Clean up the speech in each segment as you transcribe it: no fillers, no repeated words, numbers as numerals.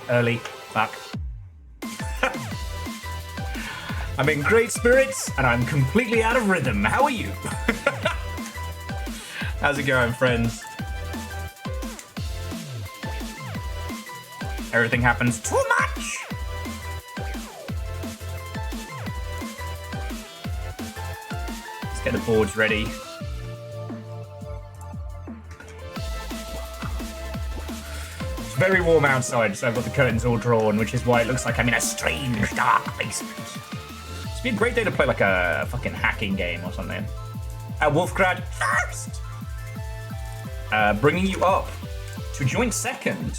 Early. Fuck. I'm in great spirits, and I'm completely out of rhythm. How are you? How's it going, friends? Everything happens too much! Let's get the boards ready. It's very warm outside, so I've got the curtains all drawn, which is why it looks like I'm in a strange, dark basement. It'd be a great day to play like a fucking hacking game or something. Wolfgrad first! Bringing you up to joint second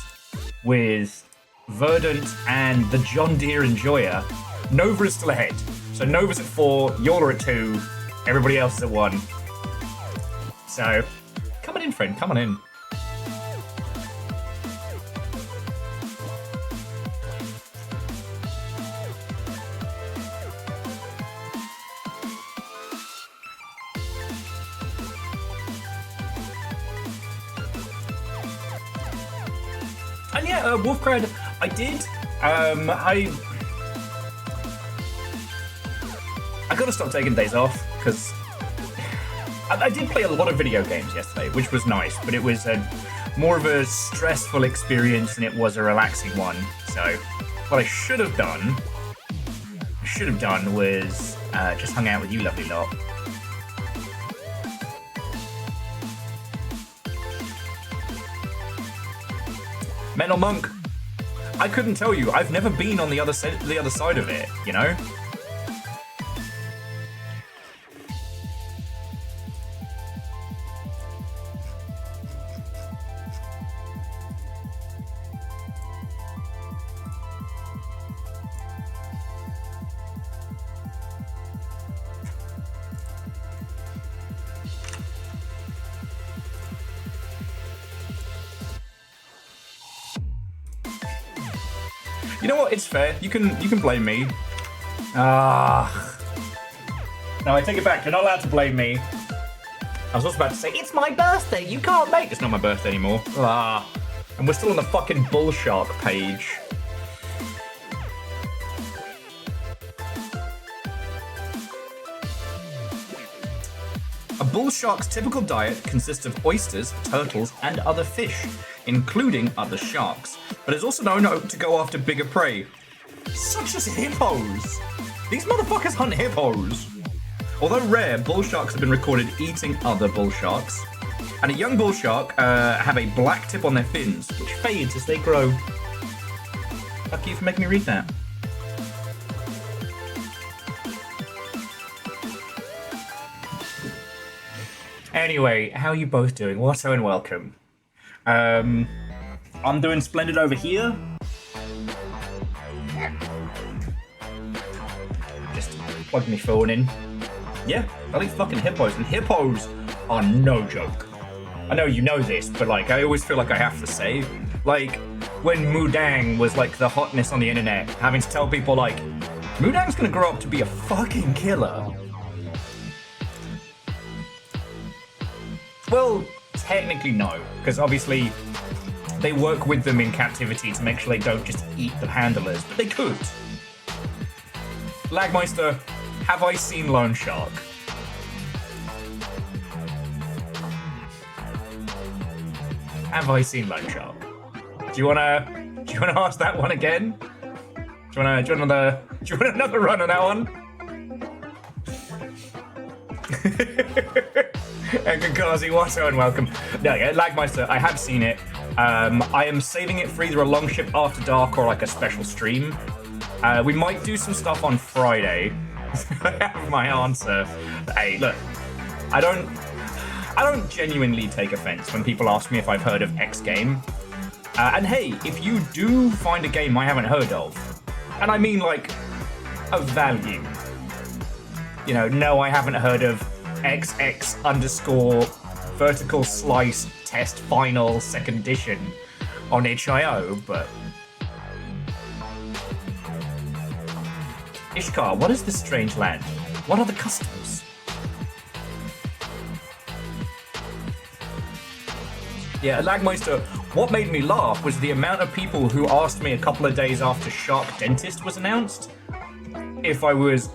with Verdant and the John Deere Enjoyer. Nova is still ahead. So Nova's at 4, you're at 2, everybody else is at 1. So, come on in, friend, come on in. And yeah, Wolfcrad, I did. I gotta stop taking days off because I did play a lot of video games yesterday, which was nice, but it was more of a stressful experience than it was a relaxing one. So what I should have done was just hung out with you lovely lot. Mental Monk, I couldn't tell you. I've never been on the other side of it, you know? You know what? It's fair. You can blame me. No, I take it back. You're not allowed to blame me. I was also about to say, it's my birthday. You can't make. It's not my birthday anymore. And we're still on the fucking Bull Shark page. A bull shark's typical diet consists of oysters, turtles, and other fish, including other sharks, but is also known to go after bigger prey, such as hippos. These motherfuckers hunt hippos. Although rare, bull sharks have been recorded eating other bull sharks, and a young bull shark have a black tip on their fins, which fades as they grow. Fuck you for making me read that. Anyway, how are you both doing? Watto and welcome. I'm doing splendid over here. Just plug my phone in. Yeah, I like fucking hippos, and hippos are no joke. I know you know this, but like, I always feel like I have to say, like, when Mudang was like the hotness on the internet, having to tell people like, Mudang's gonna grow up to be a fucking killer. Well, technically no, because obviously they work with them in captivity to make sure they don't just eat the handlers, but they could. Lagmeister, have I seen Loan Shark? Have I seen Loan Shark? Do you wanna ask that one again? Do you want another run on that one? And Kankazi, Watto, and welcome. No, yeah, Lagmeister, I have seen it. I am saving it for either a long ship after dark or like a special stream. We might do some stuff on Friday. I have my answer. Hey, look, I don't genuinely take offense when people ask me if I've heard of X game. And hey, if you do find a game I haven't heard of, and I mean like of value, you know, no, I haven't heard of XX_ vertical slice test final second edition on itch.io, but Ishkar, what is this strange land? What are the customs? Yeah, Lagmeister, What made me laugh was the amount of people who asked me a couple of days after Shark Dentist was announced if I was...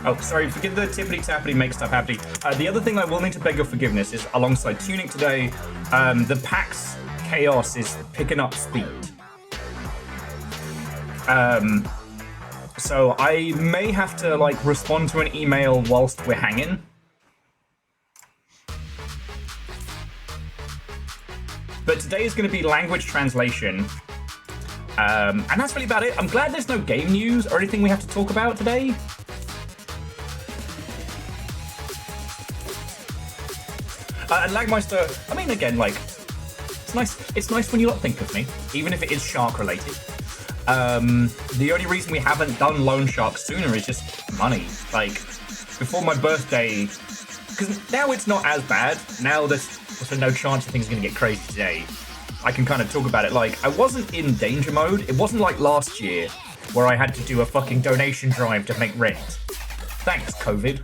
Oh, sorry, forgive the tippity-tappity make stuff happy. The other thing I will need to beg your forgiveness is, alongside Tunic today, the PAX chaos is picking up speed. So I may have to, like, respond to an email whilst we're hanging. But today is going to be language translation. And that's really about it. I'm glad there's no game news or anything we have to talk about today. And Lagmeister, I mean, again, like, it's nice when you lot think of me, even if it is shark related. The only reason we haven't done Loan Shark sooner is just money. Like, before my birthday, because now it's not as bad. Now there's no chance things are going to get crazy today. I can kind of talk about it. Like, I wasn't in danger mode. It wasn't like last year where I had to do a fucking donation drive to make rent. Thanks, COVID.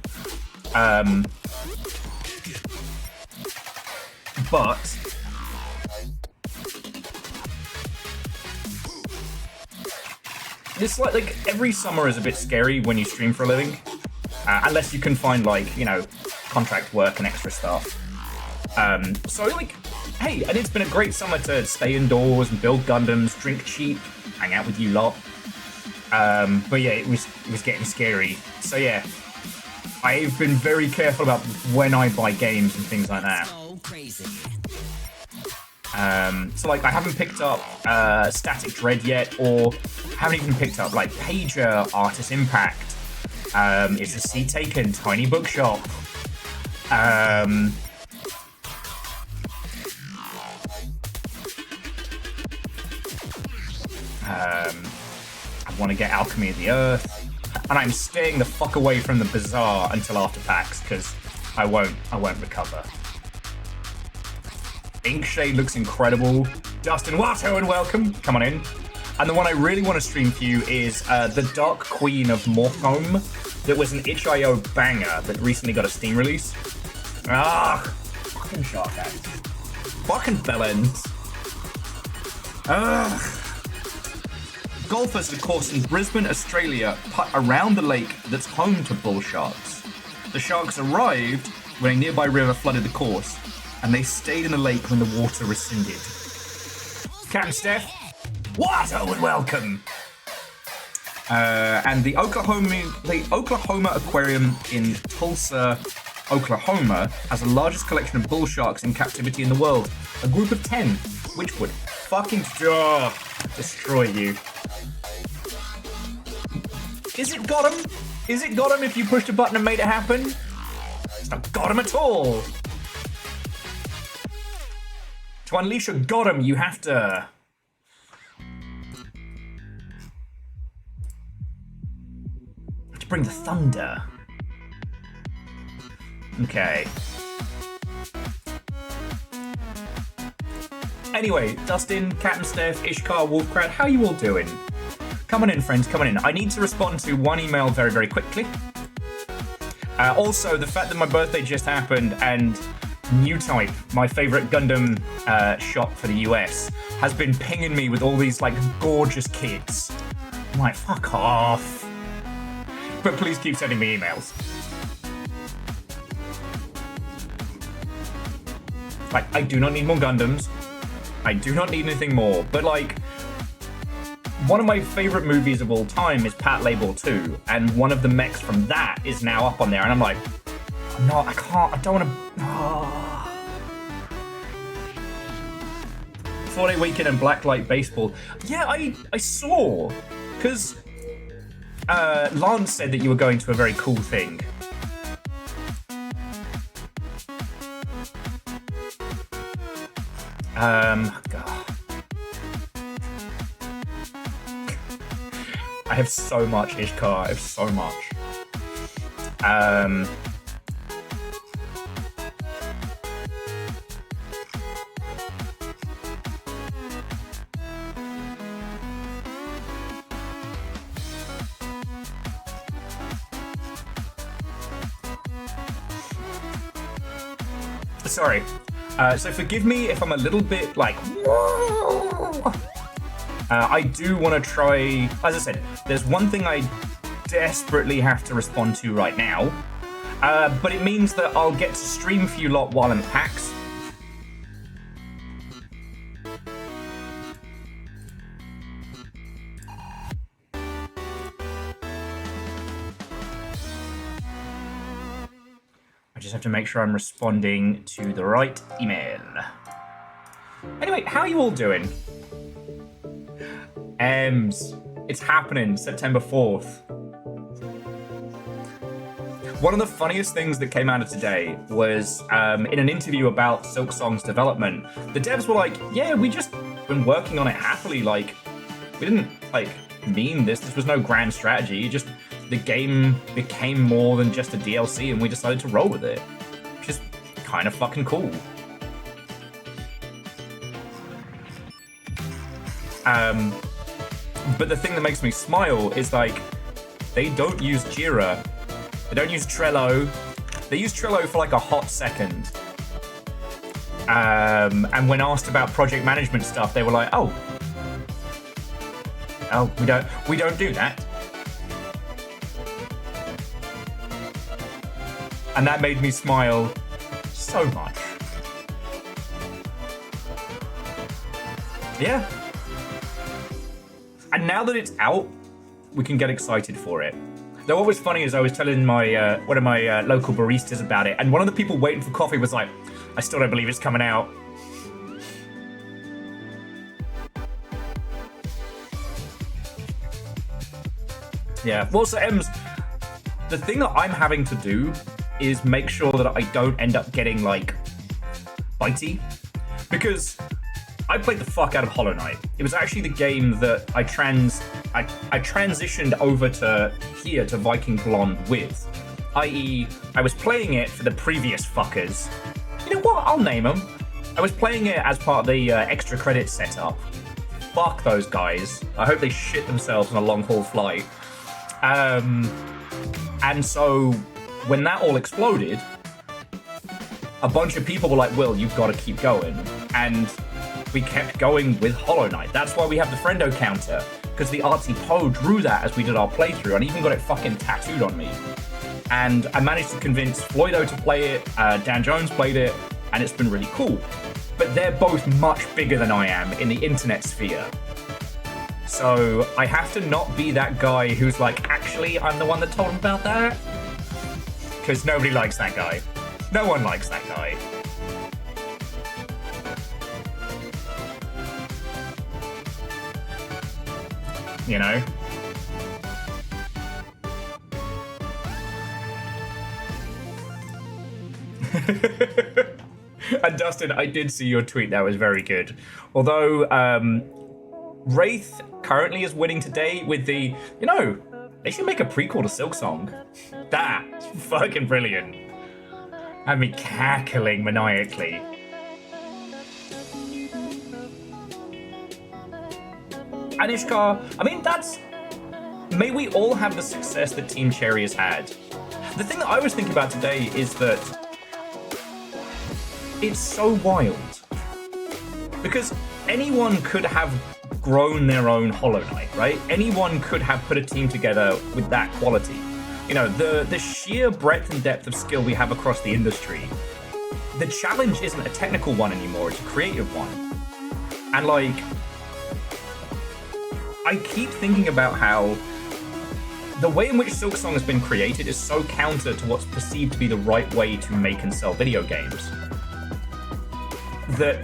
But it's like every summer is a bit scary when you stream for a living, unless you can find, like, you know, contract work and extra stuff. So, like, hey, and it's been a great summer to stay indoors and build Gundams, drink cheap, hang out with you lot. But yeah, it was getting scary. So yeah, I've been very careful about when I buy games and things like that. So like, I haven't picked up Static Dread yet, or haven't even picked up like Pager, Artist Impact. It's a Seat Taken, Tiny Bookshop. I want to get Alchemy of the Earth, and I'm staying the fuck away from the Bazaar until after PAX because I won't recover. Inkshade looks incredible. Dustin Watto, and welcome. Come on in. And the one I really want to stream for you is the Dark Queen of Morphome. That was an itch.io banger that recently got a Steam release. Ah, fucking shark ads. Fucking bellends. Golfers, of course, in Brisbane, Australia, putt around the lake that's home to bull sharks. The sharks arrived when a nearby river flooded the course, and they stayed in the lake when the water rescinded. Captain Steph, what? Oh, and welcome. And the Oklahoma Aquarium in Tulsa, Oklahoma, has the largest collection of bull sharks in captivity in the world. A group of 10, which would fucking destroy you. Is it got him? Is it got him if you pushed a button and made it happen? It's not got him at all. To unleash a got him, you have to... bring the thunder. Okay. Anyway, Dustin, Captain Steph, Ishkar, Wolfcrat, how are you all doing? Come on in, friends, come on in. I need to respond to one email very, very quickly. Also, the fact that my birthday just happened and New Type, my favorite Gundam shop for the US, has been pinging me with all these, like, gorgeous kits. I'm like, fuck off. But please keep sending me emails. Like, I do not need more Gundams. I do not need anything more. But, like, one of my favorite movies of all time is Pat Label 2, and one of the mechs from that is now up on there, and I'm like, I don't want to... Oh. 4-day weekend and Blacklight Baseball. Yeah, I saw, because... Lance said that you were going to a very cool thing. God. I have so much Ishkar. I have so much. Sorry. So forgive me if I'm a little bit like, whoa. I do want to try, as I said, there's one thing I desperately have to respond to right now, but it means that I'll get to stream for you lot while I'm at PAX. I just have to make sure I'm responding to the right email. Anyway, how are you all doing? It's happening, September 4th. One of the funniest things that came out of today was in an interview about Silksong's development, the devs were like, yeah, we just been working on it happily, like, we didn't, like, mean this. This was no grand strategy, just the game became more than just a DLC and we decided to roll with it, which is kind of fucking cool. But the thing that makes me smile is, like, they don't use Jira, they don't use Trello, they use Trello for like a hot second. And when asked about project management stuff, they were like, oh, we don't do that. And that made me smile so much. Yeah. And now that it's out, we can get excited for it. Though what was funny is I was telling my one of my local baristas about it, and one of the people waiting for coffee was like, I still don't believe it's coming out. Yeah, well, so Ems, the thing that I'm having to do is make sure that I don't end up getting, like, bitey. Because I played the fuck out of Hollow Knight. It was actually the game that I transitioned over to here to Viking Blonde with. I.e., I was playing it for the previous fuckers. You know what? I'll name them. I was playing it as part of the extra credits setup. Fuck those guys. I hope they shit themselves on a long-haul flight. And so, when that all exploded, a bunch of people were like, Will, you've got to keep going. And we kept going with Hollow Knight. That's why we have the friendo counter, because the artsy Poe drew that as we did our playthrough, and even got it fucking tattooed on me. And I managed to convince Floydo to play it, Dan Jones played it, and it's been really cool. But they're both much bigger than I am in the internet sphere. So I have to not be that guy who's like, actually, I'm the one that told him about that. Because nobody likes that guy. No one likes that guy. You know? And Dustin, I did see your tweet. That was very good. Although, Wraith currently is winning today with the, you know, they should make a prequel to Silksong. That's fucking brilliant. Had me cackling maniacally. Anishka, I mean, that's... May we all have the success that Team Cherry has had. The thing that I was thinking about today is that it's so wild. Because anyone could have grown their own Hollow Knight, right? Anyone could have put a team together with that quality. You know, the sheer breadth and depth of skill we have across the industry. The challenge isn't a technical one anymore, it's a creative one. And like, I keep thinking about how the way in which Silksong has been created is so counter to what's perceived to be the right way to make and sell video games, that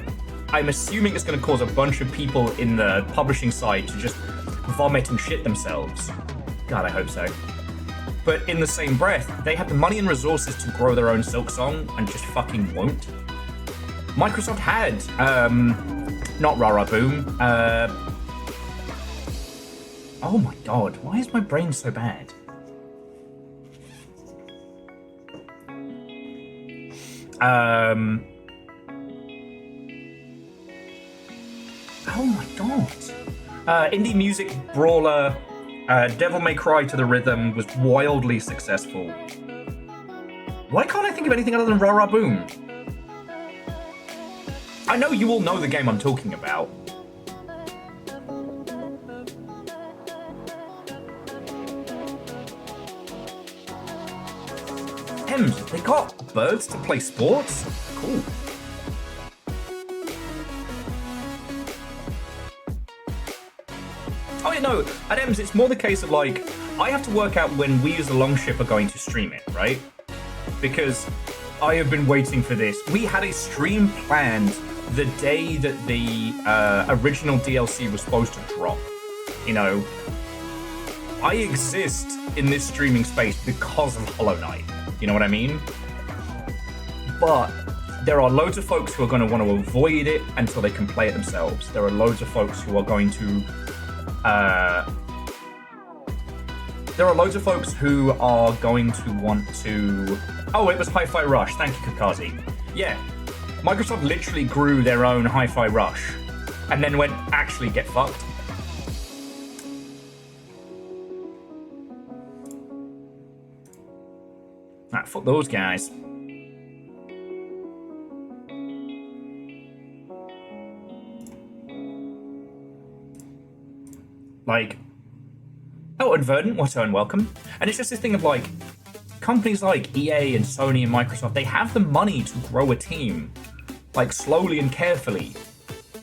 I'm assuming it's going to cause a bunch of people in the publishing side to just vomit and shit themselves. God, I hope so. But in the same breath, they have the money and resources to grow their own Silksong and just fucking won't. Microsoft had, not Rara Boom, oh my god, why is my brain so bad? Oh my god. Indie music brawler Devil May Cry to the Rhythm was wildly successful. Why can't I think of anything other than Ra Ra Boom? I know you all know the game I'm talking about. Ems, they got birds to play sports? Cool. Oh yeah, no, at Ems, it's more the case of like, I have to work out when we as a Longship are going to stream it, right? Because I have been waiting for this. We had a stream planned the day that the original DLC was supposed to drop. You know, I exist in this streaming space because of Hollow Knight. You know what I mean? But there are loads of folks who are going to want to avoid it until they can play it themselves. There are loads of folks who are going to want to... Oh, it was Hi-Fi Rush. Thank you, Kakazi. Yeah, Microsoft literally grew their own Hi-Fi Rush and then went, actually, get fucked. Ah, fuck those guys. Like, oh, and Verdant, what and welcome. And it's just this thing of like, companies like EA and Sony and Microsoft, they have the money to grow a team, like slowly and carefully,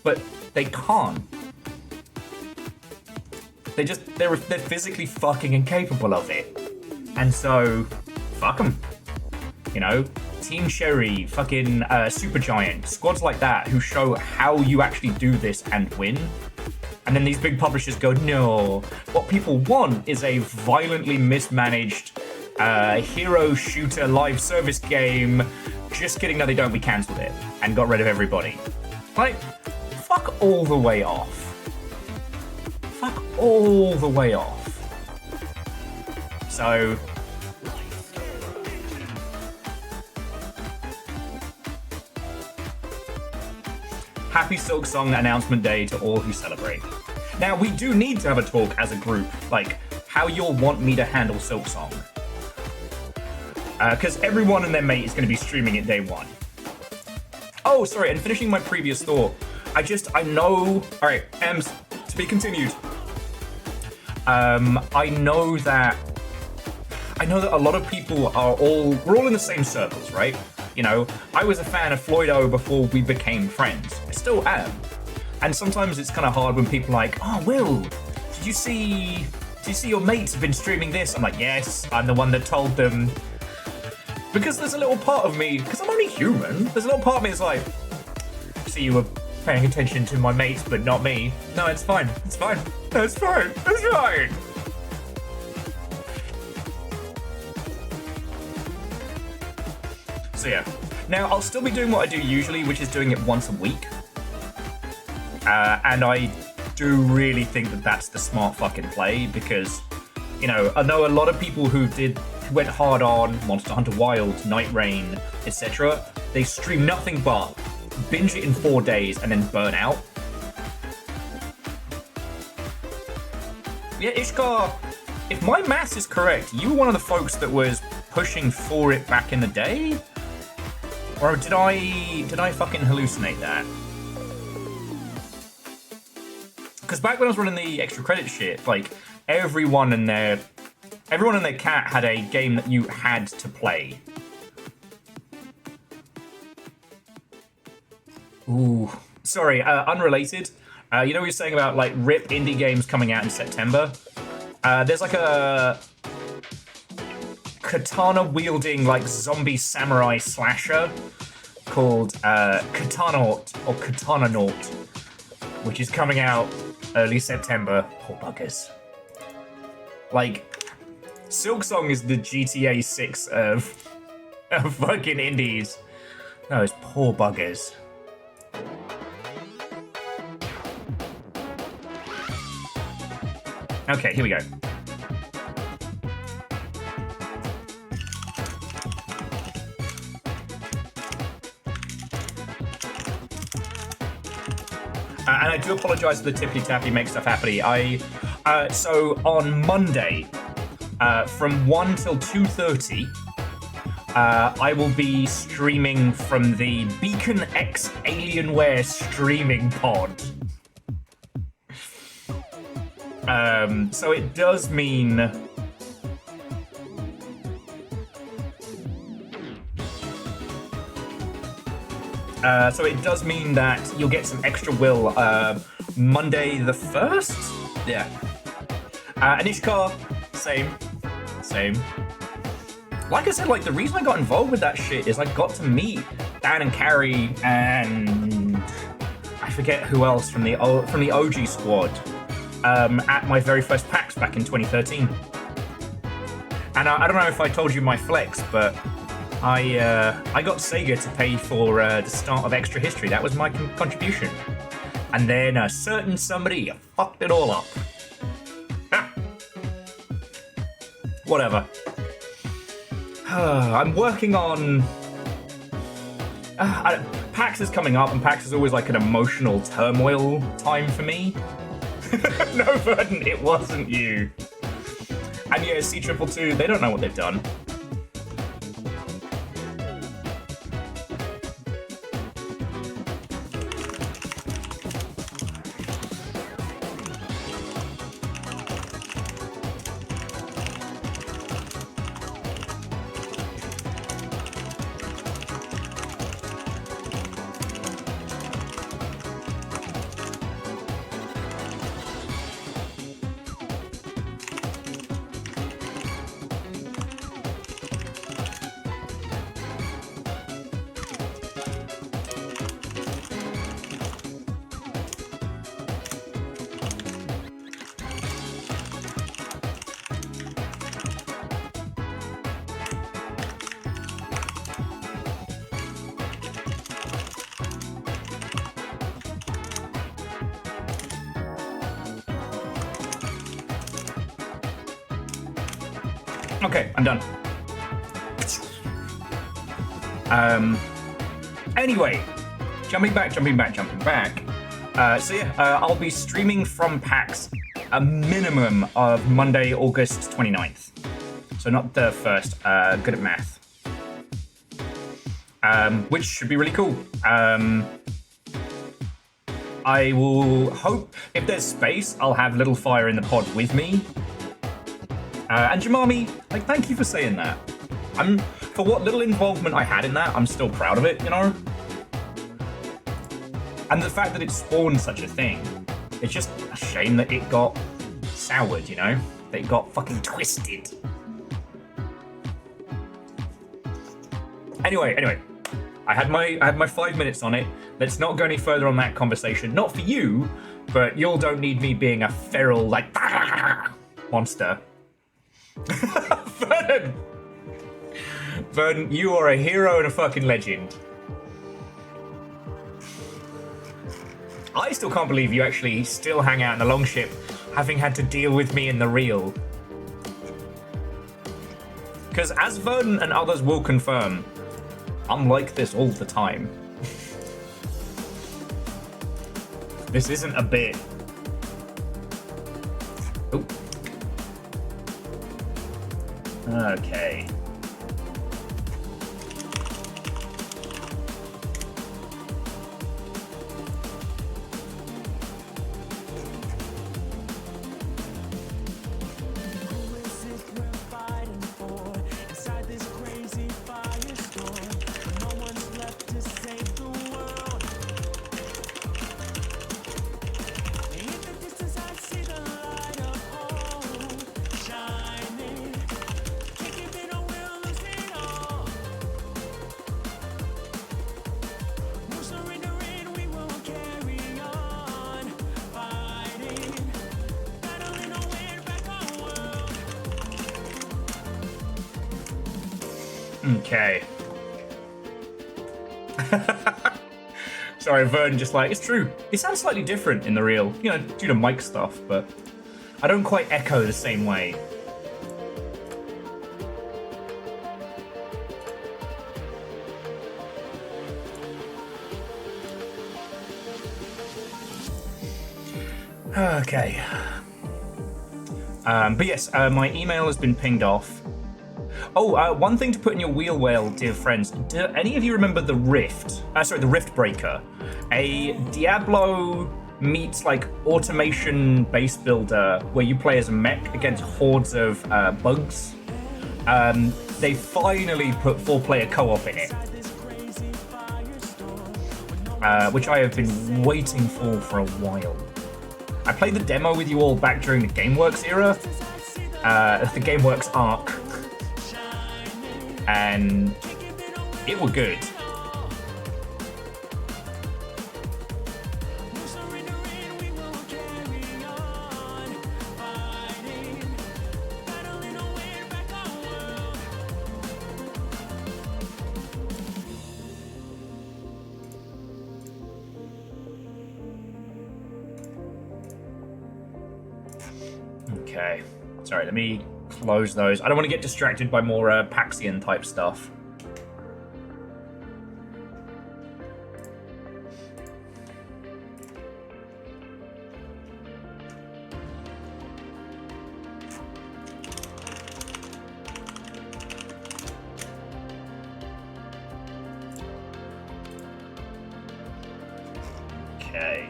but they can't. They're physically fucking incapable of it. And so, fuck them. You know, Team Sherry, fucking Supergiant, squads like that who show how you actually do this and win. And then these big publishers go, no, what people want is a violently mismanaged hero shooter live service game. Just kidding, no they don't, we cancelled it and got rid of everybody. Like, fuck all the way off. Fuck all the way off. So... Happy Silksong announcement day to all who celebrate. Now, we do need to have a talk as a group, like, how you'll want me to handle Silksong. Because everyone and their mate is going to be streaming it day one. Oh, sorry, and finishing my previous thought, I know... Alright, Ems, to be continued. I know that a lot of people we're all in the same circles, right? You know, I was a fan of Floydo before we became friends. I still am. And sometimes it's kind of hard when people are like, oh, Will, did you see your mates have been streaming this? I'm like, yes, I'm the one that told them. Because there's a little part of me, because I'm only human, there's a little part of me that's like, see, you were paying attention to my mates, but not me. No, it's fine. It's fine. It's fine. It's fine. So yeah. Now, I'll still be doing what I do usually, which is doing it once a week. And I do really think that that's the smart fucking play, because, you know, I know a lot of people who went hard on Monster Hunter Wilds, Night Rain, etc. They stream nothing but binge it in 4 days and then burn out. Yeah, Ishkar, if my maths is correct, you were one of the folks that was pushing for it back in the day? Or did I fucking hallucinate that? Because back when I was running the extra credit shit, like, everyone and their cat had a game that you had to play. Ooh. Sorry, unrelated. You know what you're saying about, like, RIP indie games coming out in September? There's like a katana-wielding, like, zombie samurai slasher called Katanaut, or Katananaut, which is coming out early September. Poor buggers. Like, Silksong is the GTA 6 of fucking indies. Those poor buggers. Okay, here we go. I do apologize for the tippy-tappy make stuff happy. So on Monday, from 1 till 2:30, I will be streaming from the Beacon X Alienware streaming pod. So it does mean... that you'll get some extra will Monday the 1st? Yeah. Anishka, same. Like I said, like the reason I got involved with that shit is I got to meet Dan and Carrie and I forget who else from the OG squad at my very first PAX back in 2013. And I don't know if I told you my flex, but I got Sega to pay for the start of Extra History. That was my contribution. And then a certain somebody fucked it all up. Whatever. I'm working on... PAX is coming up, and PAX is always like an emotional turmoil time for me. No, Verdon, it wasn't you. And yeah, C222, they don't know what they've done. Okay, I'm done. Anyway, jumping back. So yeah, I'll be streaming from PAX a minimum of Monday, August 29th. So not the 1st, good at math. Which should be really cool. I will hope, if there's space, I'll have Little Fire in the pod with me. And Jamami, like, thank you for saying that. For what little involvement I had in that, I'm still proud of it, you know? And the fact that it spawned such a thing, it's just a shame that it got soured, you know? That it got fucking twisted. Anyway, I had my 5 minutes on it. Let's not go any further on that conversation. Not for you, but you all don't need me being a feral, like, monster. Verdon, you are a hero and a fucking legend. I still can't believe you actually still hang out in the Longship, having had to deal with me in the real. Because as Verdon and others will confirm, I'm like this all the time. This isn't a bit. Oop. Okay. Okay. Sorry, Verdon just like, it's true. It sounds slightly different in the real, you know, due to mic stuff, but I don't quite echo the same way. Okay. But yes, my email has been pinged off. Oh, one thing to put in your wheel whale, dear friends. Do any of you remember the Rift? The Rift Breaker. A Diablo meets like automation base builder where you play as a mech against hordes of bugs. They finally put 4-player co-op in it. Which I have been waiting for a while. I played the demo with you all back during the GameWorks era. The GameWorks arc. And it were good. Okay. Sorry, let me close those. I don't want to get distracted by more Paxian type stuff. Okay.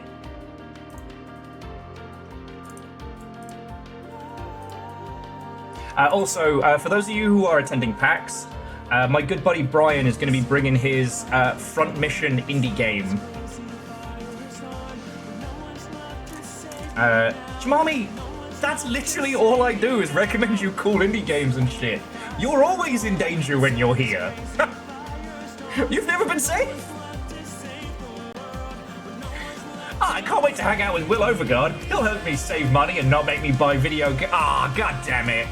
Also, for those of you who are attending PAX, my good buddy Brian is going to be bringing his front mission indie game. Jamami, that's literally all I do is recommend you cool indie games and shit. You're always in danger when you're here. You've never been safe? I can't wait to hang out with Will Overguard. He'll help me save money and not make me buy video games. Ah, god damn it.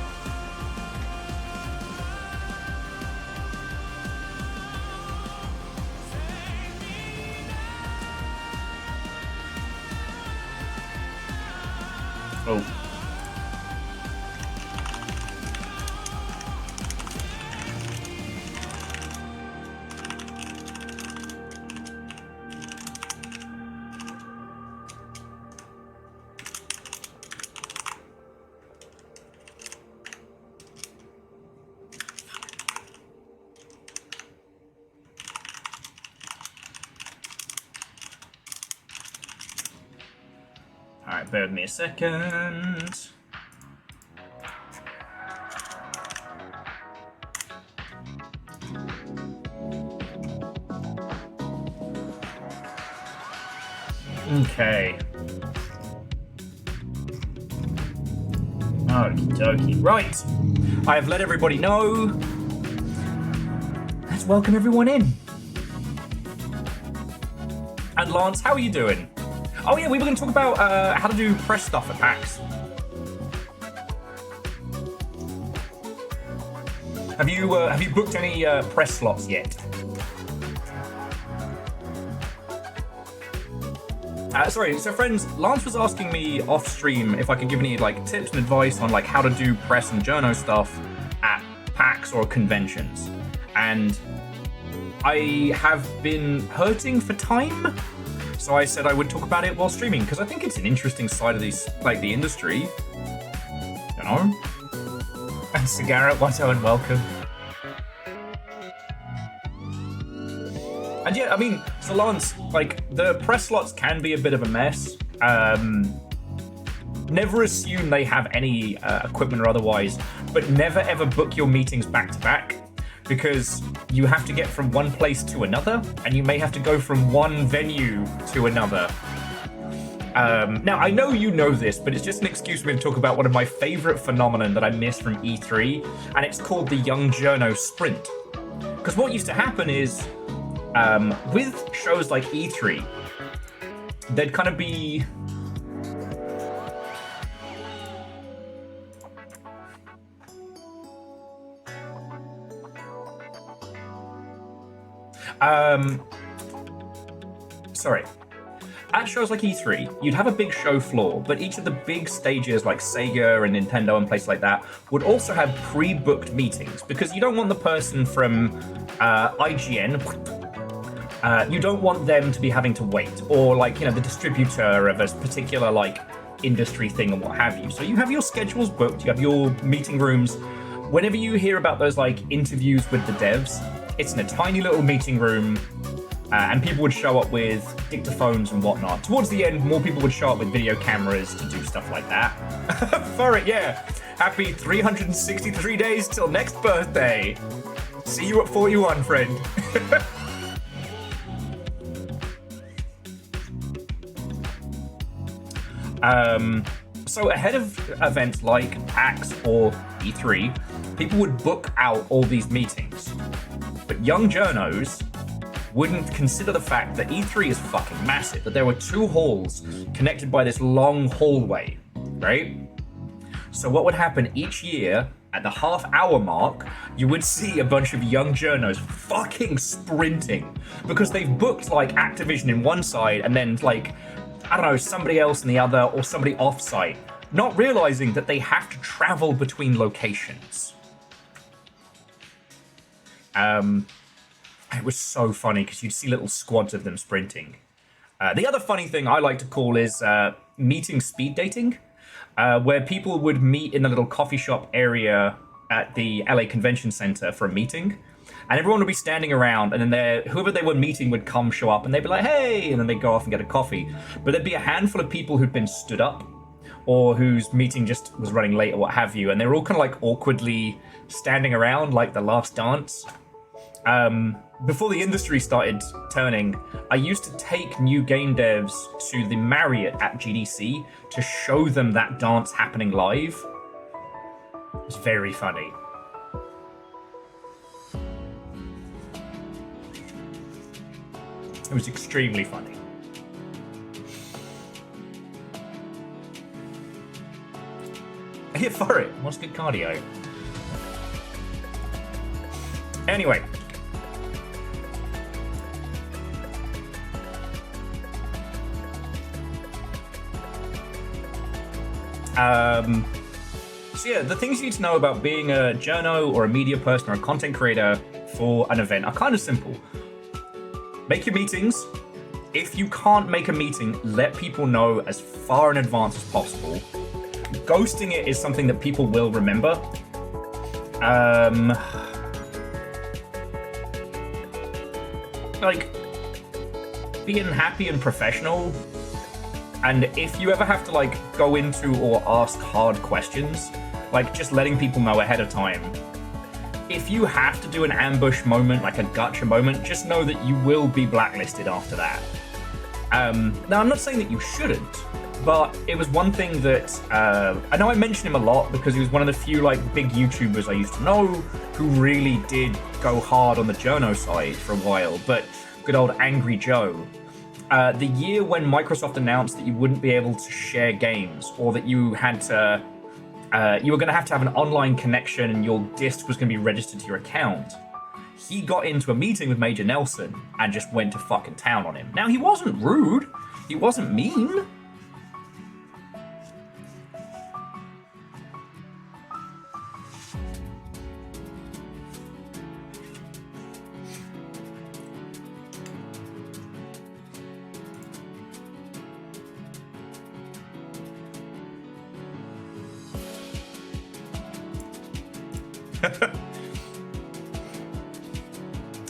Oh. Alright, bear with me a second. Okay. Okie dokie. Right. I have let everybody know. Let's welcome everyone in. And Lance, how are you doing? Oh yeah, we were going to talk about how to do press stuff at PAX. Have you booked any press slots yet? Sorry, so friends, Lance was asking me off stream if I could give any like tips and advice on like how to do press and journo stuff at PAX or conventions, and I have been hurting for time. So I said I would talk about it while streaming because I think it's an interesting side of these, like the industry. You know? And Cigarette Watto and welcome. And yeah, I mean, so Lance, like the press slots can be a bit of a mess. Never assume they have any equipment or otherwise, but never ever book your meetings back to back. Because you have to get from one place to another, and you may have to go from one venue to another. Now, I know you know this, but it's just an excuse for me to talk about one of my favorite phenomenon that I missed from E3, and it's called the Young Journo Sprint. Because what used to happen is, with shows like E3, there'd kind of be... Sorry. At shows like E3, you'd have a big show floor, but each of the big stages like Sega and Nintendo and places like that would also have pre-booked meetings because you don't want the person from IGN, you don't want them to be having to wait, or like, you know, the distributor of a particular like industry thing and what have you. So you have your schedules booked, you have your meeting rooms. Whenever you hear about those like interviews with the devs, it's in a tiny little meeting room, and people would show up with dictaphones and whatnot. Towards the end, more people would show up with video cameras to do stuff like that. For it, yeah. Happy 363 days till next birthday. See you at 41, friend. So ahead of events like PAX or E3, people would book out all these meetings. But young journos wouldn't consider the fact that E3 is fucking massive, that there were 2 halls connected by this long hallway, right? So what would happen each year, at the half-hour mark, you would see a bunch of young journos fucking sprinting because they've booked like Activision in one side and then like, I don't know, somebody else in the other or somebody off-site, not realizing that they have to travel between locations. It was so funny because you'd see little squads of them sprinting. The other funny thing I like to call is meeting speed dating, where people would meet in a little coffee shop area at the LA Convention Center for a meeting. And everyone would be standing around, and then whoever they were meeting would come show up, and they'd be like, hey, and then they'd go off and get a coffee. But there'd be a handful of people who'd been stood up, or whose meeting just was running late or what have you, and they were all kind of like awkwardly standing around like the last dance. Before the industry started turning, I used to take new game devs to the Marriott at GDC to show them that dance happening live. It was very funny. It was extremely funny. Here for it. What's good cardio? Anyway. So yeah, the things you need to know about being a journo or a media person or a content creator for an event are kind of simple. Make your meetings. If you can't make a meeting, let people know as far in advance as possible. Ghosting it is something that people will remember. Like, being happy and professional. And if you ever have to like go into or ask hard questions, like just letting people know ahead of time. If you have to do an ambush moment, like a gotcha moment, just know that you will be blacklisted after that. Now, I'm not saying that you shouldn't, but it was one thing that I know I mention him a lot because he was one of the few like big YouTubers I used to know who really did go hard on the journo side for a while. But good old Angry Joe. The year when Microsoft announced that you wouldn't be able to share games, or that you had to, you were going to have an online connection and your disc was going to be registered to your account, he got into a meeting with Major Nelson and just went to fucking town on him. Now, he wasn't rude, he wasn't mean.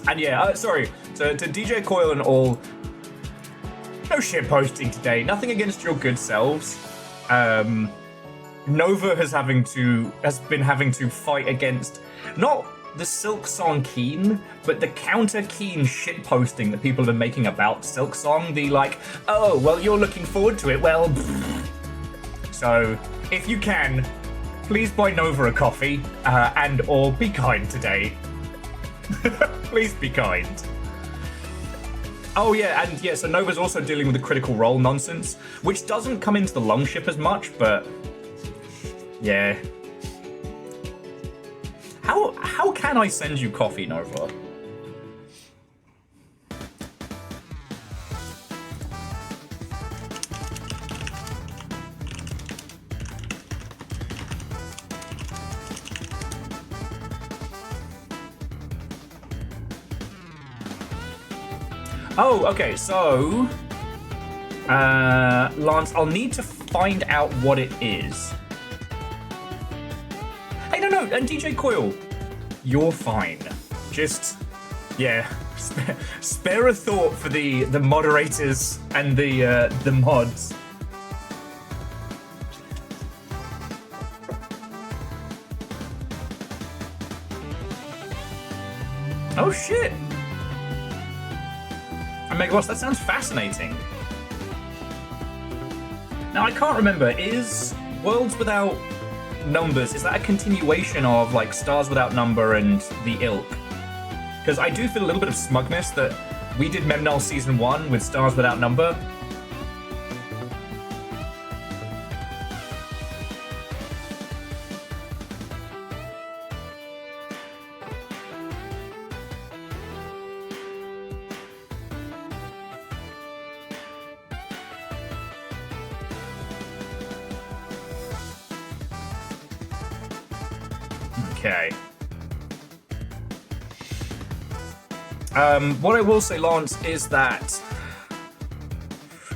And yeah, sorry, to DJ Coil and all, no shit posting today, nothing against your good selves. Nova has been having to fight against, not the Silksong Keen, but the counter Keen shit posting that people have been making about Silksong, the like, oh, well, you're looking forward to it, well, so, if you can, please buy Nova a coffee, and or be kind today. Please be kind. Oh yeah, and yeah, so Nova's also dealing with the critical role nonsense, which doesn't come into the longship as much, but yeah. How can I send you coffee, Nova? Oh, okay, so Lance, I'll need to find out what it is. Hey, no, and DJ Coil, you're fine. Just, yeah, spare a thought for the moderators and the mods. Oh shit! And Megaloss, that sounds fascinating. Now I can't remember, is Worlds Without Numbers, is that a continuation of like Stars Without Number and the Ilk? Because I do feel a little bit of smugness that we did Memnol Season 1 with Stars Without Number. Okay. What I will say, Lance, is that...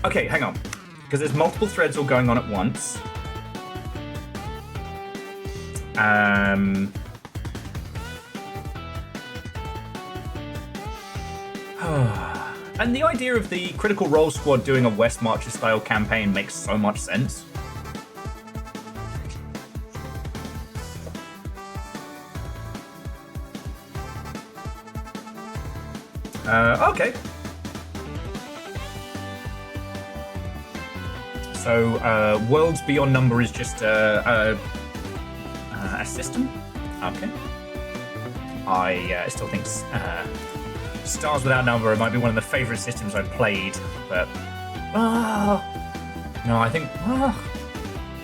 Okay, hang on. Because there's multiple threads all going on at once. And the idea of the Critical Role Squad doing a West Marcher style campaign makes so much sense. Okay. So, Worlds Beyond Number is just a system? Okay. I still think Stars Without Number might be one of the favourite systems I've played, but... no, I think...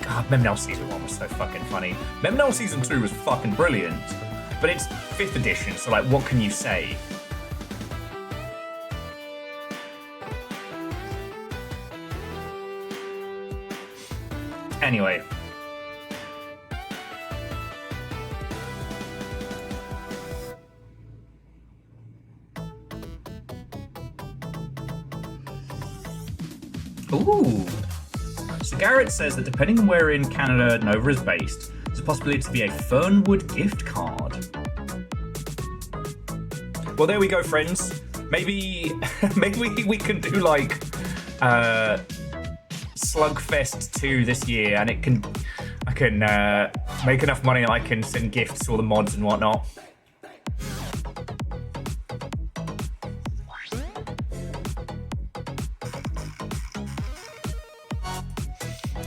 God, Memnel Season 1 was so fucking funny. Memnel Season 2 was fucking brilliant, but it's 5th edition, so like, what can you say? Anyway. Ooh. So Garrett says that depending on where in Canada Nova is based, there's a possibility to be a Fernwood gift card. Well, there we go, friends. Maybe we can do like Slugfest 2 this year, and I can make enough money that I can send gifts to all the mods and whatnot.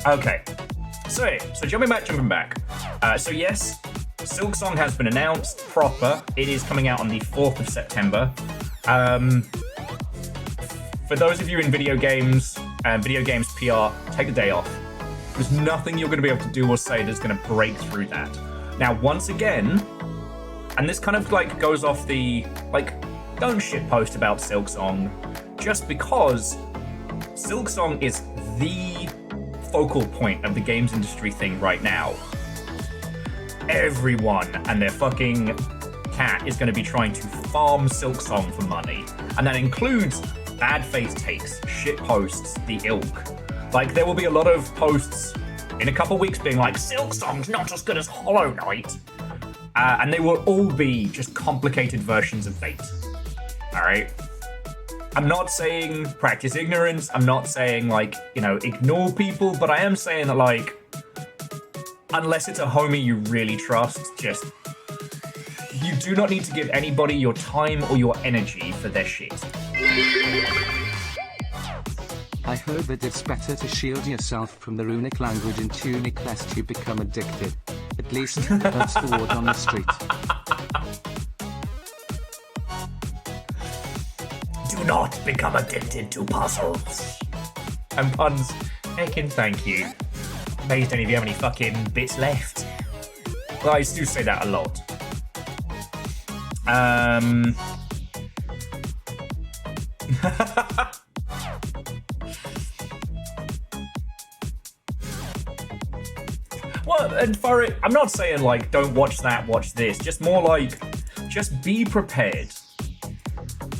Okay, so jumping back. So yes, Silksong has been announced proper. It is coming out on the 4th of September. For those of you in video games and video games PR, take the day off. There's nothing you're going to be able to do or say that's going to break through that. Now, once again, and this kind of like goes off the, like, don't shitpost about Silksong, just because Silksong is the focal point of the games industry thing right now. Everyone and their fucking cat is going to be trying to farm Silksong for money, and that includes bad faith takes, shit posts, the ilk. Like, there will be a lot of posts in a couple weeks being like, Silksong's not as good as Hollow Knight, and they will all be just complicated versions of bait. All right. I'm not saying practice ignorance. I'm not saying, like, you know, ignore people, but I am saying that, like, unless it's a homie you really trust, just, you do not need to give anybody your time or your energy for their shit. I heard that it's better to shield yourself from the Runic language in Tunic lest you become addicted. At least that's the word on the street. Do not become addicted to puzzles. And puns, heckin' thank you. Amazed any of you have any fucking bits left. Well, I do say that a lot. Well, and for it, I'm not saying, like, don't watch that, watch this. Just more like, just be prepared.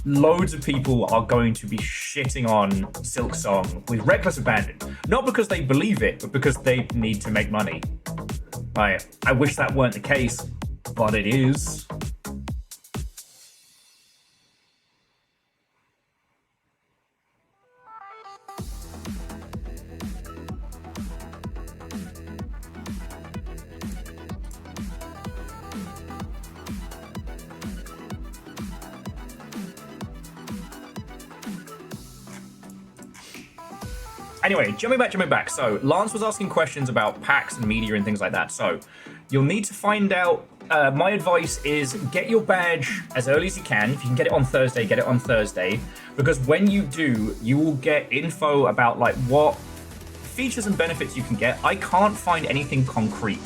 loads of people are going to be shitting on Silksong with reckless abandon. Not because they believe it, but because they need to make money. I wish that weren't the case, but it is. Anyway, jumping back. So, Lance was asking questions about packs and media and things like that. So, you'll need to find out. My advice is get your badge as early as you can. If you can get it on Thursday, get it on Thursday. Because when you do, you will get info about like what features and benefits you can get. I can't find anything concrete.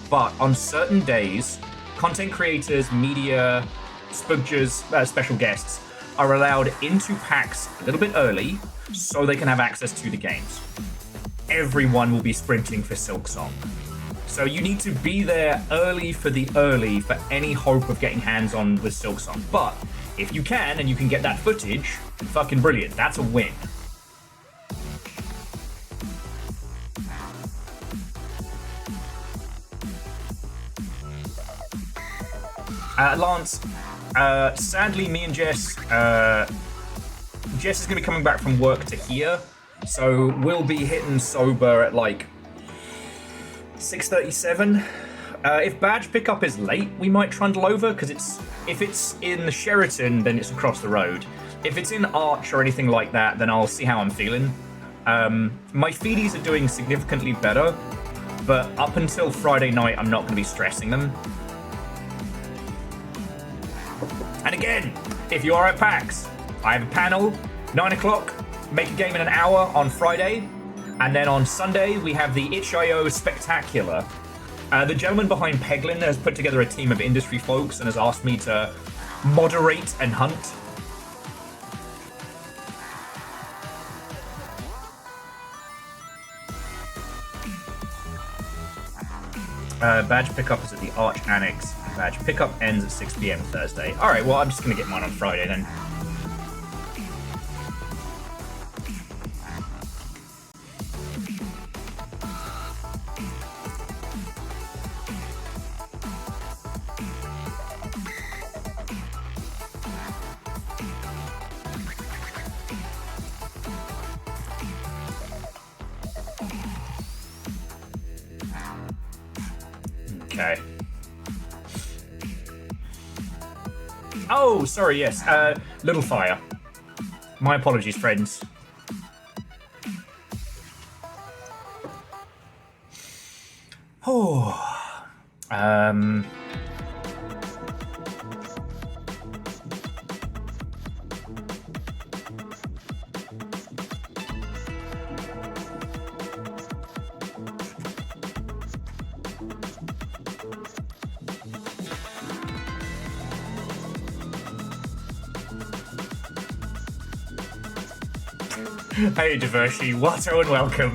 But on certain days, content creators, media, spudgers, special guests are allowed into packs a little bit early so they can have access to the games. Everyone will be sprinting for Silksong. So you need to be there early for any hope of getting hands-on with Silksong. But if you can, and you can get that footage, fucking brilliant. That's a win. Lance, sadly, me and Jess, Jess is going to be coming back from work to here, so we'll be hitting sober at like 6:37. If badge pickup is late, we might trundle over, because if it's in the Sheraton, then it's across the road. If it's in Arch or anything like that, then I'll see how I'm feeling. My feedies are doing significantly better, but up until Friday night, I'm not going to be stressing them. And again, if you are at PAX, I have a panel, 9 o'clock, make a game in an hour on Friday, and then on Sunday we have the itch.io Spectacular. The gentleman behind Peglin has put together a team of industry folks and has asked me to moderate and hunt. Badge pickup is at the Arch Annex. Badge pickup ends at 6 PM Thursday. Alright, well, I'm just going to get mine on Friday then. Okay. Oh, sorry, yes. Little Fire. My apologies, friends. Oh. Hey, Divershi, Watto and welcome.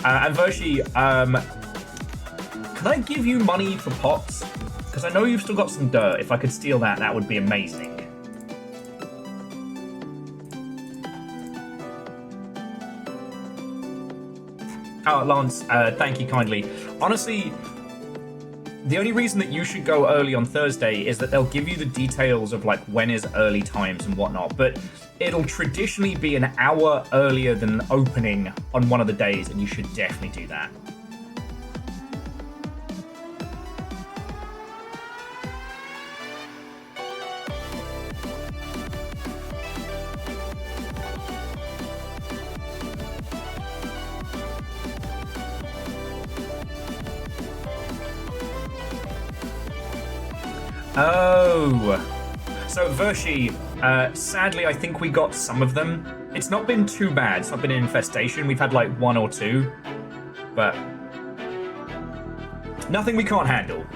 And Vershi, can I give you money for pots? Because I know you've still got some dirt. If I could steal that, that would be amazing. Oh, Lance, thank you kindly. Honestly, the only reason that you should go early on Thursday is that they'll give you the details of like when is early times and whatnot, but it'll traditionally be an hour earlier than opening on one of the days, and you should definitely do that. Oh, so Vershi, sadly I think we got some of them. It's not been too bad, it's not been an infestation, we've had like one or two, but nothing we can't handle.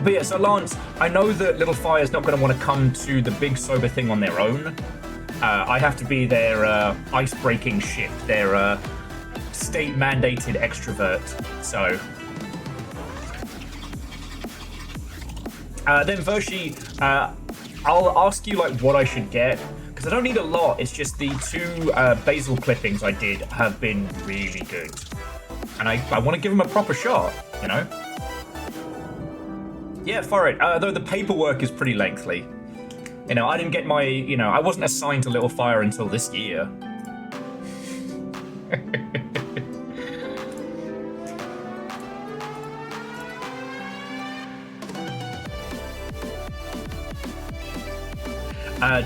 But yeah, so Lance, I know that Little Fire's not going to want to come to the big sober thing on their own. I have to be their ice-breaking ship, their state-mandated extrovert. So then Vershi, I'll ask you like what I should get, because I don't need a lot. It's just the 2 basil clippings I did have been really good, and I want to give them a proper shot, you know. Yeah, for it. Though the paperwork is pretty lengthy. You know, I didn't get my, you know, I wasn't assigned to Little Fire until this year.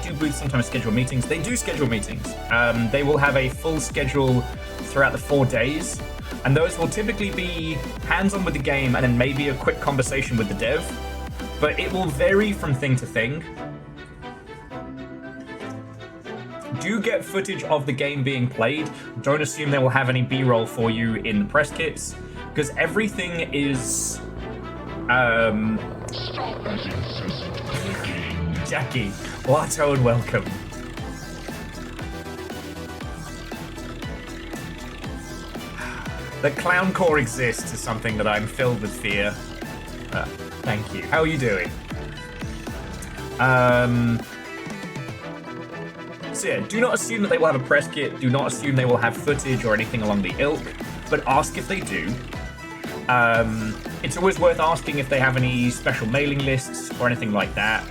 Do booths sometimes schedule meetings? They do schedule meetings. They will have a full schedule throughout the 4 days, and those will typically be hands-on with the game and then maybe a quick conversation with the dev. But it will vary from thing to thing. Do get footage of the game being played. Don't assume they will have any B-roll for you in the press kits, because everything is Jackie, Watto and welcome. The clown core exists is something that I'm filled with fear. Thank you. How are you doing? So yeah, do not assume that they will have a press kit. Do not assume they will have footage or anything along the ilk, but ask if they do. It's always worth asking if they have any special mailing lists or anything like that.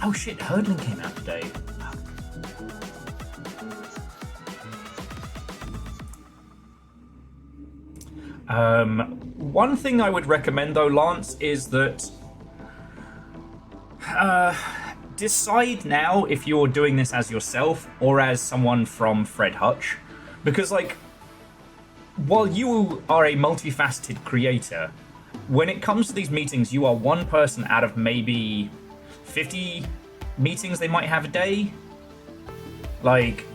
Oh shit, Hurdling came out today. One thing I would recommend though, Lance, is that decide now if you're doing this as yourself or as someone from Fred Hutch. Because like, while you are a multifaceted creator, when it comes to these meetings, you are one person out of maybe 50 meetings they might have a day. Like,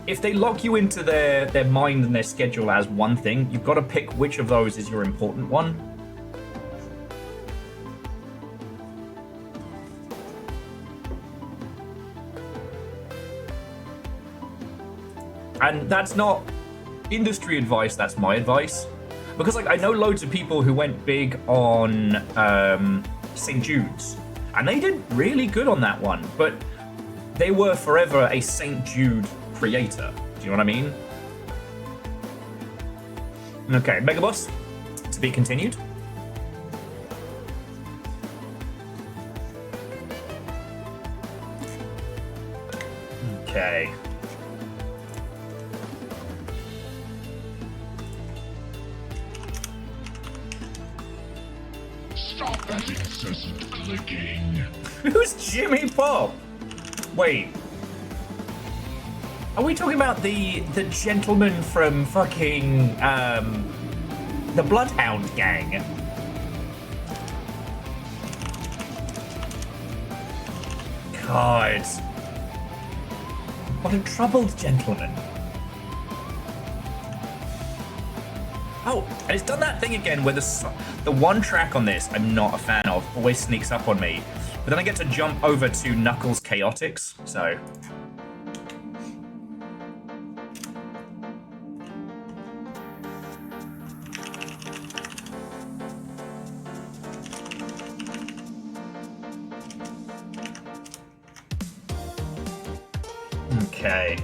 if they lock you into their mind and their schedule as one thing, you've got to pick which of those is your important one. And that's not industry advice, that's my advice. Because like, I know loads of people who went big on St. Jude's, and they did really good on that one, but they were forever a St. Jude creator. Do you know what I mean? Okay, Megaboss, to be continued. Okay. Stop that incessant clicking. Who's Jimmy Pop? Wait. Are we talking about the gentleman from fucking the Bloodhound gang? God. What a troubled gentleman. Oh, and it's done that thing again where the one track on this I'm not a fan of always sneaks up on me. But then I get to jump over to Knuckles Chaotix, so... Okay.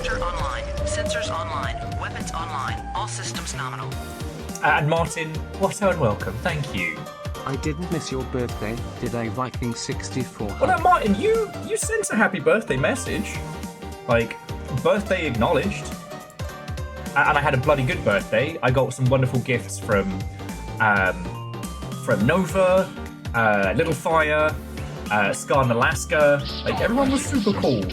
Reactor online. Sensors online. Weapons online. All systems nominal. And Martin, what and welcome. Thank you. I didn't miss your birthday, did I, Viking64? Well, no, Martin, you sent a happy birthday message. Like, birthday acknowledged. And I had a bloody good birthday. I got some wonderful gifts from Nova, Little Fire, Scar in Alaska. Like, everyone was super cool.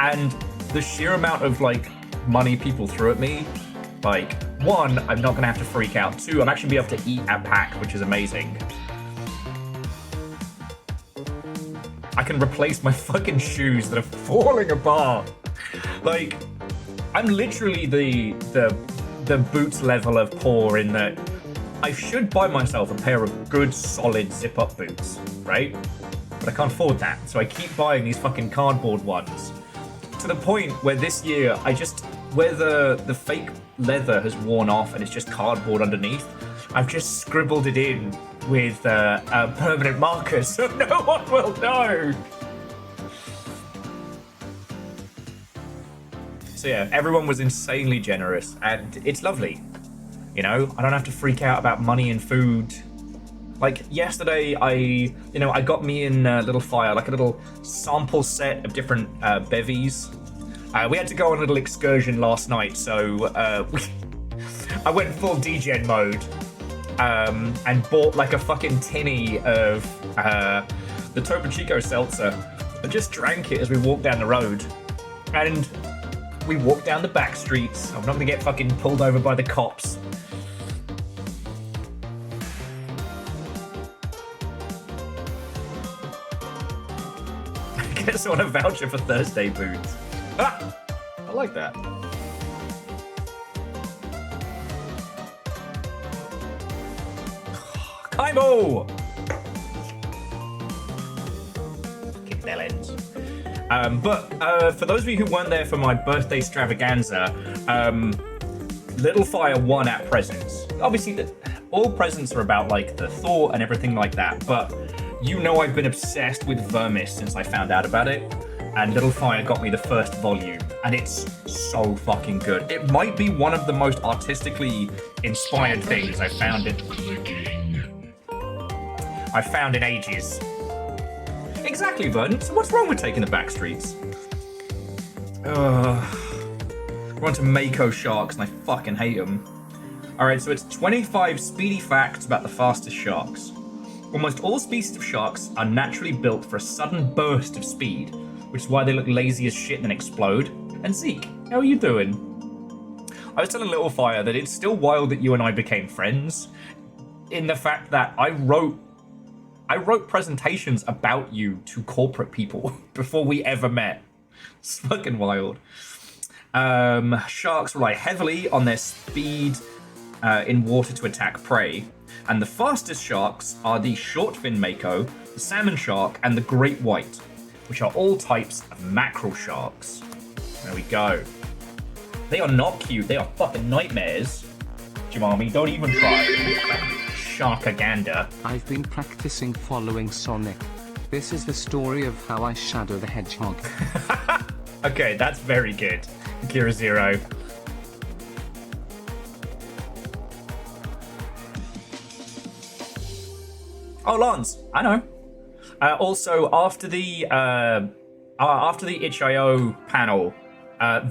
And the sheer amount of, like, money people threw at me, like, one, I'm not gonna have to freak out. Two, I'm actually be able to eat at PAX, which is amazing. I can replace my fucking shoes that are falling apart. Like, I'm literally the boots level of poor in that I should buy myself a pair of good, solid zip-up boots, right? But I can't afford that, so I keep buying these fucking cardboard ones. To the point where this year, where the fake leather has worn off and it's just cardboard underneath, I've just scribbled it in with a permanent marker so no one will know. So yeah, everyone was insanely generous and it's lovely. You know, I don't have to freak out about money and food. Like yesterday, I got me and Little Fire like a little sample set of different bevies. We had to go on a little excursion last night, so I went full degen mode and bought like a fucking tinny of the Topo Chico seltzer and just drank it as we walked down the road. And we walked down the back streets. I'm not gonna get fucking pulled over by the cops. I guess I want a voucher for Thursday boots. Ah! I like that. Kaimo! Fucking bellends. But for those of you who weren't there for my birthday extravaganza, Little Fire won at presents. Obviously, all presents are about like the thought and everything like that, but you know I've been obsessed with Vermis since I found out about it, and Little Fire got me the first volume, and it's so fucking good. It might be one of the most artistically inspired things I found in ages. Exactly, Vern. So what's wrong with taking the back streets? We're on to Mako sharks, and I fucking hate them. Alright, so it's 25 speedy facts about the fastest sharks. Almost all species of sharks are naturally built for a sudden burst of speed, which is why they look lazy as shit and then explode. And Zeke, how are you doing? I was telling Little Fire that it's still wild that you and I became friends, in the fact that I wrote presentations about you to corporate people before we ever met. It's fucking wild. Sharks rely heavily on their speed in water to attack prey. And the fastest sharks are the short-fin mako, the salmon shark, and the great white, which are all types of mackerel sharks. There we go. They are not cute, they are fucking nightmares. Jimami, don't even try. Sharkaganda. I've been practicing following Sonic. This is the story of how I shadow the hedgehog. Okay, that's very good. Akira Zero. Oh, Lance, I know. Also, after the itch.io panel,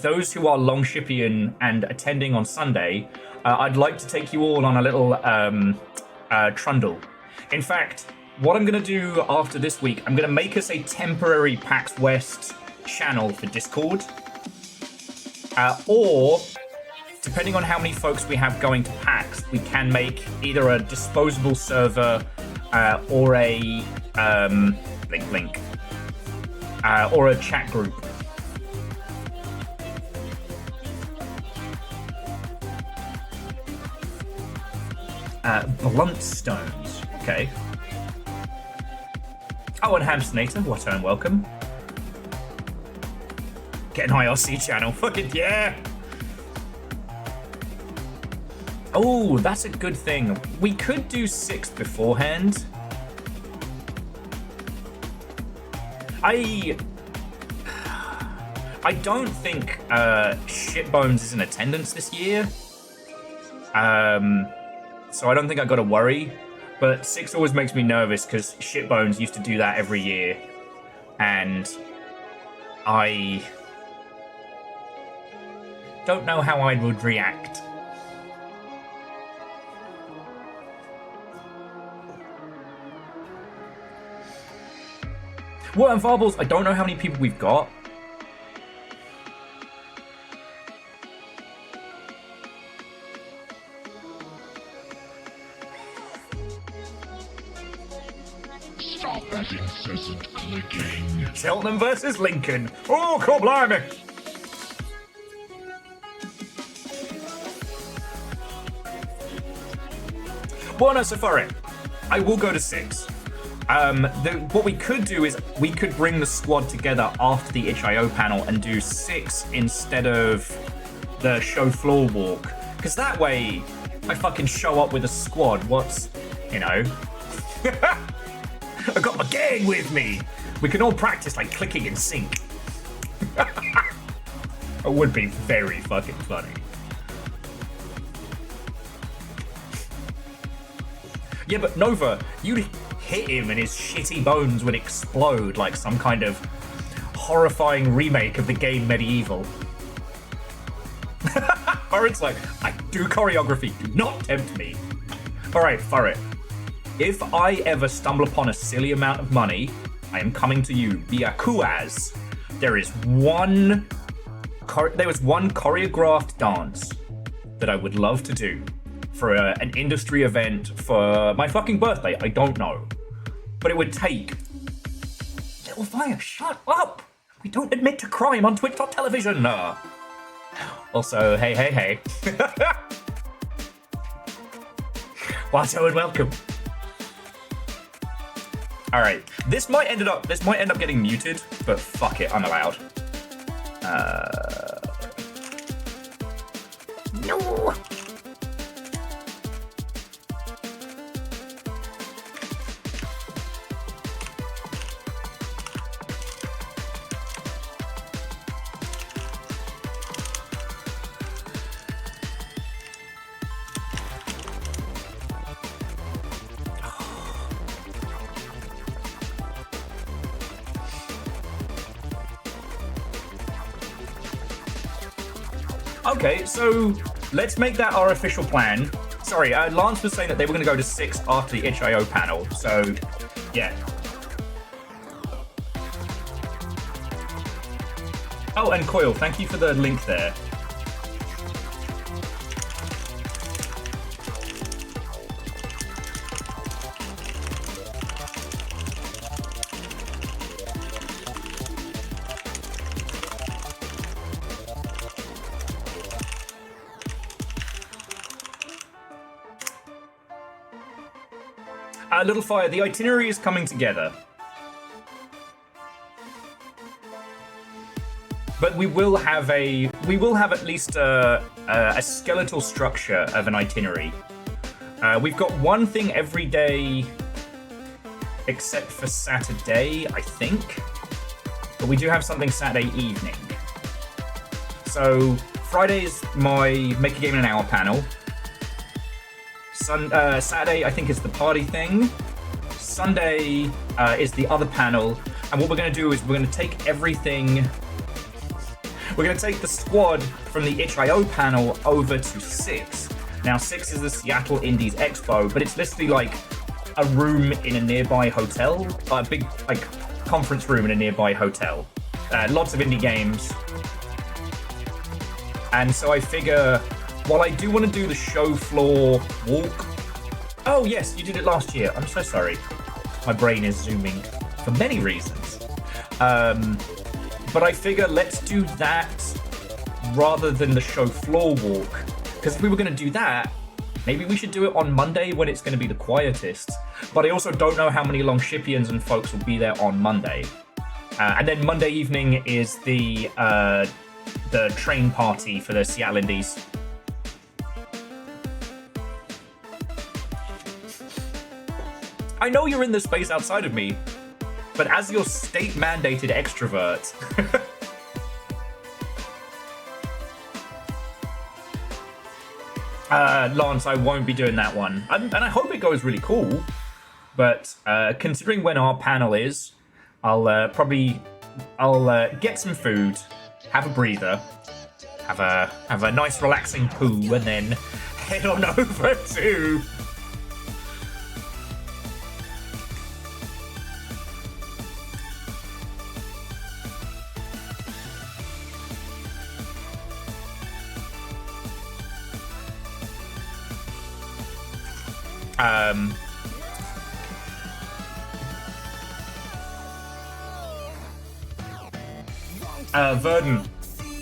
those who are Longshipian and attending on Sunday, I'd like to take you all on a little trundle. In fact, what I'm going to do after this week, I'm going to make us a temporary PAX West channel for Discord. Or, depending on how many folks we have going to PAX, we can make either a disposable server or a or a chat group. Blunt stones. Okay. Oh, and Hamsternator, what and welcome. Get an IRC channel. Fucking yeah. Oh, that's a good thing. We could do 6 beforehand. I don't think Shitbones is in attendance this year. So I don't think I got to worry. But 6 always makes me nervous because Shitbones used to do that every year. And I don't know how I would react. Well, and Fireballs, I don't know how many people we've got. Stop that incessant clicking. Cheltenham versus Lincoln. Oh, cool, blimey. Well, no, so far in. I will go to 6. What we could do is we could bring the squad together after the itch.io panel and do 6 instead of the show floor walk. Because that way, I fucking show up with a squad. What's, you know... I got my gang with me. We can all practice like clicking in sync. It would be very fucking funny. Yeah, but Nova, you'd hit him and his shitty bones would explode like some kind of horrifying remake of the game Medieval. Or it's like, I do choreography, do not tempt me. Alright, Furret. If I ever stumble upon a silly amount of money, I am coming to you via Kuaz. There was one choreographed dance that I would love to do for an industry event for my fucking birthday. I don't know. But it would take... Little Fire, shut up! We don't admit to crime on Twitch.television. Also, hey. Watto and welcome. Alright, this might end up getting muted, but fuck it, I'm allowed. No. Okay, so let's make that our official plan. Sorry, Lance was saying that they were going to go to 6 after the itch.io panel, so yeah. Oh, and Coil, thank you for the link there. Little Fire, the itinerary is coming together. But we will have at least a skeletal structure of an itinerary. We've got one thing every day except for Saturday, I think. But we do have something Saturday evening. So Friday is my Make a Game in an Hour panel. Saturday, I think, is the party thing. Sunday is the other panel. And what we're going to do is we're going to take everything... We're going to take the squad from the itch.io panel over to 6. Now, 6 is the Seattle Indies Expo, but it's literally like a room in a nearby hotel. A big, like, conference room in a nearby hotel. Lots of indie games. And so I figure... While I do want to do the show floor walk... Oh, yes, you did it last year. I'm so sorry. My brain is zooming for many reasons. But I figure let's do that rather than the show floor walk. Because if we were going to do that, maybe we should do it on Monday when it's going to be the quietest. But I also don't know how many Longshipians and folks will be there on Monday. And then Monday evening is the train party for the Seattle Indies. I know you're in the space outside of me, but as your state-mandated extrovert... Lance, I won't be doing that one. And I hope it goes really cool. But considering when our panel is, I'll get some food, have a breather, have a nice relaxing poo, and then head on over to... Verdon,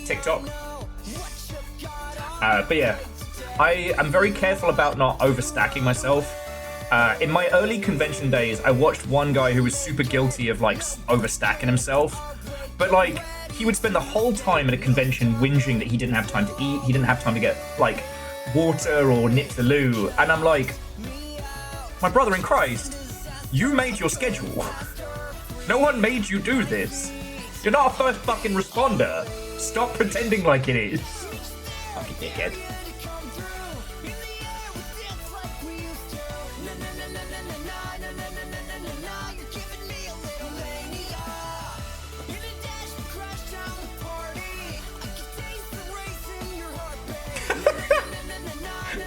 TikTok. But yeah, I am very careful about not overstacking myself. In my early convention days, I watched one guy who was super guilty of like overstacking himself. But like, he would spend the whole time at a convention whinging that he didn't have time to eat, he didn't have time to get like water or nip the loo. And I'm like, my brother in Christ, you made your schedule. No one made you do this. You're not a first fucking responder. Stop pretending like it is. Fucking dickhead.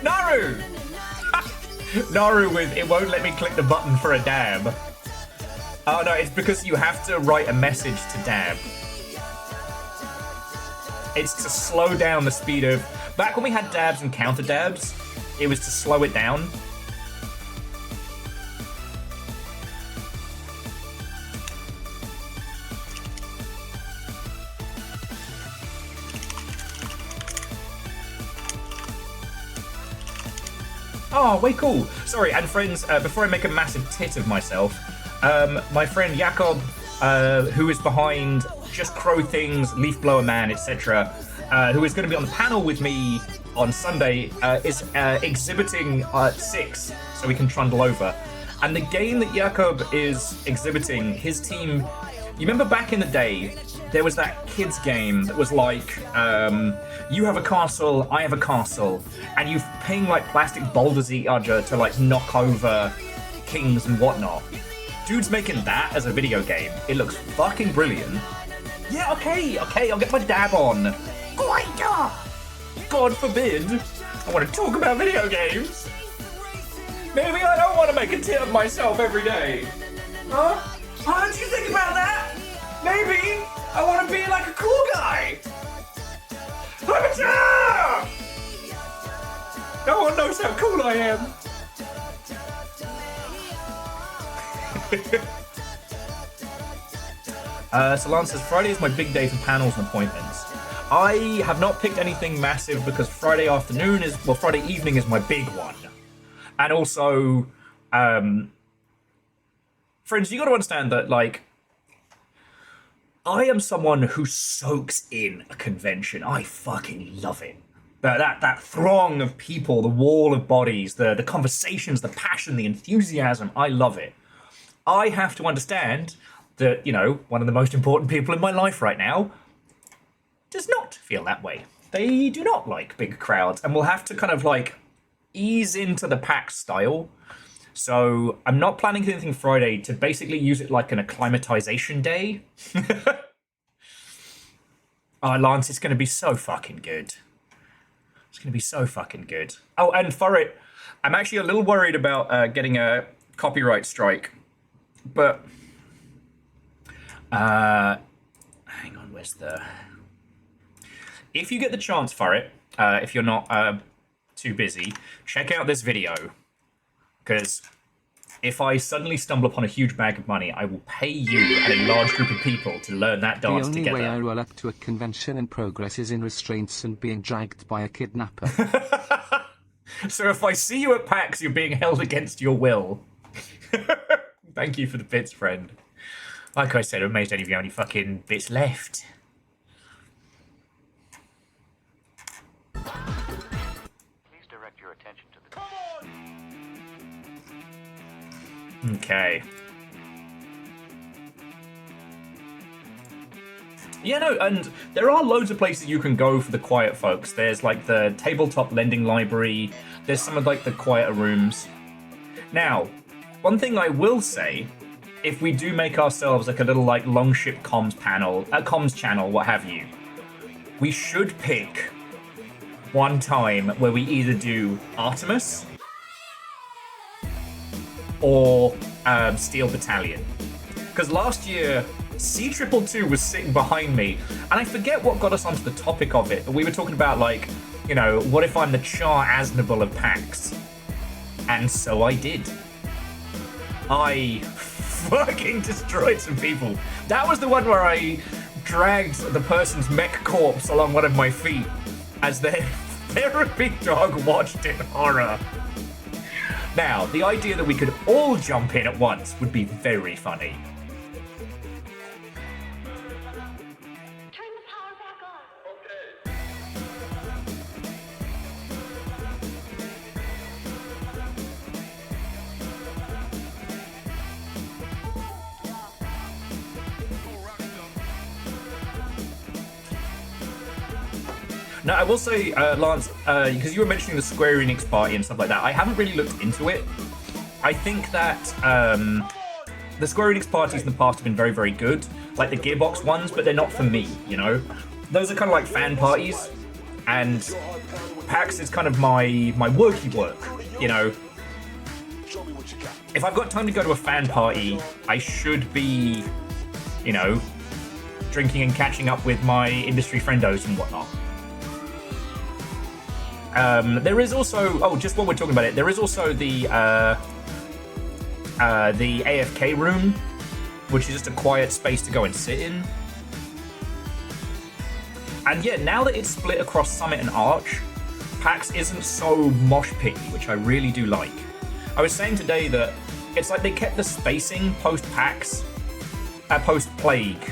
Naru! Naru with, it won't let me click the button for a dab. Oh no, it's because you have to write a message to dab. It's to slow down the speed of... Back when we had dabs and counter dabs, it was to slow it down. Oh, way cool. Sorry, and friends, before I make a massive tit of myself, my friend Jakob, who is behind Just Crow Things, Leaf Blower Man, etc., who is going to be on the panel with me on Sunday, is exhibiting 6, so we can trundle over. And the game that Jakob is exhibiting, his team... You remember back in the day, there was that kids game that was like, you have a castle, I have a castle, and you're paying like plastic boulders at each other to like knock over kings and whatnot. Dude's making that as a video game. It looks fucking brilliant. Yeah, okay, I'll get my dab on. God forbid I want to talk about video games. Maybe I don't want to make a tit of myself every day. Huh? How did you think about that? Maybe I want to be like a cool guy. No one knows how cool I am. So Lance says, Friday is my big day for panels and appointments. I have not picked anything massive because Friday evening is my big one. And also, friends, you got to understand that, like, I am someone who soaks in a convention. I fucking love it. That throng of people, the wall of bodies, the conversations, the passion, the enthusiasm. I love it. I have to understand that, you know, one of the most important people in my life right now does not feel that way. They do not like big crowds, and will have to kind of like ease into the pack style. So I'm not planning anything Friday to basically use it like an acclimatization day. Oh, Lance, it's going to be so fucking good. It's going to be so fucking good. Oh, and for it, I'm actually a little worried about getting a copyright strike. But, hang on, where's the... If you get the chance for it, if you're not too busy, check out this video. Because if I suddenly stumble upon a huge bag of money, I will pay you and a large group of people to learn that dance together. The only way I roll up to a convention in progress is in restraints and being dragged by a kidnapper. So if I see you at PAX, you're being held against your will. Thank you for the bits, friend. Like I said, I'm amazed any of you have any fucking bits left. Please direct your attention to the... Okay. Yeah, no, and there are loads of places you can go for the quiet folks. There's like the tabletop lending library. There's some of like the quieter rooms. Now, one thing I will say, if we do make ourselves like a little like Longship comms panel, a comms channel, what have you, we should pick one time where we either do Artemis or Steel Battalion. Because last year, C222 was sitting behind me, and I forget what got us onto the topic of it, but we were talking about, like, you know, what if I'm the Char Aznable of PAX? And so I did. I fucking destroyed some people. That was the one where I dragged the person's mech corpse along one of my feet as their therapy dog watched in horror. Now, the idea that we could all jump in at once would be very funny. Now, I will say, Lance, because you were mentioning the Square Enix party and stuff like that, I haven't really looked into it. I think that the Square Enix parties in the past have been very, very good, like the Gearbox ones, but they're not for me, you know? Those are kind of like fan parties, and PAX is kind of my worky work, you know? If I've got time to go to a fan party, I should be, you know, drinking and catching up with my industry friendos and whatnot. There is also, just while we're talking about it, there is also the AFK room, which is just a quiet space to go and sit in. And yeah, now that it's split across Summit and Arch, PAX isn't so mosh pitty, which I really do like. I was saying today that it's like they kept the spacing post-PAX, post-Plague,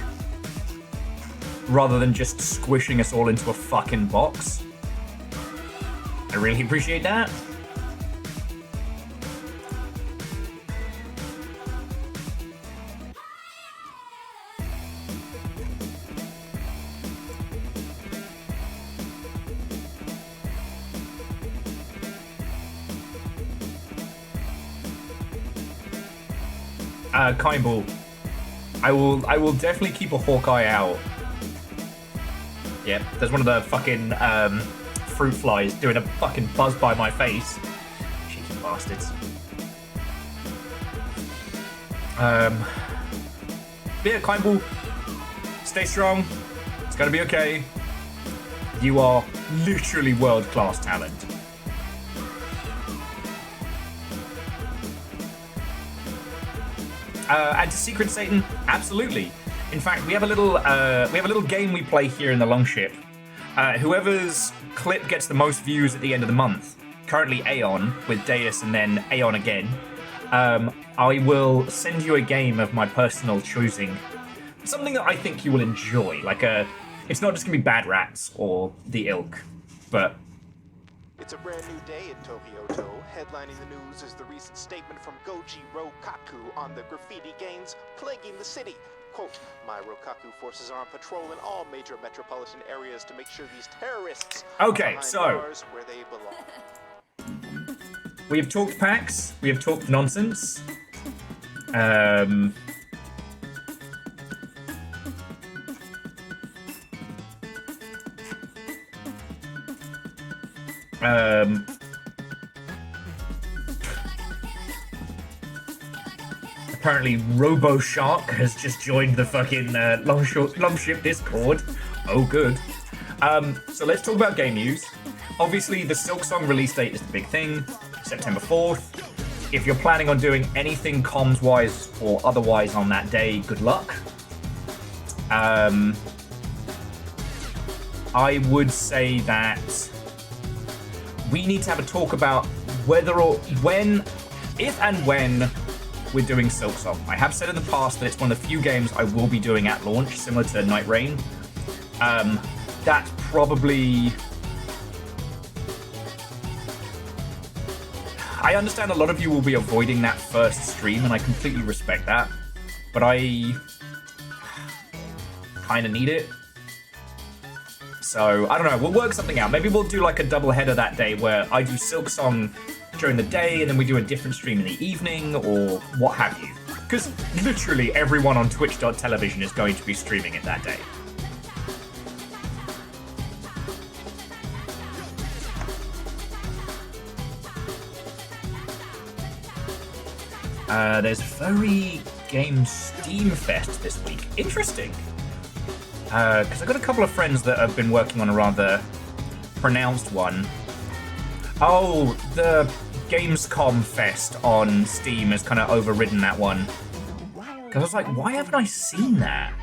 rather than just squishing us all into a fucking box. I really appreciate that. Kaimbull, I will definitely keep a hawkeye out. Yep, there's one of the fucking fruit flies doing a fucking buzz by my face. Cheeky bastards. Yeah, Kaimbull, stay strong. It's gonna be okay. You are literally world-class talent. And to Secret Satan, absolutely. In fact, we have a little game we play here in the Longship. Whoever's clip gets the most views at the end of the month, currently Aeon with Deus and then Aeon again, I will send you a game of my personal choosing. Something that I think you will enjoy. It's not just gonna be Bad Rats or the ilk, but It's a brand new day in Tokyo. Headlining the news is the recent statement from Goji Rokaku on the graffiti gangs plaguing the city. Quote, my Rokaku forces are on patrol in all major metropolitan areas to make sure these terrorists are behind bars where they belong. We have talked PAX, we have talked nonsense. Apparently RoboShark has just joined the fucking Longship Discord. Oh, good. So let's talk about game news. Obviously, the Silksong release date is the big thing, September 4th. If you're planning on doing anything comms-wise or otherwise on that day, good luck. I would say that we need to have a talk about whether or when, if and when we're doing Silksong. I have said in the past that it's one of the few games I will be doing at launch, similar to Night Rain. That's probably... I understand a lot of you will be avoiding that first stream, and I completely respect that. But I kind of need it. So, I don't know, we'll work something out. Maybe we'll do like a double header that day where I do Silksong during the day and then we do a different stream in the evening or what have you. Because literally everyone on twitch.tv is going to be streaming it that day. There's Furry Game Steam Fest this week. Interesting. Because I've got a couple of friends that have been working on a rather pronounced one. Oh, the Gamescom Fest on Steam has kind of overridden that one. Because I was like, why haven't I seen that?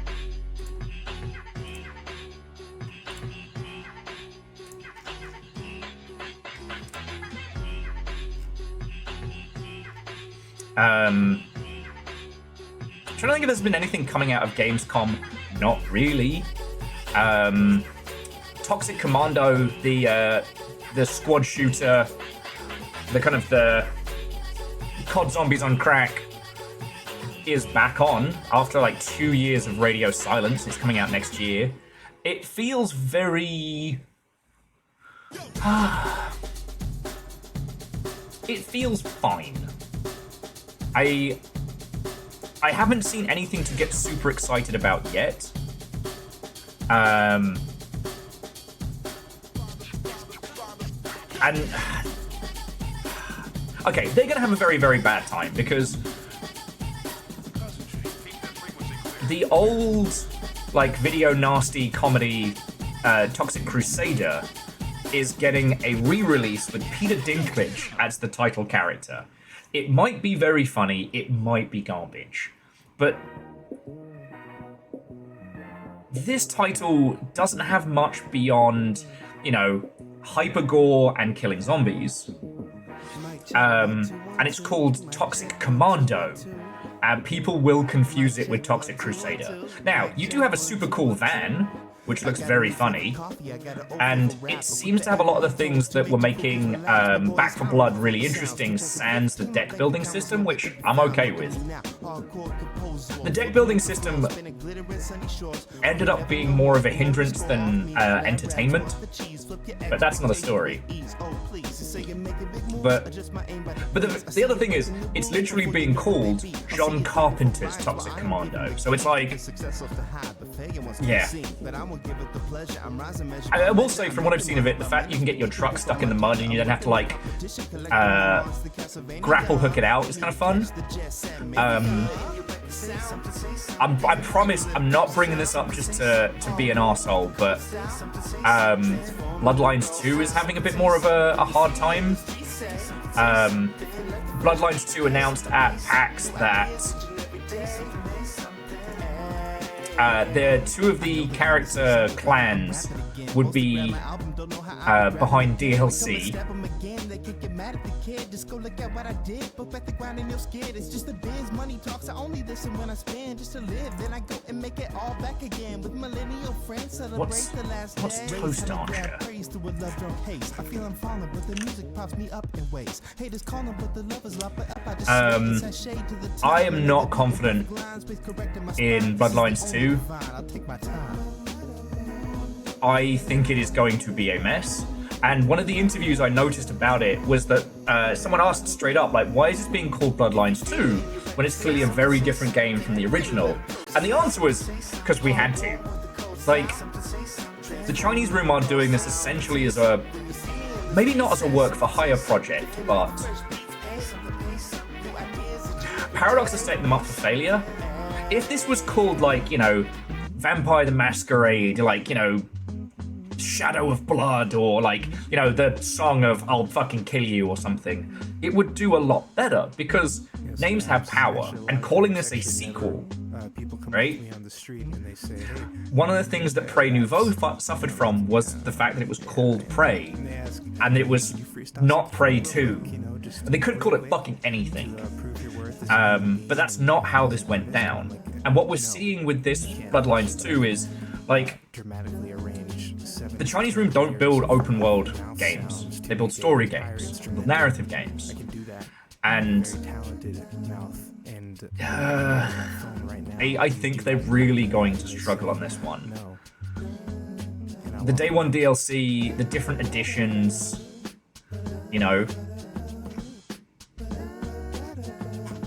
I'm trying to think if there's been anything coming out of Gamescom. Not really. Toxic Commando, the squad shooter, the kind of the COD Zombies on crack, is back on after like 2 years of radio silence. It's coming out next year. It feels very... it feels fine. I haven't seen anything to get super excited about yet. And okay, they're gonna have a very, very bad time because the old, like, video nasty comedy Toxic Crusader is getting a re-release with Peter Dinklage as the title character. It might be very funny, it might be garbage, but this title doesn't have much beyond, you know, hypergore and killing zombies. And it's called Toxic Commando, and people will confuse it with Toxic Crusader. Now, you do have a super cool van, which looks very funny, and it seems to have a lot of the things that were making Back 4 Blood really interesting, sans the deck building system, which I'm okay with. The deck building system ended up being more of a hindrance than entertainment, but that's another story. But the other thing is, it's literally being called John Carpenter's Toxic Commando, so it's like, yeah. I will say, from what I've seen of it, the fact you can get your truck stuck in the mud and you then have to, like, grapple hook it out is kind of fun. I promise I'm not bringing this up just to be an arsehole, but Bloodlines 2 is having a bit more of a hard time. Bloodlines 2 announced at PAX that the two of the character clans would be behind DLC. What's Toast Archer? I am not confident in Bloodlines 2. I think it is going to be a mess. And one of the interviews I noticed about it was that someone asked straight up, like, why is this being called Bloodlines 2 when it's clearly a very different game from the original? And the answer was, because we had to. Like, the Chinese Room are doing this essentially as a, maybe not as a work for hire project, but Paradox is setting them up for failure. If this was called, like, you know, Vampire the Masquerade, like, you know, Shadow of Blood, or, like, you know, the song of I'll fucking kill you or something, it would do a lot better, because names have power, and calling this a sequel, right? One of the things that Prey Nouveau suffered from was the fact that it was called Prey, and it was not Prey 2. And they could call it fucking anything. But that's not how this went down. And what we're seeing with this Bloodlines 2 is, like, the Chinese Room don't build open world games. They build story games, they build narrative games. And I think they're really going to struggle on this one. the day one DLC, the different editions, you know.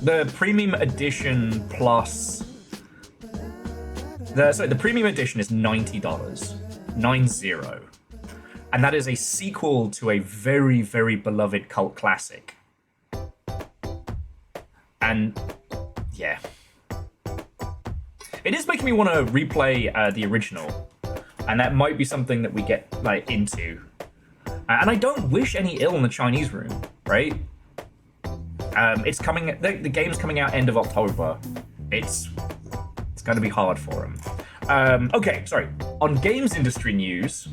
The premium edition plus the premium edition is $90. 90. And that is a sequel to a very, very beloved cult classic. And yeah. It is making me want to replay the original. And that might be something that we get like into. And I don't wish any ill in the Chinese room, right? It's coming. The game's coming out end of October. It's going to be hard for them. Okay, sorry. On games industry news,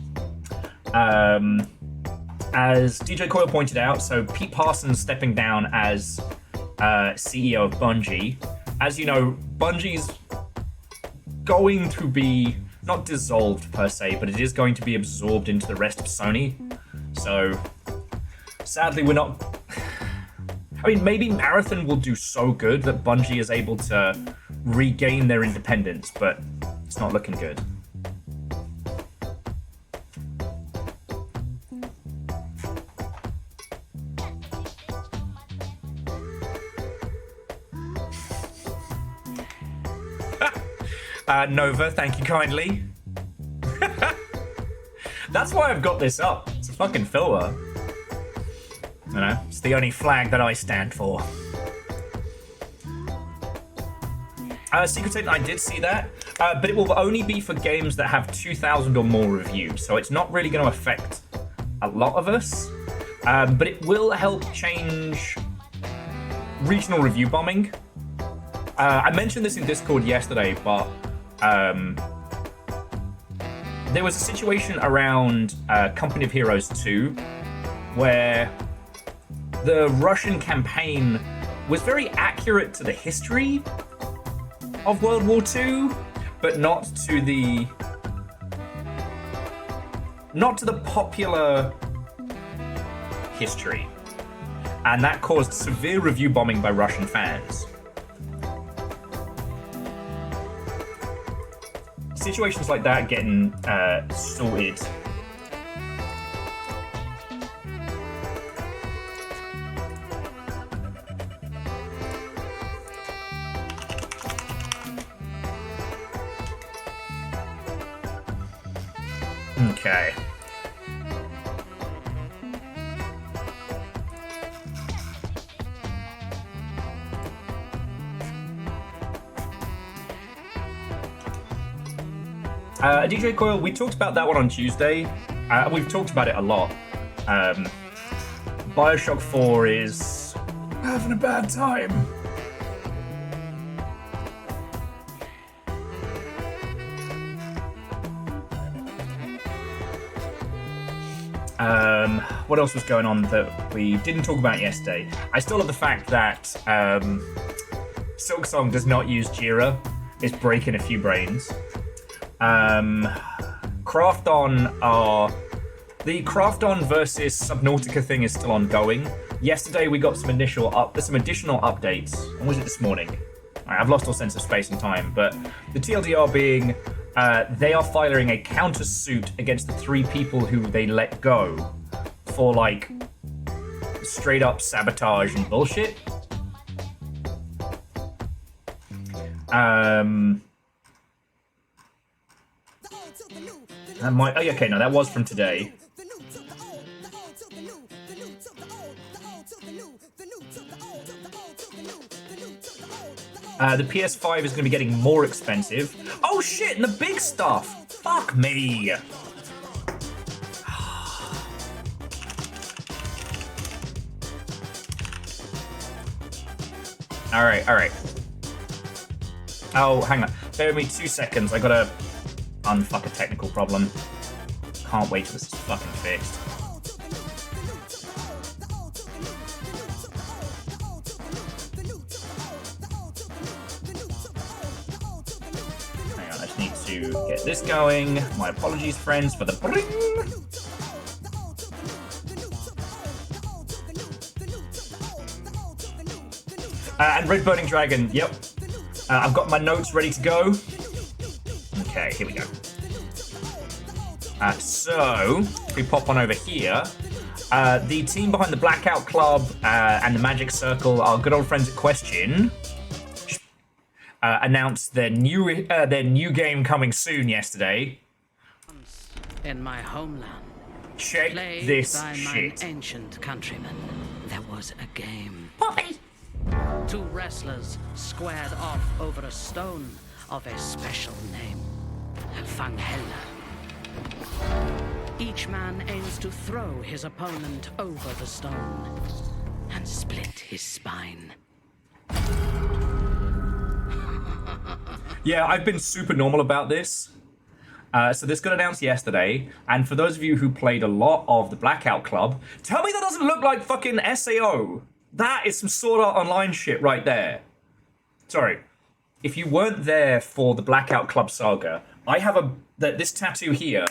as DJ Coyle pointed out, so Pete Parsons stepping down as CEO of Bungie. As you know, Bungie's going to be not dissolved per se, but it is going to be absorbed into the rest of Sony. So sadly, we're not. I mean, maybe Marathon will do so good that Bungie is able to regain their independence, but it's not looking good. Nova, thank you kindly. That's why I've got this up. It's a fucking filler. You know, it's the only flag that I stand for. Secret Satan, I did see that, but it will only be for games that have 2,000 or more reviews, so it's not really going to affect a lot of us, but it will help change regional review bombing. I mentioned this in Discord yesterday, but there was a situation around Company of Heroes 2 where the Russian campaign was very accurate to the history of World War II, but not to the popular history. And that caused severe review bombing by Russian fans. Situations like that getting sorted. Okay. DJ Coyle, we talked about that one on Tuesday. We've talked about it a lot. Bioshock 4 is having a bad time. What else was going on that we didn't talk about yesterday? I still love the fact that Silksong does not use Jira. It's breaking a few brains. Craft On versus Subnautica thing is still ongoing. Yesterday we got some additional updates. When was it this morning? I've lost all sense of space and time, but the TLDR being they are filing a countersuit against the 3 people who they let go for like straight up sabotage and bullshit. Okay, no, that was from today. The PS5 is going to be getting more expensive. Oh shit, and the big stuff! Fuck me! Alright. Oh, hang on. Bear with me 2 seconds. I gotta unfuck a technical problem. Can't wait till this is fucking fixed. Hang on, I just need to get this going. My apologies, friends, for the bring. And Red Burning Dragon, yep. I've got my notes ready to go. Okay, here we go. So, if we pop on over here, the team behind the Blackout Club and the Magic Circle, our good old friends at Question, announced their new game coming soon yesterday. In my homeland, Check plagued this by shit. mine ancient countrymen, there was a game. Poppy! Two wrestlers squared off over a stone of a special name, Fanghella. Each man aims to throw his opponent over the stone and split his spine. Yeah, I've been super normal about this. So this got announced yesterday, and for those of you who played a lot of the Blackout Club, tell me that doesn't look like fucking SAO. That is some Sword Art Online shit right there. Sorry. If you weren't there for the Blackout Club saga, I have this tattoo here.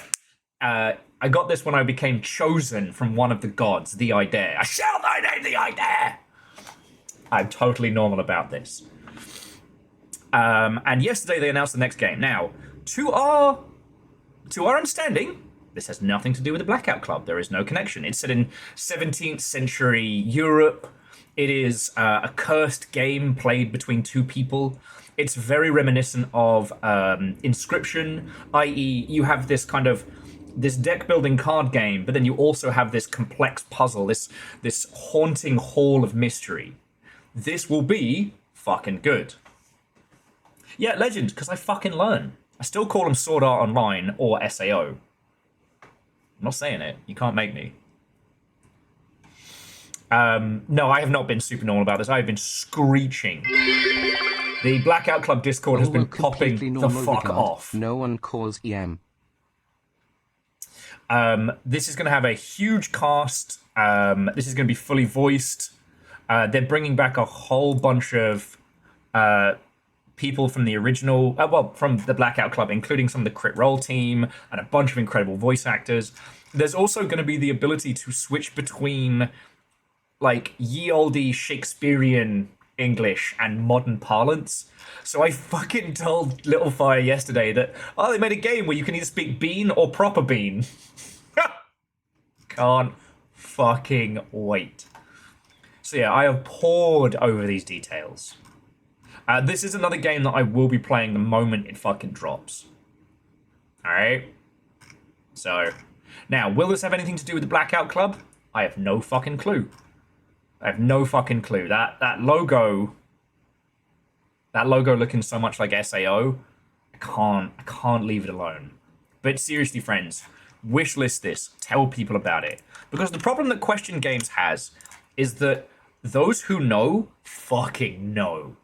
I got this when I became chosen from one of the gods, the I Dare. I shall thy name, the I Dare! I'm totally normal about this. And yesterday they announced the next game. Now, to our understanding, this has nothing to do with the Blackout Club. There is no connection. It's set in 17th century Europe. It is a cursed game played between two people. It's very reminiscent of Inscription, i.e. you have this kind of this deck building card game, but then you also have this complex puzzle, this haunting hall of mystery. This will be fucking good. Yeah, Legend, because I fucking learn. I still call them Sword Art Online or SAO. I'm not saying it. You can't make me. No, I have not been super normal about this. I have been screeching. The Blackout Club Discord has been popping the fuck off. No one calls EM. This is going to have a huge cast. This is going to be fully voiced. They're bringing back a whole bunch of people from the original, from the Blackout Club, including some of the Crit Roll team and a bunch of incredible voice actors. There's also going to be the ability to switch between, like, ye olde Shakespearean English and modern parlance. So I fucking told Little Fire yesterday that, they made a game where you can either speak bean or proper bean. Can't fucking wait. So yeah, I have pored over these details. This is another game that I will be playing the moment it fucking drops. Alright? So, now, will this have anything to do with the Blackout Club? I have no fucking clue. I have no fucking clue. That logo looking so much like SAO, I can't leave it alone. But seriously, friends, wishlist this. Tell people about it. Because the problem that Question Games has is that those who know, fucking know.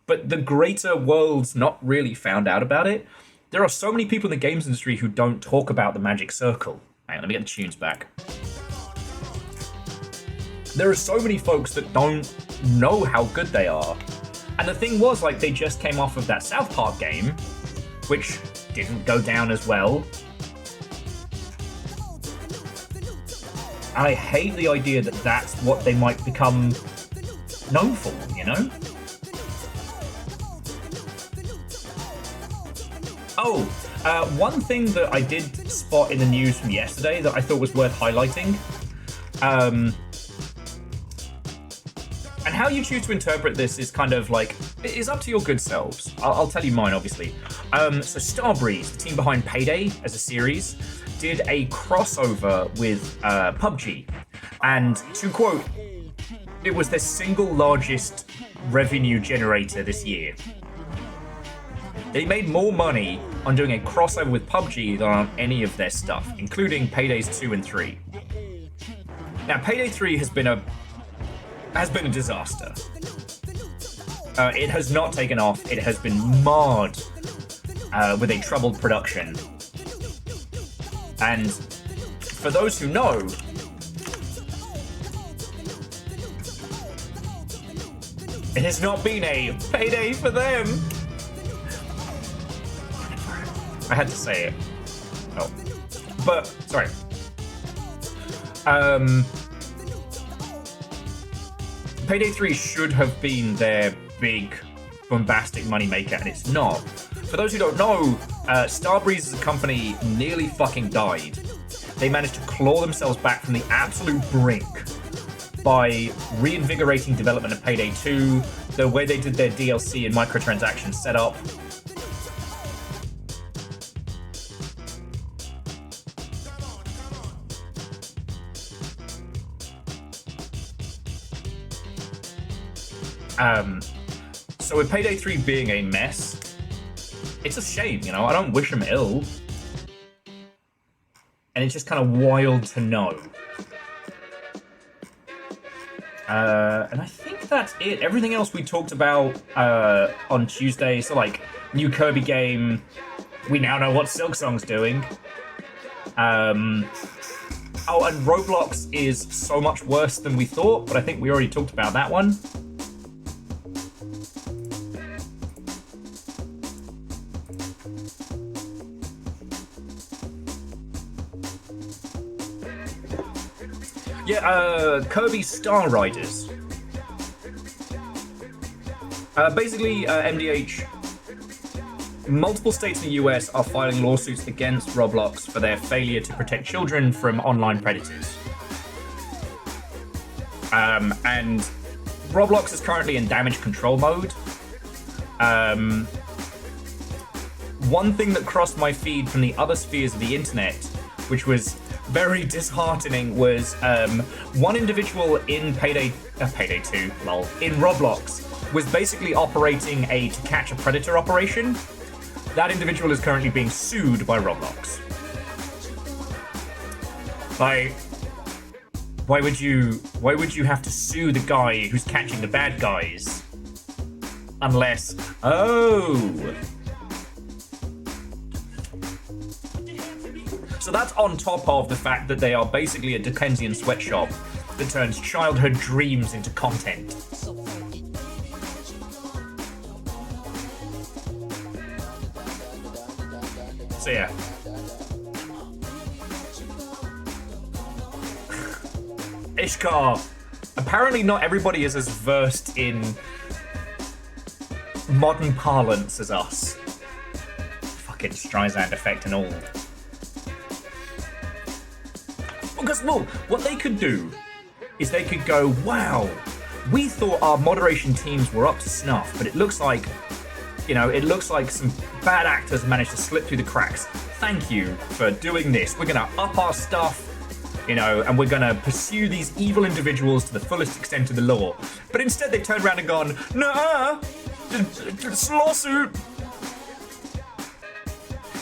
But the greater world's not really found out about it. There are so many people in the games industry who don't talk about the Magic Circle. Hang on, let me get the tunes back. There are so many folks that don't know how good they are. And the thing was, like, they just came off of that South Park game, which didn't go down as well. And I hate the idea that that's what they might become known for, you know? Oh, one thing that I did spot in the news from yesterday that I thought was worth highlighting, and how you choose to interpret this is kind of like, it is up to your good selves. I'll tell you mine, obviously. So Starbreeze, the team behind Payday as a series, did a crossover with PUBG. And to quote, it was their single largest revenue generator this year. They made more money on doing a crossover with PUBG than on any of their stuff, including Paydays 2 and 3. Now, Payday 3 has been a disaster. It has not taken off. It has been marred with a troubled production. And for those who know, it has not been a payday for them. I had to say it. Oh. But, sorry. Payday 3 should have been their big bombastic moneymaker, and it's not. For those who don't know, Starbreeze as a company nearly fucking died. They managed to claw themselves back from the absolute brink by reinvigorating development of Payday 2, the way they did their DLC and microtransaction setup. So with Payday 3 being a mess, it's a shame, you know, I don't wish them ill. And it's just kind of wild to know. And I think that's it. Everything else we talked about on Tuesday, so like, new Kirby game, we now know what Silksong's doing. Oh, and Roblox is so much worse than we thought, but I think we already talked about that one. Yeah, Kirby Star Riders. Basically, MDH, multiple states in the US are filing lawsuits against Roblox for their failure to protect children from online predators. And Roblox is currently in damage control mode. One thing that crossed my feed from the other spheres of the internet, which was very disheartening, was one individual in Payday 2, lol, in Roblox, was basically operating a to catch a predator operation. That individual is currently being sued by Roblox. Like, why would you have to sue the guy who's catching the bad guys? Unless, oh. So that's on top of the fact that they are basically a Dickensian sweatshop that turns childhood dreams into content. So yeah. Ishkar. Apparently not everybody is as versed in modern parlance as us. Fucking Streisand effect and all. Because, well, what they could do is they could go, wow, we thought our moderation teams were up to snuff, but it looks like, you know, it looks like some bad actors managed to slip through the cracks. Thank you for doing this. We're going to up our stuff, you know, and we're going to pursue these evil individuals to the fullest extent of the law. But instead they turned around and gone, nah, just lawsuit.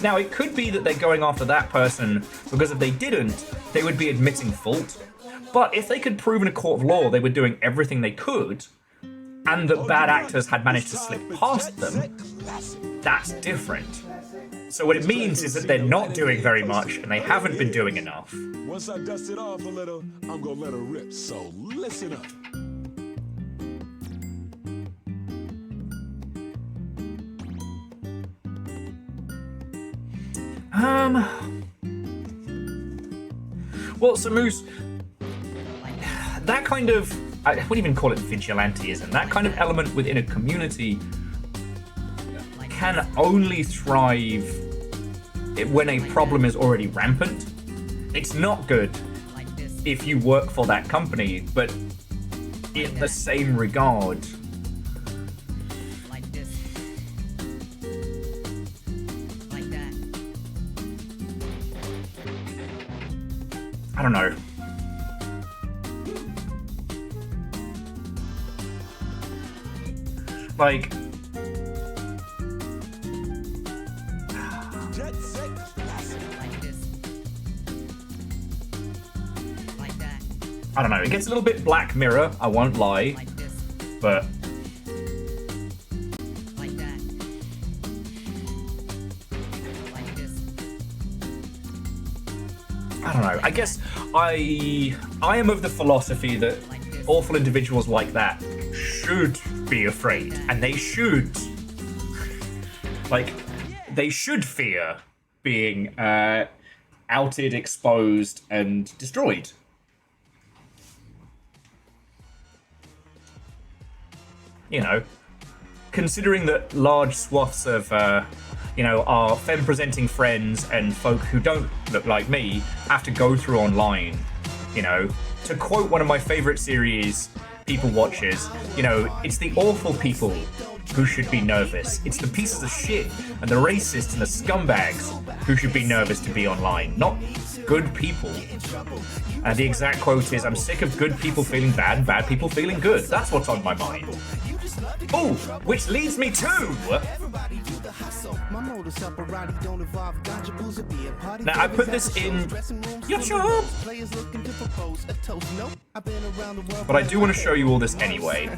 Now, it could be that they're going after that person because if they didn't, they would be admitting fault. But if they could prove in a court of law they were doing everything they could, and that bad actors had managed to slip past them, that's different. So what it means is that they're not doing very much, and they haven't been doing enough. Once I dust it off a little, I'm gonna let her rip, so listen up. Well, so Moose, that kind of, I wouldn't even call it vigilanteism, that kind of element within a community can only thrive when a problem is already rampant. It's not good if you work for that company, but in the same regard, I don't know. Like, I don't know, it gets a little bit Black Mirror, I won't lie, but I don't know, I guess I am of the philosophy that awful individuals like that should be afraid, and they should, like, they should fear being outed, exposed, and destroyed. You know, considering that large swaths of, our femme-presenting friends and folk who don't look like me have to go through online, to quote one of my favorite series people watches, it's the awful people who should be nervous. It's the pieces of shit and the racists and the scumbags who should be nervous to be online, not good people. And the exact quote is, I'm sick of good people feeling bad and bad people feeling good. That's what's on my mind. Oh, which leads me to... Now, I put this in YouTube, but I do want to show you all this anyway.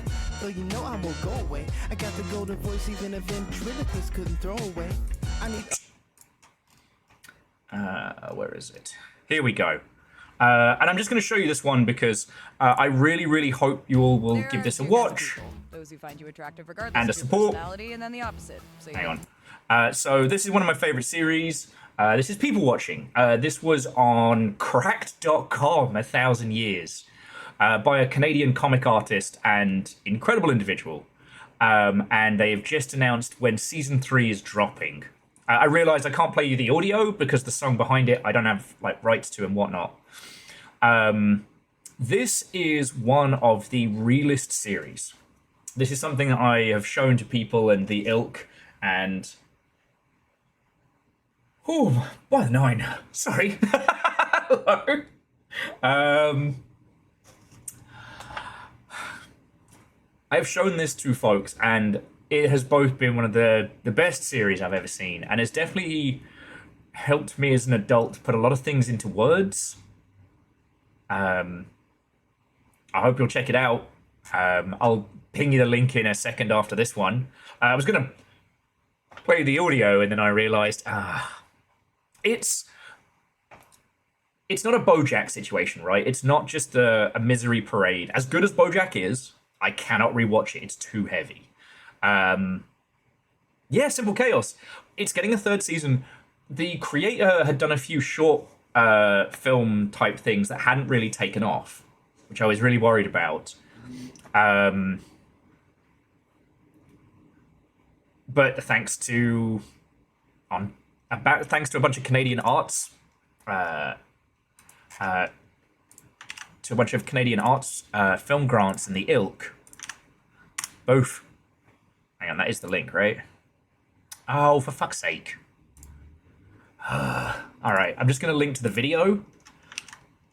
Where is it? Here we go. And I'm just going to show you this one because I really, really hope you all will give this a watch. Those who find you attractive regardless and a of your support. personality, and then the opposite. So hang on. So this is one of my favorite series. This is People Watching. This was on Cracked.com 1,000 years by a Canadian comic artist and incredible individual. And they have just announced when season 3 is dropping. I realize I can't play you the audio because the song behind it I don't have rights to and whatnot. This is one of the realist series. This is something that I have shown to people and the ilk, and... Oh, by the 9. Sorry. Hello. I've shown this to folks, and it has both been one of the best series I've ever seen, and it's definitely helped me as an adult put a lot of things into words. I hope you'll check it out. I'll ping you the link in a second after this one. I was going to play the audio, and then I realized, it's not a BoJack situation, right? It's not just a misery parade. As good as BoJack is, I cannot rewatch it. It's too heavy. Yeah, Simple Chaos. It's getting a 3rd season. The creator had done a few short film type things that hadn't really taken off, which I was really worried about. But thanks to a bunch of Canadian arts, film grants and the ilk, both. Hang on, that is the link, right? Oh, for fuck's sake. Alright, I'm just going to link to the video,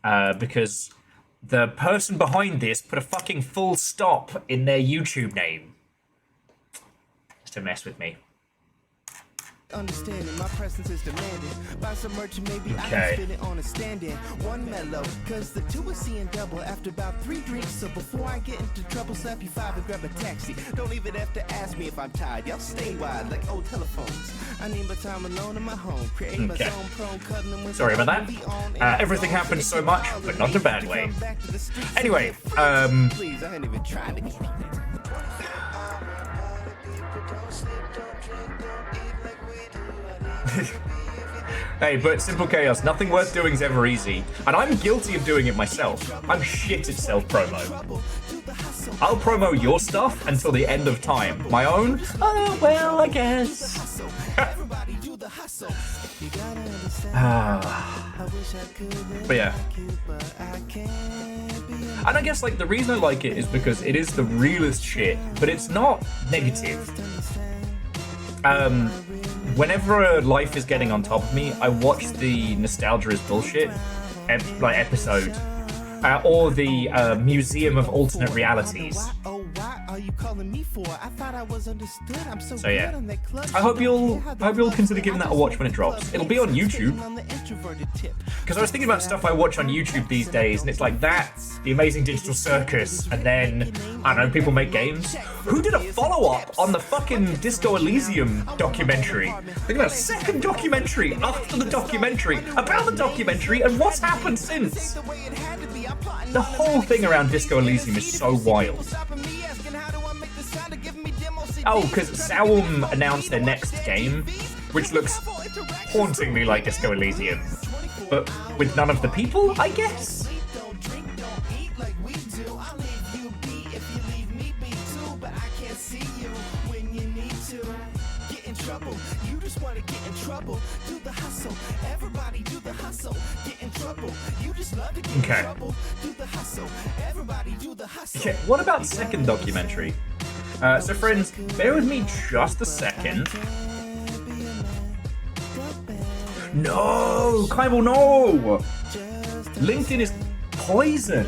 because the person behind this put a fucking full stop in their YouTube name. Just to mess with me. Understanding my presence is demanded by some merchant, maybe I Okay. can spit it on a stand-in. One mellow, cause the 2 is seeing double after about 3 drinks. So before I get into trouble, slap you 5 and grab a taxi. Don't even have to ask me if I'm tired. Y'all stay wide like old telephones. I need my time alone in my home. Create my Okay. zone, prone, cuddling with Sorry about that. Everything happens so much, but not in a bad way. Anyway, Please, I ain't even trying to get you. hey, but Simple Chaos, nothing worth doing is ever easy. And I'm guilty of doing it myself. I'm shit at self-promo. I'll promo your stuff until the end of time. My own? Oh, well, I guess. But yeah. And I guess, the reason I like it is because it is the realest shit, but it's not negative. Whenever life is getting on top of me, I watch the Nostalgia is Bullshit episode, or the Museum of Alternate Realities. So yeah, I hope you'll consider giving that a watch when it drops. It'll be on YouTube. Because I was thinking about stuff I watch on YouTube these days, and it's like that, The Amazing Digital Circus, and then, I don't know, people make games. Who did a follow-up on the fucking Disco Elysium documentary? Think about a second documentary after the documentary, about the documentary, and what's happened since? The whole thing around Disco Elysium is so wild. Oh, because Sawum announced their next game, which looks hauntingly like Disco Elysium, but with none of the people, I guess? trouble. You just wanna get in trouble. Do the hustle. Everybody do the hustle. Get in trouble. You just love to get in trouble. Do the hustle. Everybody do the hustle. Okay, what about second documentary? So friends, bear with me just a second. No! Kybal, no! LinkedIn is poison.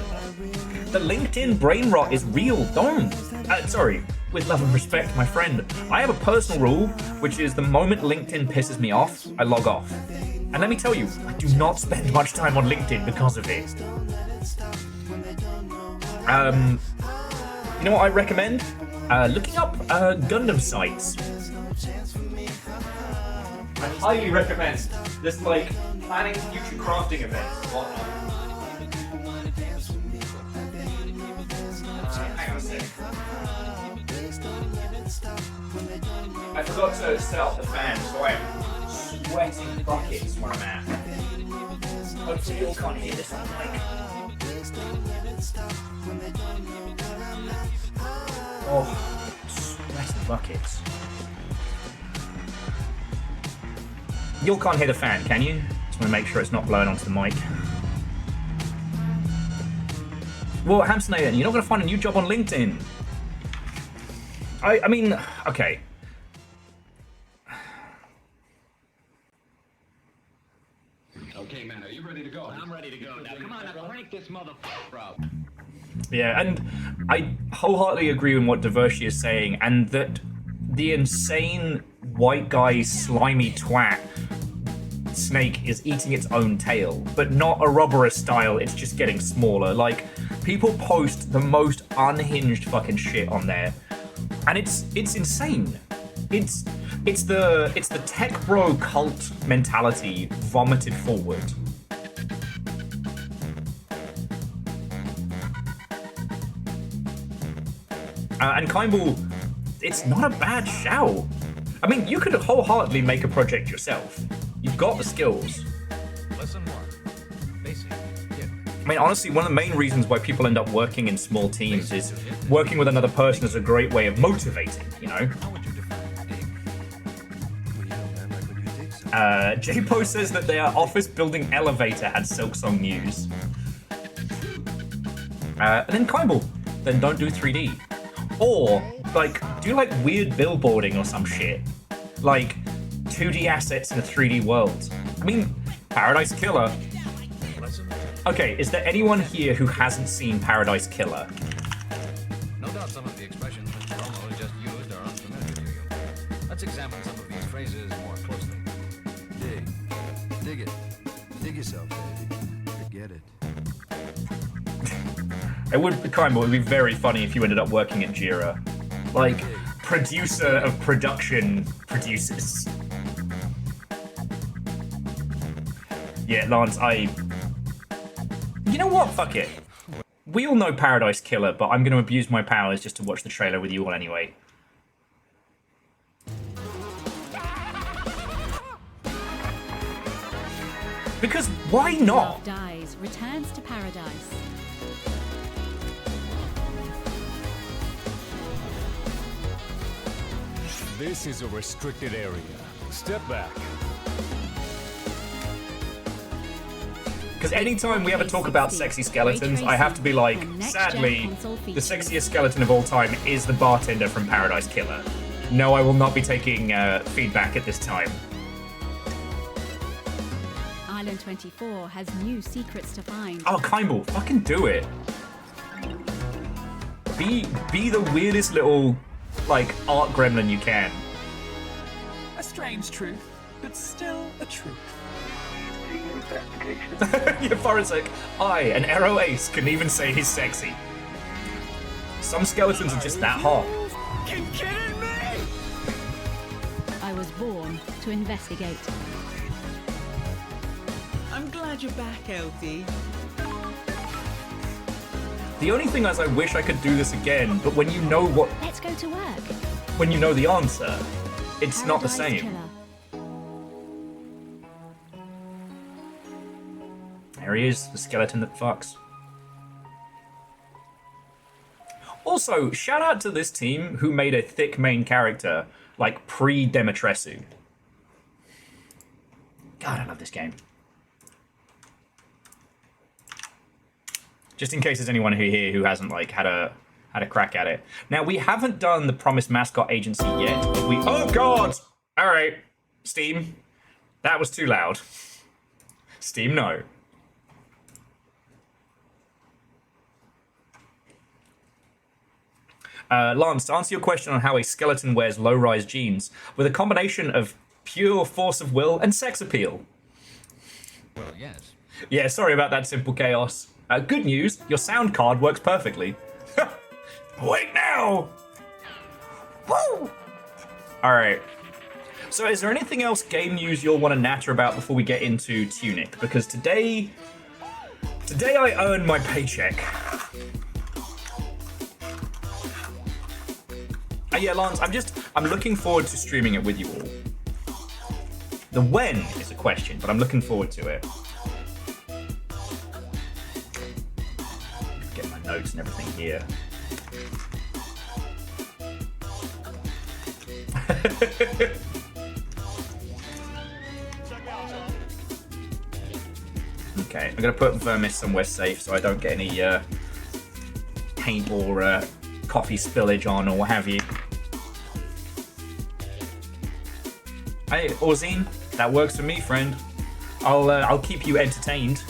The LinkedIn brain rot is real. Don't. Sorry, with love and respect, my friend. I have a personal rule, which is the moment LinkedIn pisses me off, I log off. And let me tell you, I do not spend much time on LinkedIn because of it. You know what I recommend? Looking up Gundam sites. I highly recommend. There's like planning future crafting events and whatnot. Hang on a sec. I forgot to set up the fan, so I'm sweating buckets where I'm at. Hopefully you all can't hear this on mic. Oh, sweating buckets. You all can't hear the fan, can you? Just want to make sure it's not blowing onto the mic. Well, Hamsonator, you're not going to find a new job on LinkedIn. I mean, okay. Okay, man, are you ready to go? I'm ready to go. Now, come on, now crank this motherfucker up. Yeah, and I wholeheartedly agree with what Devershi is saying, and that the insane white guy slimy twat snake is eating its own tail, but not Ouroboros style, it's just getting smaller. Like, people post the most unhinged fucking shit on there, and it's insane. It's the tech bro cult mentality vomited forward. And Kybal, it's not a bad shout. I mean, you could wholeheartedly make a project yourself. You've got the skills. Lesson 1. Basic. Yeah. I mean, honestly, one of the main reasons why people end up working in small teams is working with another person is a great way of motivating, you know? JPO says that their office building elevator had Silksong news. And then Kybal, then don't do 3D. Or, like, do like weird billboarding or some shit. Like, 2D assets in a 3D world. I mean, Paradise Killer. Okay, is there anyone here who hasn't seen Paradise Killer? No doubt some of the expressions Mr. Romo has just used are unfamiliar to you. Let's examine some of these phrases more closely. Dig it. Dig yourself, baby. Forget it. It would be very funny if you ended up working at Jira. Like, producer of production producers. Yeah, Lance, you know what? Fuck it. We all know Paradise Killer, but I'm going to abuse my powers just to watch the trailer with you all anyway. Because why not? Love dies, returns to paradise. This is a restricted area. Step back. Because anytime we ever talk about sexy skeletons, I have to be like, sadly, the sexiest skeleton of all time is the bartender from Paradise Killer. No, I will not be taking feedback at this time. Island 24 has new secrets to find. Oh, Kybal, fucking do it. Be the weirdest little, like, art gremlin you can. A strange truth, but still a truth. Yeah, Forensik, an arrow ace, can even say he's sexy. Some skeletons are just that hot. You kidding me? I was born to investigate. I'm glad you're back, LD. The only thing is I wish I could do this again, but when you know what... Let's go to work. When you know the answer, it's not the same. Killer. There he is, the skeleton that fucks. Also, shout out to this team who made a thick main character. like pre-Demetresu. God, I love this game. Just in case there's anyone here who hasn't like had a crack at it. Now we haven't done the Promised Mascot Agency yet. Oh God! All right, Steam, that was too loud. Steam, no. Lance, to answer your question on how a skeleton wears low-rise jeans, with a combination of pure force of will and sex appeal. Well, yes. Yeah, sorry about that, Simple Chaos. Good news, your sound card works perfectly. Wait now! Woo! Alright. So is there anything else game news you'll want to natter about before we get into Tunic? Because today I earned my paycheck. Yeah, Lance, I'm looking forward to streaming it with you all. The when is a question, but I'm looking forward to it. Get my notes and everything here. Okay, I'm gonna put Vermis somewhere safe so I don't get any paint or coffee spillage on or what have you. Hey, Orzine, that works for me, friend. I'll keep you entertained.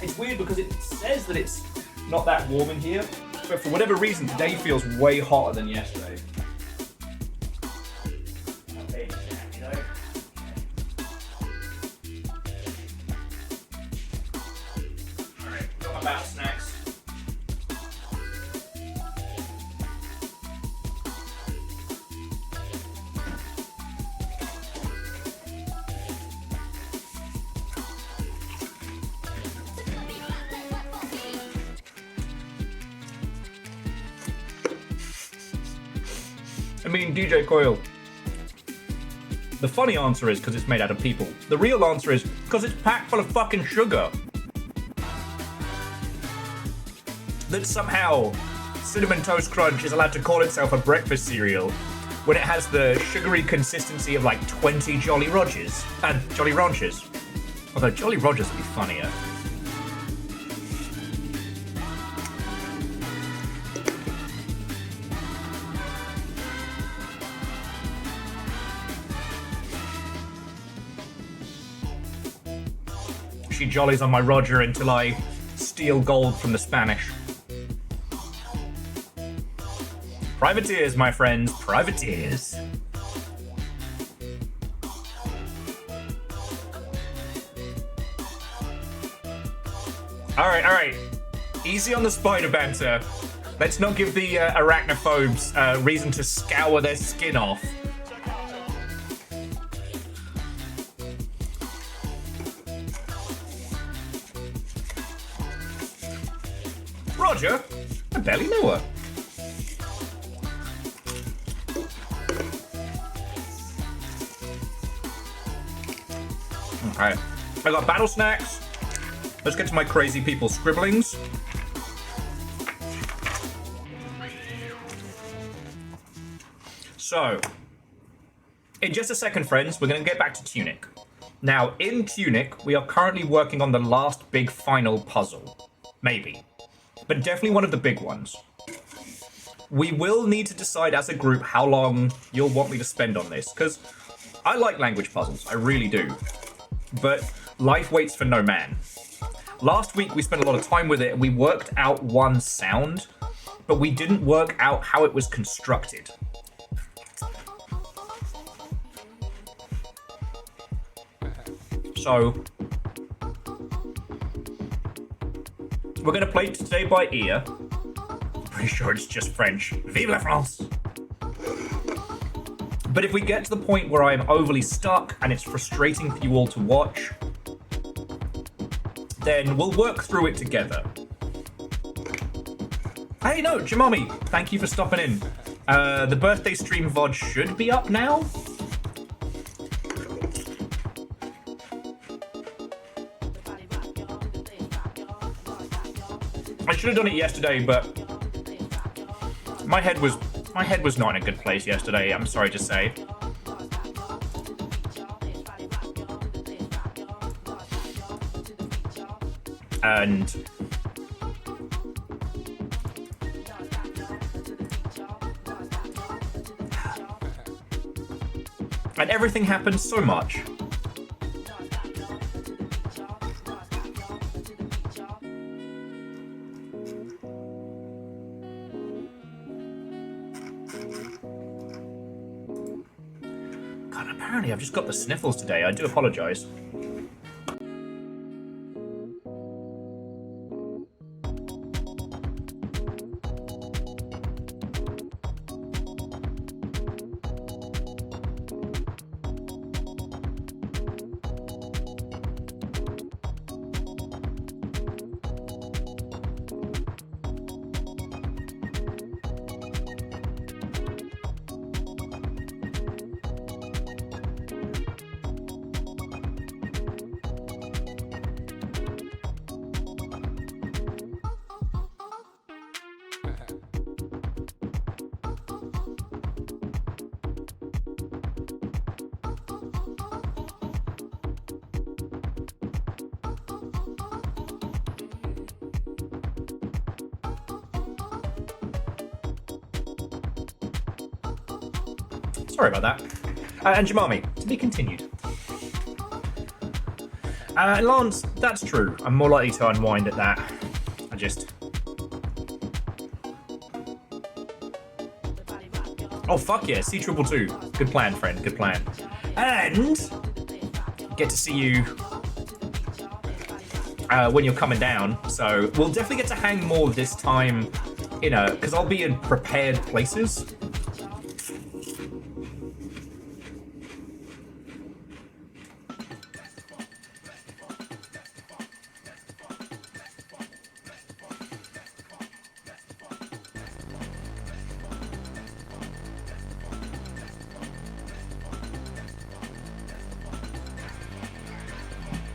It's weird because it says that it's not that warm in here, but for whatever reason, today feels way hotter than yesterday. Alright, got my battle snacks. I mean, DJ Coil. The funny answer is because it's made out of people. The real answer is because it's packed full of fucking sugar. That somehow Cinnamon Toast Crunch is allowed to call itself a breakfast cereal when it has the sugary consistency of like 20 Jolly Rogers. Jolly Ranchers. Although Jolly Rogers would be funnier. She jollies on my Roger until I steal gold from the Spanish. Privateers, my friends, privateers. Alright. Easy on the spider banter. Let's not give the arachnophobes reason to scour their skin off. Roger? I barely know her. Okay, I got battle snacks. Let's get to my crazy people scribblings. So, in just a second, friends, we're going to get back to Tunic. Now, in Tunic, we are currently working on the last big final puzzle. Maybe. But definitely one of the big ones. We will need to decide as a group how long you'll want me to spend on this, because I like language puzzles, I really do. But life waits for no man. Last week we spent a lot of time with it and we worked out one sound, but we didn't work out how it was constructed. So, we're going to play today by ear. Pretty sure it's just French. Vive la France! But if we get to the point where I'm overly stuck and it's frustrating for you all to watch, then we'll work through it together. Hey, no, Jamami, thank you for stopping in. The birthday stream VOD should be up now? I should have done it yesterday, but My head was not in a good place yesterday, I'm sorry to say. And everything happened so much. God, apparently I've just got the sniffles today. I do apologize. Sorry about that. And Jamami, to be continued. Lance, that's true. I'm more likely to unwind at that. I just... Oh, fuck yeah, C222. Good plan, friend, good plan. And... get to see you... when you're coming down. So, we'll definitely get to hang more this time, you know, because I'll be in prepared places.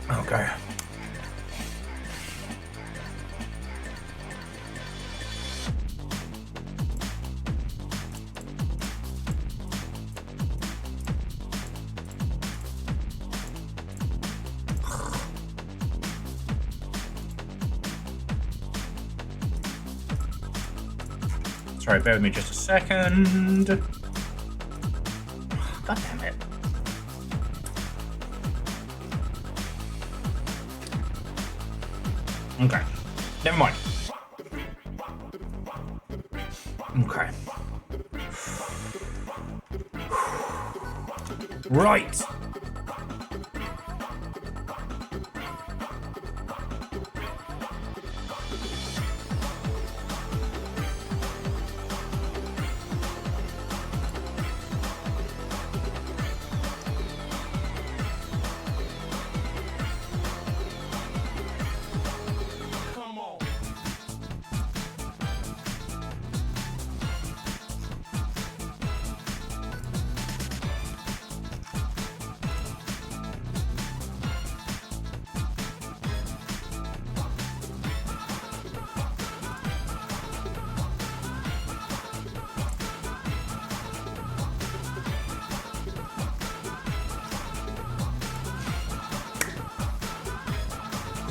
Okay. Sorry, bear with me just a second. God damn it. Okay. Never mind. Okay. Right.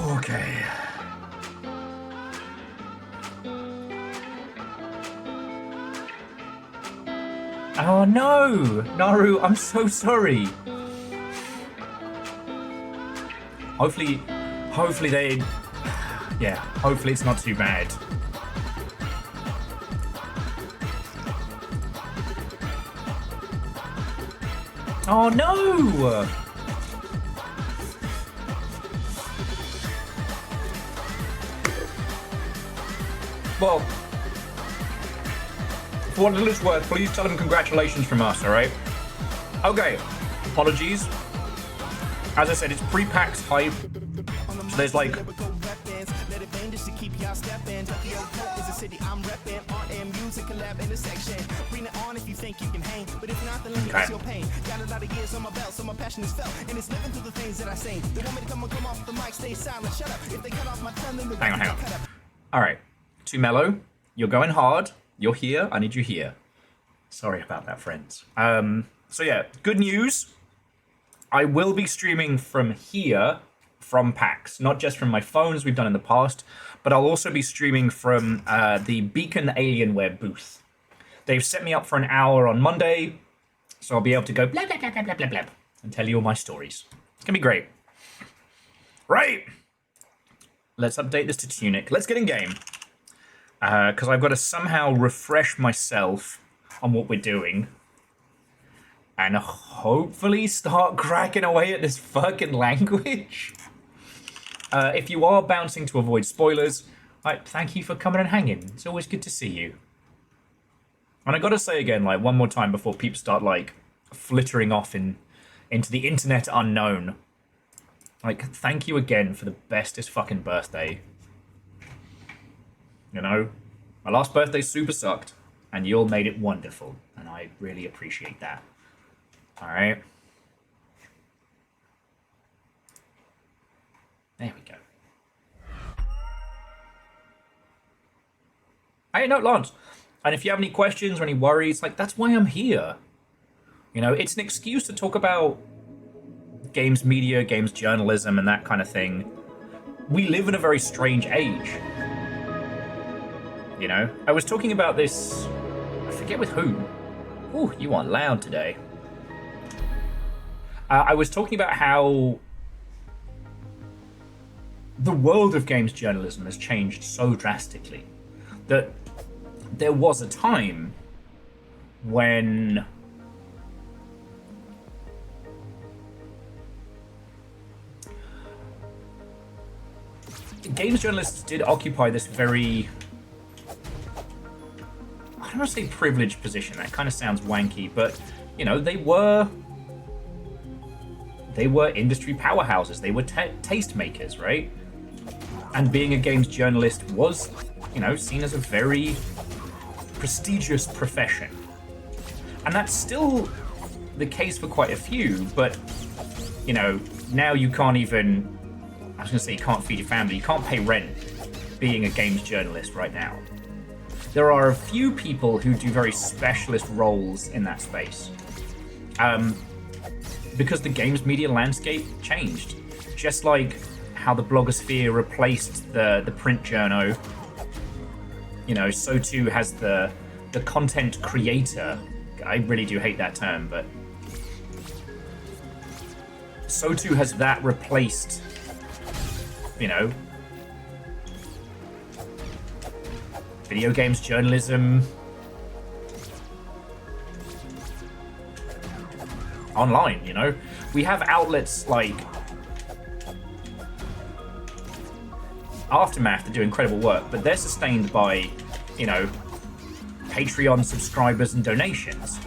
Okay. Oh no! Naru, I'm so sorry. Hopefully they... Yeah, hopefully it's not too bad. Oh no! Well, for what little it's worth, please tell them congratulations from us, alright? Okay, apologies. As I said, it's pre-PAX hype, so there's like... Hang on. Alright, too mellow. You're going hard. You're here. I need you here. Sorry about that, friends. So yeah, good news. I will be streaming from here, from PAX, not just from my phone as we've done in the past, but I'll also be streaming from the Beacon Alienware booth. They've set me up for an hour on Monday, so I'll be able to go blah, blah, blah, blah, blah, blah, blah, and tell you all my stories. It's going to be great. Right. Let's update this to Tunic. Let's get in game. Because I've got to somehow refresh myself on what we're doing. And hopefully start cracking away at this fucking language. If you are bouncing to avoid spoilers, thank you for coming and hanging. It's always good to see you. And I gotta say again, like, one more time before people start, like, flittering off into the internet unknown. Like, thank you again for the bestest fucking birthday. You know, my last birthday super sucked, and you all made it wonderful, and I really appreciate that. Alright. There we go. Hey, no, Lance. And if you have any questions or any worries, like, that's why I'm here. You know, it's an excuse to talk about games media, games journalism, and that kind of thing. We live in a very strange age. You know, I was talking about this, I forget with who. Ooh, you are loud today. I was talking about how the world of games journalism has changed so drastically that there was a time when games journalists did occupy this very, I don't want to say privileged position, that kind of sounds wanky, but, you know, they were industry powerhouses, they were taste makers, right? And being a games journalist was, you know, seen as a very prestigious profession. And that's still the case for quite a few, but, you know, now you can't even, I was going to say you can't feed your family, you can't pay rent being a games journalist right now. There are a few people who do very specialist roles in that space. Because the games media landscape changed. Just like how the blogosphere replaced the print journo, you know, so too has the content creator. I really do hate that term, but so too has that replaced, you know, video games journalism online, you know? We have outlets like Aftermath that do incredible work, but they're sustained by, you know, Patreon subscribers and donations.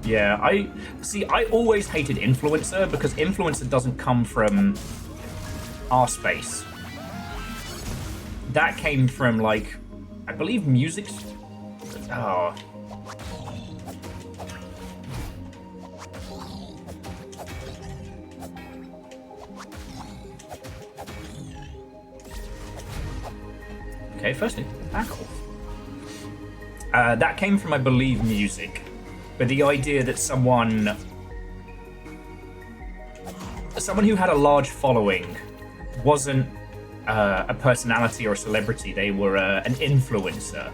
Yeah, I always hated influencer because influencer doesn't come from our space. That came from, like, I believe music. Oh. Okay, firstly, back off. That came from, I believe, music. But the idea that someone who had a large following wasn't a personality or a celebrity, they were an influencer.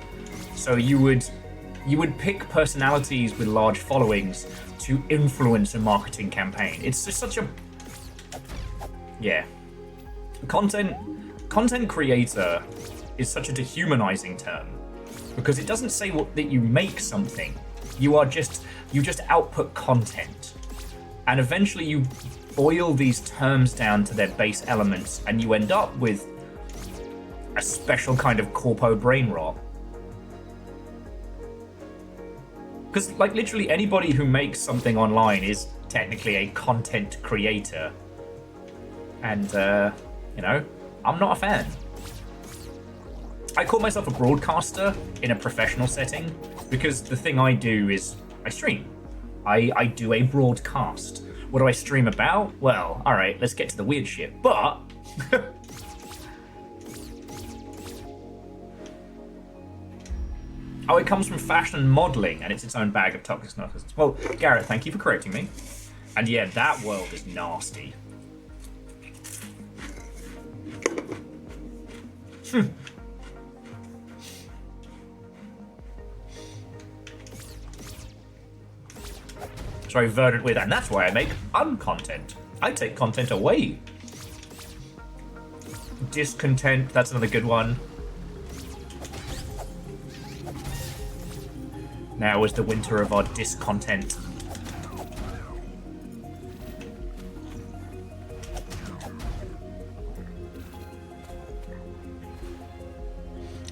So you would pick personalities with large followings to influence a marketing campaign. It's just such a, yeah. Content creator is such a dehumanizing term because it doesn't say that you make something. You just output content, and eventually you boil these terms down to their base elements, and you end up with a special kind of corpo brain rot. Because, like, literally anybody who makes something online is technically a content creator, and you know, I'm not a fan. I call myself a broadcaster in a professional setting because the thing I do is I stream. I do a broadcast, What do I stream about? Well, alright, let's get to the weird shit. But... oh, it comes from fashion and modelling, and it's its own bag of toxic nonsense. Well, Garrett, thank you for correcting me. And yeah, that world is nasty. Sorry, Verdant with, and that's why I make uncontent. I take content away. Discontent, that's another good one. Now is the winter of our discontent.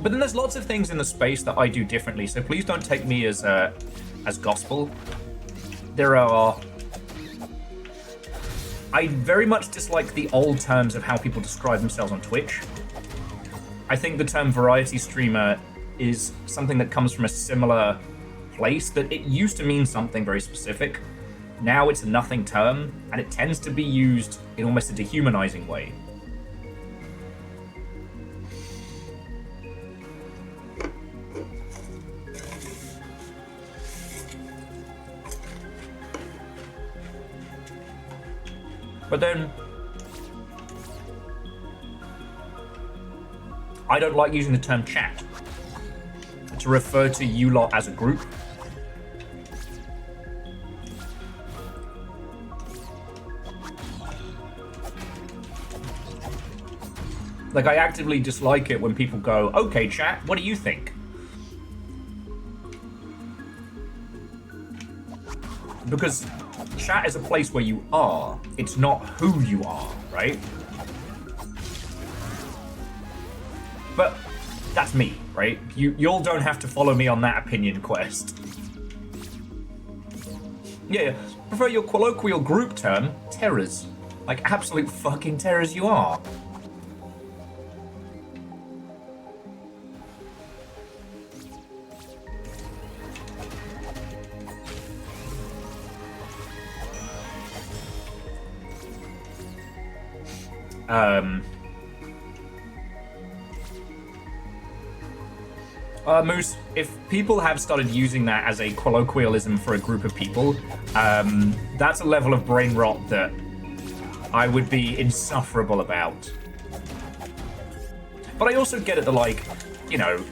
But then there's lots of things in the space that I do differently, so please don't take me as gospel. There are... I very much dislike the old terms of how people describe themselves on Twitch. I think the term variety streamer is something that comes from a similar place, that it used to mean something very specific. Now it's a nothing term, and it tends to be used in almost a dehumanizing way. But then, I don't like using the term chat to refer to you lot as a group. Like, I actively dislike it when people go, okay, chat, what do you think? Because chat is a place where you are. It's not who you are, right? But that's me, right? You all don't have to follow me on that opinion quest. Yeah, prefer your colloquial group term, terrors. Like absolute fucking terrors you are. Moose, if people have started using that as a colloquialism for a group of people, that's a level of brain rot that I would be insufferable about. But I also get it that, like, you know,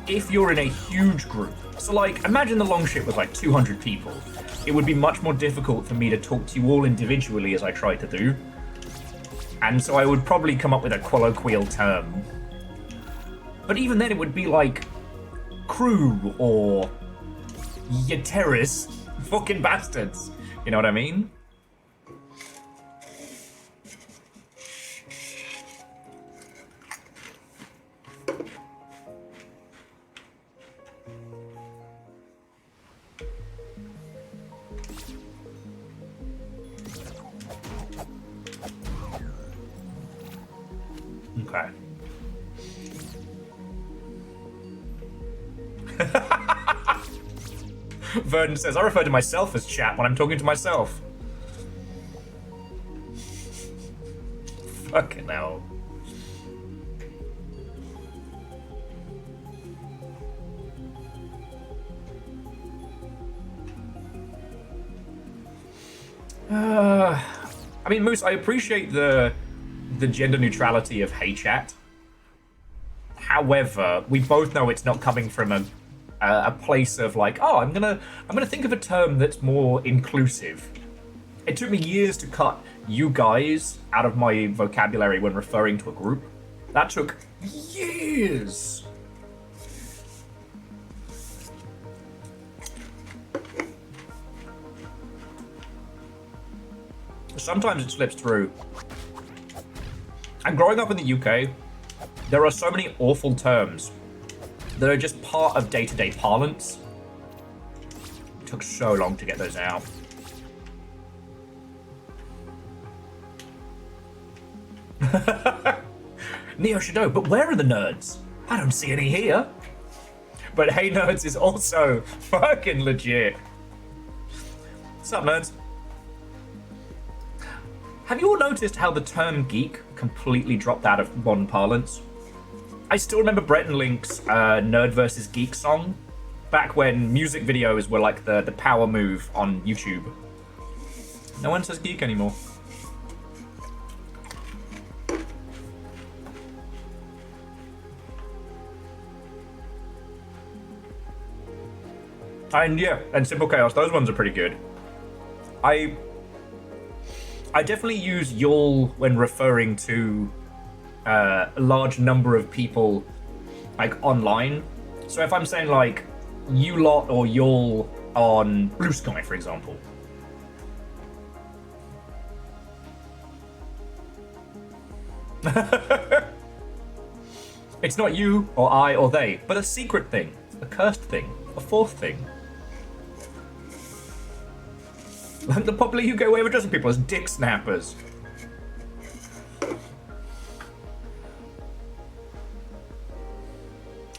if you're in a huge group, so like, imagine the Longship was like 200 people, it would be much more difficult for me to talk to you all individually as I try to do. And so I would probably come up with a colloquial term. But even then it would be like crew or you terrorists, fucking bastards. You know what I mean? Okay. Vernon says, I refer to myself as chat when I'm talking to myself. Fucking hell. I mean, Moose, I appreciate the gender neutrality of hey chat. However, we both know it's not coming from a place of like, oh, I'm gonna think of a term that's more inclusive. It took me years to cut you guys out of my vocabulary when referring to a group. That took years. Sometimes it slips through. And growing up in the UK, there are so many awful terms that are just part of day-to-day parlance. It took so long to get those out. Neo Shadow, but where are the nerds? I don't see any here. But hey nerds is also fucking legit. What's up, nerds? Have you all noticed how the term geek completely dropped out of modern parlance? I still remember Brett and Link's Nerd versus Geek song, back when music videos were like the power move on YouTube. No one says geek anymore. And yeah, and Simple Chaos, those ones are pretty good. I definitely use y'all when referring to a large number of people, like, online. So if I'm saying, like, you lot or y'all on Blue Sky, for example. It's not you or I or they, but a secret thing, a cursed thing, a fourth thing. The popular UK way of addressing people as dick snappers.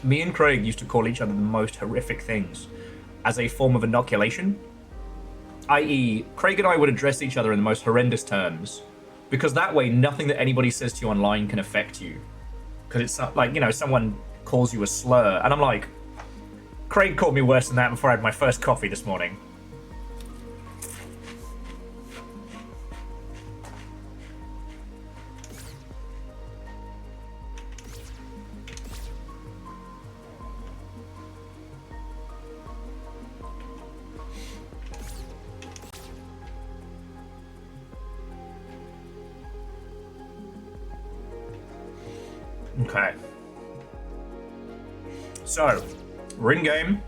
Me and Craig used to call each other the most horrific things as a form of inoculation. I.e., Craig and I would address each other in the most horrendous terms, because that way nothing that anybody says to you online can affect you. Because it's not like, you know, someone calls you a slur, and I'm like, Craig called me worse than that before I had my first coffee this morning. Okay. So, we're in game.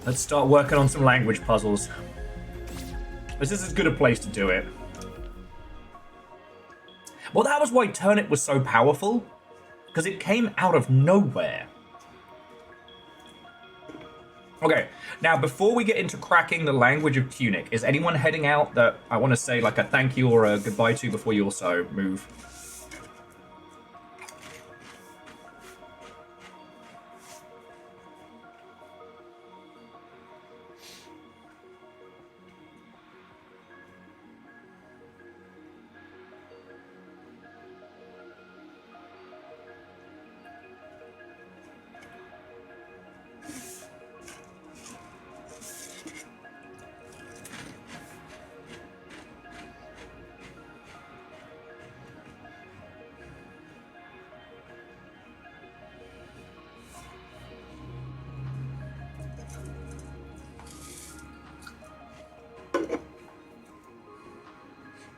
Let's start working on some language puzzles. This is as good a place to do it. Well, that was why Turnip was so powerful, because it came out of nowhere. Okay, now before we get into cracking the language of Tunic, is anyone heading out that I want to say like a thank you or a goodbye to before you also move?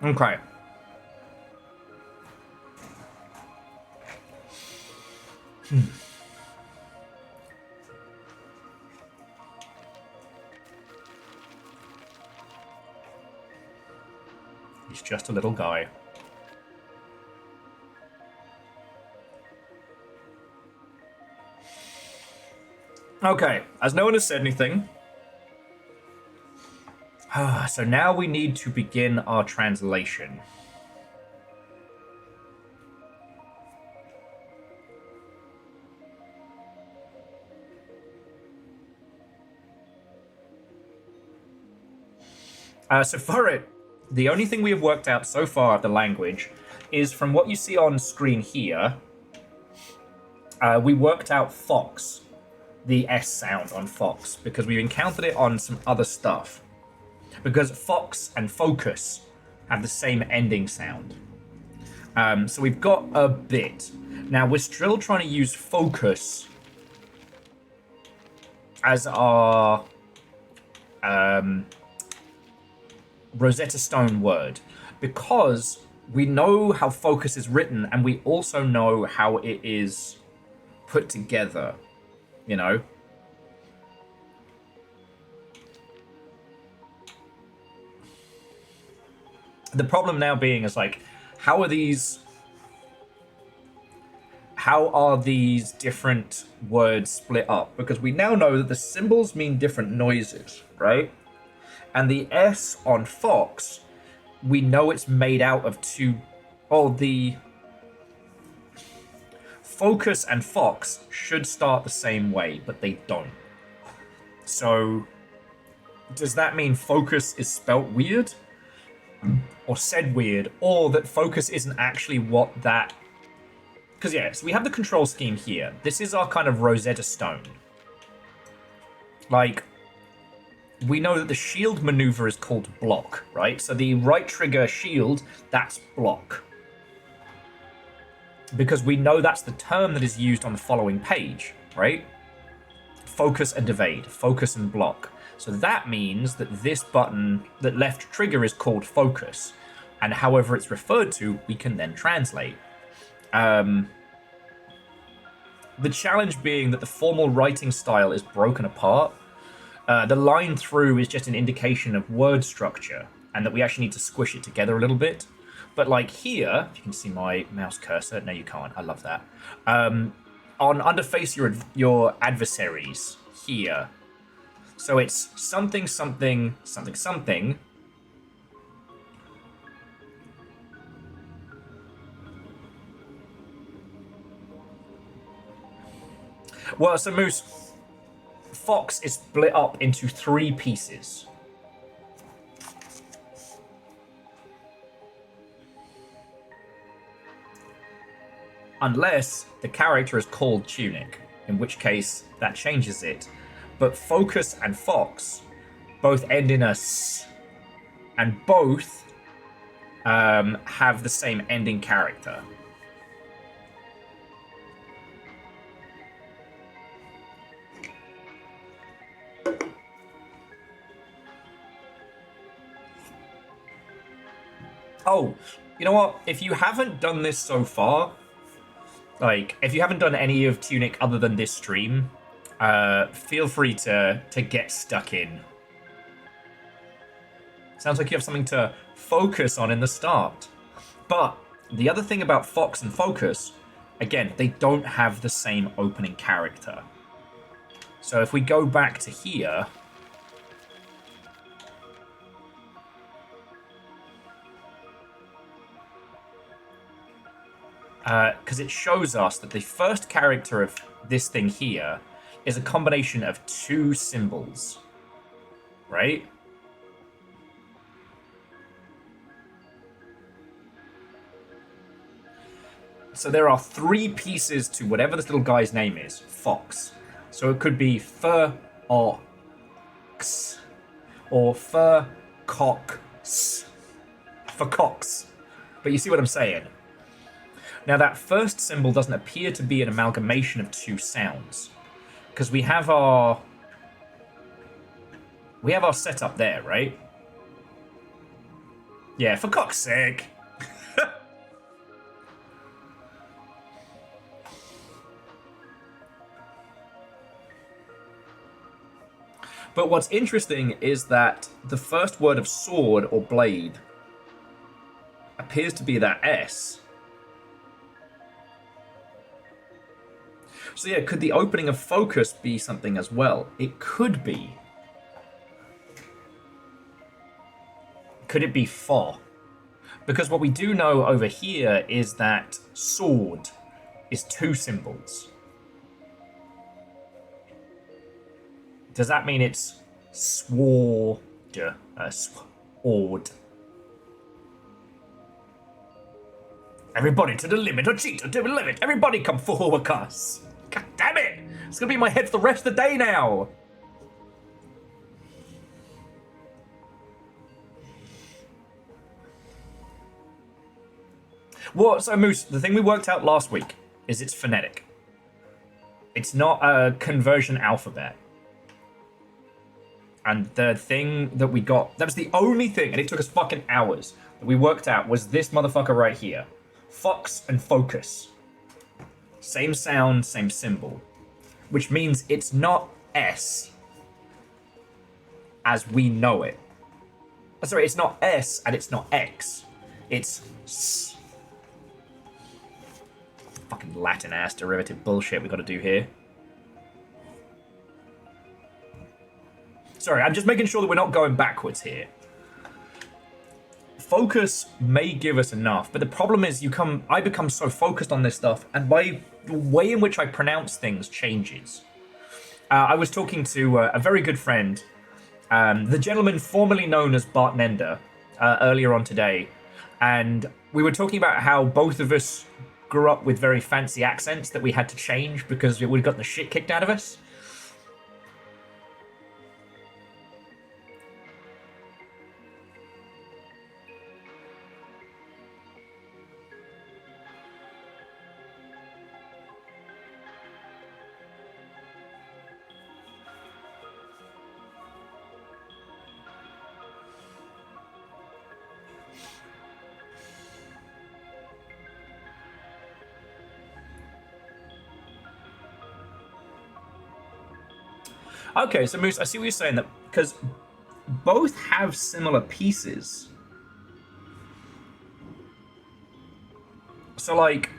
Okay. He's just a little guy. Okay, as no one has said anything, so now we need to begin our translation. So for it, the only thing we have worked out so far of the language is from what you see on screen here. We worked out fox, the S sound on fox, because we encountered it on some other stuff. Because fox and focus have the same ending sound. So we've got a bit. Now we're still trying to use focus as our Rosetta Stone word, because we know how focus is written and we also know how it is put together, you know? The problem now being is like, how are these different words split up? Because we now know that the symbols mean different noises, right? And the S on fox, we know it's made out of two, the focus and fox should start the same way, but they don't. So, does that mean focus is spelt weird? or said weird, or that focus isn't actually what that... Because, yeah, so we have the control scheme here. This is our kind of Rosetta Stone. Like, we know that the shield maneuver is called block, right? So the right trigger shield, that's block. Because we know that's the term that is used on the following page, right? Focus and evade, focus and block. So that means that this button, that left trigger, is called focus. And however it's referred to, we can then translate. The challenge being that the formal writing style is broken apart. The line through is just an indication of word structure, and that we actually need to squish it together a little bit. But like here, if you can see my mouse cursor, no you can't, I love that. On underface your adversaries here. So it's something, something, something, something. Well, so Moose, Fox is split up into 3 pieces. Unless the character is called Tunic, in which case that changes it. But Focus and Fox both end in a S, and both have the same ending character. Oh, you know what? If you haven't done this so far, like, if you haven't done any of Tunic other than this stream, feel free to get stuck in. Sounds like you have something to focus on in the start. But the other thing about Fox and Focus, again, they don't have the same opening character. So if we go back to here... because it shows us that the first character of this thing here is a combination of 2 symbols, right? So there are 3 pieces to whatever this little guy's name is, Fox. So it could be Fox, or Cox, for Cox. But you see what I'm saying? Now that first symbol doesn't appear to be an amalgamation of 2 sounds, because we have our setup there, right? Yeah, for cock's sake. But what's interesting is that the first word of sword or blade appears to be that S. So yeah, could the opening of Focus be something as well? It could be. Could it be Fa? Because what we do know over here is that sword is 2 symbols. Does that mean it's sword? Sword. Everybody to the limit, or cheat to the limit. Everybody come forward, us. God damn it! It's gonna be in my head for the rest of the day now. Well, so Moose, the thing we worked out last week is it's phonetic. It's not a conversion alphabet. And the thing that we got, that was the only thing, and it took us fucking hours, that we worked out was this motherfucker right here. Fox and Focus. Same sound, same symbol. Which means it's not S as we know it. Sorry, it's not S and it's not X. It's S. Fucking Latin ass derivative bullshit we gotta do here. Sorry, I'm just making sure that we're not going backwards here. Focus may give us enough, but the problem is I become so focused on this stuff, and the way in which I pronounce things changes. I was talking to a very good friend, the gentleman formerly known as Bart Nender, earlier on today, and we were talking about how both of us grew up with very fancy accents that we had to change because we would have got the shit kicked out of us. Okay, so Moose, I see what you're saying, that because both have similar pieces. So, like...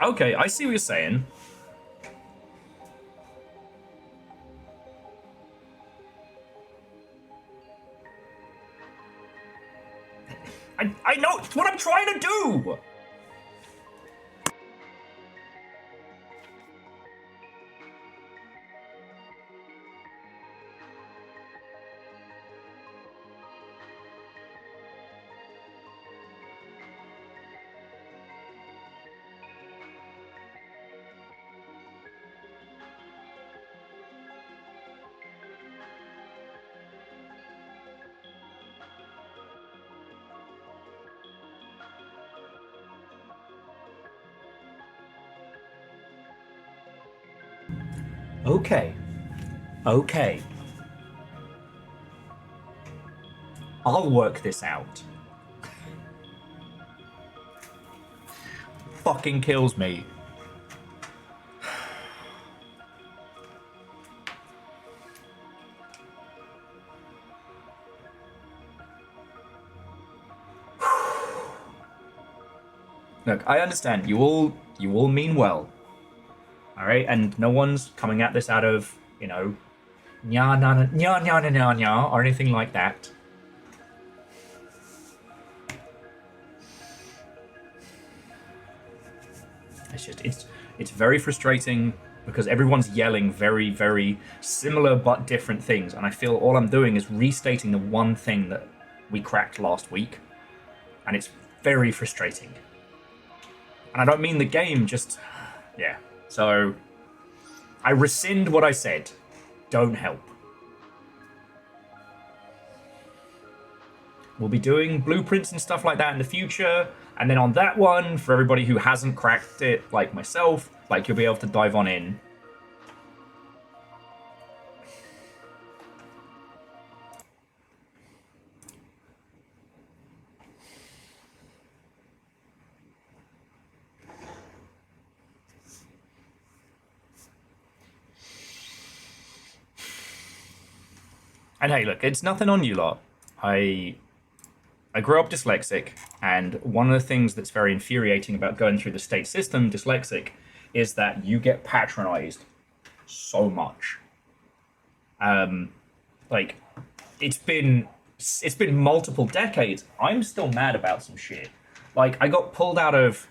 Okay, I see what you're saying. I know, it's what I'm trying to do! Okay. Okay. I'll work this out. Fucking kills me. Look, I understand. You all mean well. Alright, and no one's coming at this out of, you know, nya na na nya nya nya nya nya or anything like that. It's just it's very frustrating because everyone's yelling very, very similar but different things, and I feel all I'm doing is restating the one thing that we cracked last week, and it's very frustrating. And I don't mean the game, just yeah. So, I rescind what I said. Don't help. We'll be doing blueprints and stuff like that in the future. And then on that one, for everybody who hasn't cracked it, like myself, like you'll be able to dive on in. And hey, look, it's nothing on you lot. I grew up dyslexic, and one of the things that's very infuriating about going through the state system dyslexic is that you get patronized so much. Like, it's been multiple decades. I'm still mad about some shit. Like, I got pulled out of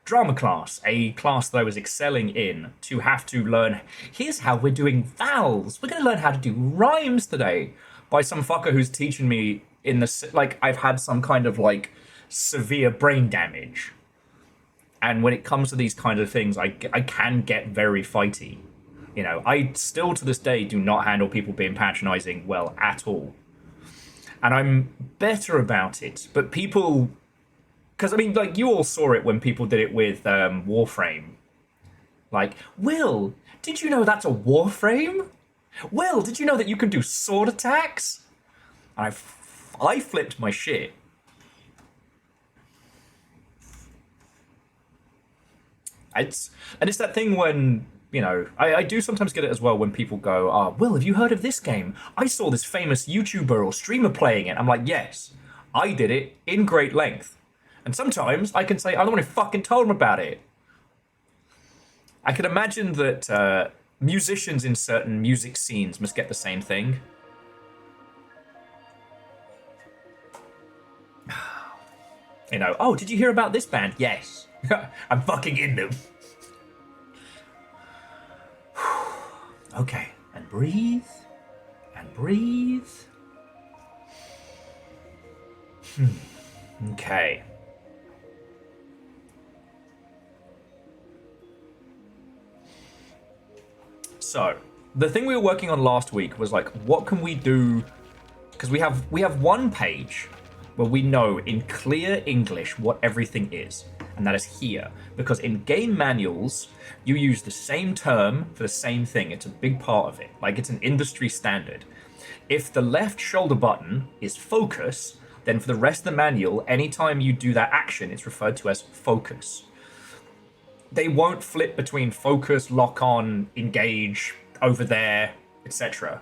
drama class, a class that I was excelling in, to have to learn, here's how we're doing vowels. We're going to learn how to do rhymes today, by some fucker who's teaching me in the, like, I've had some kind of, like, severe brain damage. And when it comes to these kind of things, I can get very fighty. You know, I still to this day do not handle people being patronizing well at all. And I'm better about it, but people... Because, I mean, like, you all saw it when people did it with Warframe. Like, Will, did you know that's a Warframe? Will, did you know that you can do sword attacks? And I flipped my shit. And it's that thing when, you know, I do sometimes get it as well when people go, Will, have you heard of this game? I saw this famous YouTuber or streamer playing it. I'm like, yes, I did it in great length. And sometimes I can say, I'm the one who fucking told him about it. I can imagine that musicians in certain music scenes must get the same thing. You know, oh, did you hear about this band? Yes. I'm fucking in them. Okay, and breathe, and breathe. Okay. So, the thing we were working on last week was like, what can we do? Because we have one page where we know in clear English what everything is, and that is here. Because in game manuals, you use the same term for the same thing. It's a big part of it. Like, it's an industry standard. If the left shoulder button is focus, then for the rest of the manual, anytime you do that action, it's referred to as focus. They won't flip between focus, lock on, engage, over there, etc.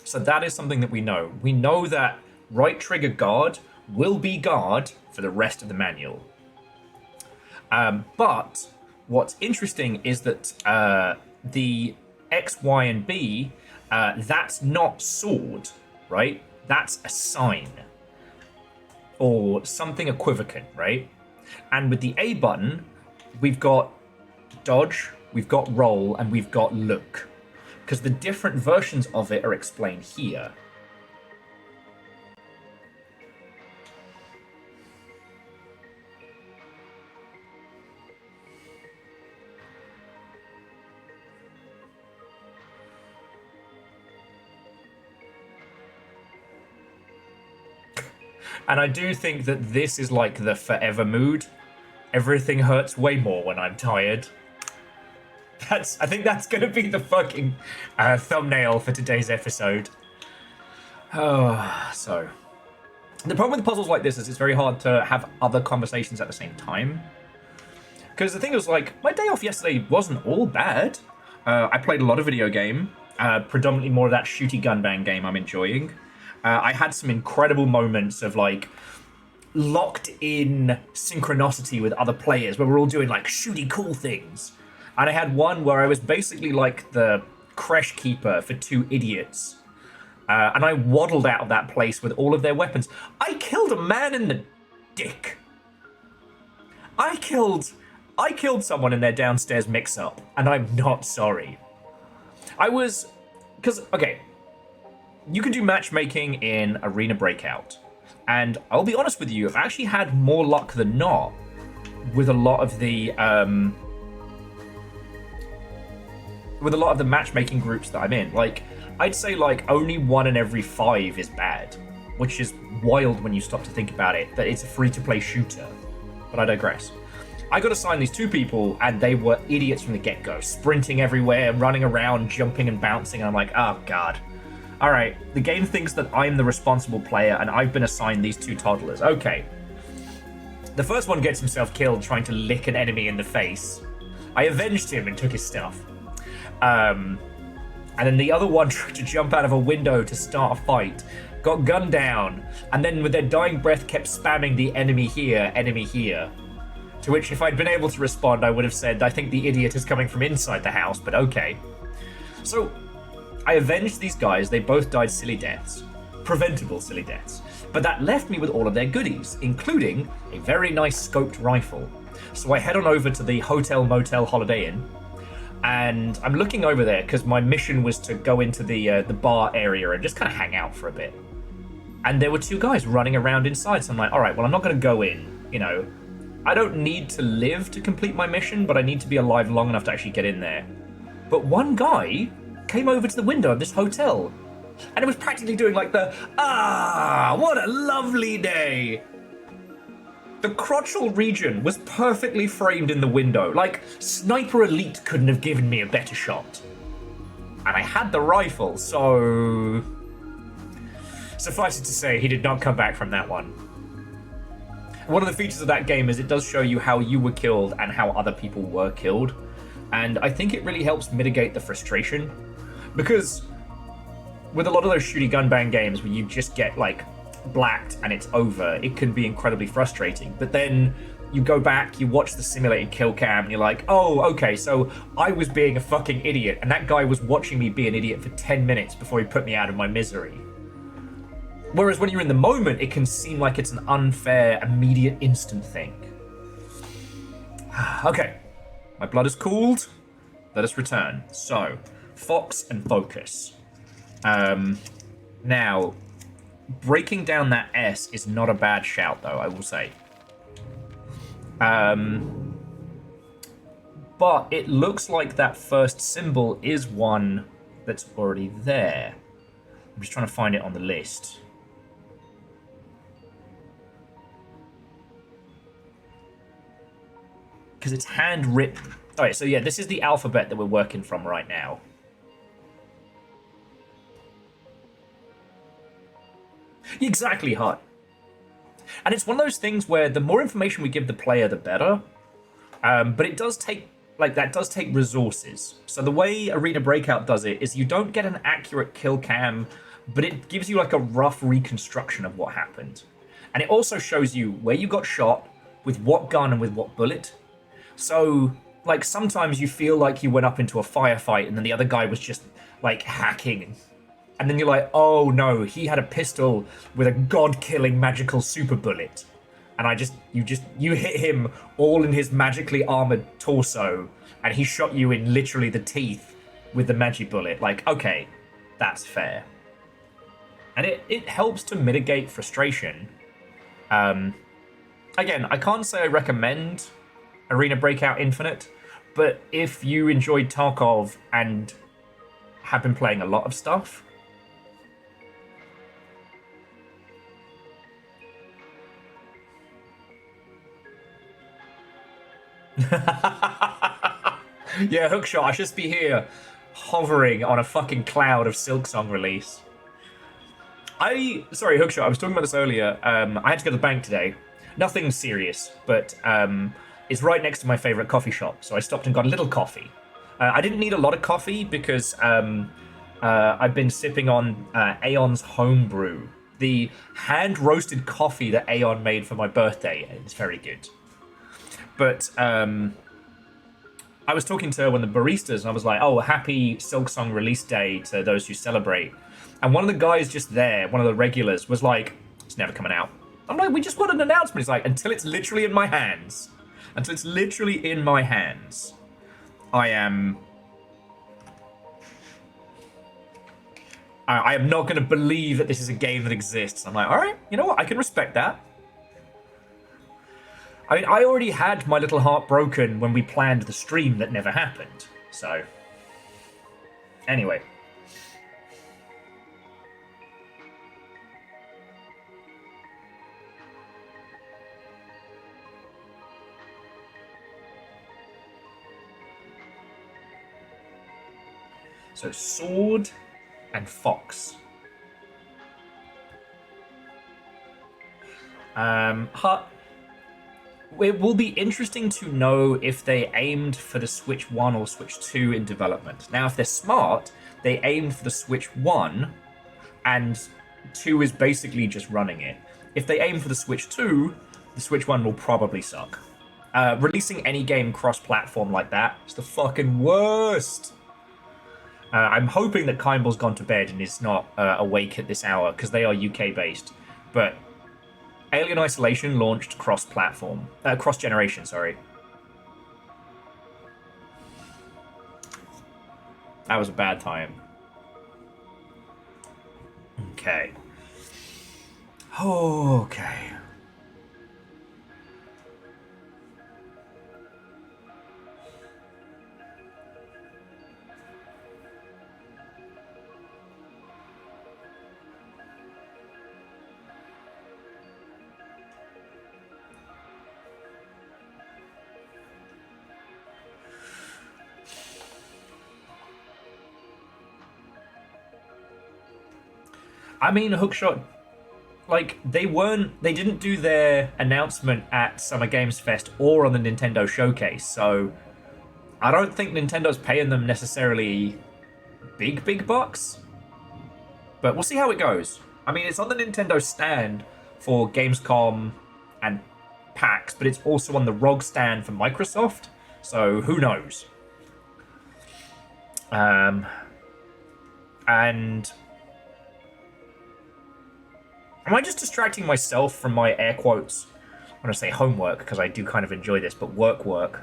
So that is something that we know. We know that right trigger guard will be guard for the rest of the manual. But what's interesting is that the X, Y, and B, that's not sword, right? That's a sign. Or something equivocal, right? And with the A button, we've got dodge, we've got roll, and we've got look. Because the different versions of it are explained here. And I do think that this is like the forever mood. Everything hurts way more when I'm tired. I think that's going to be the fucking thumbnail for today's episode. So, the problem with puzzles like this is it's very hard to have other conversations at the same time. Because the thing was, like, my day off yesterday wasn't all bad. I played a lot of video game, predominantly more of that shooty gun bang game I'm enjoying. I had some incredible moments of, like, locked in synchronicity with other players where we're all doing, like, shooty cool things. And I had one where I was basically like the creche keeper for two idiots. And I waddled out of that place with all of their weapons. I killed a man in the dick. I killed someone in their downstairs mix-up, and I'm not sorry. Because, okay, you can do matchmaking in Arena Breakout. And I'll be honest with you, I've actually had more luck than not with a lot of the matchmaking groups that I'm in. Like, I'd say like only 1 in every 5 is bad, which is wild when you stop to think about it, that it's a free-to-play shooter. But I digress. I got assigned these 2 people, and they were idiots from the get-go, sprinting everywhere, running around, jumping and bouncing, and I'm like, oh god. Alright, the game thinks that I'm the responsible player, and I've been assigned these 2 toddlers. Okay. The first one gets himself killed trying to lick an enemy in the face. I avenged him and took his stuff. And then the other one tried to jump out of a window to start a fight, got gunned down, and then with their dying breath kept spamming the enemy here, enemy here. To which, if I'd been able to respond, I would have said, I think the idiot is coming from inside the house, but okay. So, I avenged these guys, they both died silly deaths. Preventable silly deaths. But that left me with all of their goodies, including a very nice scoped rifle. So I head on over to the Hotel Motel Holiday Inn, and I'm looking over there because my mission was to go into the bar area and just kind of hang out for a bit. And there were 2 guys running around inside, so I'm like, alright, well, I'm not going to go in, you know. I don't need to live to complete my mission, but I need to be alive long enough to actually get in there. But one guy came over to the window of this hotel, and it was practically doing like the, what a lovely day. The crotchal region was perfectly framed in the window. Like, Sniper Elite couldn't have given me a better shot. And I had the rifle, so... Suffice it to say, he did not come back from that one. One of the features of that game is it does show you how you were killed and how other people were killed. And I think it really helps mitigate the frustration. Because with a lot of those shooty gun bang games where you just get, like, blacked and it's over, it can be incredibly frustrating. But then you go back, you watch the simulated kill cam, and you're like, oh, okay, so I was being a fucking idiot, and that guy was watching me be an idiot for 10 minutes before he put me out of my misery. Whereas when you're in the moment, it can seem like it's an unfair, immediate, instant thing. Okay, my blood is cooled. Let us return. So, Fox and Focus. Now, breaking down that S is not a bad shout, though, I will say. But it looks like that first symbol is one that's already there. I'm just trying to find it on the list. Because it's handwritten. Alright, so yeah, this is the alphabet that we're working from right now. Exactly, Hut. And it's one of those things where the more information we give the player, the better. But it does take, that does take resources. So the way Arena Breakout does it is you don't get an accurate kill cam, but it gives you like a rough reconstruction of what happened. And it also shows you where you got shot, with what gun and with what bullet. So, like, sometimes you feel like you went up into a firefight and then the other guy was just, like, hacking. And then you're like, oh no, he had a pistol with a god-killing magical super bullet. And you hit him all in his magically armored torso, and he shot you in literally the teeth with the magic bullet. Like, okay, that's fair. And it helps to mitigate frustration. Again, I can't say I recommend Arena Breakout Infinite, but if you enjoyed Tarkov and have been playing a lot of stuff, yeah, Hookshot, I should just be here hovering on a fucking cloud of Silksong release. Sorry, Hookshot, I was talking about this earlier. I had to go to the bank today. Nothing serious, but it's right next to my favourite coffee shop, so I stopped and got a little coffee. I didn't need a lot of coffee because I've been sipping on Aeon's homebrew, the hand-roasted coffee that Aeon made for my birthday. It's very good. But I was talking to one of the baristas, and I was like, oh, happy Silksong release day to those who celebrate. And one of the guys just there, one of the regulars, was like, it's never coming out. I'm like, we just want an announcement. He's like, until it's literally in my hands. Until it's literally in my hands. I am not going to believe that this is a game that exists. I'm like, all right, you know what? I can respect that. I mean, I already had my little heart broken when we planned the stream that never happened. So, anyway. So, Sword and Fox. Hut. It will be interesting to know if they aimed for the Switch 1 or Switch 2 in development. Now, if they're smart, they aimed for the Switch 1, and 2 is basically just running it. If they aim for the Switch 2, the Switch 1 will probably suck. Releasing any game cross-platform like that is the fucking worst. I'm hoping that Kimball's gone to bed and is not awake at this hour, because they are UK-based. But Alien Isolation launched cross-platform. Cross-generation, sorry. That was a bad time. Okay. Okay. I mean, Hookshot, like, they didn't do their announcement at Summer Games Fest or on the Nintendo Showcase, so I don't think Nintendo's paying them necessarily big bucks. But we'll see how it goes. I mean, it's on the Nintendo stand for Gamescom and PAX, but it's also on the ROG stand for Microsoft, so who knows? And am I just distracting myself from my air quotes when I say homework, because I do kind of enjoy this, but work?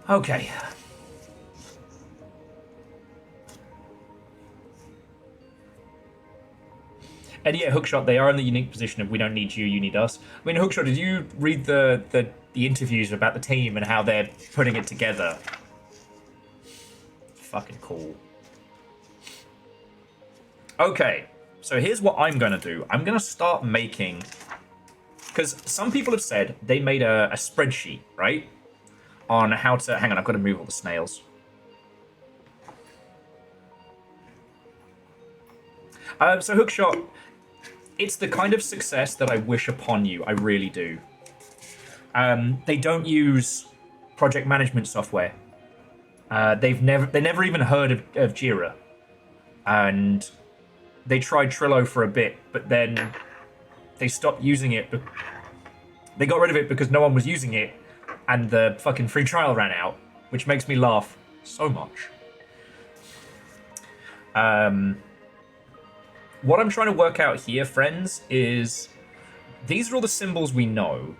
Okay. And yeah, Hookshot, they are in the unique position of we don't need you, you need us. I mean, Hookshot, did you read the interviews about the team and how they're putting it together? Fucking cool. Okay, so here's what I'm going to do. I'm going to start making... Because some people have said they made a spreadsheet, right? On how to... Hang on, I've got to move all the snails. So Hookshot... It's the kind of success that I wish upon you. I really do. They don't use project management software. They never even heard of Jira, and they tried Trello for a bit, but then they stopped using it. They got rid of it because no one was using it, and the fucking free trial ran out, which makes me laugh so much. What I'm trying to work out here, friends, is these are all the symbols we know.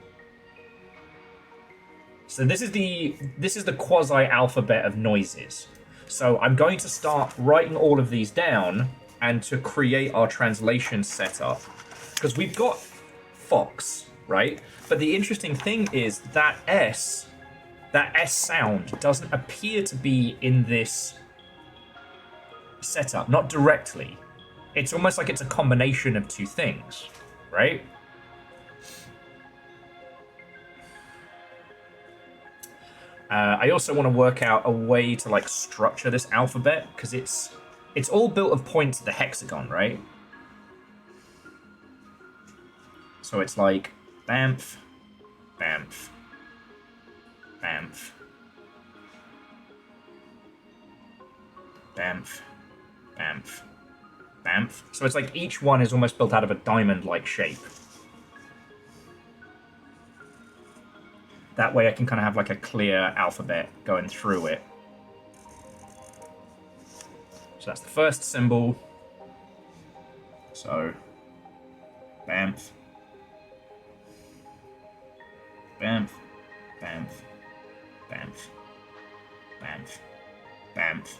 So this is the quasi-alphabet of noises. So I'm going to start writing all of these down and to create our translation setup. Because we've got Fox, right? But the interesting thing is that S sound doesn't appear to be in this setup, not directly. It's almost like it's a combination of two things, right? I also want to work out a way to like structure this alphabet, because it's all built of points of the hexagon, right? So it's like Bamf, Bamf, Bamf, Bamf, Bamf, Bamf. So it's like each one is almost built out of a diamond-like shape. That way I can kind of have like a clear alphabet going through it. So that's the first symbol. So, Bamf, Bamf, Bamf, Bamf, Bamf, Bamf.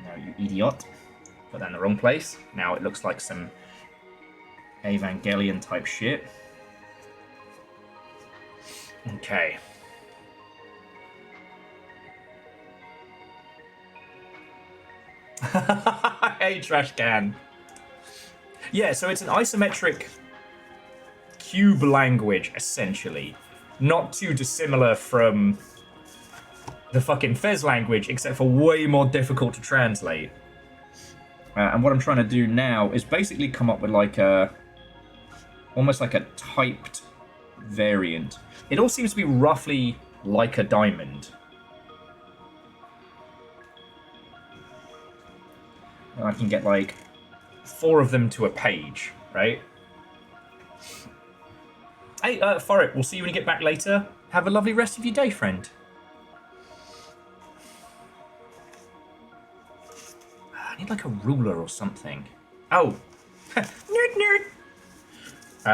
Now you idiot. Put that in the wrong place. Now it looks like some Evangelion type shit. Okay. Hey, trash can. Yeah, so it's an isometric cube language, essentially. Not too dissimilar from the fucking Fez language, except for way more difficult to translate. And what I'm trying to do now is basically come up with like almost like a typed variant. It all seems to be roughly like a diamond. And I can get like 4 of them to a page, right? Hey, Forrit, we'll see you when you get back later. Have a lovely rest of your day, friend. I need like a ruler or something. Oh, nerd.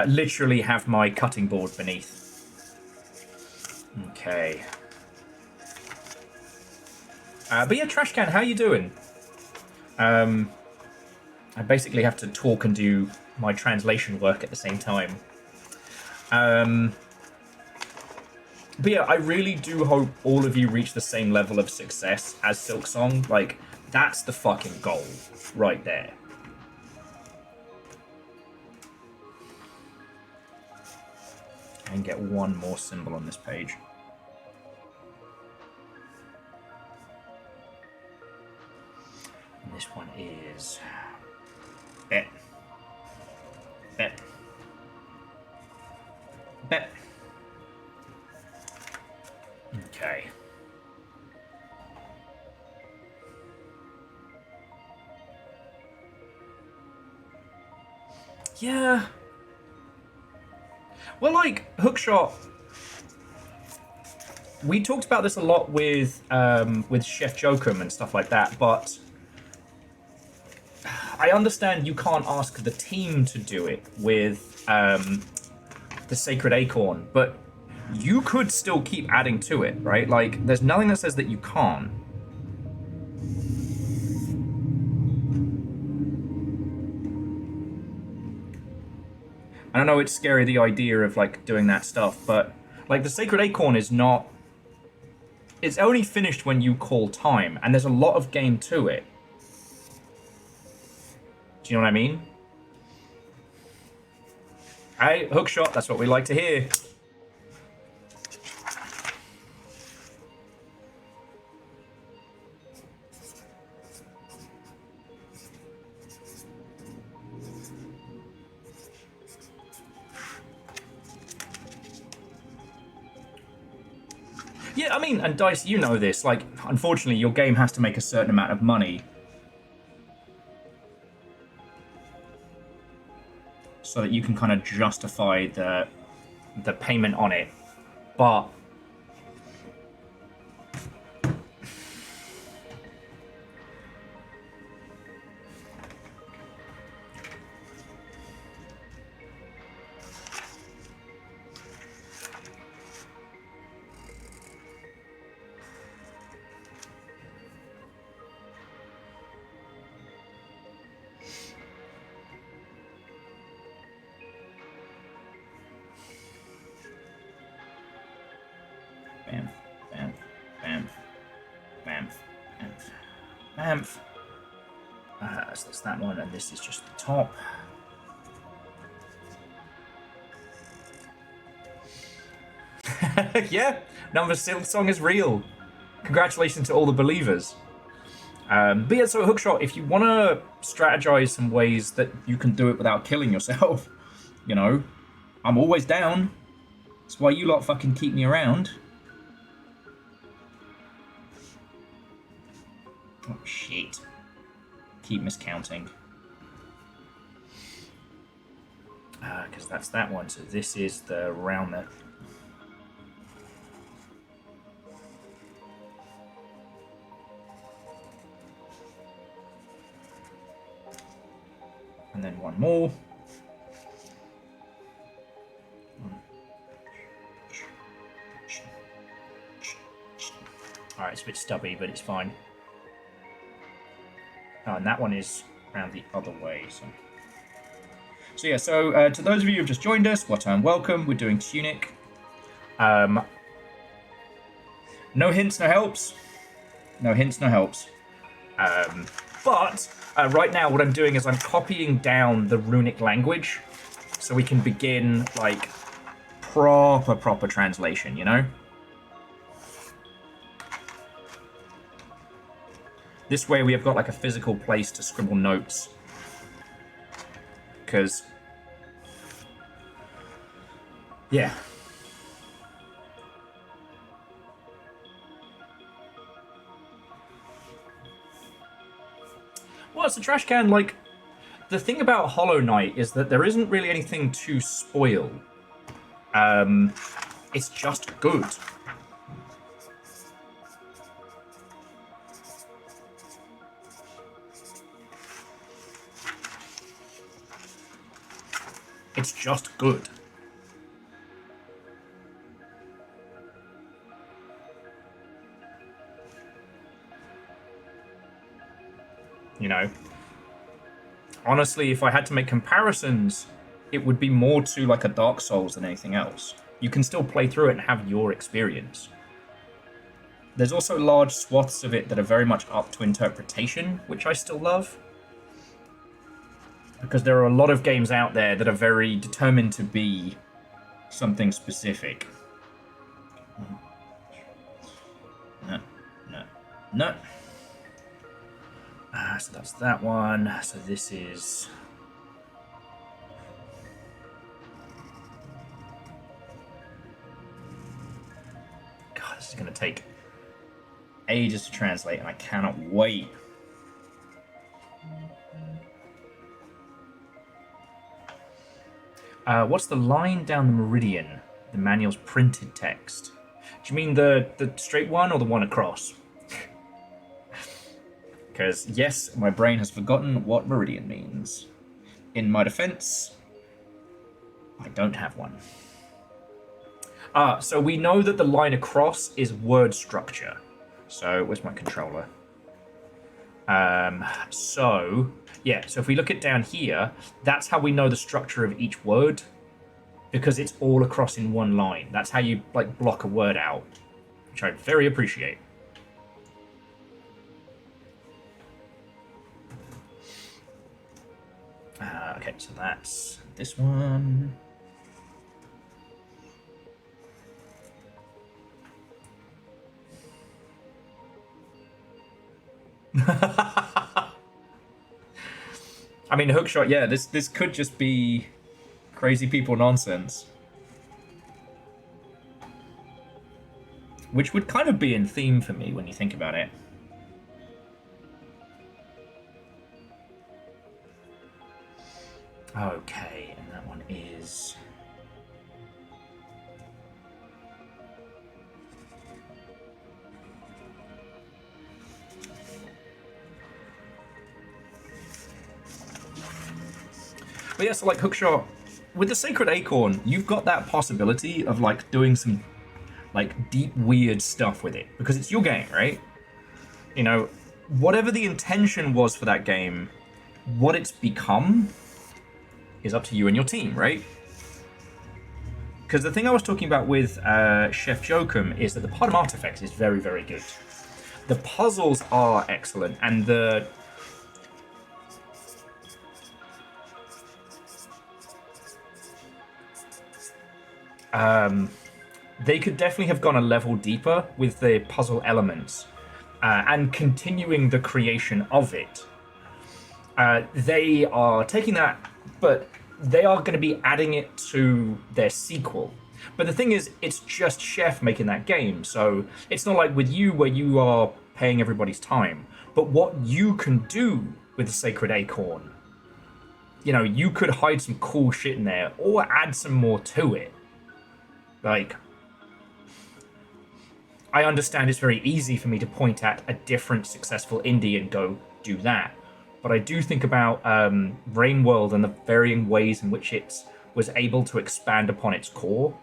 Literally have my cutting board beneath. Okay. But yeah, Trashcan, how you doing? I basically have to talk and do my translation work at the same time. But yeah, I really do hope all of you reach the same level of success as Silksong. Like, that's the fucking goal right there. And get one more symbol on this page. And this one is Bet. Okay. Yeah. Well, like, hookshot. We talked about this a lot with Chef Jokum and stuff like that, but I understand you can't ask the team to do it with the Sacred Acorn, but you could still keep adding to it, right? Like, there's nothing that says that you can't. I know it's scary, the idea of, like, doing that stuff, but, like, the Sacred Acorn is not... It's only finished when you call time, and there's a lot of game to it. Do you know what I mean? Hey, hookshot, that's what we like to hear. Yeah, I mean, and Dice, you know this, like, unfortunately, your game has to make a certain amount of money. So that you can kind of justify the payment on it. But... Bam, bam, bam, bam, bam, bam. So that's that one, and this is just the top. Yeah, number Silksong is real. Congratulations to all the believers. But yeah, so Hookshot, if you want to strategize some ways that you can do it without killing yourself, you know, I'm always down. That's why you lot fucking keep me around. Oh, shit. Keep miscounting. Because that's that one. So this is the round there. And then one more. Alright, it's a bit stubby, but it's fine. Oh, and that one is around the other way. So yeah, so to those of you who have just joined us, welcome. We're doing Tunic. No hints, no helps. No hints, no helps. But right now what I'm doing is I'm copying down the Runic language so we can begin, like, proper translation, you know? This way we have got, like, a physical place to scribble notes. Because... yeah. Well, it's a trash can, like... The thing about Hollow Knight is that there isn't really anything to spoil. It's just good. It's just good. You know? Honestly, if I had to make comparisons, it would be more to like a Dark Souls than anything else. You can still play through it and have your experience. There's also large swaths of it that are very much up to interpretation, which I still love. Because there are a lot of games out there that are very determined to be something specific. No. So that's that one. So this is... God, this is going to take ages to translate, and I cannot wait. What's the line down the meridian? The manual's printed text. Do you mean the straight one or the one across? Because, yes, my brain has forgotten what meridian means. In my defense, I don't have one. So we know that the line across is word structure. So, where's my controller? So if we look at down here, that's how we know the structure of each word, because it's all across in one line. That's how you, like, block a word out, which I very appreciate. Okay, so that's this one. I mean, hookshot, yeah, this could just be crazy people nonsense. Which would kind of be in theme for me when you think about it. Okay, and that one is... But yeah, so like hookshot, with the Sacred Acorn, you've got that possibility of like doing some like deep weird stuff with it, because it's your game, right? You know, whatever the intention was for that game, what it's become is up to you and your team, right? Because the thing I was talking about with Chef Jokum is that the part of artifacts is very, very good. The puzzles are excellent, and the... they could definitely have gone a level deeper with the puzzle elements and continuing the creation of it. They are taking that, but they are going to be adding it to their sequel. But the thing is, it's just Chef making that game, so it's not like with you where you are paying everybody's time. But what you can do with the Sacred Acorn, you know, you could hide some cool shit in there or add some more to it. Like, I understand it's very easy for me to point at a different successful indie and go, do that. But I do think about Rainworld and the varying ways in which it was able to expand upon its core.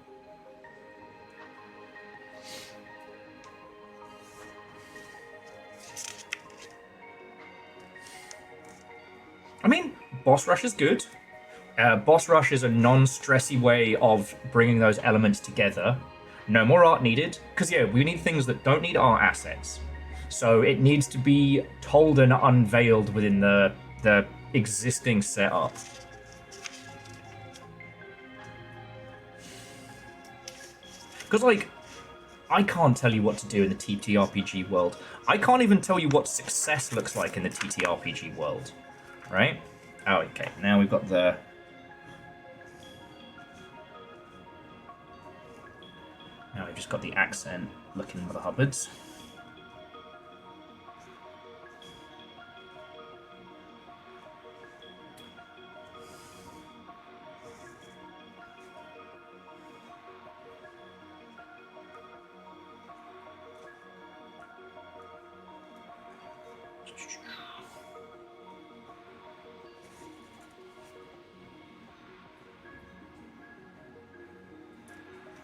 I mean, Boss Rush is good. Boss Rush is a non-stressy way of bringing those elements together. No more art needed, because yeah, we need things that don't need art assets. So it needs to be told and unveiled within the existing setup. Because, like, I can't tell you what to do in the TTRPG world. I can't even tell you what success looks like in the TTRPG world. Right? Oh, okay. Now we've got the... Now we've just got the accent looking for the Hubbards.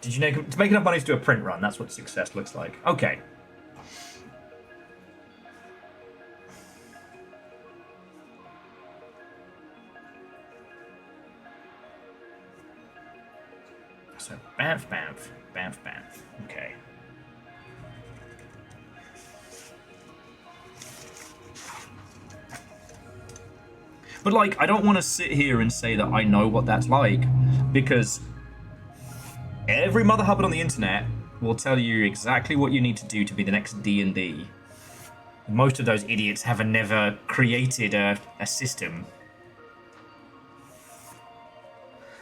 Did you to make enough money to do a print run? That's what success looks like. Okay. So, bamf, bamf, bamf, bamf. Okay. But, like, I don't want to sit here and say that I know what that's like, because every mother hubbard on the internet will tell you exactly what you need to do to be the next D&D. Most of those idiots have never created a system.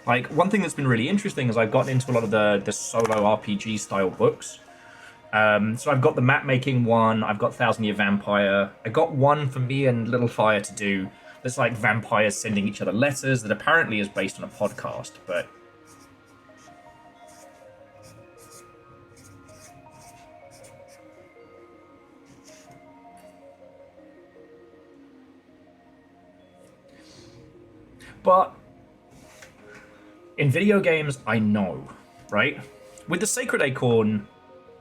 Like, one thing that's been really interesting is I've gotten into a lot of the solo RPG style books. So I've got the map making one. I've got 1,000-Year Vampire. I got one for me and Little Fire to do. There's like vampires sending each other letters that apparently is based on a podcast, but... But in video games, I know, right? With the Sacred Acorn,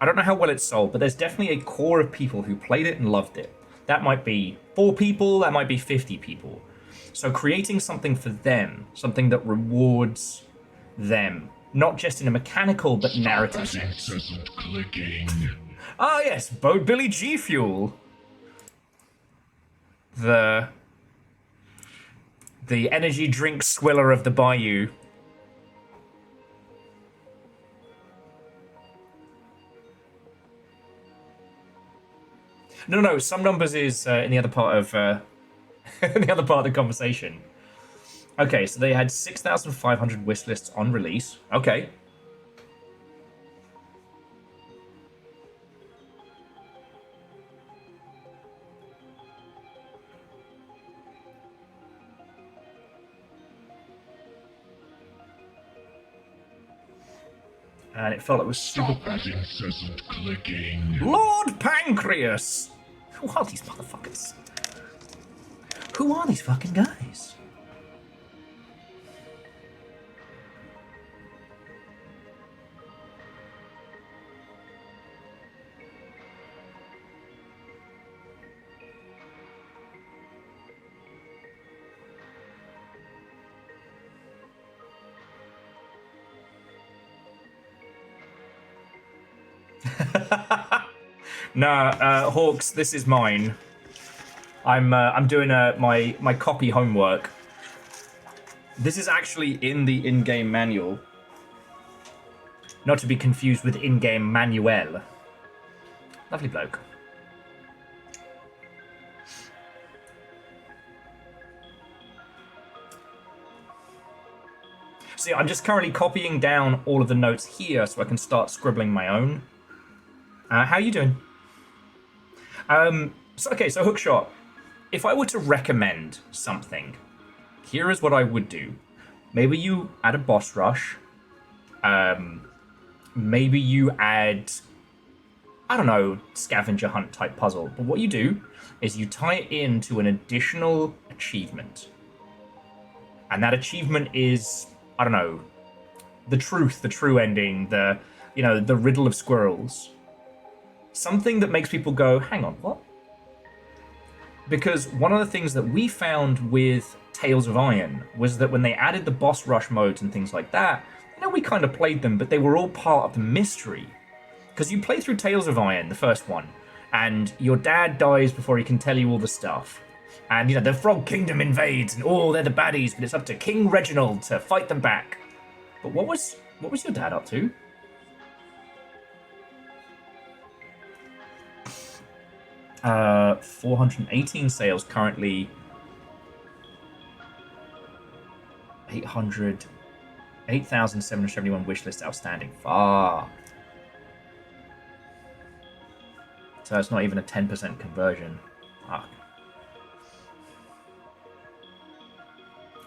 I don't know how well it's sold, but there's definitely a core of people who played it and loved it. That might be 4 people, that might be 50 people. So creating something for them, something that rewards them, not just in a mechanical but narrative sense. Ah yes, Bo Billy G Fuel. The energy drink swiller of the bayou. No, some numbers is in the other part of in the other part of the conversation. Okay, so they had 6,500 wish lists on release. Okay. And it felt it was super... Stop that incessant clicking. Lord Pancreas! Who are these motherfuckers? Who are these fucking guys? Nah, Hawks, this is mine. I'm doing my copy homework. This is actually in the in-game manual. Not to be confused with in-game manuel. Lovely bloke. See, I'm just currently copying down all of the notes here so I can start scribbling my own. How you doing? So Hookshot, if I were to recommend something, here is what I would do. Maybe you add a boss rush. Maybe you add, I don't know, scavenger hunt type puzzle. But what you do is you tie it into an additional achievement. And that achievement is, I don't know, the true ending, the riddle of squirrels. Something that makes people go, hang on, what? Because one of the things that we found with Tales of Iron was that when they added the boss rush modes and things like that, we kind of played them, but they were all part of the mystery. Because you play through Tales of Iron, the first one, and your dad dies before he can tell you all the stuff. And, the Frog Kingdom invades, and they're the baddies, but it's up to King Reginald to fight them back. But what was your dad up to? 418 sales currently. 8,771 wish lists outstanding. So it's not even a 10% conversion. Fuck.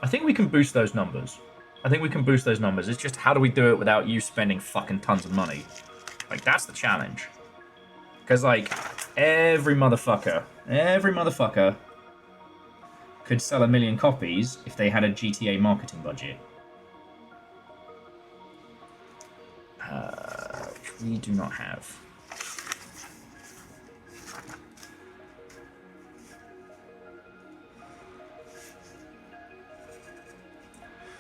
I think we can boost those numbers. It's just how do we do it without you spending fucking tons of money? That's the challenge. Because, every motherfucker could sell 1 million copies if they had a GTA marketing budget. Which we do not have.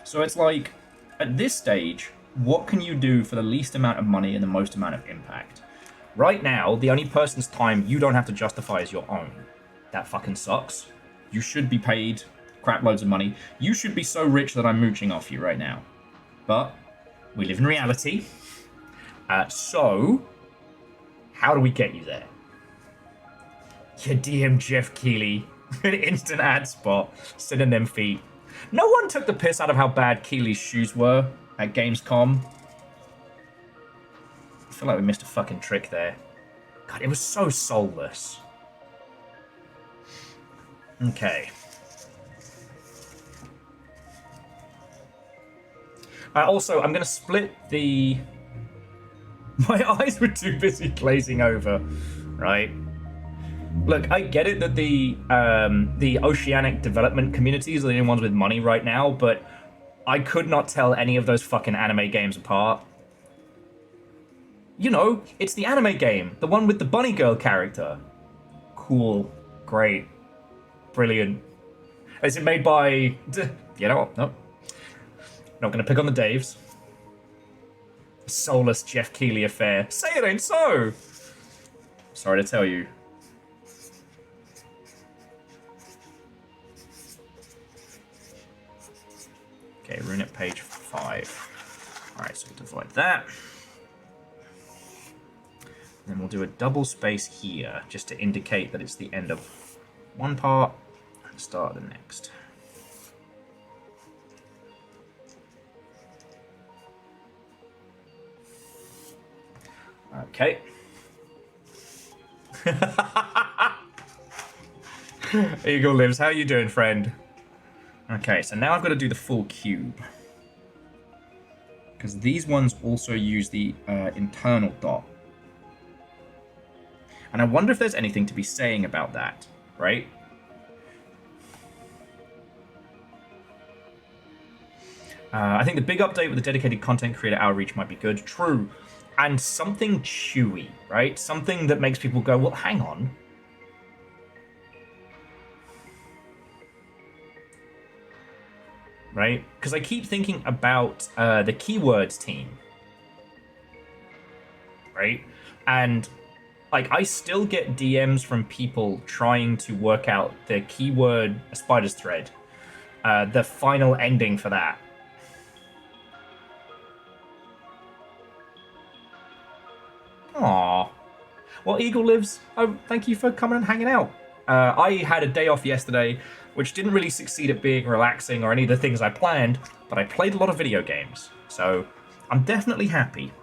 So it's at this stage, what can you do for the least amount of money and the most amount of impact? Right now, the only person's time you don't have to justify is your own. That fucking sucks. You should be paid crap loads of money. You should be so rich that I'm mooching off you right now. But we live in reality. So, how do we get you there? Your DM Jeff Keighley, an instant ad spot, sitting them feet. No one took the piss out of how bad Keighley's shoes were at Gamescom. I feel like we missed a fucking trick there. God, it was so soulless. Okay. Also, I'm going to split the... My eyes were too busy glazing over, right? Look, I get it that the oceanic development communities are the only ones with money right now, but I could not tell any of those fucking anime games apart. You know, it's the anime game, the one with the bunny girl character. Cool, great, brilliant. Is it made by... You know what? No. Not going to pick on the Daves. Soulless Jeff Keighley affair. Say it ain't so! Sorry to tell you. Okay, Runic page 5. Alright, so we'll divide that. Then we'll do a double space here, just to indicate that it's the end of one part and the start of the next. Okay. Eagle lives. How you doing, friend? Okay, so now I've got to do the full cube. Because these ones also use the internal dot. And I wonder if there's anything to be saying about that, right? I think the big update with the dedicated content creator outreach might be good. True. And something chewy, right? Something that makes people go, well, hang on. Right? Because I keep thinking about the keywords team. Right? And like, I still get DMs from people trying to work out the keyword spider's thread. The final ending for that. Aww. Well, Eagle lives. Oh, thank you for coming and hanging out. I had a day off yesterday, which didn't really succeed at being relaxing or any of the things I planned, but I played a lot of video games, so I'm definitely happy.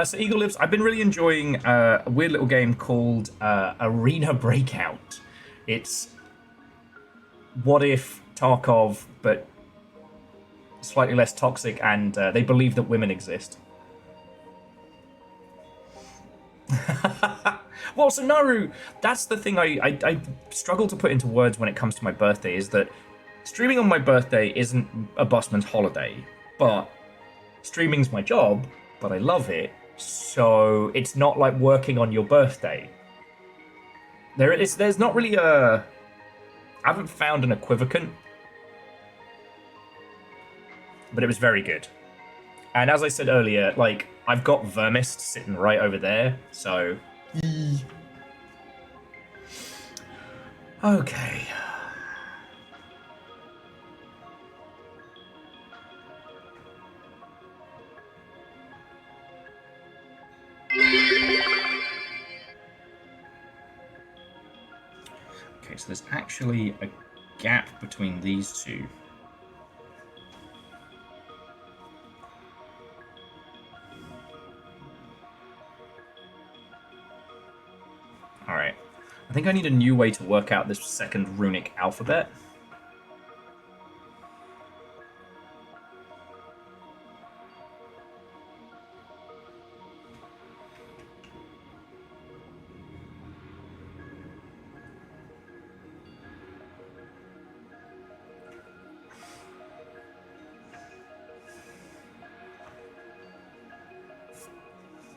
So Eagle lives. I've been really enjoying a weird little game called Arena Breakout. It's what if Tarkov, but slightly less toxic, and they believe that women exist. Well, so Naru, that's the thing I struggle to put into words when it comes to my birthday, is that streaming on my birthday isn't a busman's holiday, but streaming's my job, but I love it, so it's not like working on your birthday. There's not really a... I haven't found an equivocant, but it was very good. And as I said earlier, like, I've got Vermist sitting right over there, so... Okay. Okay, so there's actually a gap between these two. Alright. I think I need a new way to work out this second runic alphabet.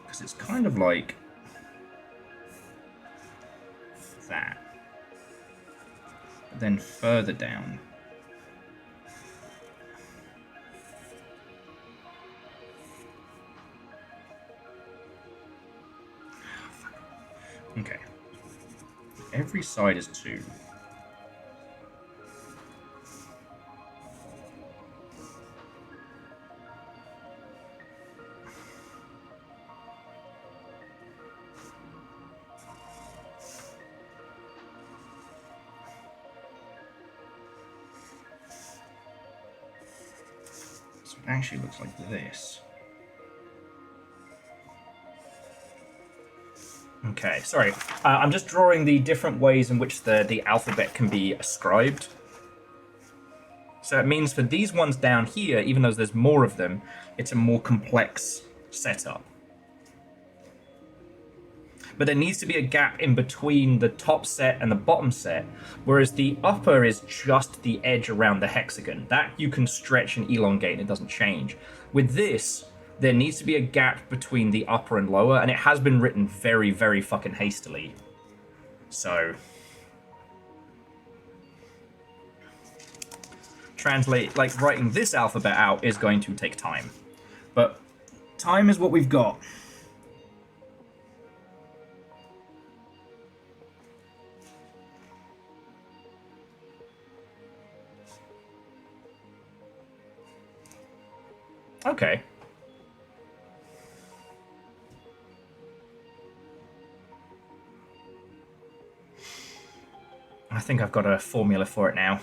Because it's kind of like that. But then further down. Okay. Every side is 2. actually looks like this. Okay, sorry. I'm just drawing the different ways in which the alphabet can be ascribed. So it means for these ones down here, even though there's more of them, it's a more complex setup. But there needs to be a gap in between the top set and the bottom set, whereas the upper is just the edge around the hexagon. That you can stretch and elongate and it doesn't change. With this, there needs to be a gap between the upper and lower, and it has been written very, very fucking hastily. So... translate, like, writing this alphabet out is going to take time. But time is what we've got. Okay. I think I've got a formula for it now.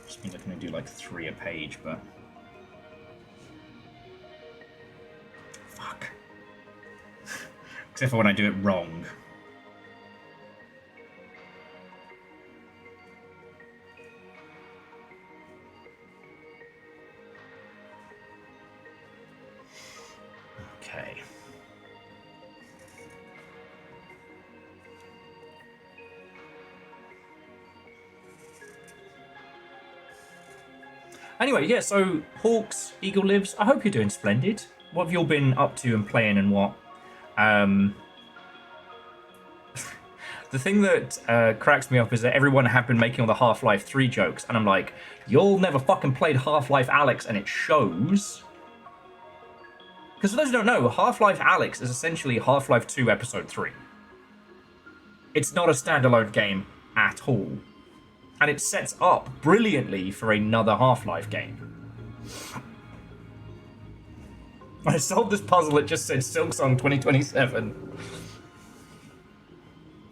Just means I can do like 3 a page, but... fuck. Except for when I do it wrong. Okay. Anyway, yeah, so Hawks, Eagle Lives, I hope you're doing splendid. What have you all been up to and playing and what? The thing that cracks me up is that everyone have been making all the Half-Life 3 jokes, and I'm like, y'all never fucking played Half-Life Alyx, and it shows. Because for those who don't know, Half-Life Alyx is essentially Half-Life 2 Episode 3. It's not a standalone game at all. And it sets up brilliantly for another Half-Life game. When I solved this puzzle, it just said Silksong 2027.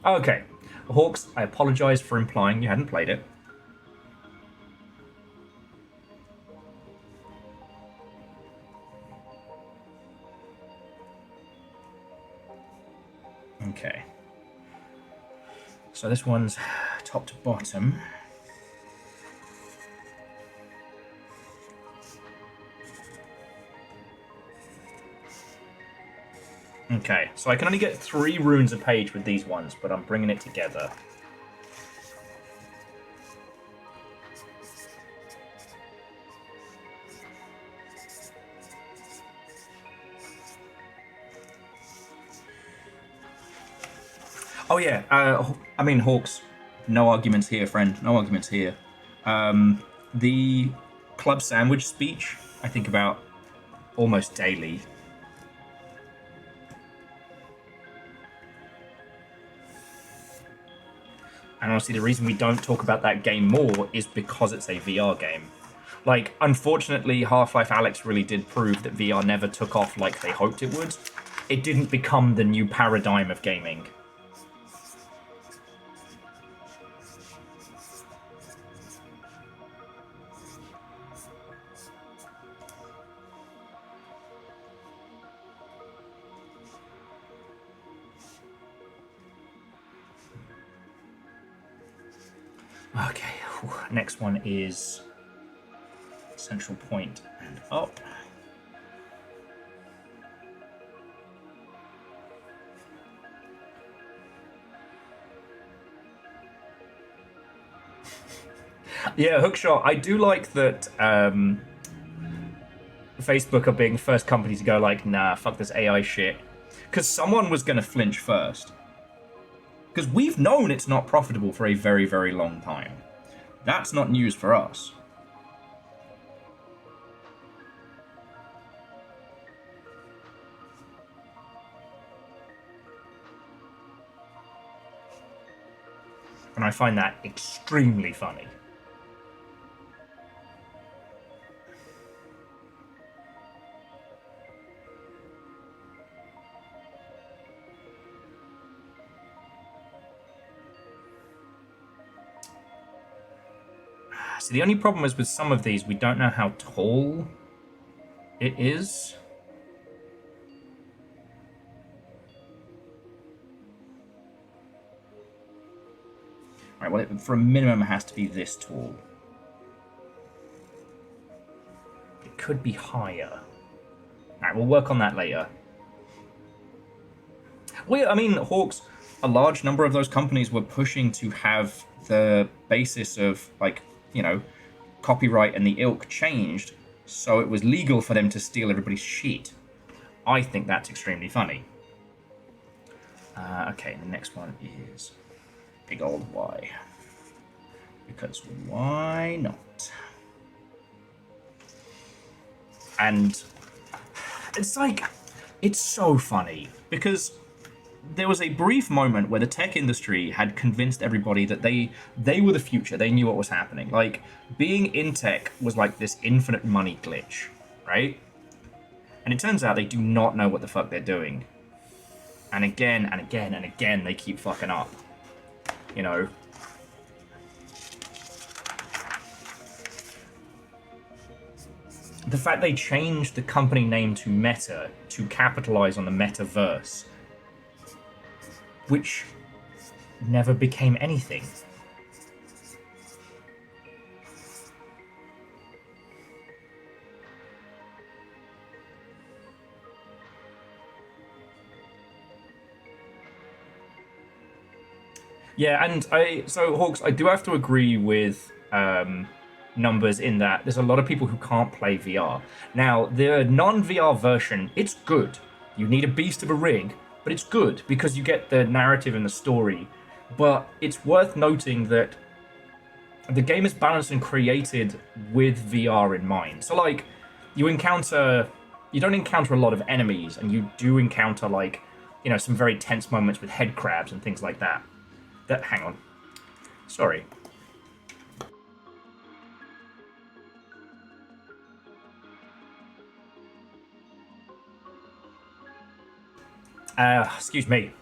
Okay. Hawks, I apologize for implying you hadn't played it. Okay. So this one's top to bottom. Okay, so I can only get 3 runes a page with these ones, but I'm bringing it together. Oh yeah, I mean, Hawks, no arguments here, friend, no arguments here. The club sandwich speech, I think about almost daily. And honestly, the reason we don't talk about that game more is because it's a VR game. Like, unfortunately, Half-Life Alyx really did prove that VR never took off like they hoped it would. It didn't become the new paradigm of gaming. Okay, next one is central point and up. Yeah, Hookshot, I do like that Facebook are being the first company to go like, nah, fuck this AI shit. Because someone was going to flinch first. Because we've known it's not profitable for a very, very long time. That's not news for us. And I find that extremely funny. See, the only problem is with some of these, we don't know how tall it is. Alright, well, for a minimum, it has to be this tall. It could be higher. Alright, we'll work on that later. I mean, Hawks, a large number of those companies were pushing to have the basis of, like, you know, copyright and the ilk changed, so it was legal for them to steal everybody's shit. I think that's extremely funny. Okay, the next one is big old Y. Because why not? And it's like, it's so funny, because there was a brief moment where the tech industry had convinced everybody that they were the future. They knew what was happening. Like, being in tech was like this infinite money glitch, right? And it turns out they do not know what the fuck they're doing. And again, and again, and again, they keep fucking up. You know? The fact they changed the company name to Meta to capitalize on the metaverse, which never became anything. Yeah, and so Hawks, I do have to agree with numbers in that there's a lot of people who can't play VR. Now, the non-VR version, it's good. You need a beast of a rig, but it's good because you get the narrative and the story. But it's worth noting that the game is balanced and created with VR in mind. So, like, you don't encounter a lot of enemies, and you do encounter, like, you know, some very tense moments with head crabs and things like that. Hang on. Sorry. Excuse me.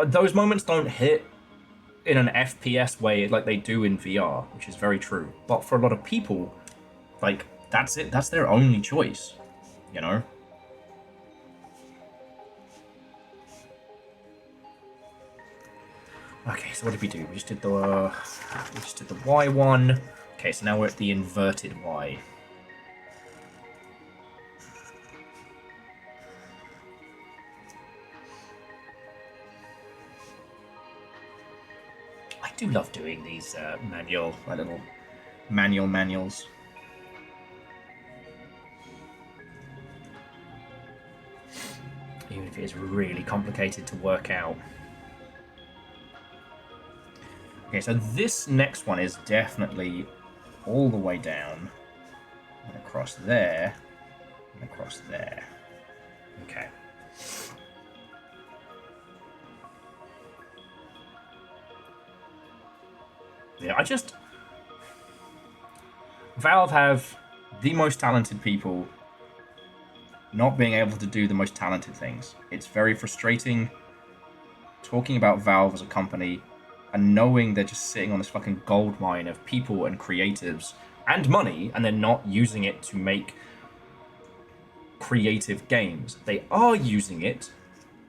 Those moments don't hit in an FPS way like they do in VR, which is very true. But for a lot of people, like, that's it. That's their only choice, you know? Okay, so what did we do? We just did the Y one. Okay, so now we're at the inverted Y. I do love doing these little manuals. Even if it is really complicated to work out. Okay, so this next one is definitely all the way down, and across there, and across there. Okay. Yeah, Valve have the most talented people not being able to do the most talented things. It's very frustrating talking about Valve as a company and knowing they're just sitting on this fucking gold mine of people and creatives and money, and they're not using it to make creative games. They are using it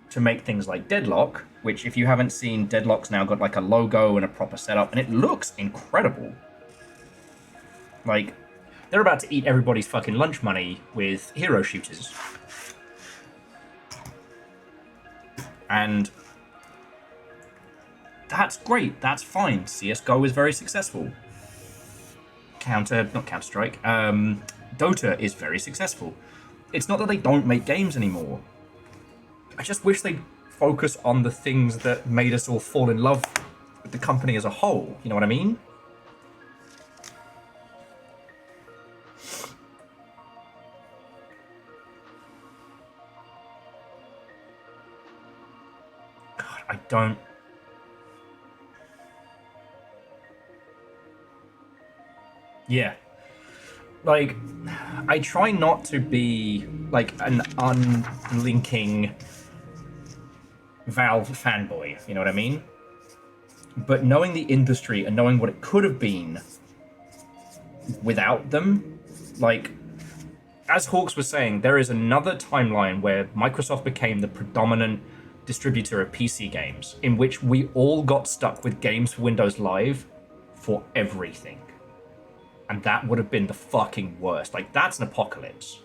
to make things like Deadlock, which, if you haven't seen, Deadlock's now got like a logo and a proper setup, and it looks incredible. Like, they're about to eat everybody's fucking lunch money with hero shooters. And that's great, that's fine. CSGO is very successful. Not Counter-Strike, Dota is very successful. It's not that they don't make games anymore. I just wish they'd focus on the things that made us all fall in love with the company as a whole. You know what I mean? God, I don't... Yeah. Like, I try not to be, like, an unlinking Valve fanboy, you know what I mean? But knowing the industry and knowing what it could have been without them, like, as Hawks was saying, there is another timeline where Microsoft became the predominant distributor of PC games, in which we all got stuck with games for Windows Live for everything. And that would have been the fucking worst. Like, that's an apocalypse.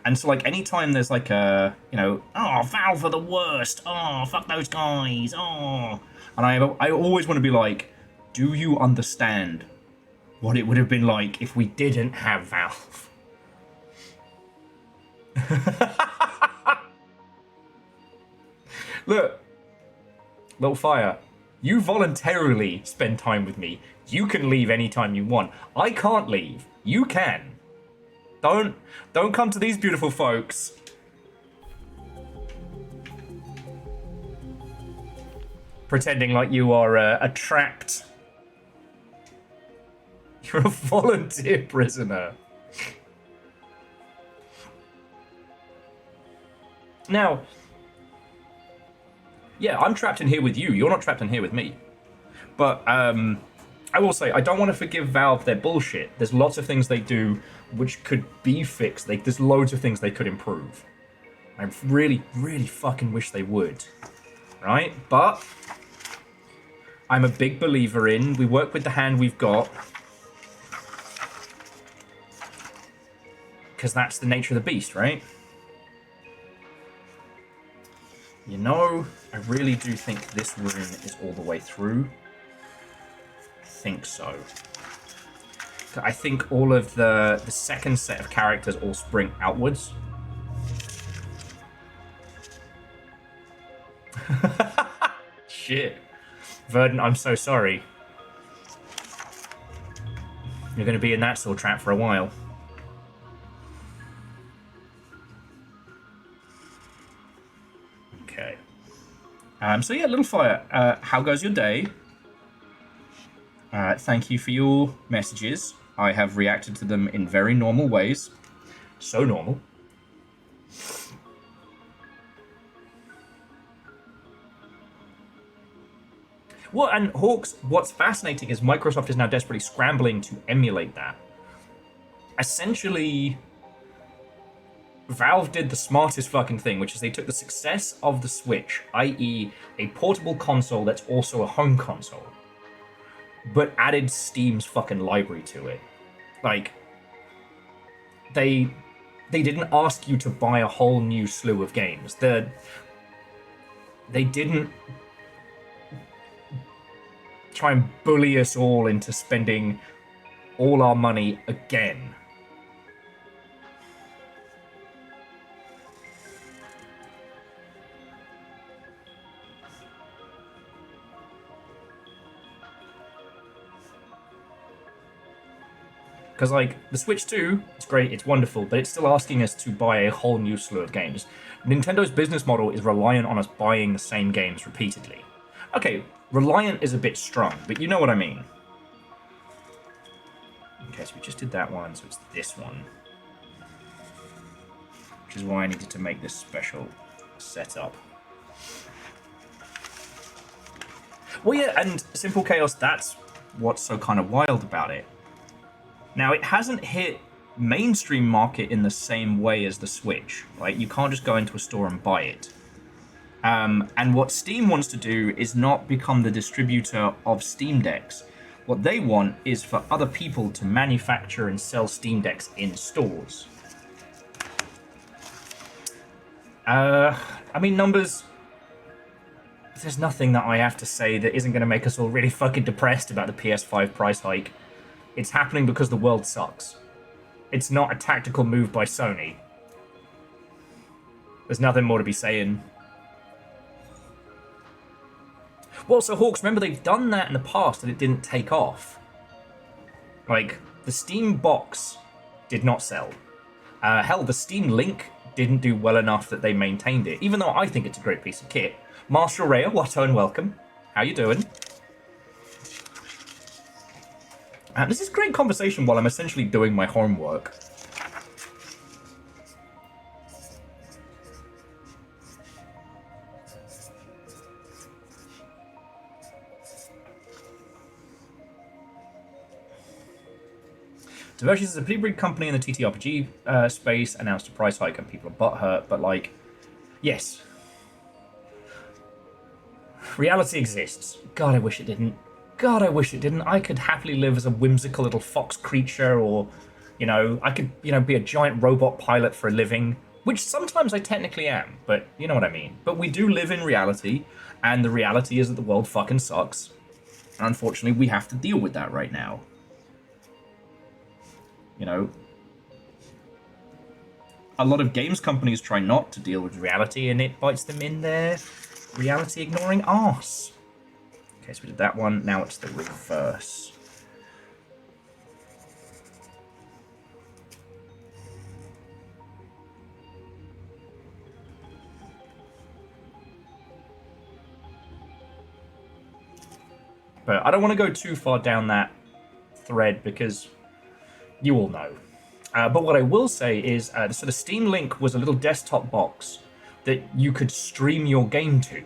And so, like, anytime there's like a, you know, oh, Valve are the worst. Oh, fuck those guys. Oh. And I always want to be like, do you understand what it would have been like if we didn't have Valve? Look, Little Fire, you voluntarily spend time with me. You can leave anytime you want. I can't leave. You can. Don't come to these beautiful folks. Pretending like you are a trapped. You're a volunteer prisoner. Now, yeah, I'm trapped in here with you. You're not trapped in here with me. But I will say, I don't want to forgive Valve their bullshit. There's lots of things they do which could be fixed. There's loads of things they could improve. I really, really fucking wish they would. Right? But I'm a big believer in we work with the hand we've got. Because that's the nature of the beast, right? You know, I really do think this rune is all the way through. I think so. I think all of the second set of characters all spring outwards. Shit. Verdant, I'm so sorry. You're going to be in that sword trap for a while. Okay. So yeah, Little Fire, how goes your day? Thank you for your messages. I have reacted to them in very normal ways. So normal. Well, and Hawks, what's fascinating is Microsoft is now desperately scrambling to emulate that. Essentially, Valve did the smartest fucking thing, which is they took the success of the Switch, i.e. a portable console that's also a home console, but added Steam's fucking library to it. Like, they didn't ask you to buy a whole new slew of games. They didn't try and bully us all into spending all our money again. Because, like, the Switch 2, it's great, it's wonderful, but it's still asking us to buy a whole new slew of games. Nintendo business model is reliant on us buying the same games repeatedly. Okay, reliant is a bit strong, but you know what I mean. Okay, so we just did that one, so it's this one. Which is why I needed to make this special setup. Well, yeah, and Simple Chaos, that's what's so kind of wild about it. Now, it hasn't hit mainstream market in the same way as the Switch, right? You can't just go into a store and buy it. And what Steam wants to do is not become the distributor of Steam Decks. What they want is for other people to manufacture and sell Steam Decks in stores. I mean, numbers... There's nothing that I have to say that isn't going to make us all really fucking depressed about the PS5 price hike. It's happening because the world sucks. It's not a tactical move by Sony. There's nothing more to be saying. Well, so Hawks, remember they've done that in the past and it didn't take off. Like, the Steam box did not sell. Hell, the Steam Link didn't do well enough that they maintained it, even though I think it's a great piece of kit. Marshall Rhea, Watto and welcome. How you doing? This is great conversation while I'm essentially doing my homework. So Virtues is a pretty big company in the TTRPG space, announced a price hike and people are butthurt, but like, yes. Reality exists. God, I wish it didn't. God, I wish it didn't. I could happily live as a whimsical little fox creature, or, you know, I could, you know, be a giant robot pilot for a living, which sometimes I technically am, but you know what I mean. But we do live in reality, and the reality is that the world fucking sucks. And unfortunately, we have to deal with that right now. You know, a lot of games companies try not to deal with reality, and it bites them in their reality ignoring arse. Okay, so we did that one. Now it's the reverse. But I don't want to go too far down that thread because you all know. But what I will say is, so the Steam Link was a little desktop box that you could stream your game to.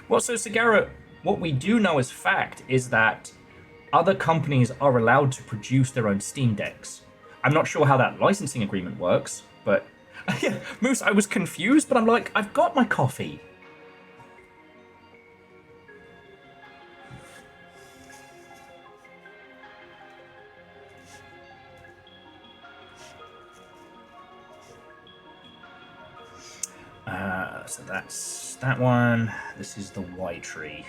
Well, so Sagara, what we do know as fact is that other companies are allowed to produce their own Steam Decks. I'm not sure how that licensing agreement works, but... yeah, Moose, I was confused, but I'm like, I've got my coffee. So that's that one. This is the Y tree.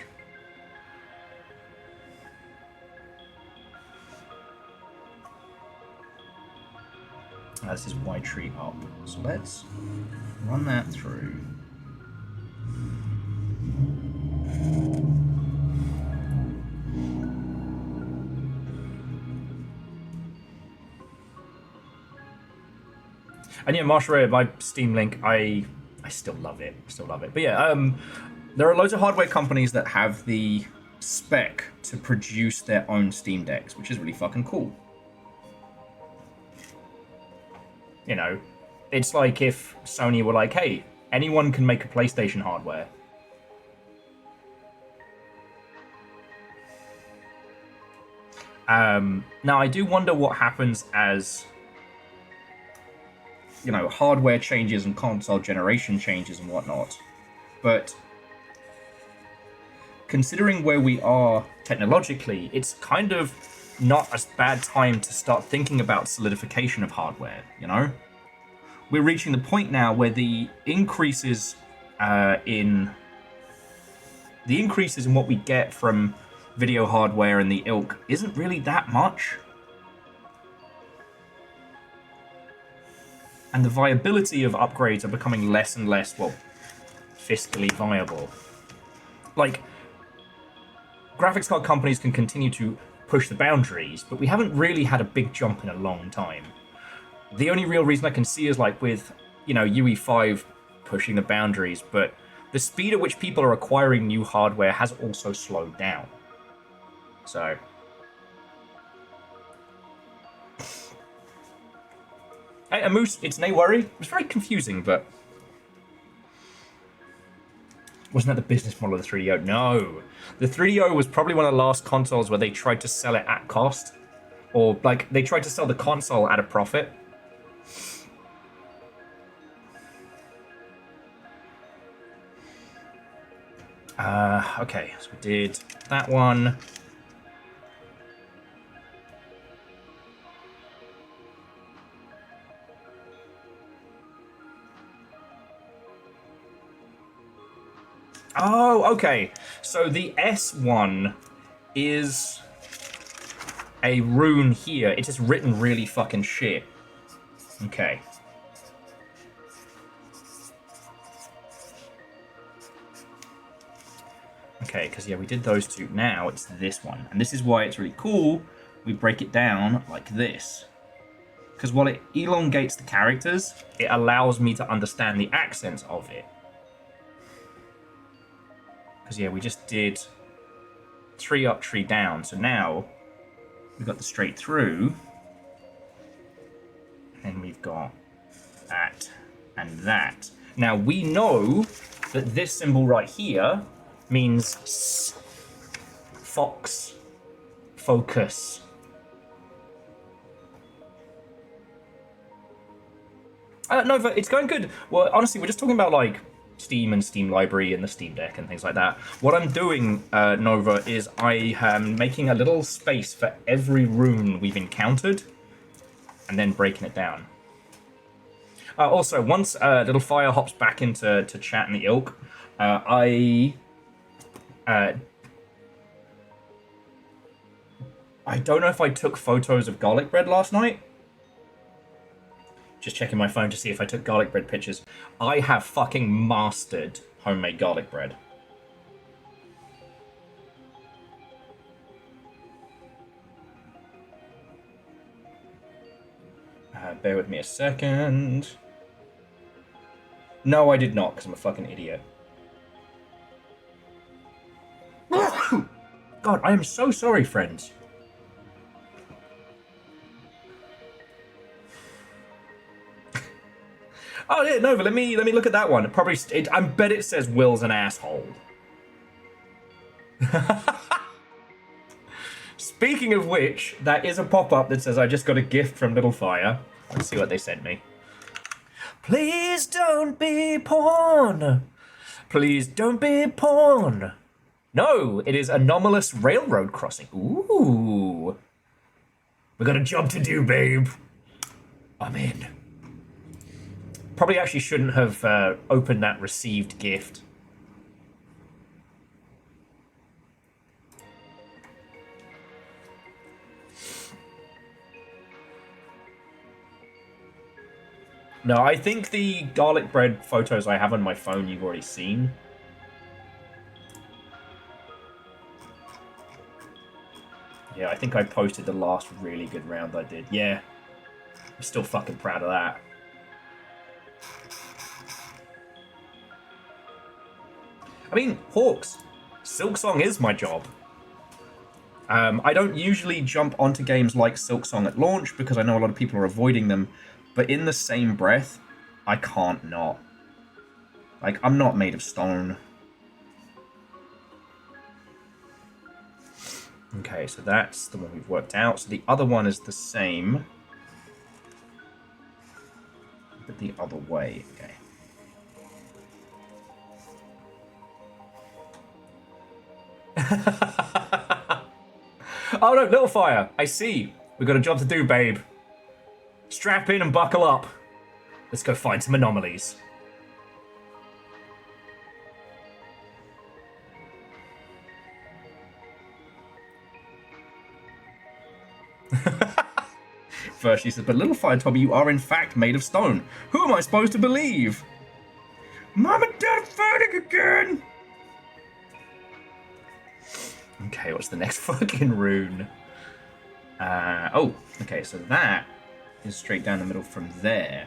This is Y tree up. So let's run that through. And yeah, Marshall, my Steam Link, I still love it. Still love it. But yeah, there are loads of hardware companies that have the spec to produce their own Steam Decks, which is really fucking cool. You know, it's like if Sony were like, hey, anyone can make a PlayStation hardware. Now, I do wonder what happens as, you know, hardware changes and console generation changes and whatnot. But considering where we are technologically, it's kind of not a bad time to start thinking about solidification of hardware, you know? We're reaching the point now where the increases in what we get from video hardware and the ilk isn't really that much. And the viability of upgrades are becoming less and less, well, fiscally viable. Like, graphics card companies can continue to push the boundaries, but we haven't really had a big jump in a long time. The only real reason I can see is like with, you know, UE5 pushing the boundaries, but the speed at which people are acquiring new hardware has also slowed down. So... hey, a Moose, it's no worry. It was very confusing, but... wasn't that the business model of the 3DO? No. The 3DO was probably one of the last consoles where they tried to sell it at cost. Or, like, they tried to sell the console at a profit. Okay, so we did that one. Oh, okay. So the S one is a rune here. It's just written really fucking shit. Okay. Okay, because yeah, we did those two. Now it's this one. And this is why it's really cool. We break it down like this. Because while it elongates the characters, it allows me to understand the accents of it. Because yeah, we just did 3 up, 3 down. So now we've got the straight through. And we've got that and that. Now, we know that this symbol right here means fox, focus. Nova, it's going good. Well, honestly, we're just talking about, like, Steam and Steam Library and the Steam Deck and things like that. What I'm doing, Nova, is I am making a little space for every rune we've encountered and then breaking it down. Also, once Little Fire hops back into chat in the ilk, I don't know if I took photos of garlic bread last night. Just checking my phone to see if I took garlic bread pictures. I have fucking mastered homemade garlic bread. Bear with me a second. No, I did not, because I'm a fucking idiot. God, I am so sorry, friends. Oh yeah, Nova, let me look at that one. I bet it says Will's an asshole. Speaking of which, that is a pop-up that says I just got a gift from Little Fire. Let's see what they sent me. Please don't be porn. Please don't be porn. No, it is Anomalous Railroad Crossing. Ooh. We got a job to do, babe. I'm in. Probably actually shouldn't have opened that received gift. No, I think the garlic bread photos I have on my phone you've already seen. Yeah, I think I posted the last really good round I did. Yeah. I'm still fucking proud of that. I mean, Hawks, Silksong is my job. I don't usually jump onto games like Silksong at launch because I know a lot of people are avoiding them, but in the same breath, I can't not. Like, I'm not made of stone. Okay, so that's the one we've worked out. So the other one is the same, but the other way. Okay. Oh no, Little Fire, I see. We've got a job to do, babe. Strap in and buckle up. Let's go find some anomalies. First she said, but Little Fire told me you are in fact made of stone. Who am I supposed to believe? Mom and Dad are fighting again! Okay, what's the next fucking rune? Oh, okay, so that is straight down the middle from there.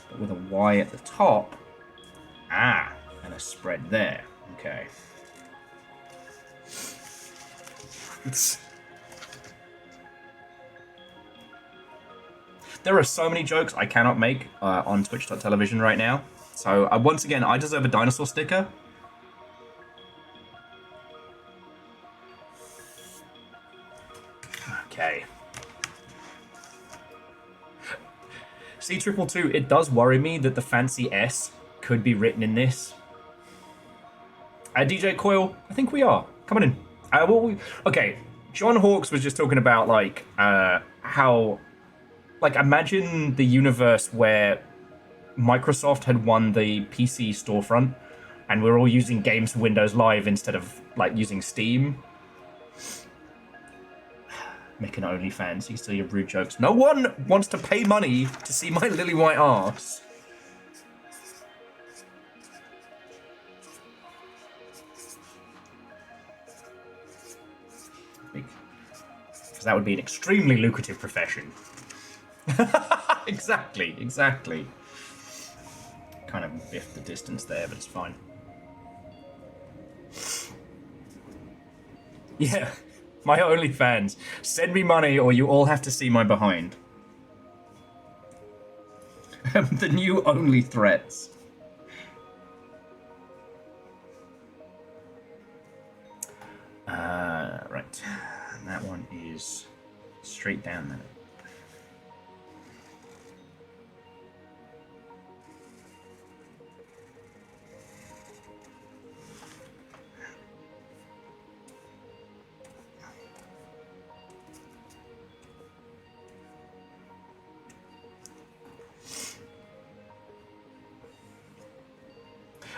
But with a Y at the top. Ah, and a spread there. Okay. There are so many jokes I cannot make on Twitch.tv right now. So, once again, I deserve a dinosaur sticker. Okay. C222, it does worry me that the fancy S could be written in this. DJ Coil, I think we are. Come on in. Okay, John Hawkes was just talking about, like, how... Like, imagine the universe where Microsoft had won the PC storefront and we're all using games for Windows Live instead of, like, using Steam. Making OnlyFans, you see your rude jokes. No one wants to pay money to see my lily white arse. Because that would be an extremely lucrative profession. Exactly. Kind of biffed the distance there, but it's fine. Yeah. My OnlyFans. Send me money or you all have to see my behind. The new only threats. Right. And that one is straight down there.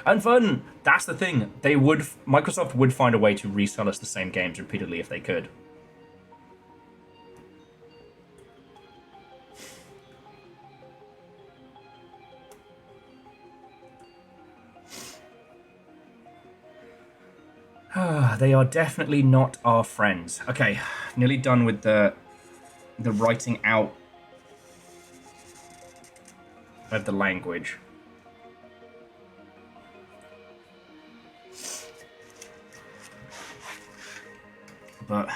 And fun! That's the thing. Microsoft would find a way to resell us the same games repeatedly if they could. They are definitely not our friends. Okay, nearly done with the writing out of the language. But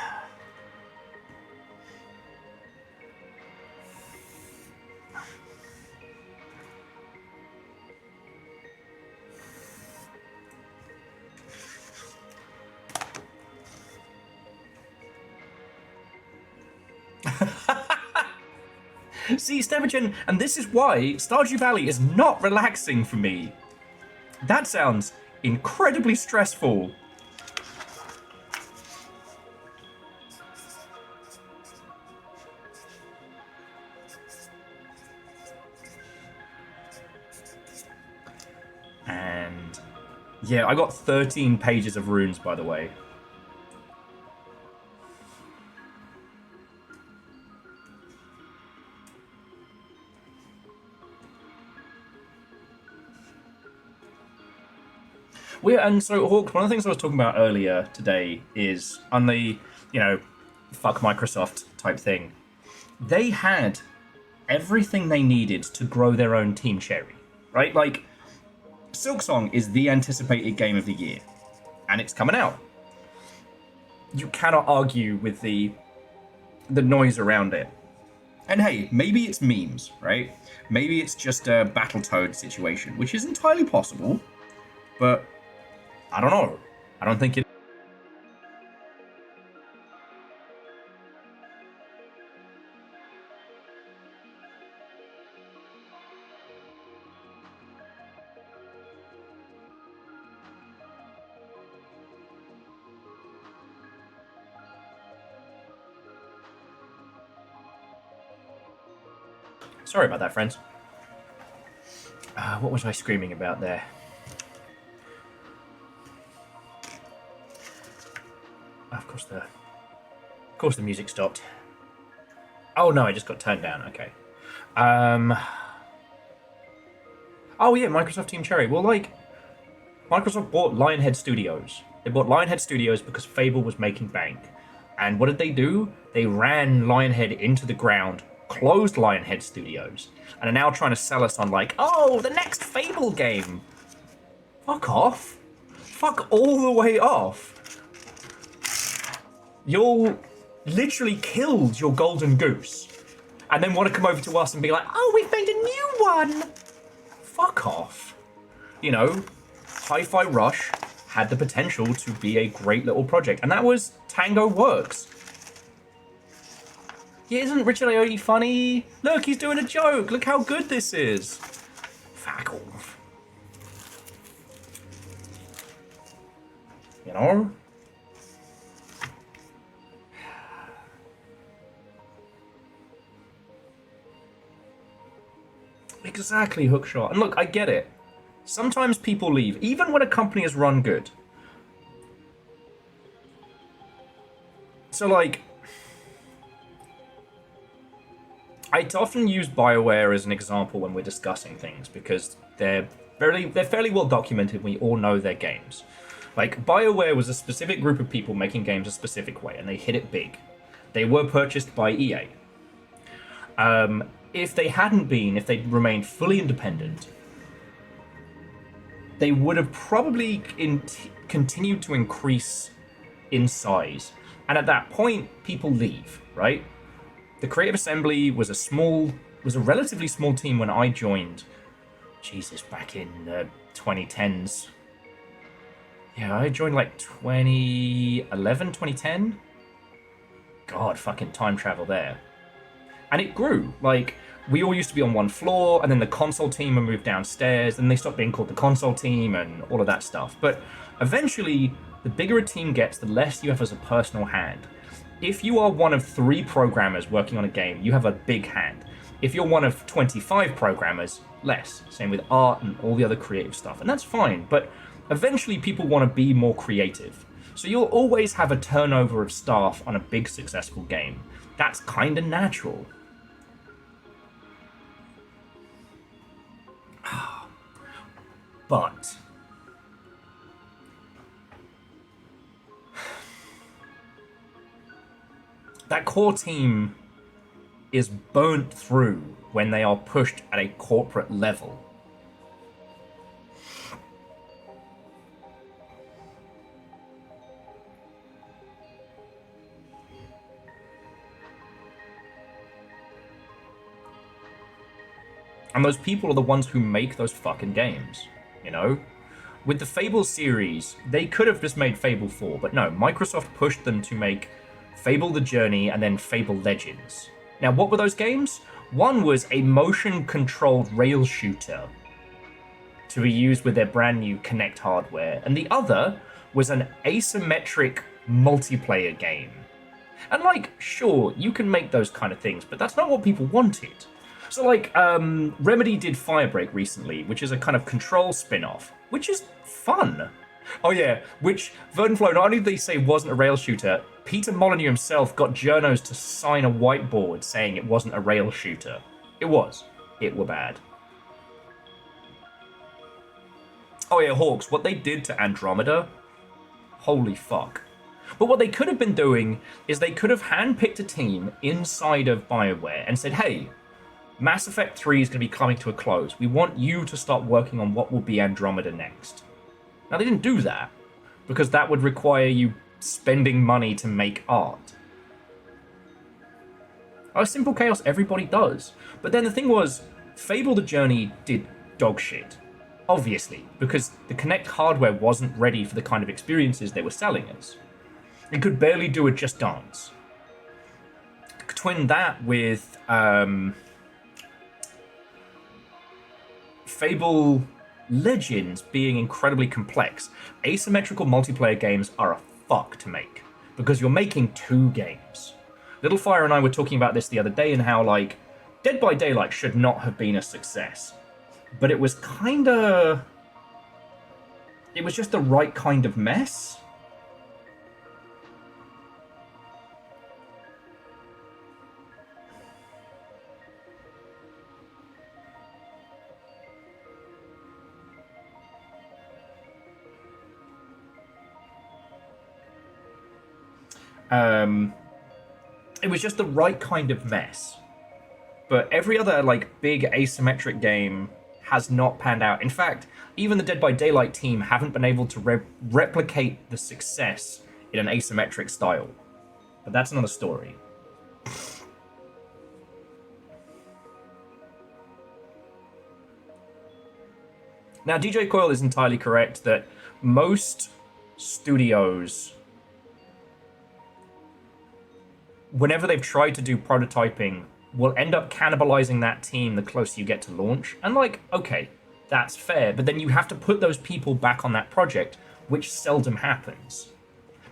see, Stevigen, and this is why Stardew Valley is not relaxing for me. That sounds incredibly stressful. And yeah, I got 13 pages of runes, by the way. And so, Hawk, one of the things I was talking about earlier today is on the, fuck Microsoft type thing. They had everything they needed to grow their own Team Cherry, right? Like, Silksong is the anticipated game of the year, and it's coming out. You cannot argue with the noise around it. And hey, maybe it's memes, right? Maybe it's just a Battletoad situation, which is entirely possible, but I don't know. I don't think it. Sorry about that, friends. What was I screaming about there? Of course the music stopped. Oh no, it just got turned down. Okay. Oh yeah, Microsoft Team Cherry. Well, like, Microsoft bought Lionhead Studios. They bought Lionhead Studios because Fable was making bank. And what did they do? They ran Lionhead into the ground, closed Lionhead Studios, and are now trying to sell us on like, oh, the next Fable game. Fuck off. Fuck all the way off. You literally killed your golden goose and then want to come over to us and be like, oh, we've made a new one. Fuck off. Hi-Fi Rush had the potential to be a great little project, and that was Tango Works. Yeah, isn't Richard Ayoade funny? Look, he's doing a joke. Look how good this is. Fuck off. Exactly, Hookshot. And look, I get it. Sometimes people leave, even when a company is run good. So, like, I often use BioWare as an example when we're discussing things because they're fairly well documented. We all know their games. Like, BioWare was a specific group of people making games a specific way, and they hit it big. They were purchased by EA. If they'd remained fully independent, they would have probably continued to increase in size. And at that point, people leave, right? The Creative Assembly was a small was a relatively small team when I joined. Jesus, back in the 2010s. Yeah, I joined like 2011, 2010. God, fucking time travel there. And it grew. Like, we all used to be on one floor, and then the console team would move downstairs, and they stopped being called the console team and all of that stuff. But eventually, the bigger a team gets, the less you have as a personal hand. If you are one of 3 programmers working on a game, you have a big hand. If you're one of 25 programmers, less. Same with art and all the other creative stuff. And that's fine, but eventually people want to be more creative. So you'll always have a turnover of staff on a big successful game. That's kind of natural. But that core team is burnt through when they are pushed at a corporate level. And those people are the ones who make those fucking games, you know? With the Fable series, they could have just made Fable 4, but no, Microsoft pushed them to make Fable the Journey and then Fable Legends. Now, what were those games? One was a motion-controlled rail shooter to be used with their brand new Kinect hardware, and the other was an asymmetric multiplayer game. And like, sure, you can make those kind of things, but that's not what people wanted. So like, Remedy did Firebreak recently, which is a kind of Control spin-off, which is fun. Oh yeah, which Verdanflow not only did they say wasn't a rail shooter, Peter Molyneux himself got journos to sign a whiteboard saying it wasn't a rail shooter. It was. It were bad. Oh yeah, Hawks, what they did to Andromeda, holy fuck. But what they could have been doing is they could have handpicked a team inside of BioWare and said, hey, Mass Effect 3 is going to be coming to a close. We want you to start working on what will be Andromeda next. Now, they didn't do that, because that would require you spending money to make art. Oh, Simple Chaos, everybody does. But then the thing was, Fable the Journey did dog shit. Obviously, because the Kinect hardware wasn't ready for the kind of experiences they were selling us. It could barely do a Just Dance. Twin that with Fable Legends being incredibly complex. Asymmetrical multiplayer games are a fuck to make, because you're making 2 games. Littlefire and I were talking about this the other day and how, like, Dead by Daylight should not have been a success. But it was kinda... It was just the right kind of mess. It was just the right kind of mess. But every other, like, big asymmetric game has not panned out. In fact, even the Dead by Daylight team haven't been able to replicate the success in an asymmetric style. But that's another story. Now, DJ Coyle is entirely correct that most studios, whenever they've tried to do prototyping, will end up cannibalizing that team the closer you get to launch. And like, okay, that's fair, but then you have to put those people back on that project, which seldom happens.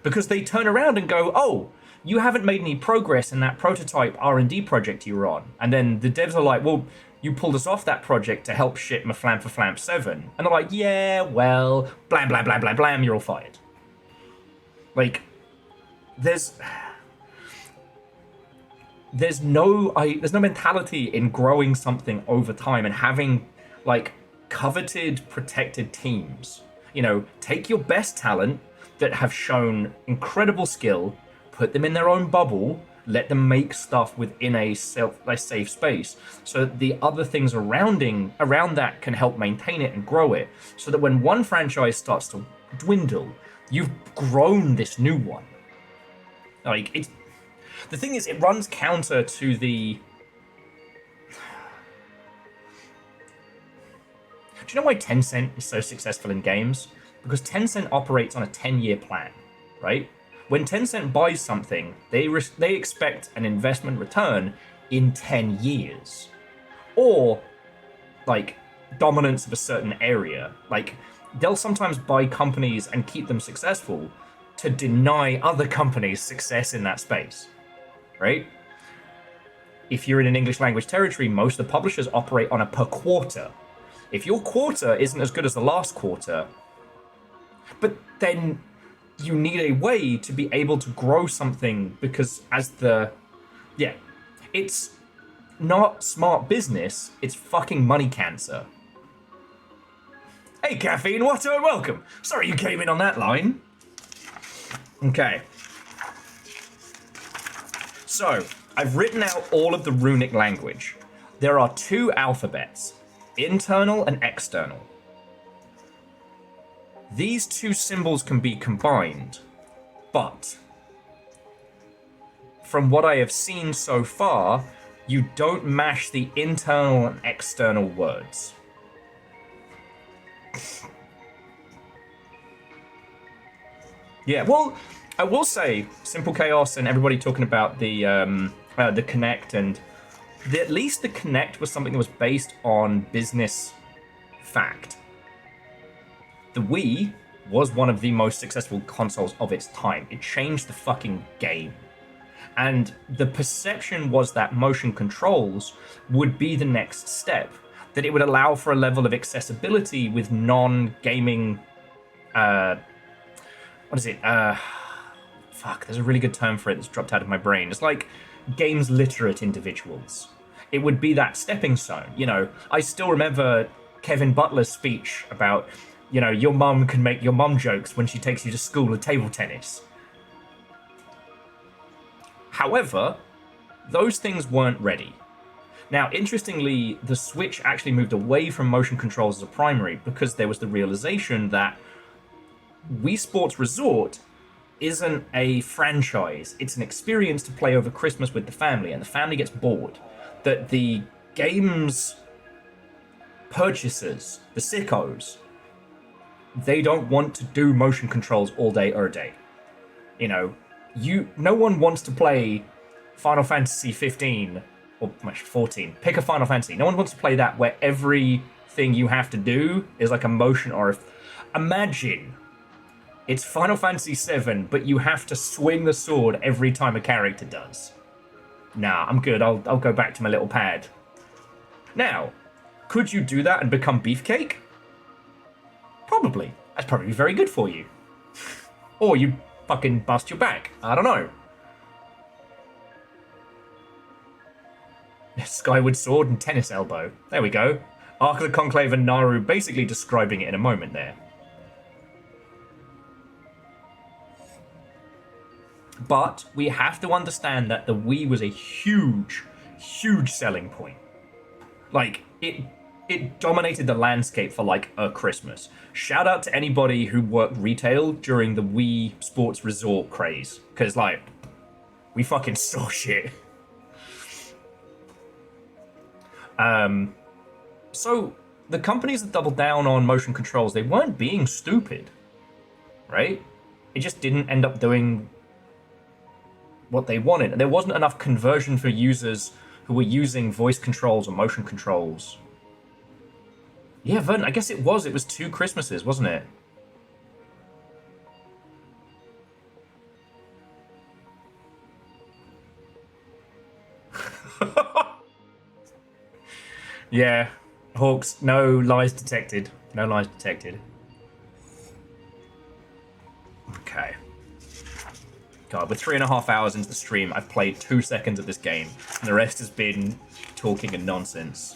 Because they turn around and go, oh, you haven't made any progress in that prototype R&D project you were on. And then the devs are like, well, you pulled us off that project to help ship Maflam for Flamp 7. And they're like, yeah, well, blam, blam, blam, blam, blam, you're all fired. Like, there's no mentality in growing something over time and having, like, coveted, protected teams. You know, take your best talent that have shown incredible skill, put them in their own bubble, let them make stuff within a safe space, so that the other things around that can help maintain it and grow it, so that when one franchise starts to dwindle, you've grown this new one. Like, it's... The thing is, it runs counter to the... Do you know why Tencent is so successful in games? Because Tencent operates on a 10-year plan, right? When Tencent buys something, they expect an investment return in 10 years. Or, like, dominance of a certain area. Like, they'll sometimes buy companies and keep them successful to deny other companies success in that space, right? If you're in an English language territory, most of the publishers operate on a per quarter. If your quarter isn't as good as the last quarter, but then you need a way to be able to grow something because it's not smart business, it's fucking money cancer. Hey, Caffeine, what a welcome. Sorry you came in on that line. Okay. So, I've written out all of the Runic language. There are 2 alphabets, internal and external. These 2 symbols can be combined, but from what I have seen so far, you don't mash the internal and external words. Yeah, well, I will say Simple Chaos and everybody talking about the Kinect, and at least the Kinect was something that was based on business fact. The Wii was one of the most successful consoles of its time. It changed the fucking game. And the perception was that motion controls would be the next step, that it would allow for a level of accessibility with non-gaming, what is it? There's a really good term for it that's dropped out of my brain. It's like games literate individuals. It would be that stepping stone. You know, I still remember Kevin Butler's speech about, you know, your mum can make your mum jokes when she takes you to school at table tennis. However, those things weren't ready. Now, interestingly, the Switch actually moved away from motion controls as a primary because there was the realization that Wii Sports Resort isn't a franchise. It's an experience to play over Christmas with the family, and the family gets bored. That the game's purchasers, the sickos, they don't want to do motion controls all day or day. You know, no one wants to play Final Fantasy 15 or 14. Pick a Final Fantasy. No one wants to play that where everything you have to do is like a motion or imagine it's Final Fantasy 7, but you have to swing the sword every time a character does. Nah, I'm good. I'll go back to my little pad. Now, could you do that and become Beefcake? Probably. That's probably very good for you. Or you fucking bust your back. I don't know. Skyward Sword and Tennis Elbow. There we go. Ark of the Conclave and Naru basically describing it in a moment there. But we have to understand that the Wii was a huge, huge selling point. Like, it dominated the landscape for like a Christmas. Shout out to anybody who worked retail during the Wii Sports Resort craze. Because, like, we fucking saw shit. So, the companies that doubled down on motion controls, they weren't being stupid. Right? It just didn't end up doing what they wanted. There wasn't enough conversion for users who were using voice controls or motion controls. Yeah, Vern, I guess it was. It was 2 Christmases, wasn't it? Yeah, Hawks, no lies detected. No lies detected. Okay. God, we're 3.5 hours into the stream. I've played 2 seconds of this game, and the rest has been talking and nonsense.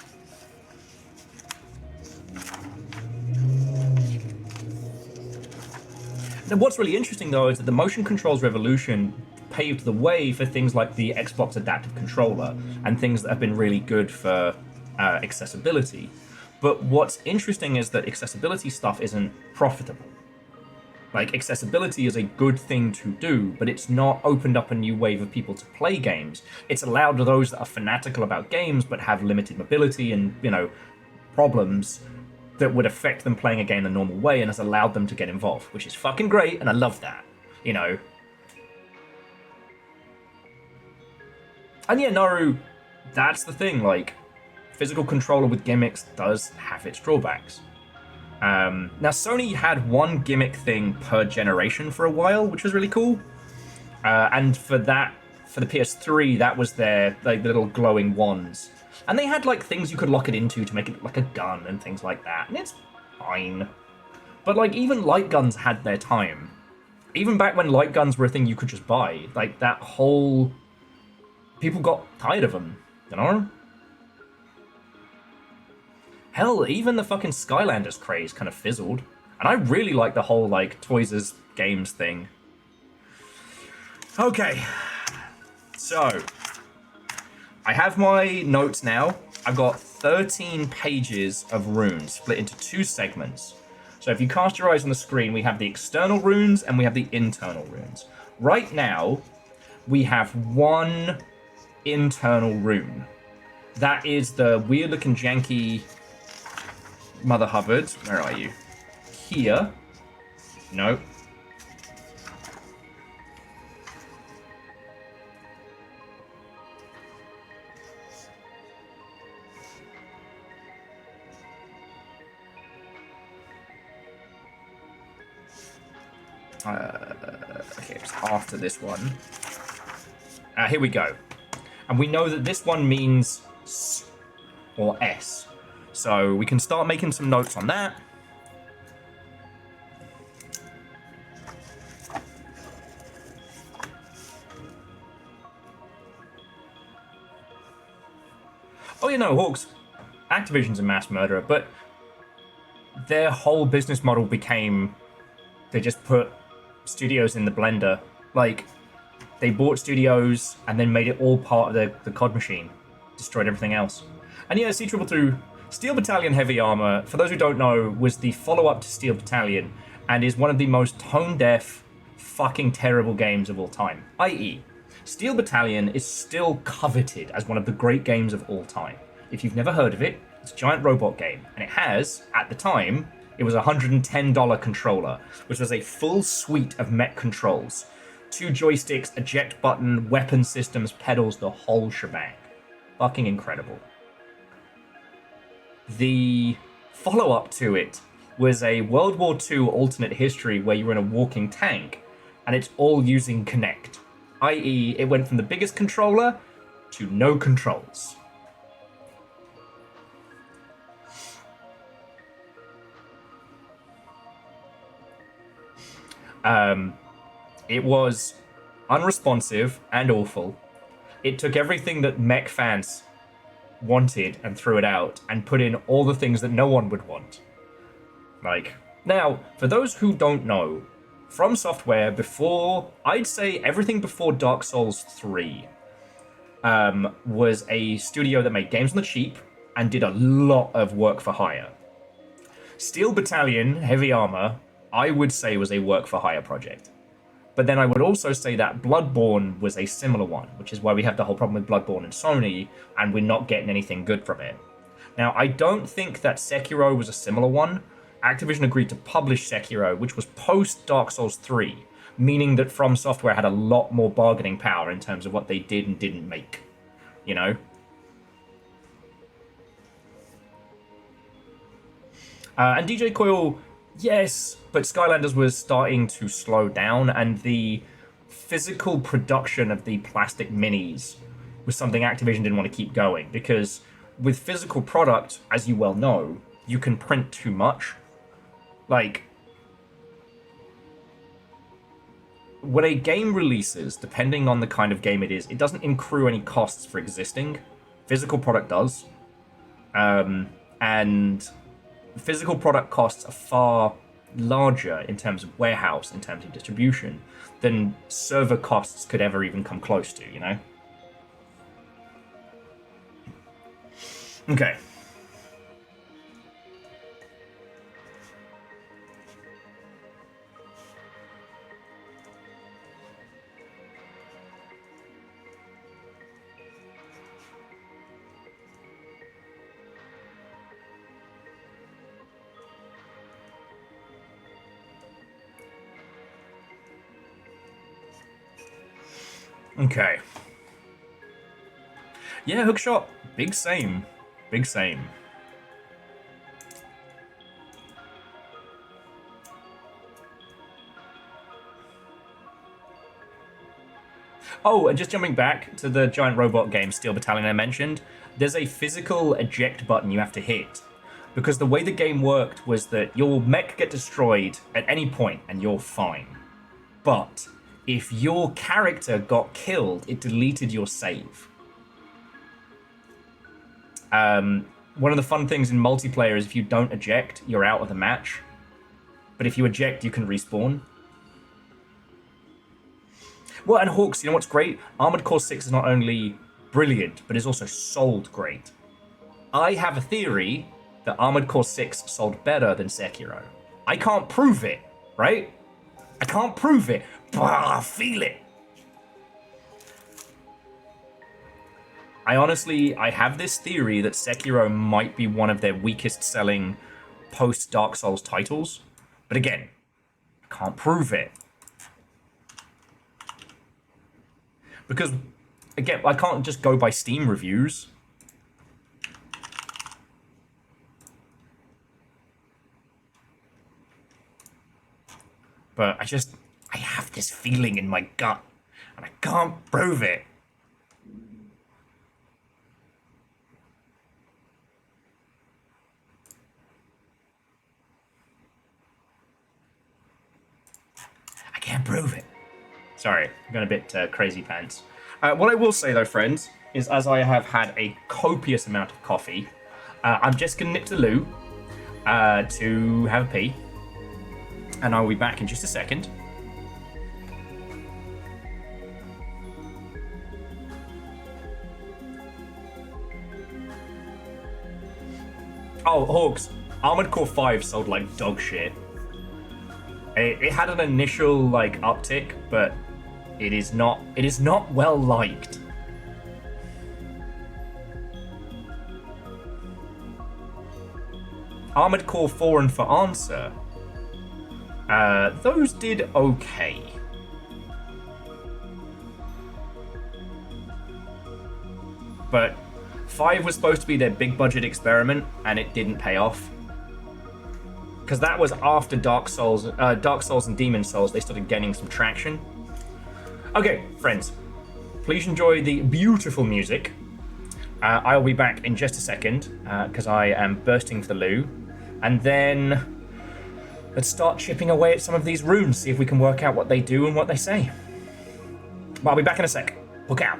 Now, what's really interesting, though, is that the motion controls revolution paved the way for things like the Xbox Adaptive Controller and things that have been really good for accessibility. But what's interesting is that accessibility stuff isn't profitable. Like, accessibility is a good thing to do, but it's not opened up a new wave of people to play games. It's allowed those that are fanatical about games but have limited mobility and, you know, problems that would affect them playing a game the normal way and has allowed them to get involved, which is fucking great, and I love that, you know. And yeah, Naru, that's the thing, like, physical controller with gimmicks does have its drawbacks. Now, Sony had one gimmick thing per generation for a while, which was really cool. And for the PS3, that was their like little glowing wands. And they had like things you could lock it into to make it like a gun and things like that. And it's fine. But like even light guns had their time. Even back when light guns were a thing you could just buy, like that whole... people got tired of them, you know? Hell, even the fucking Skylanders craze kind of fizzled. And I really like the whole, like, toys as games thing. Okay. So, I have my notes now. I've got 13 pages of runes split into 2 segments. So if you cast your eyes on the screen, we have the external runes and we have the internal runes. Right now, we have one internal rune. That is the weird-looking janky Mother Hubbard. Where are you? Here. No. Okay, it's after this one. Here we go. And we know that this one means S or S. So we can start making some notes on that. Oh, you know, Hawks, Activision's a mass murderer, but their whole business model became they just put studios in the blender. Like, they bought studios and then made it all part of the COD machine. Destroyed everything else. And yeah, C222, Steel Battalion Heavy Armor, for those who don't know, was the follow-up to Steel Battalion and is one of the most tone-deaf, fucking terrible games of all time. I.e., Steel Battalion is still coveted as one of the great games of all time. If you've never heard of it, it's a giant robot game, and it has, at the time, it was a $110 controller, which was a full suite of mech controls. 2 joysticks, eject button, weapon systems, pedals, the whole shebang. Fucking incredible. The follow-up to it was a World War II alternate history where you were in a walking tank, and it's all using Kinect. I.e., it went from the biggest controller to no controls. It was unresponsive and awful. It took everything that mech fans wanted and threw it out and put in all the things that no one would want. Like, now, for those who don't know, From Software before, I'd say everything before Dark Souls 3, was a studio that made games on the cheap and did a lot of work for hire. Steel Battalion Heavy Armor, I would say, was a work for hire project. But then I would also say that Bloodborne was a similar one, which is why we have the whole problem with Bloodborne and Sony, and we're not getting anything good from it. Now, I don't think that Sekiro was a similar one. Activision agreed to publish Sekiro, which was post Dark Souls 3, meaning that From Software had a lot more bargaining power in terms of what they did and didn't make, you know? And DJ Coil, yes, but Skylanders was starting to slow down, and the physical production of the plastic minis was something Activision didn't want to keep going, because with physical product, as you well know, you can print too much. Like, when a game releases, depending on the kind of game it is, it doesn't accrue any costs for existing. Physical product does. And physical product costs are far larger in terms of warehouse, in terms of distribution, than server costs could ever even come close to, you know? Okay. Okay. Yeah, hookshot. Big same. Big same. Oh, and just jumping back to the giant robot game Steel Battalion I mentioned, there's a physical eject button you have to hit. Because the way the game worked was that your mech could get destroyed at any point and you're fine. But if your character got killed, it deleted your save. One of the fun things in multiplayer is if you don't eject, you're out of the match. But if you eject, you can respawn. Well, and Hawks, you know what's great? Armored Core 6 is not only brilliant, but is also sold great. I have a theory that Armored Core 6 sold better than Sekiro. I can't prove it, right? I can't prove it, but I feel it. I have this theory that Sekiro might be one of their weakest selling post-Dark Souls titles. But again, I can't prove it. Because, again, I can't just go by Steam reviews. But I have this feeling in my gut, and I can't prove it. I can't prove it. Sorry, I'm going a bit crazy pants. What I will say, though, friends, is as I have had a copious amount of coffee, I'm just going to nip to the loo to have a pee. And I'll be back in just a second. Oh, Hawks. Armored Core 5 sold like dog shit. It had an initial like uptick, but it is not well liked. Armored Core 4 and For Answer. Those did okay. But 5 was supposed to be their big budget experiment, and it didn't pay off. Because that was after Dark Souls and Demon Souls, they started getting some traction. Okay, friends, please enjoy the beautiful music. I'll be back in just a second, because I am bursting for the loo. And then let's start chipping away at some of these runes, see if we can work out what they do and what they say. But I'll be back in a sec. Look out.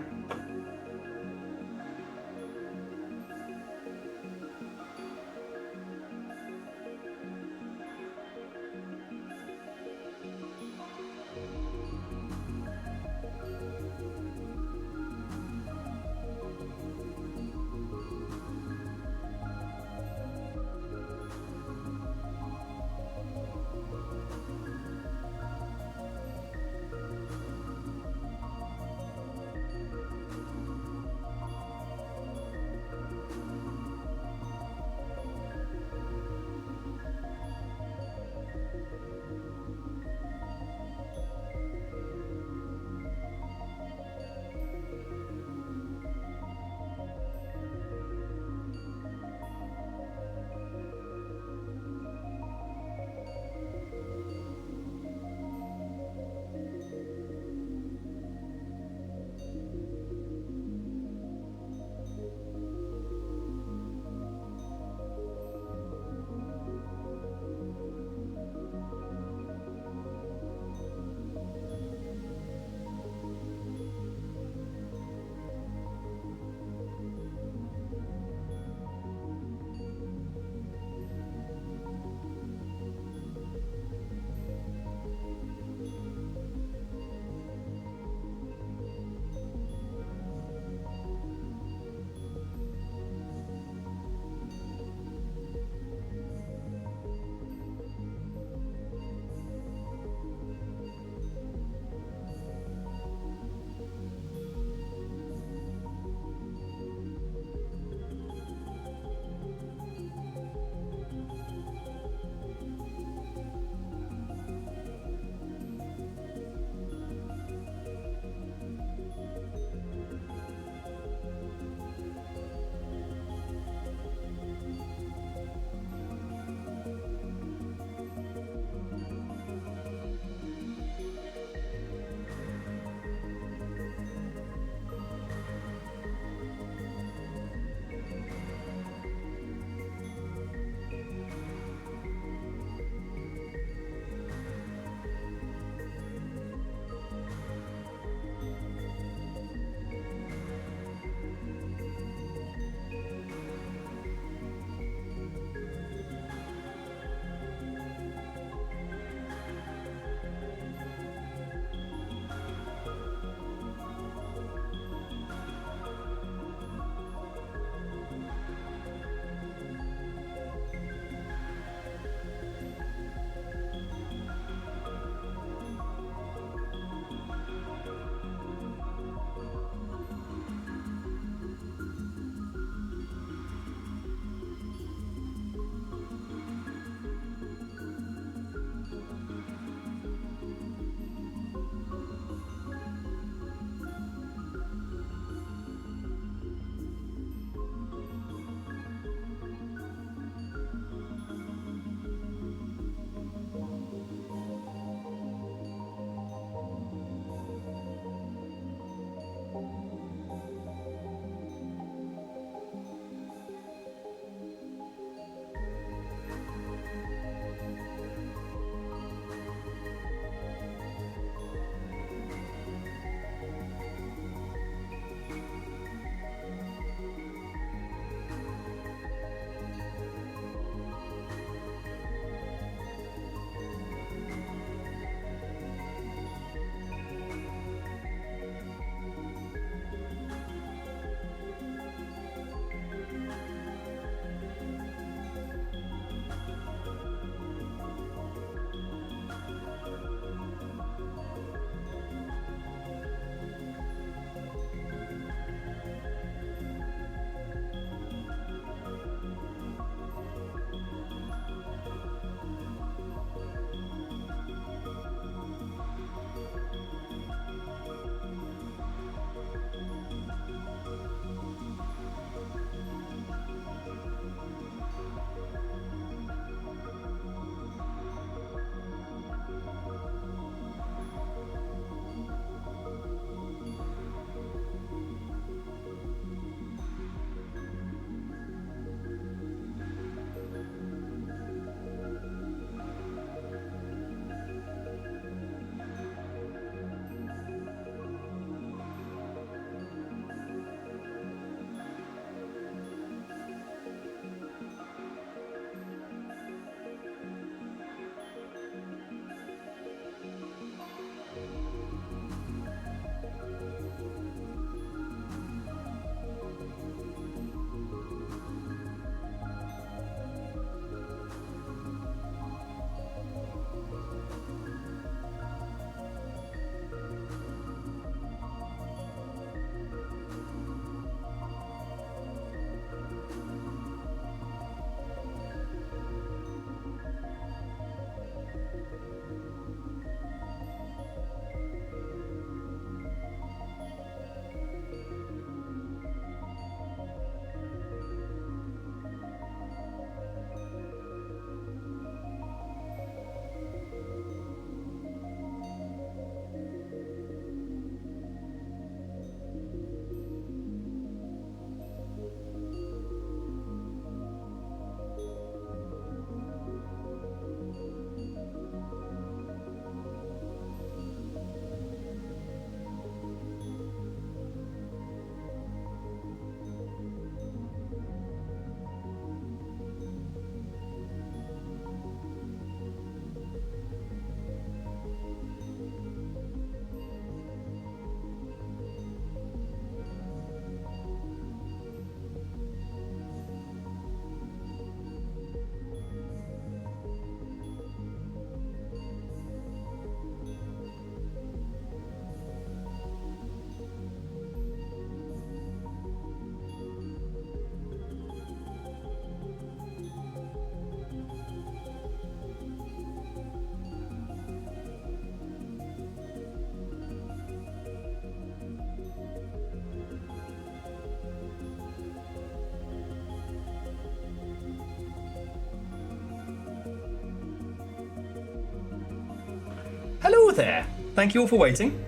Hello there. Thank you all for waiting.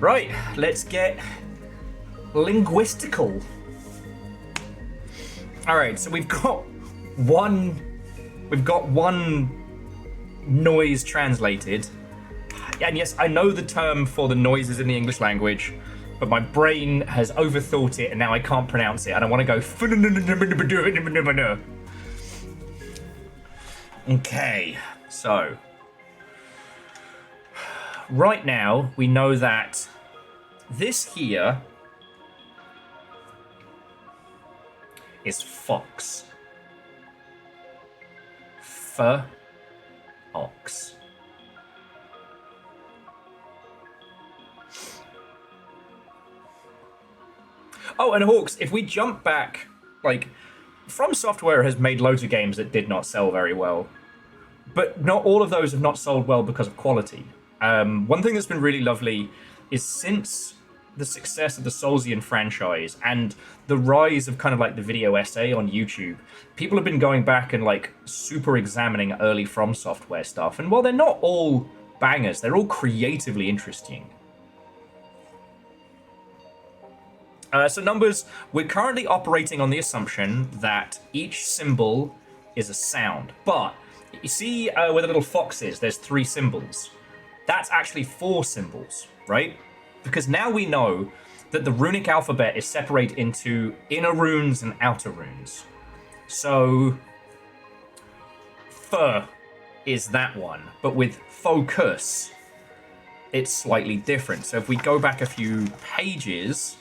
Right, let's get linguistical. All right, so we've got one noise translated. And yes, I know the term for the noises in the English language, but my brain has overthought it and now I can't pronounce it and I want to go. Okay, so right now we know that this here is fox. Ox. Oh, and Hawks, if we jump back, like, From Software has made loads of games that did not sell very well, but not all of those have not sold well because of quality. One thing that's been really lovely is since the success of the Soulsian franchise and the rise of kind of like the video essay on YouTube, people have been going back and like super examining early From Software stuff. And while they're not all bangers, they're all creatively interesting. So numbers, we're currently operating on the assumption that each symbol is a sound. But you see where the little fox is, there's 3 symbols. That's actually 4 symbols, right? Because now we know that the runic alphabet is separated into inner runes and outer runes. So, f is that one, but with focus, it's slightly different. So if we go back a few pages,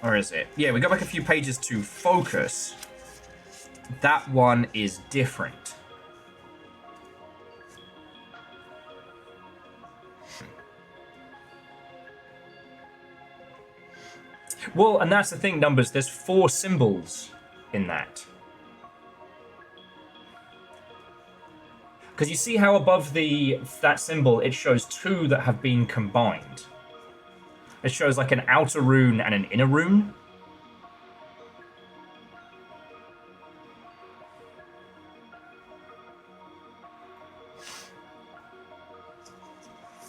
where is it? Yeah, we go back a few pages to focus, that one is different. Well, and that's the thing, numbers, there's 4 symbols in that. Because you see how above that symbol, it shows 2 that have been combined. It shows like an outer rune and an inner rune.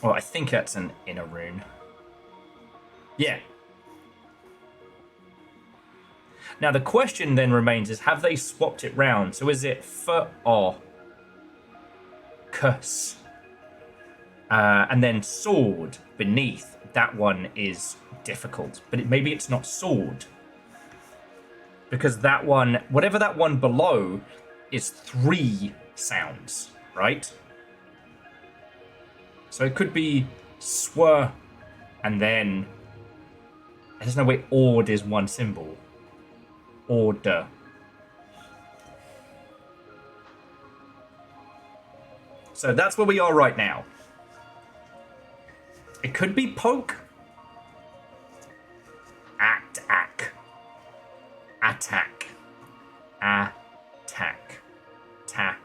Well, I think that's an inner rune. Yeah. Now the question then remains is, have they swapped it round? So is it f-o-kus? And then sword beneath. That one is difficult, but maybe it's not sword. Because that one, whatever that one below, is 3 sounds, right? So it could be swr, and then, there's no way ord is 1 symbol. Order. So that's where we are right now. It could be poke. Attack. Attack. Attack. Tack.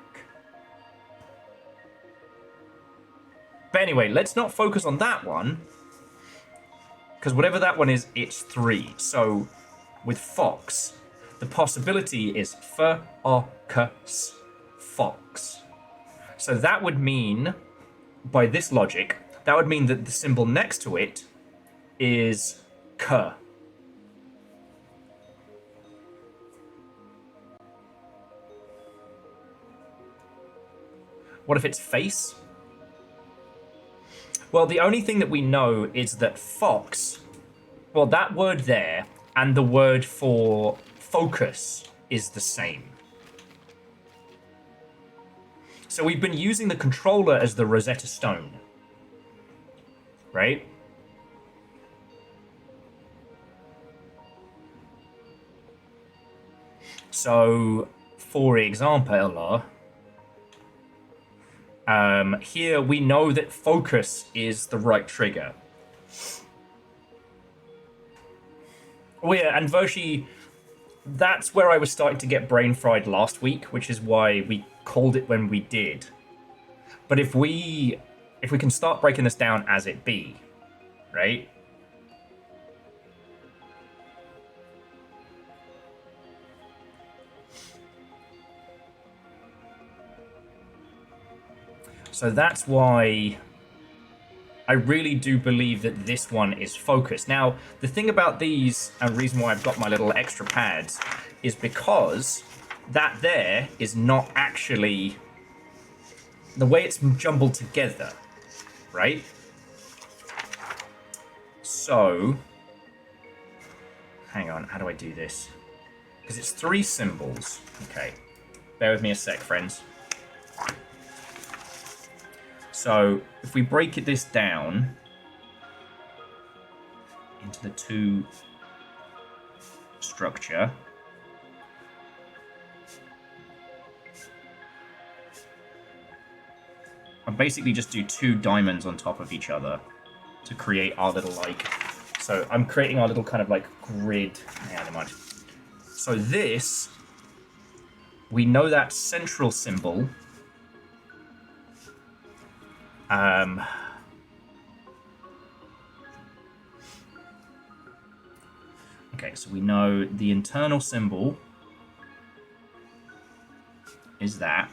But anyway, let's not focus on that one. Because whatever that one is, it's 3. So with fox, the possibility is f-o-k-s, fox. So that would mean, by this logic, that would mean that the symbol next to it is k. What if it's face? Well, the only thing that we know is that fox, well, that word there and the word for focus is the same. So we've been using the controller as the Rosetta Stone, right? So, for example, here we know that focus is the right trigger. Oh yeah, and Vershi, that's where I was starting to get brain fried last week, which is why we called it when we did. But if we can start breaking this down as it be, right? So that's why I really do believe that this one is focus. Now, the thing about these, and the reason why I've got my little extra pads, is because that there is not actually the way it's jumbled together, right? So, hang on, how do I do this? Because it's 3 symbols. Okay, bear with me a sec, friends. So, if we break this down into the 2 structure, I basically just do 2 diamonds on top of each other to create our little, like... So, I'm creating our little kind of, like, grid. Yeah, never mind. So this, we know that central symbol. Okay, so we know the internal symbol is that,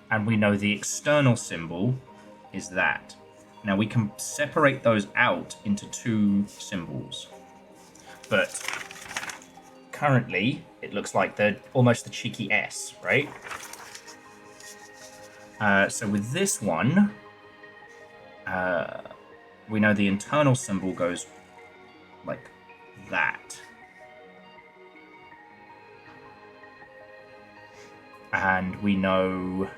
and we know the external symbol is that. Now we can separate those out into 2 symbols, but currently it looks like they're almost the cheeky S, right? So with this one, we know the internal symbol goes like that. And we know...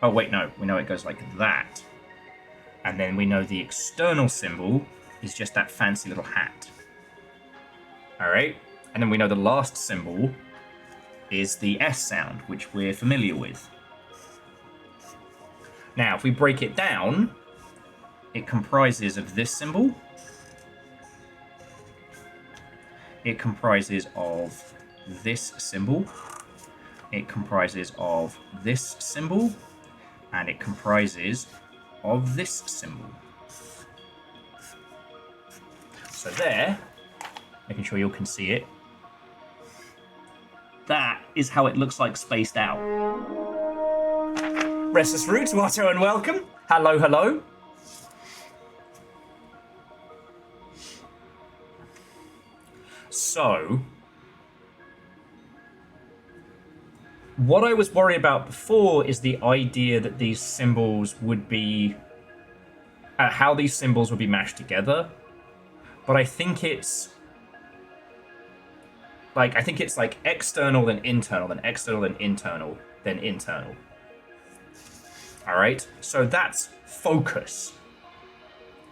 Oh, wait, no. We know it goes like that. And then we know the external symbol is just that fancy little hat. Alright? And then we know the last symbol is the S sound, which we're familiar with. Now, if we break it down, it comprises of this symbol. It comprises of this symbol. It comprises of this symbol. And it comprises of this symbol. So there, making sure you all can see it, that is how it looks like spaced out. Restless Roots, Watto, and welcome. Hello, hello. So, what I was worried about before is the idea that these symbols would be... how these symbols would be mashed together. But I think it's... I think it's like external, then internal, then external, then internal, then internal. Alright? So that's focus.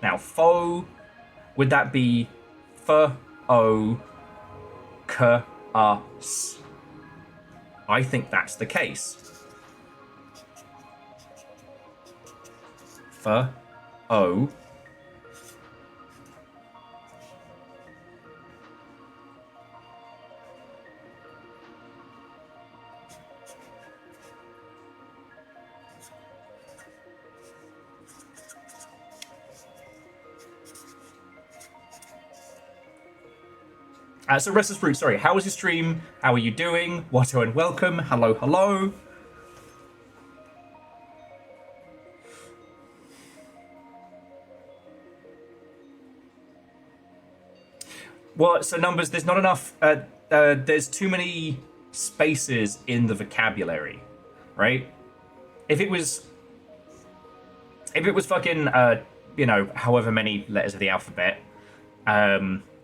Now, fo... would that be F-O-C-U-S? I think that's the case. F-O... So Restless Fruit, sorry, how was your stream? How are you doing? Watto and welcome. Hello, hello. Well, so numbers, there's not enough, there's too many spaces in the vocabulary, right? If it was fucking, you know, however many letters of the alphabet,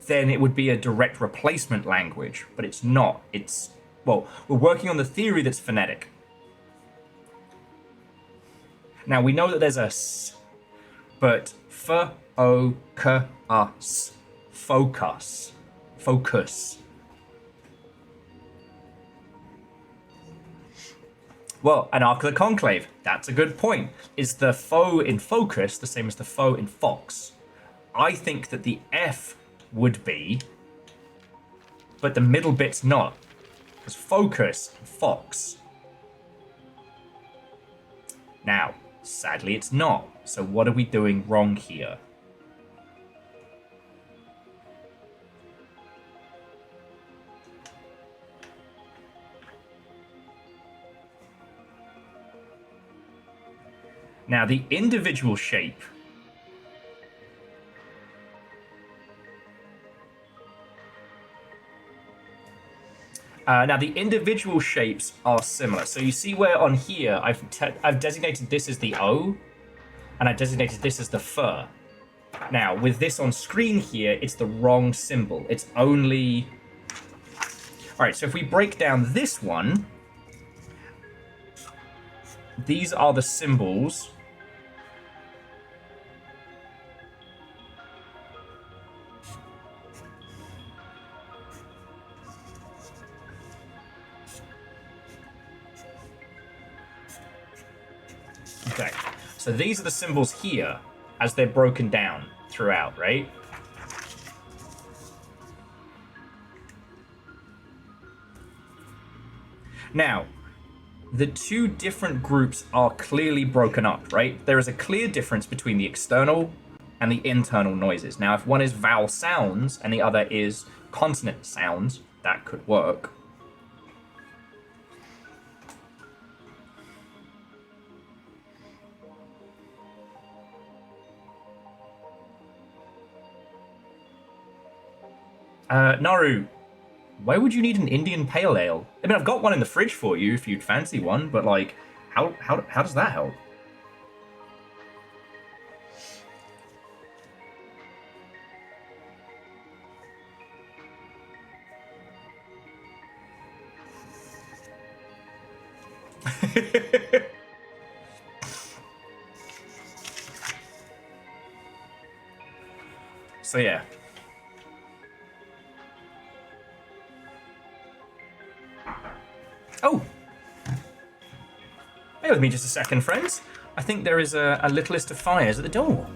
then it would be a direct replacement language, but it's not. It's, well, we're working on the theory that's phonetic. Now, we know that there's a S, but F-O-C-U-S, focus, focus. Well, an Ark of the Conclave, that's a good point. Is the fo in focus the same as the fo in fox? I think that the F would be, but the middle bit's not. Because focus, fox. Now, sadly it's not. So what are we doing wrong here? Now, the individual shape Now, the individual shapes are similar. So you see where on here, I've designated this as the O, and I designated this as the fur. Now, with this on screen here, it's the wrong symbol. It's only... All right, so if we break down this one, these are the symbols. Okay, so these are the symbols here as they're broken down throughout, right? Now, the two different groups are clearly broken up, right? There is a clear difference between the external and the internal noises. Now, if one is vowel sounds and the other is consonant sounds, that could work. Naru, why would you need an Indian Pale Ale? I mean, I've got one in the fridge for you if you'd fancy one, but like, how does that help? So yeah. Oh! Bear with me just a second, friends. I think there is a little list of fires at the door.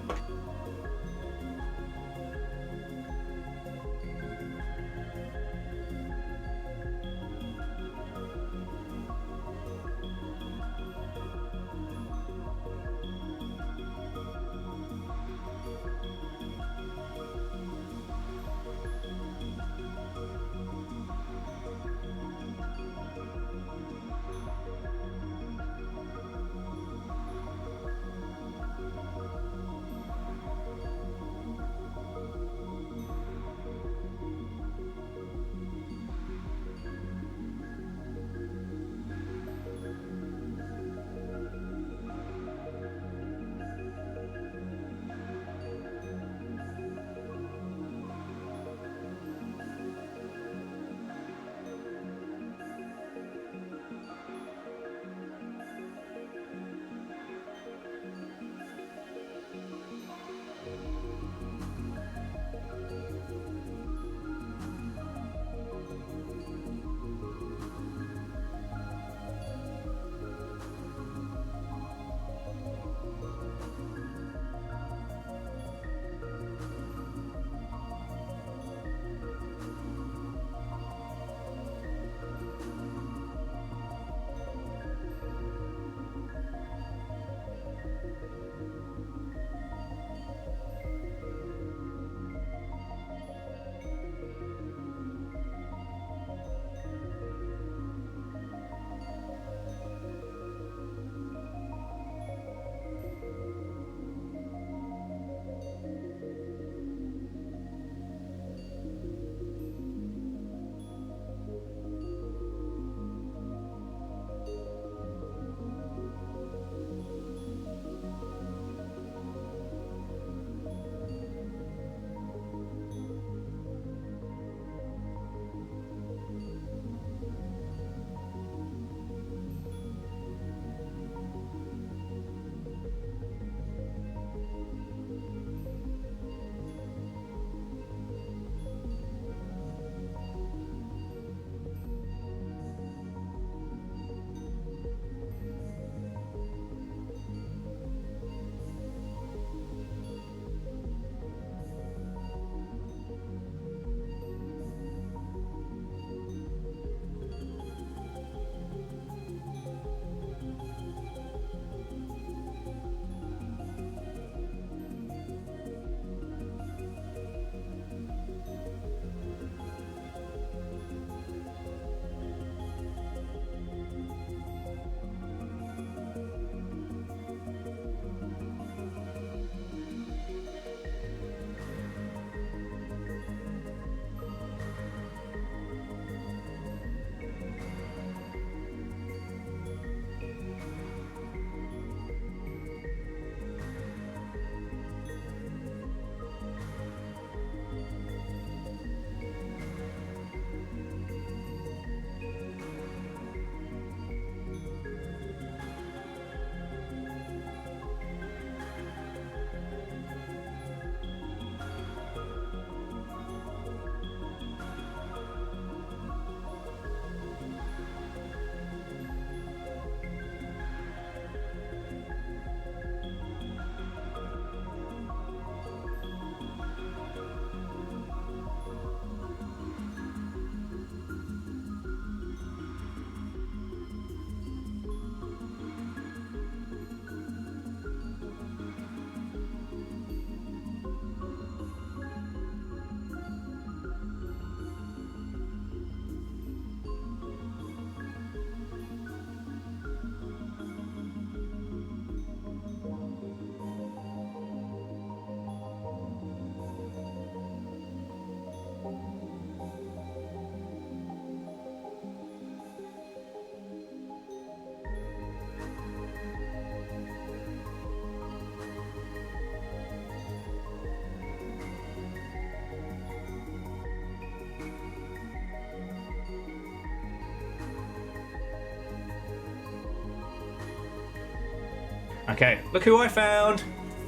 Okay, look who I found.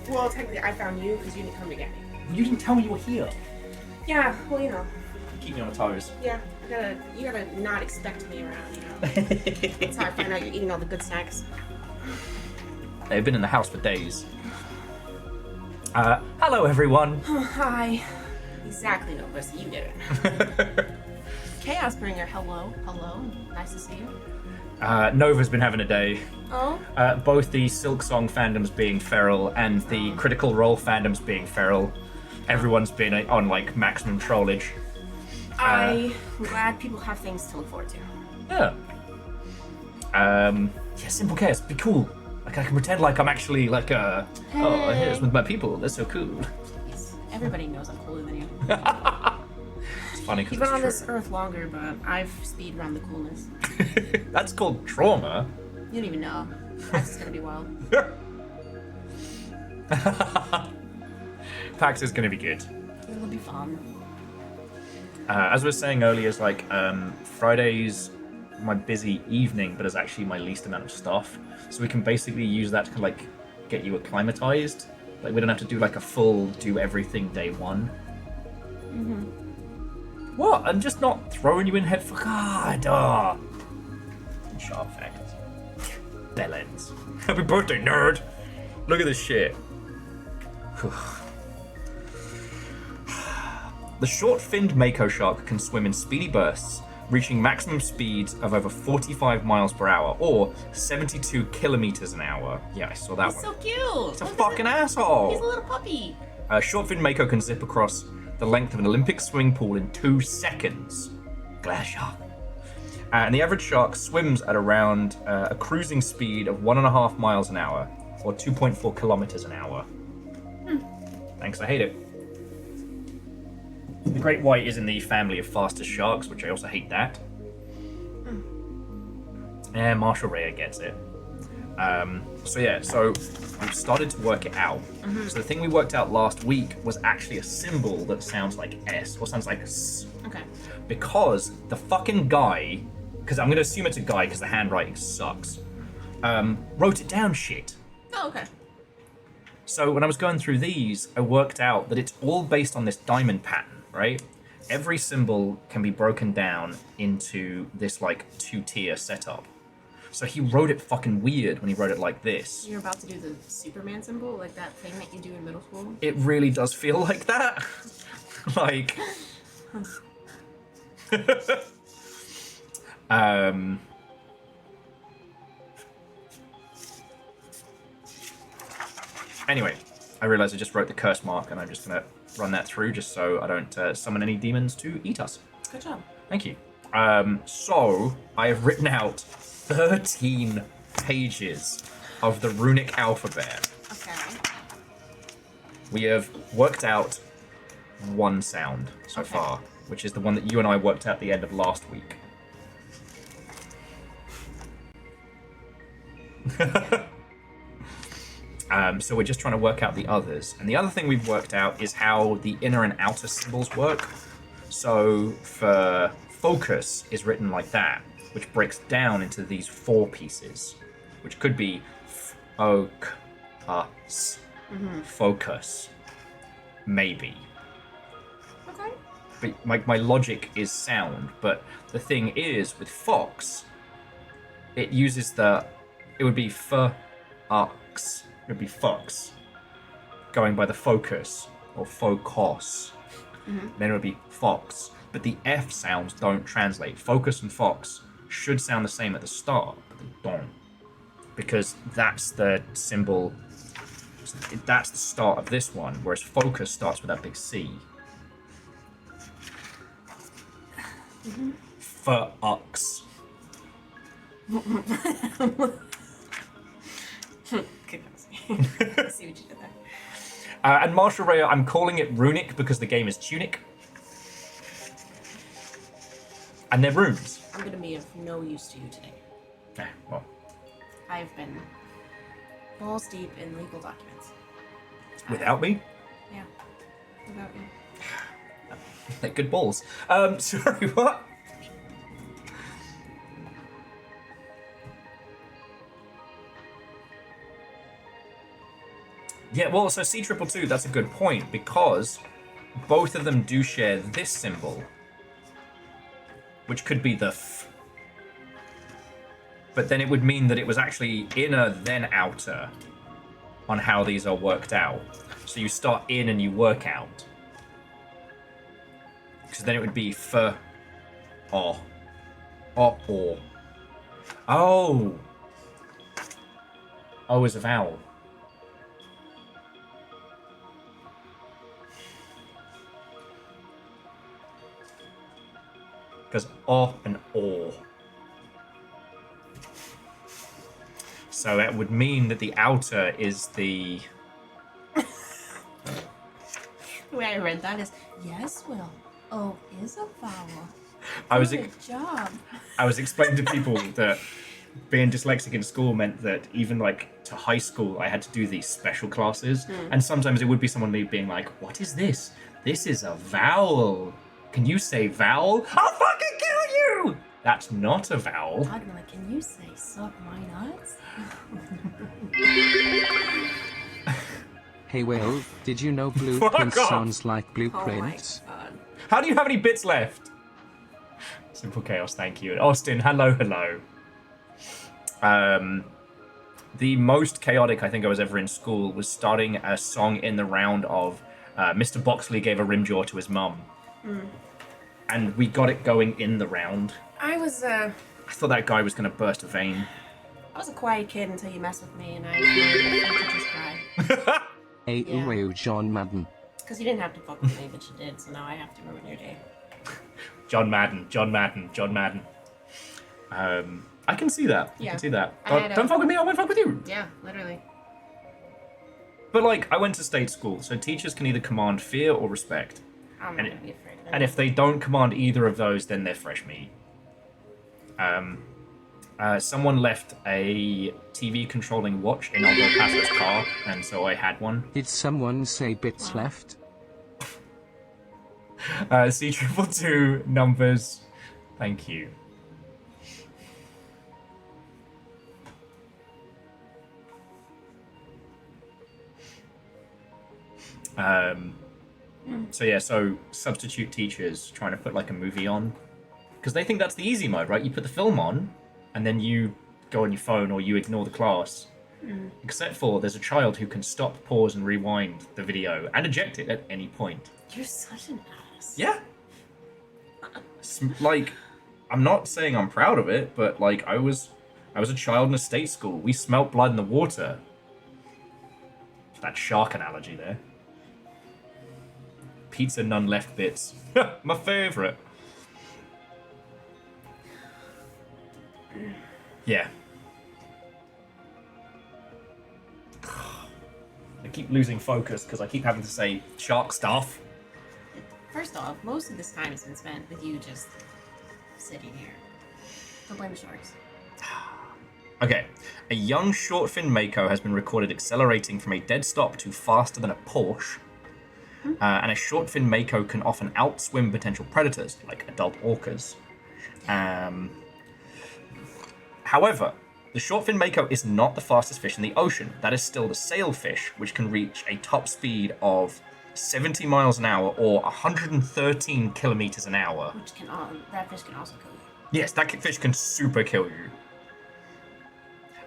Well, technically, I found you because you didn't come to get me. You didn't tell me you were here. Yeah, well, you know. Keep me on my toes. Yeah, you gotta not expect me around, you know. That's how I find out you're eating all the good snacks. They've been in the house for days. Hello, everyone. Hi. Exactly the opposite. You did it. Chaosbringer, hello. Nice to see you. Nova's been having a day. Oh? Both the Silksong fandoms being feral and the Critical Role fandoms being feral. Everyone's been on, like, maximum trollage. I'm glad people have things to look forward to. Yeah. Yeah, simple chaos. Be cool. Like, I can pretend like I'm actually, like, oh, here's with my people. They're so cool. Yes. Everybody knows I'm cooler than you. It's funny because You've been on this earth longer, but I've speed run the coolness. That's called trauma. You don't even know. That's gonna be wild. PAX is gonna be good. It'll be fun. As I was saying earlier, is like Friday's my busy evening, but it's actually my least amount of stuff. So we can basically use that to like get you acclimatized. Like we don't have to do like a full do everything day one. Mm-hmm. What? I'm just not throwing you in head for God. Sharp fact. Bellends. Happy birthday, nerd. Look at this shit. The short-finned mako shark can swim in speedy bursts, reaching maximum speeds of over 45 miles per hour, or 72 kilometers an hour. Yeah, I saw that He's one. so cute. It's a fucking asshole. He's a little puppy. Short-finned mako can zip across the length of an Olympic swimming pool in 2 seconds. Glass shark. And the average shark swims at around a cruising speed of 1.5 miles an hour, or 2.4 kilometers an hour. Thanks, I hate it. The great white is in the family of fastest sharks, which I also hate that. And Marshall Rhea gets it. So we've started to work it out. So the thing we worked out last week was actually a symbol that sounds like S, or sounds like S. Okay. Because the fucking guy, because I'm going to assume it's a guy because the handwriting sucks, wrote it down shit. Oh, okay. So when I was going through these, I worked out that it's all based on this diamond pattern, right? Every symbol can be broken down into this, like, 2-tier setup. So he wrote it fucking weird when he wrote it like this. You're about to do the Superman symbol, like that thing that you do in middle school? It really does feel like that. Like... Anyway, I realized I just wrote the curse mark, and I'm just gonna run that through just so I don't summon any demons to eat us. Good job. Thank you. So I have written out 13 pages of the runic alphabet. Okay. We have worked out one sound so far, which is the one that you and I worked out at the end of last week. So we're just trying to work out the others. And the other thing we've worked out is how the inner and outer symbols work. So for focus is written like that, which breaks down into these 4 pieces, which could be focus, focus, maybe. Okay. But my logic is sound, but the thing is, with fox, it uses it would be f-ux. It would be fox, going by the focus, or focus. Then it would be fox. But the F sounds don't translate. Focus and fox should sound the same at the start, but they don't. Because that's the symbol, that's the start of this one, whereas focus starts with that big C. F-ux. See what you did there. And Marshall Rhea, I'm calling it Runic because the game is Tunic. And they're runes. I'm gonna be of no use to you today. Yeah, well. I've been balls deep in legal documents. Without me? Yeah. Without you. They're good balls. Sorry, what? Yeah, well, so C222, that's a good point, because both of them do share this symbol, which could be the F. But then it would mean that it was actually inner, then outer, on how these are worked out. So you start in and you work out. Because then it would be F, O, or. Oh! O is a vowel. Because O and O. So that would mean that the outer is the... The way I read that is, yes, Will. O is a vowel. Good job. I was explaining to people that being dyslexic in school meant that even like to high school, I had to do these special classes. And sometimes it would be someone being like, what is this? This is a vowel. Can you say vowel? I'll fucking kill you! That's not a vowel. I'd be like, can you say suck my nuts? Hey Will, did you know blueprint sounds like blueprints? Oh my god. How do you have any bits left? Simple Chaos, thank you. And Austin, hello. The most chaotic I think I was ever in school was starting a song in the round of Mr. Boxley gave a rim jaw to his mum. And we got it going in the round. I thought that guy was going to burst a vein. I was a quiet kid until you messed with me, and I just cry. Hey, Yeah. John Madden. Because you didn't have to fuck with me, but you did, so now I have to ruin your day. John Madden. I can see that. Yeah. I can see that. I had Don't fuck with me, I won't fuck with you. Yeah, literally. But like, I went to state school, so teachers can either command fear or respect. I'm not gonna be afraid of it. And if they don't command either of those, then they're fresh meat. Someone left a TV controlling watch in Aldo Passo's car, and so I had one. Did someone say bits left? C222 numbers. Thank you. So yeah, so substitute teachers trying to put like a movie on, because they think that's the easy mode, right? You put the film on, and then you go on your phone or you ignore the class. Except for there's a child who can stop, pause, and rewind the video and eject it at any point. You're such an ass. Yeah. Like, I'm not saying I'm proud of it, but like I was a child in a state school. We smelt blood in the water. That shark analogy there. Pizza none left bits. My favorite. Yeah. I keep losing focus because I keep having to say shark stuff. First off, most of this time has been spent with you just sitting here. Don't blame the sharks. Okay. A young short fin mako has been recorded accelerating from a dead stop to faster than a Porsche. And a short fin mako can often outswim potential predators, like adult orcas. However, the short fin mako is not the fastest fish in the ocean. That is still the sailfish, which can reach a top speed of 70 miles an hour or 113 kilometers an hour. Which can that fish can also kill you. Yes, that fish can super kill you.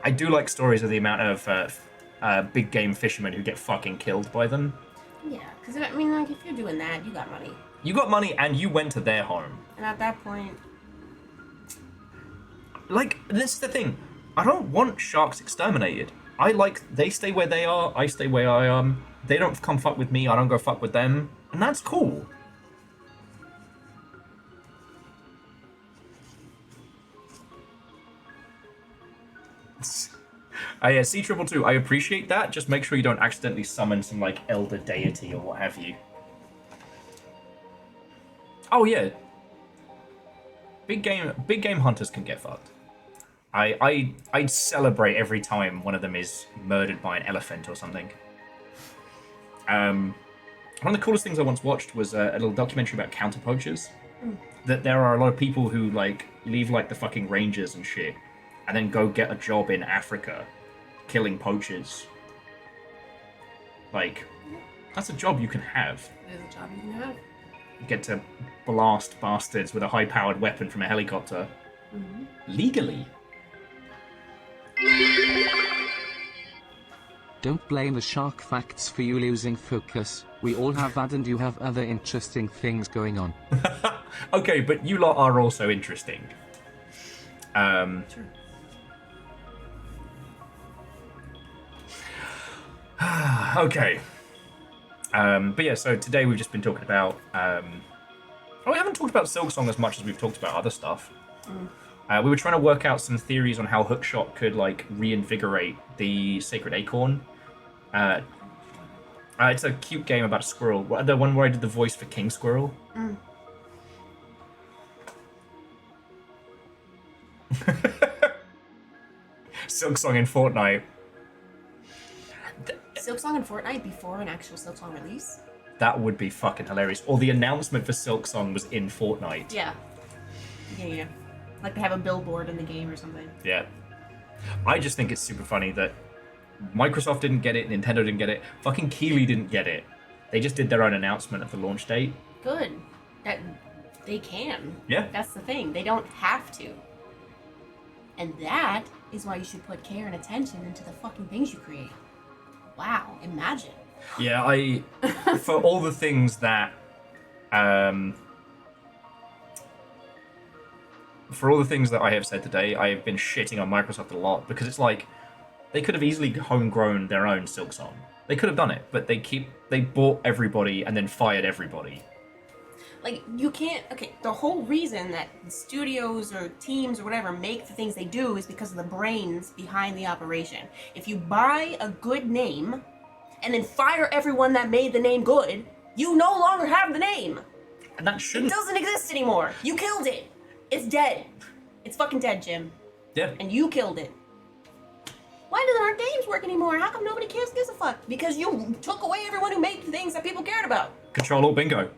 I do like stories of the amount of big game fishermen who get fucking killed by them. Yeah, because I mean, like, if you're doing that, you got money. You got money and you went to their home. And at that point... Like, this is the thing. I don't want sharks exterminated. They stay where they are, I stay where I am. They don't come fuck with me, I don't go fuck with them. And that's cool. Yeah, C222, I appreciate that. Just make sure you don't accidentally summon some, like, elder deity or what have you. Oh, yeah. Big game hunters can get fucked. I'd celebrate every time one of them is murdered by an elephant or something. One of the coolest things I once watched was a little documentary about counter poachers. That there are a lot of people who, like, leave, like, the fucking rangers and shit, and then go get a job in Africa killing poachers. Like, that's a job you can have. It is a job you can have. You get to blast bastards with a high-powered weapon from a helicopter. Mm-hmm. Legally. Don't blame the shark facts for you losing focus. We all have that and you have other interesting things going on. Okay, but you lot are also interesting. Sure. Okay. But yeah, so today we've just been talking about... we haven't talked about Silksong as much as we've talked about other stuff. We were trying to work out some theories on how Hookshot could, like, reinvigorate the Sacred Acorn. It's a cute game about a squirrel. The one where I did the voice for King Squirrel. Silksong in Fortnite. Silksong in Fortnite before an actual Silksong release? That would be fucking hilarious. Or the announcement for Silksong was in Fortnite. Yeah. Yeah. Like they have a billboard in the game or something. Yeah. I just think it's super funny that Microsoft didn't get it, Nintendo didn't get it, fucking Keighley didn't get it. They just did their own announcement of the launch date. Good. That they can. Yeah. That's the thing. They don't have to. And that is why you should put care and attention into the fucking things you create. Wow, imagine. Yeah, for all the things that, for all the things that I have said today, I have been shitting on Microsoft a lot because it's like, they could have easily homegrown their own Silksong. They could have done it, but they bought everybody and then fired everybody. Like, you can't... Okay, the whole reason that studios or teams or whatever make the things they do is because of the brains behind the operation. If you buy a good name and then fire everyone that made the name good, you no longer have the name. And that shouldn't... It doesn't exist anymore. You killed it. It's dead. It's fucking dead, Jim. Yeah. And you killed it. Why do our games work anymore? How come nobody gives a fuck? Because you took away everyone who made the things that people cared about. Control Alt Bingo.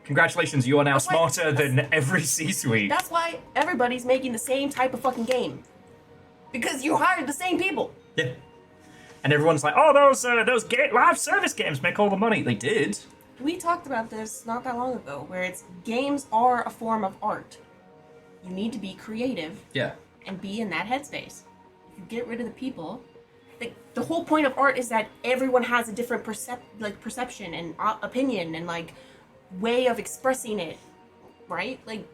Congratulations, you are now smarter than every C-suite. That's why everybody's making the same type of fucking game. Because you hired the same people. Yeah. And everyone's like, oh, those live service games make all the money. They did. We talked about this not that long ago, where it's games are a form of art. You need to be creative. Yeah. And be in that headspace. If you get rid of the people, the whole point of art is that everyone has a different perception and opinion and like way of expressing it, right? Like,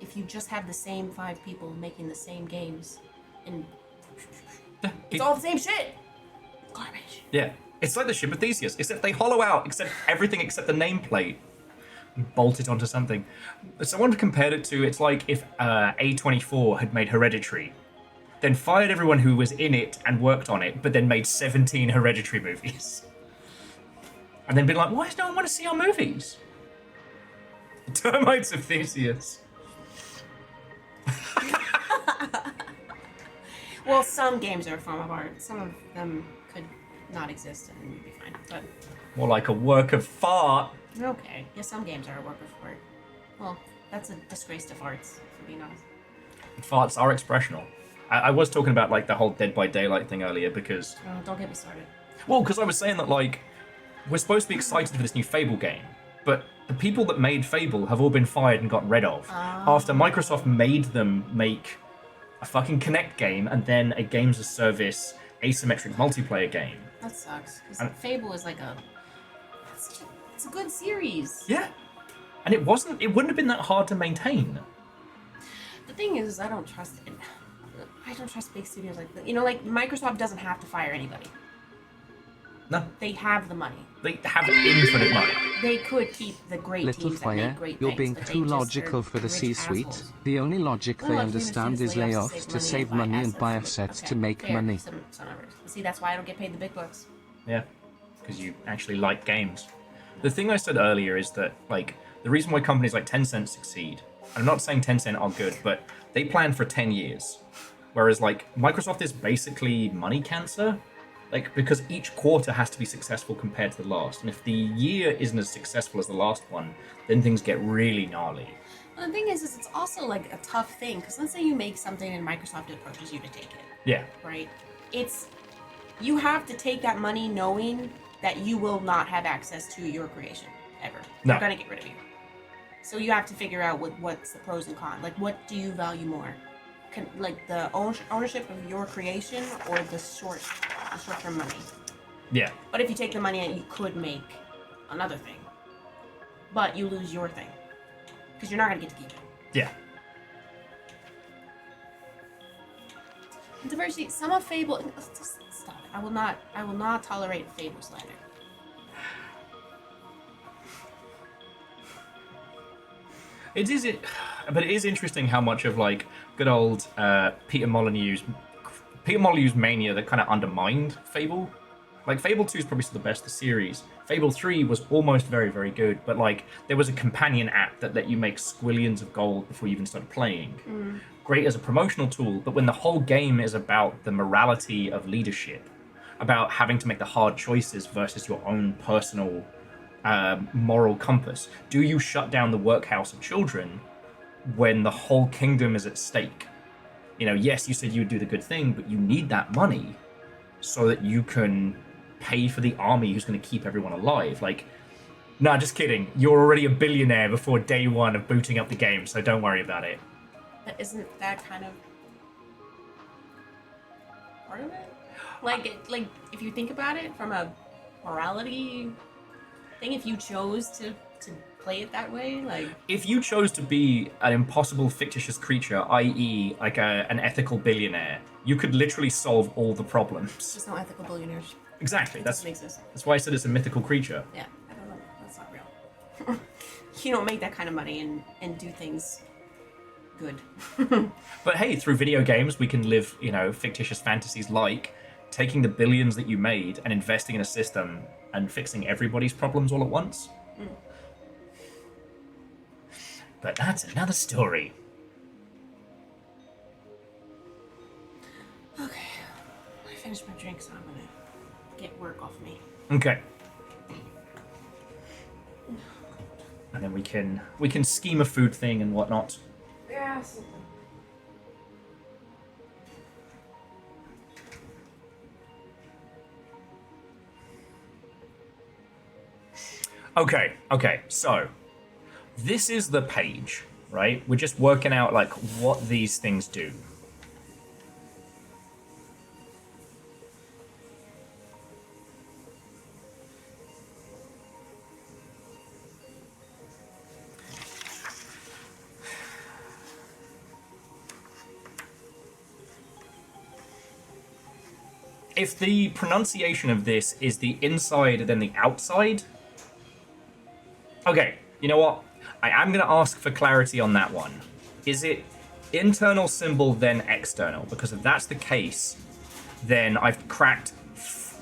if you just have the same 5 people making the same games, and it's all the same shit. Garbage. Yeah. It's like the ship of Theseus, except they hollow out everything except the nameplate and bolt it onto something. Someone compared it to, it's like if A24 had made Hereditary, then fired everyone who was in it and worked on it, but then made 17 Hereditary movies. And then been like, why does no one want to see our movies? Termites of Theseus. Well, some games are a form of art. Some of them could not exist and we'd be fine. But More like a work of fart. okay, yeah, some games are a work of art. Well, that's a disgrace to farts, for being honest. Farts are expressional. I was talking about like the whole Dead by Daylight thing earlier because... Oh, don't get me started. Well, because I was saying that like, we're supposed to be excited for this new Fable game, but the people that made Fable have all been fired and got rid of after Microsoft made them make a fucking Kinect game and then a games as service asymmetric multiplayer game. That sucks. Because Fable is like it's a good series. Yeah. And it wouldn't have been that hard to maintain. The thing is, I don't trust it. I don't trust big studios like that. You know, like Microsoft doesn't have to fire anybody. No. They have the money. They have infinite money. They could keep the great Little teams that Fire, make great you're things, being but too they just logical are for the rich C-suite. assholes. The only logic Well, they like, understand is layoffs to save money and buy assets to make fair. money. Some numbers. See, that's why I don't get paid the big bucks. Yeah. Because you actually like games. The thing I said earlier is that, like, the reason why companies like Tencent succeed, I'm not saying Tencent are good, but they plan for 10 years. Whereas, like, Microsoft is basically money cancer. Like, because each quarter has to be successful compared to the last. And if the year isn't as successful as the last one, then things get really gnarly. Well, the thing is it's also, like, a tough thing. Because let's say you make something and Microsoft approaches you to take it. Yeah. Right? It's you have to take that money knowing that you will not have access to your creation ever. No. They're gonna get rid of you. So you have to figure out what's the pros and cons. Like, what do you value more? Like the ownership of your creation or the short-term money? Yeah. But if you take the money out, you could make another thing. But you lose your thing. Because you're not going to get to keep it. Yeah. Diversity. Some of Fable... Stop it. I will not tolerate Fable slander. It is interesting how much of like good old Peter Molyneux's mania that kind of undermined Fable. Like Fable 2 is probably still the best of the series. Fable 3 was almost very, very good, but like there was a companion app that let you make squillions of gold before you even started playing. Great as a promotional tool, but when the whole game is about the morality of leadership, about having to make the hard choices versus your own personal moral compass. Do you shut down the workhouse of children when the whole kingdom is at stake? You know, yes, you said you would do the good thing, but you need that money so that you can pay for the army who's going to keep everyone alive. Like, nah, just kidding. You're already a billionaire before day one of booting up the game, so don't worry about it. But isn't that kind of part of it? Like if you think about it from a morality thing, if you chose to play it that way, like... If you chose to be an impossible fictitious creature, i.e. like an ethical billionaire, you could literally solve all the problems. There's no ethical billionaires. Exactly. That doesn't exist. That's why I said it's a mythical creature. Yeah, I don't know. That's not real. You don't make that kind of money and do things good. But hey, through video games, we can live, you know, fictitious fantasies like taking the billions that you made and investing in a system and fixing everybody's problems all at once. But that's another story. Okay. I finished my drink, so I'm gonna get work off me. Okay. And then we can scheme a food thing and whatnot. Yes. Okay, so this is the page, right? We're just working out like what these things do. If the pronunciation of this is the inside then the outside... Okay, you know what? I am going to ask for clarity on that one. Is it internal symbol then external? Because if that's the case, then I've cracked f,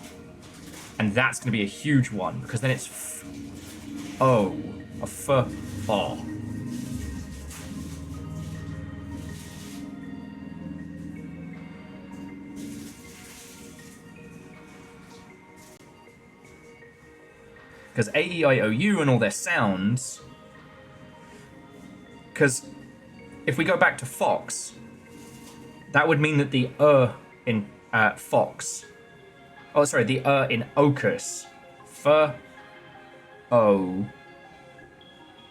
and that's going to be a huge one, because then it's f, o, a f, o. Because A, E, I, O, U and all their sounds... Because if we go back to fox, that would mean that the in fox... Oh, sorry, the in ocus. F, O,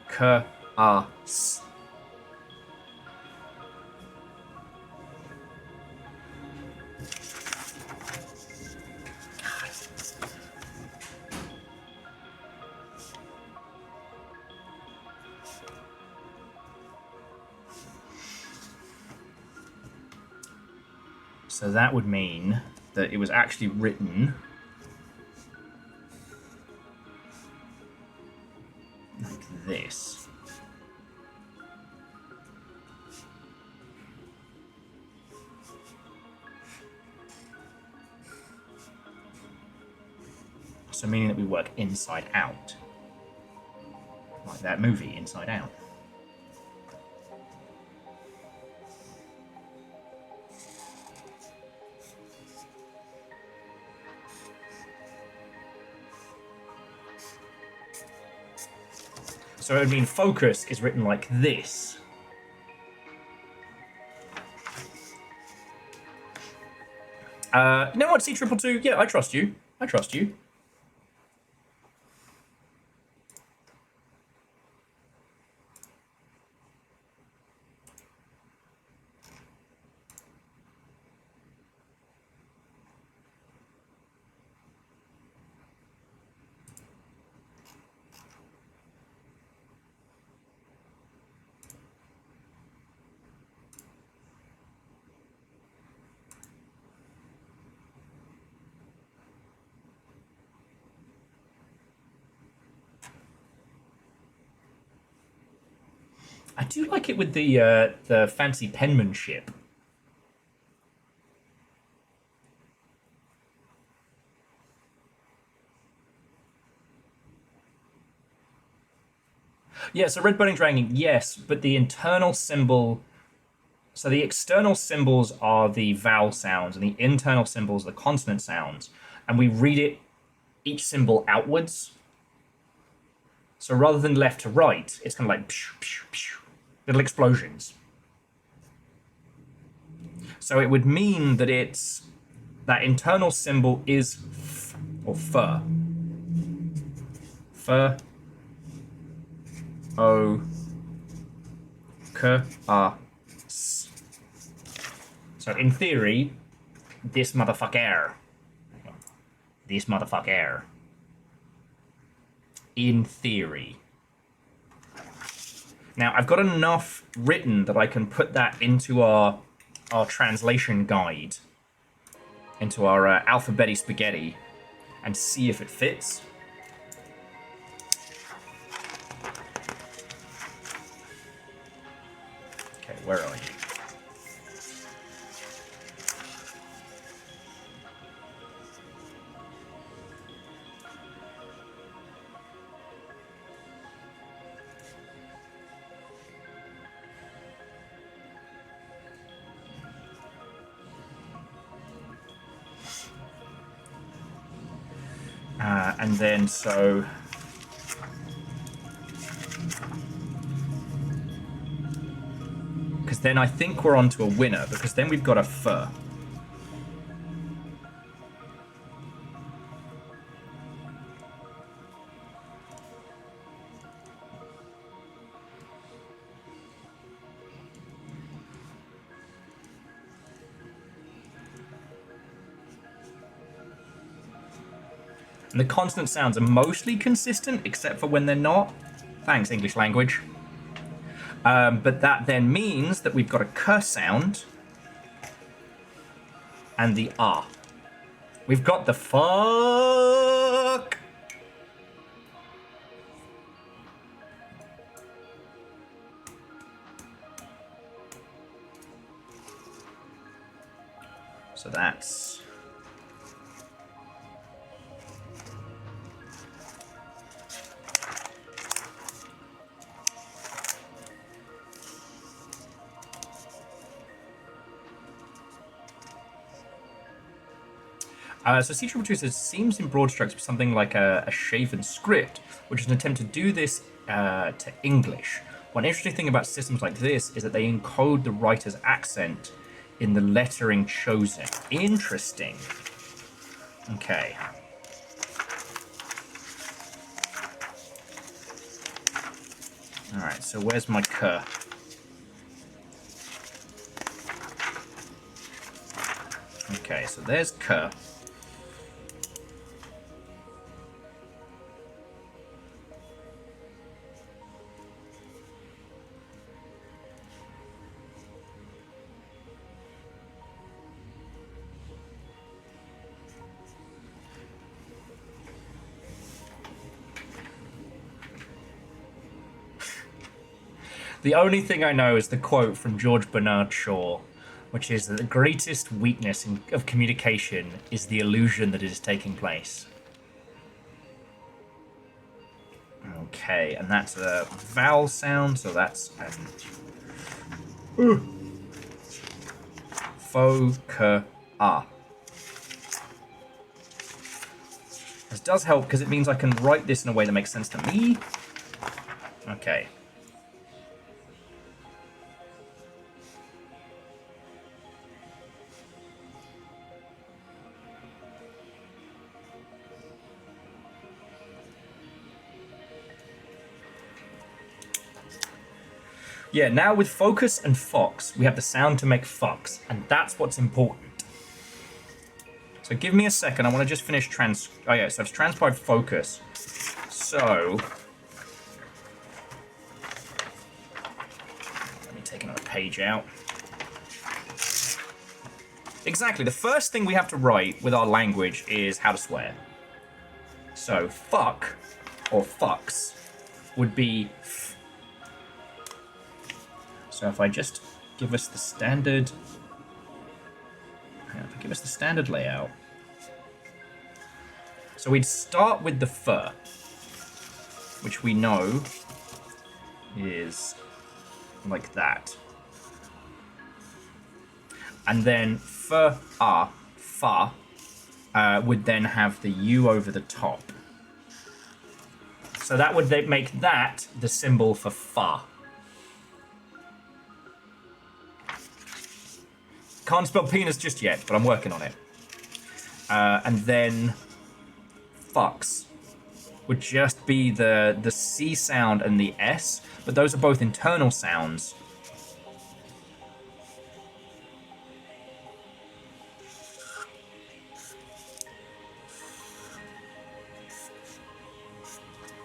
K, A, S. So that would mean that it was actually written like this. So meaning that we work inside out. Like that movie, Inside Out. So it would mean focus is written like this. You know what, C222? Yeah, I trust you. I trust you. I do like it with the fancy penmanship. Yeah, so red burning dragon, yes, but the internal symbol. So the external symbols are the vowel sounds, and the internal symbols are the consonant sounds, and we read it each symbol outwards. So rather than left to right, it's kind of like psh, psh, psh, little explosions. So it would mean that that internal symbol is f or fur. Fur. O. K. A. S. So in theory, this motherfucker. This motherfucker. In theory. Now, I've got enough written that I can put that into our translation guide, into our alphabeti spaghetti, and see if it fits. Okay, where are you? And then so because then I think we're on to a winner, because then we've got a fur. And the consonant sounds are mostly consistent, except for when they're not. Thanks, English language. But that then means that we've got a k sound and the ah. We've got the fuck. So that's... so C222 says, seems in broad strokes something like a shaven script, which is an attempt to do this to English. One interesting thing about systems like this is that they encode the writer's accent in the lettering chosen. Interesting. Okay. Alright, so where's my K? Okay, so there's K. The only thing I know is the quote from George Bernard Shaw, which is that the greatest weakness of communication is the illusion that it is taking place. Okay, and that's a vowel sound, so that's faux que ah. This does help because it means I can write this in a way that makes sense to me. Okay. Yeah, now with focus and fox, we have the sound to make fucks, and that's what's important. So give me a second, I want to just finish Oh yeah, so it's transcribed focus. So... let me take another page out. Exactly, the first thing we have to write with our language is how to swear. So fuck, or fucks, would be f. So if I just give us the standard... if I give us the standard layout. So we'd start with the fur, which we know is like that. And then fa would then have the U over the top. So that would make that the symbol for fa. Can't spell penis just yet, but I'm working on it. And then fucks would just be the C sound and the S, but those are both internal sounds.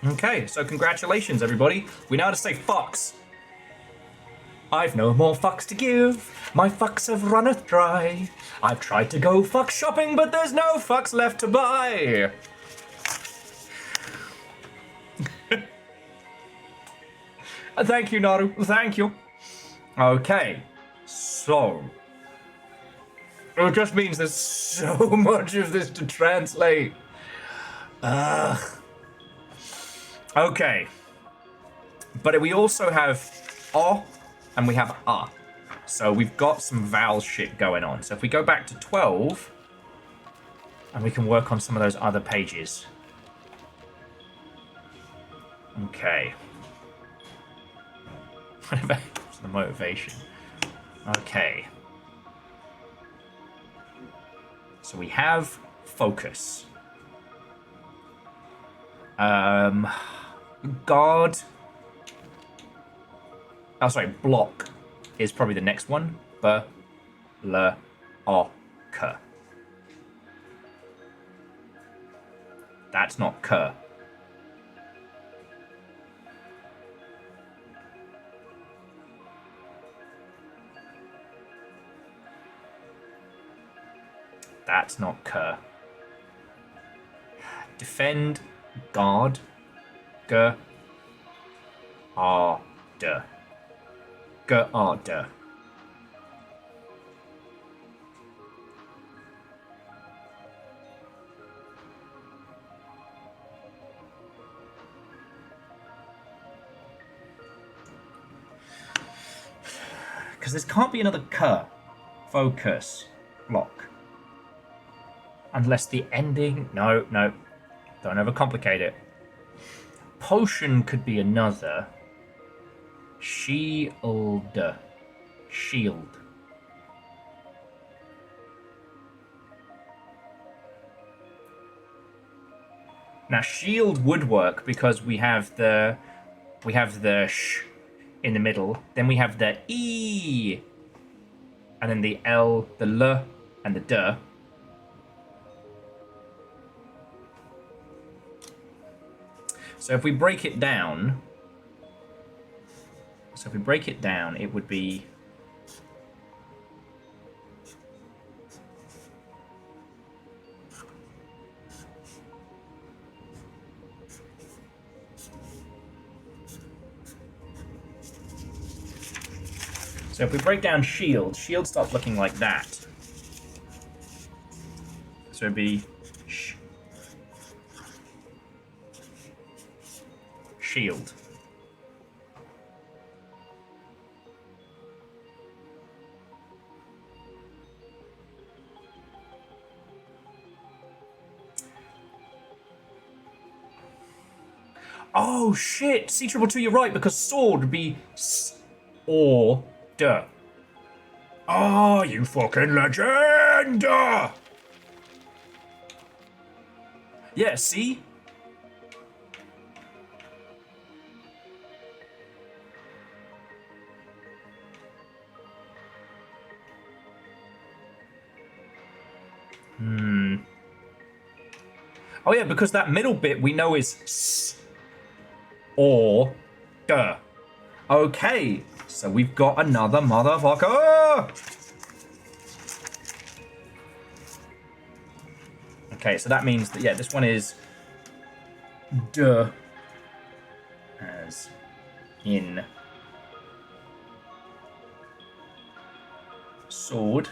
Okay, so congratulations, everybody. We know how to say fucks. I've no more fucks to give. My fucks have runneth dry. I've tried to go fuck shopping, but there's no fucks left to buy. Thank you, Naru. Thank you. Okay, so... it just means there's so much of this to translate. Okay. But we also have O and we have A. So we've got some vowel shit going on. So if we go back to 12, and we can work on some of those other pages. Okay. What's the motivation? Okay. So we have focus. Guard. Oh, sorry, block is probably the next one. B-L-O-K. That's not K. That's not K. Defend, guard, G-A-D. G-A-D. Because there can't be another K. Focus. Block. Unless the ending... No. Don't overcomplicate it. Potion could be another. Shield. Shield. Now shield would work because we have the sh in the middle. Then we have the E. And then the L, the L, and the D. So if we break it down, it would be so if we break down shield starts looking like that. So it'd be shield. Oh shit! C222, you're right, because sword would be S or D. Oh, you fucking legend! Yeah, see? Oh yeah, because that middle bit we know is s or d. Okay, so we've got another motherfucker. Okay, so that means that, yeah, this one is d as in sword.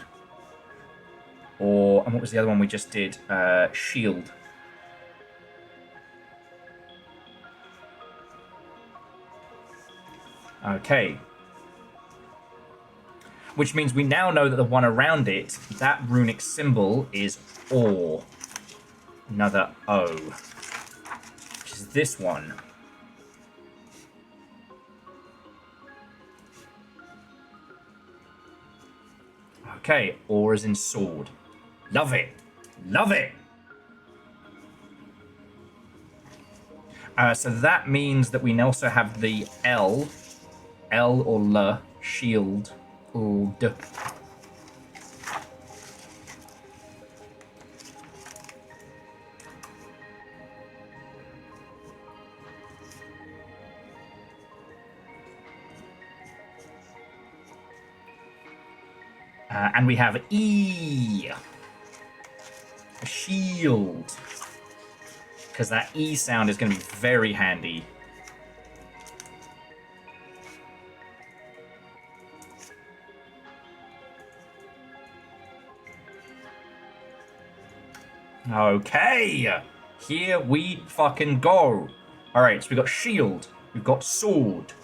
Or, and what was the other one we just did? Shield. Okay. Which means we now know that the one around it, that runic symbol is or. Another O. Which is this one. Okay, or as in sword. Love it. Love it. So that means that we also have the L or L, shield, or D. And we have E. A shield. Because that E sound is going to be very handy. Okay. Here we fucking go. Alright, so we've got shield. We've got sword.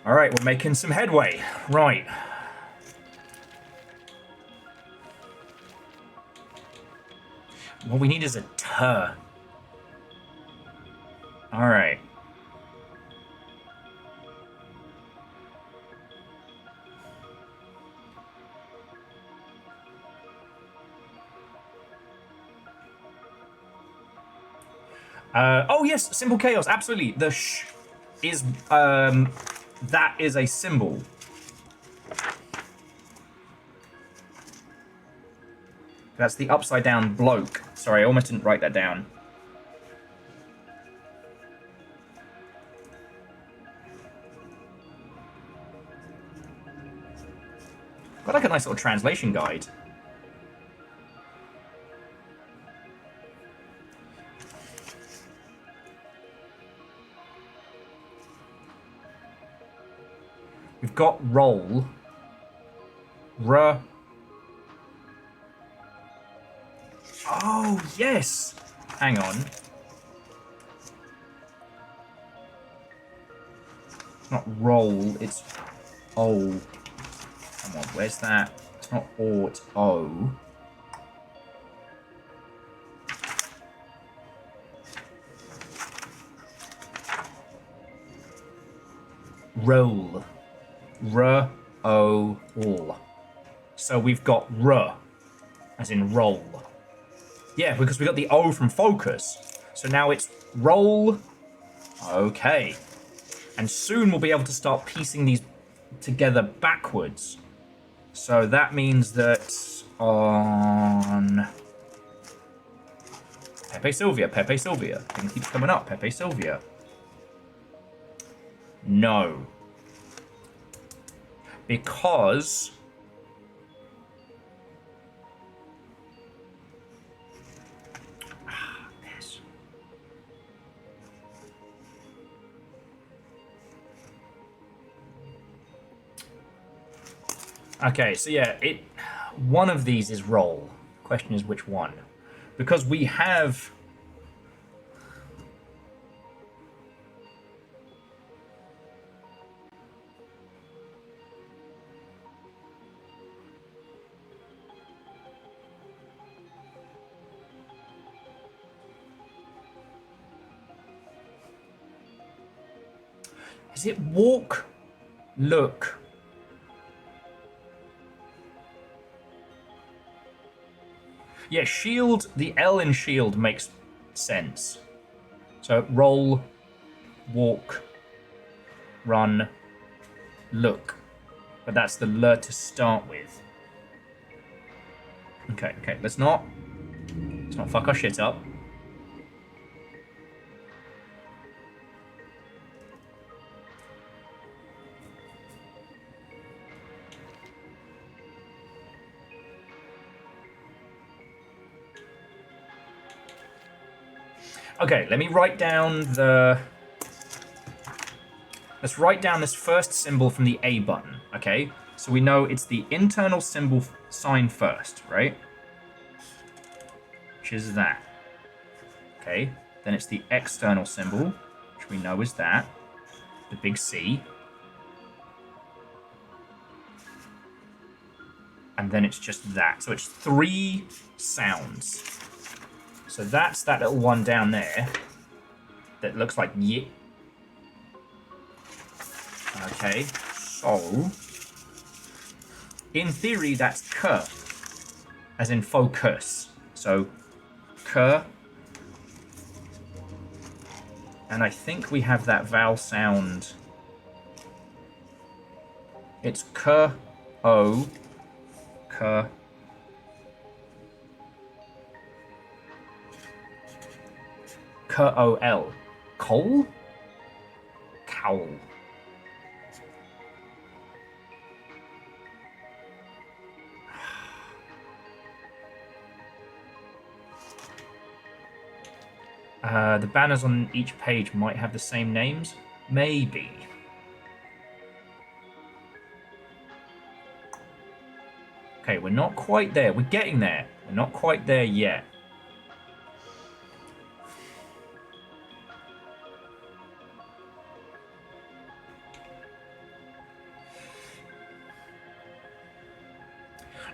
Alright, we're making some headway. Right. What we need is a T. Alright. Oh yes, simple chaos, absolutely. The sh is, that is a symbol. That's the upside down bloke. Sorry, I almost didn't write that down. Got like a nice little translation guide. We've got roll. Oh, yes! Hang on. It's not roll, it's O. Come on, where's that? It's not O, it's O. Roll. R-O-L. So we've got R, as in roll. Yeah, because we got the O from focus. So now it's roll. Okay. And soon we'll be able to start piecing these together backwards. So that means that on Pepe Sylvia. Thing keeps coming up. Pepe Sylvia. No. Because okay, so yeah, one of these is roll. Question is which one? Because we have is it walk, look? Yeah, shield, the L in shield makes sense. So roll, walk, run, look. But that's the L to start with. Okay, let's not Let's not fuck our shit up. Okay, let me write down the... Let's write down this first symbol from the A button, okay? So we know it's the internal symbol sign first, right? Which is that. Okay, then it's the external symbol, which we know is that. The big C. And then it's just that. So it's 3 sounds. So that's that little one down there that looks like yit. Okay, so in theory that's k, as in focus. So k, and I think we have that vowel sound. It's k, o, k. K-O-L. Coal? Cowl. The banners on each page might have the same names. Maybe. Okay, we're not quite there. We're getting there. We're not quite there yet.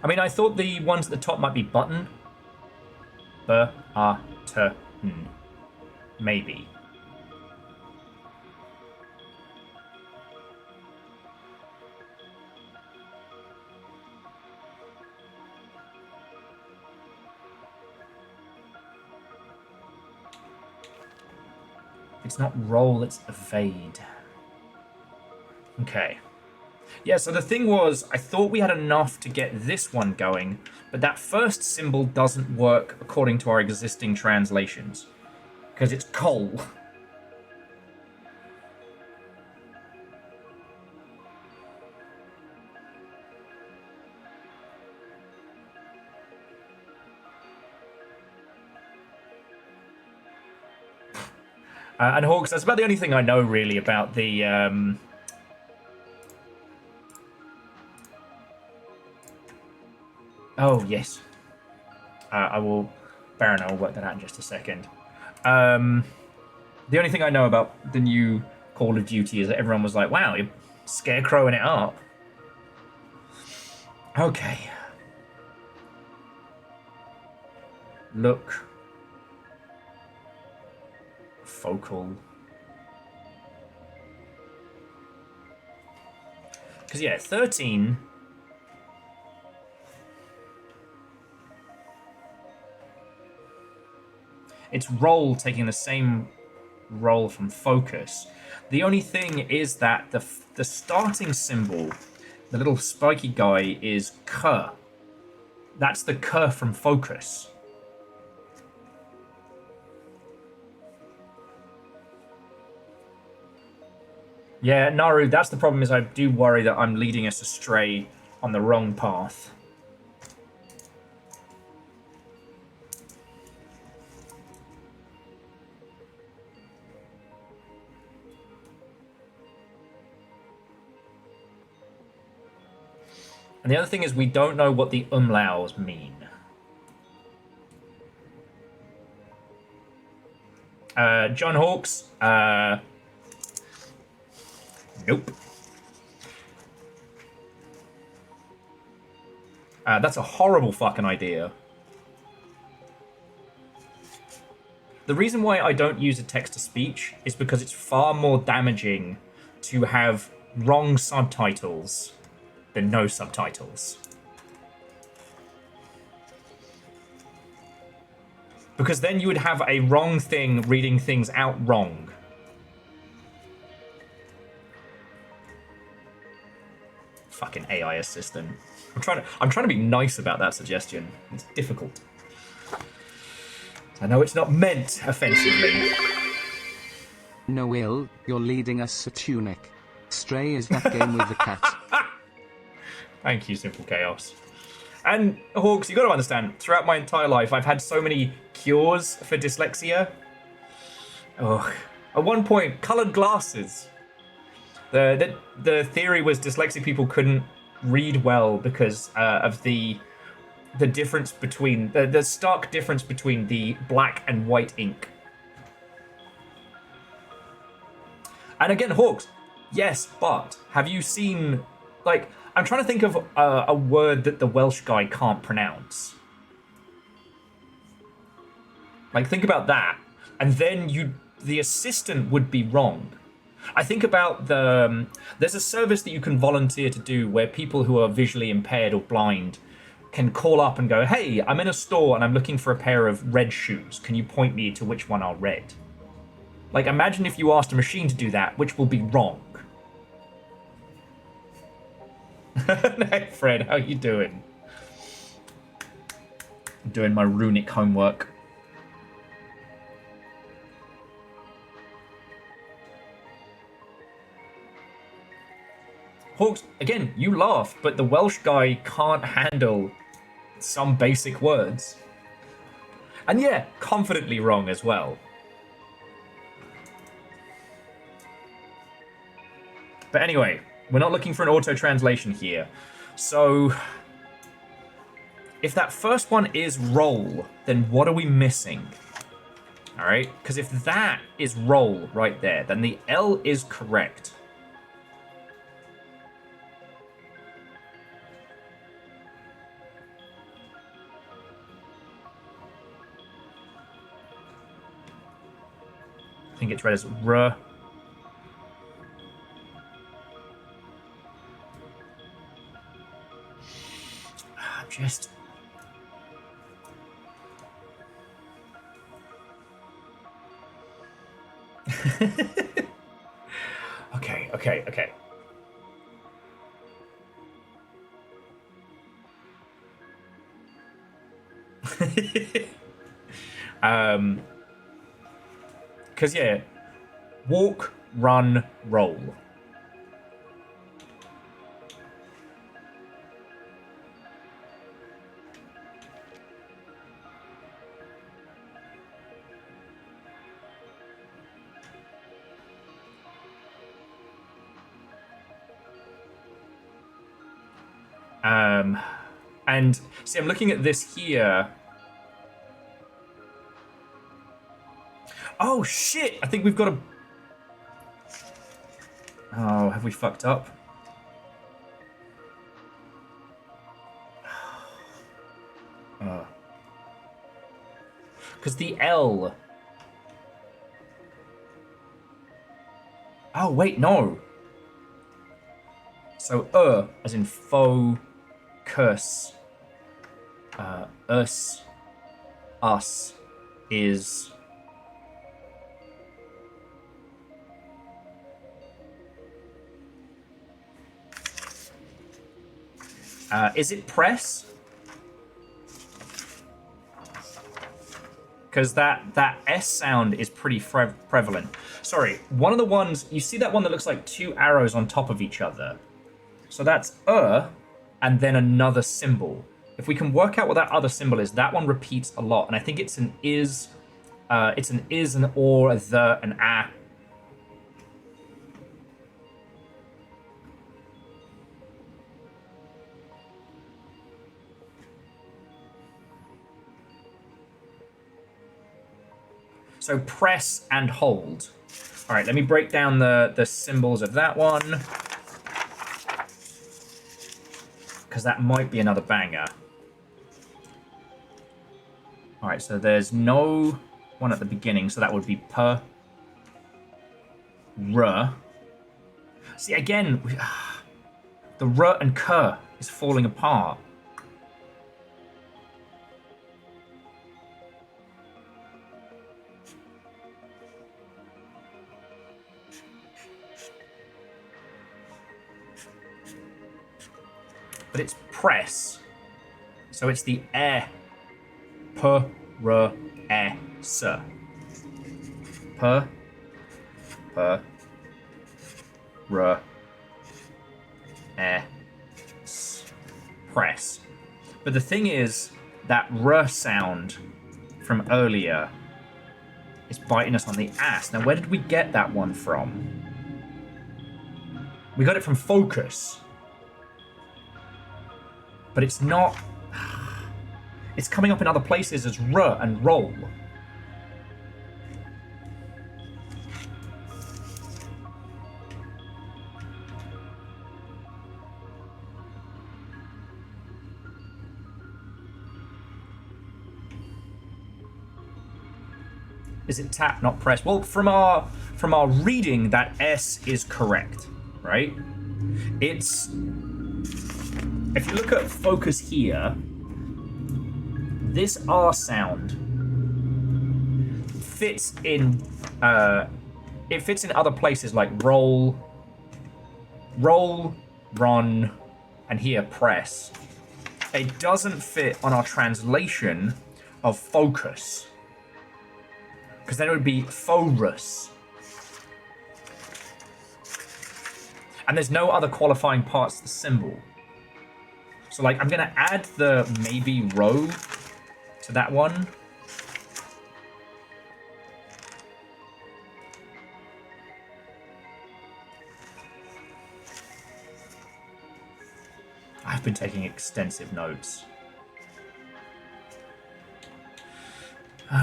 I mean, I thought the ones at the top might be button. B-A-T-N. Maybe. It's not roll, it's evade. Okay. Yeah, so the thing was, I thought we had enough to get this one going, but that first symbol doesn't work according to our existing translations. Because it's coal. And Hawks, that's about the only thing I know really about the... Oh, yes. I will... Baron, I will work that out in just a second. The only thing I know about the new Call of Duty is that everyone was like, wow, you're scarecrowing it up. Okay. Look. Focal. Because, yeah, 13... It's roll taking the same roll from focus. The only thing is that the starting symbol, the little spiky guy, is K. That's the K from focus. Yeah, Naru, that's the problem, is I do worry that I'm leading us astray on the wrong path. And the other thing is we don't know what the umlauts mean. John Hawks, nope. That's a horrible fucking idea. The reason why I don't use a text-to-speech is because it's far more damaging to have wrong subtitles than no subtitles. Because then you would have a wrong thing reading things out wrong. Fucking AI assistant. I'm trying to be nice about that suggestion. It's difficult. I know it's not meant offensively. Noel, you're leading us to Tunic. Stray is that game with the cat. Thank you, Simple Chaos. And, Hawks, you got to understand, throughout my entire life, I've had so many cures for dyslexia. Oh, at one point, coloured glasses. The theory was dyslexic people couldn't read well because of the difference between the stark difference between the black and white ink. And again, Hawks, yes, but have you seen, like, I'm trying to think of a word that the Welsh guy can't pronounce. Like, think about that, and then the assistant would be wrong. I think about there's a service that you can volunteer to do where people who are visually impaired or blind can call up and go, hey, I'm in a store and I'm looking for a pair of red shoes. Can you point me to which one are red? Like, imagine if you asked a machine to do that, which will be wrong. Hey, Fred, how you doing? I'm doing my runic homework. Hawks, again, you laugh, but the Welsh guy can't handle some basic words. And yeah, confidently wrong as well. But anyway, we're not looking for an auto-translation here. So, if that first one is roll, then what are we missing? Alright, because if that is roll right there, then the L is correct. I think it's read as R. Just... Okay. Because, yeah, walk, run, roll. And see, I'm looking at this here. Oh shit! I think we've got a... Oh, have we fucked up? Because the L... Oh, wait, no. So, as in focus. Us is... is it press? Because that S sound is pretty prevalent. Sorry, one of the ones... You see that one that looks like two arrows on top of each other? So that's and then another symbol. If we can work out what that other symbol is, that one repeats a lot. And I think it's an is, an or, a the, an a. So press and hold. All right, let me break down the symbols of that one. Because that might be another banger. All right, so there's no one at the beginning, so that would be per, r. See, again, the r and k is falling apart. But it's press. So it's the p, r, e. Sir. Per. R. S. Press. But the thing is, that R sound from earlier is biting us on the ass. Now, where did we get that one from? We got it from focus. But it's not... It's coming up in other places as R and roll. Is it tap, not press? Well, from our reading, that S is correct, right? It's... If you look at focus here, this R sound fits in... it fits in other places like roll, run, and here press. It doesn't fit on our translation of focus. Because then it would be forus. And there's no other qualifying parts to the symbol. So, like, I'm going to add the maybe row to that one. I've been taking extensive notes.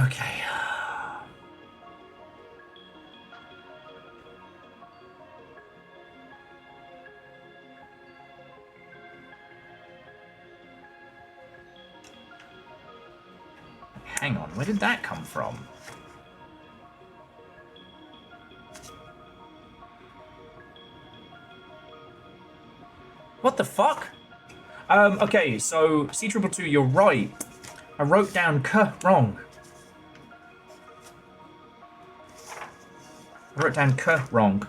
Okay. Hang on, where did that come from? What the fuck? Okay, so C222, you're right. I wrote down K wrong. I wrote down K wrong.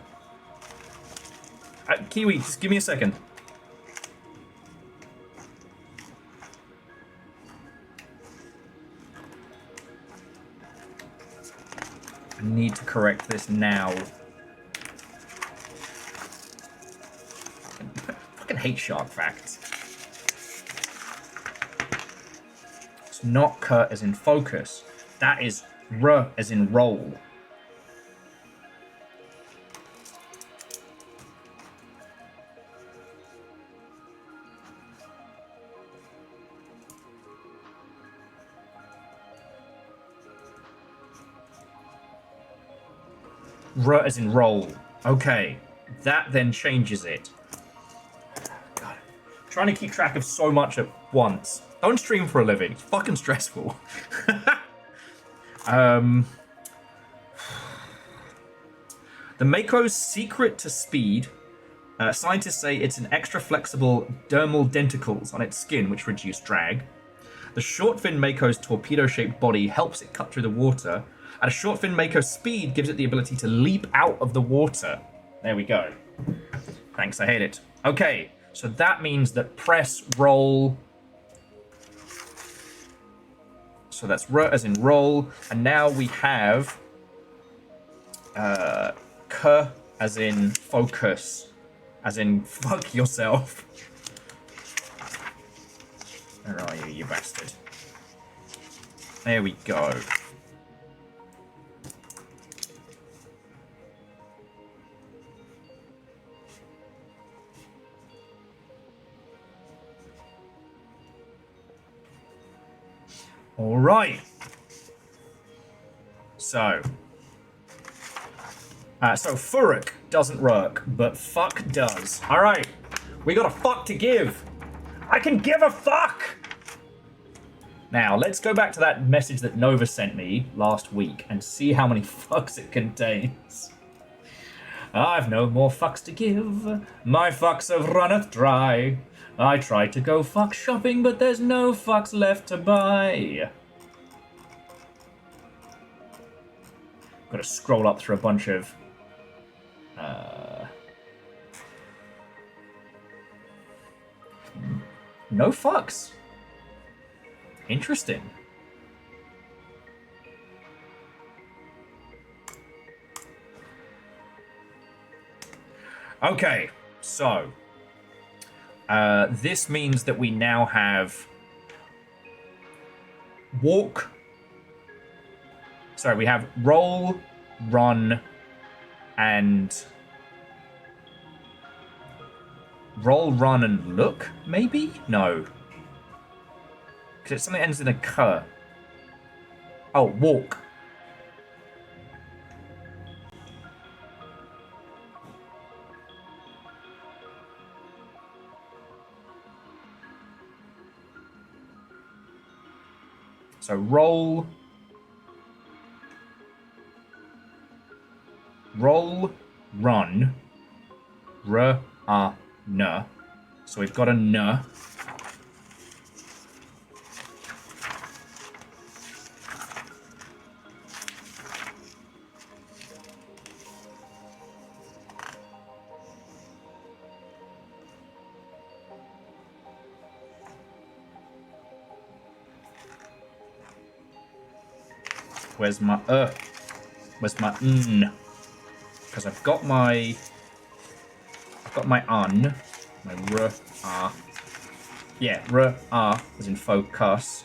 Kiwi, just give me a second. I need to correct this now. I fucking hate shark facts. It's not K as in focus. That is R as in roll. R as in roll. Okay, that then changes it. God, I'm trying to keep track of so much at once. Don't stream for a living. It's fucking stressful. The Mako's secret to speed. Scientists say it's an extra flexible dermal denticles on its skin which reduce drag. The short fin Mako's torpedo-shaped body helps it cut through the water. And a short fin Mako's speed gives it the ability to leap out of the water. There we go. Thanks, I hate it. Okay, so that means that press, roll. So that's R as in roll. And now we have K as in focus. As in fuck yourself. Where are you, you bastard? There we go. All right. So Furuk doesn't work, but fuck does. All right. We got a fuck to give. I can give a fuck. Now, let's go back to that message that Nova sent me last week and see how many fucks it contains. I've no more fucks to give. My fucks have runneth dry. I tried to go fuck shopping, but there's no fucks left to buy. Gotta scroll up through a bunch of... no fucks. Interesting. Okay, so this means that we now have walk. Sorry, we have roll, run, and roll, run, and look. Maybe no, because it's something that ends in a "k." Oh, walk. So roll, run, n. So we've got a n. Where's my Where's my n? Because I've got my un, my r. Yeah, r as in focus.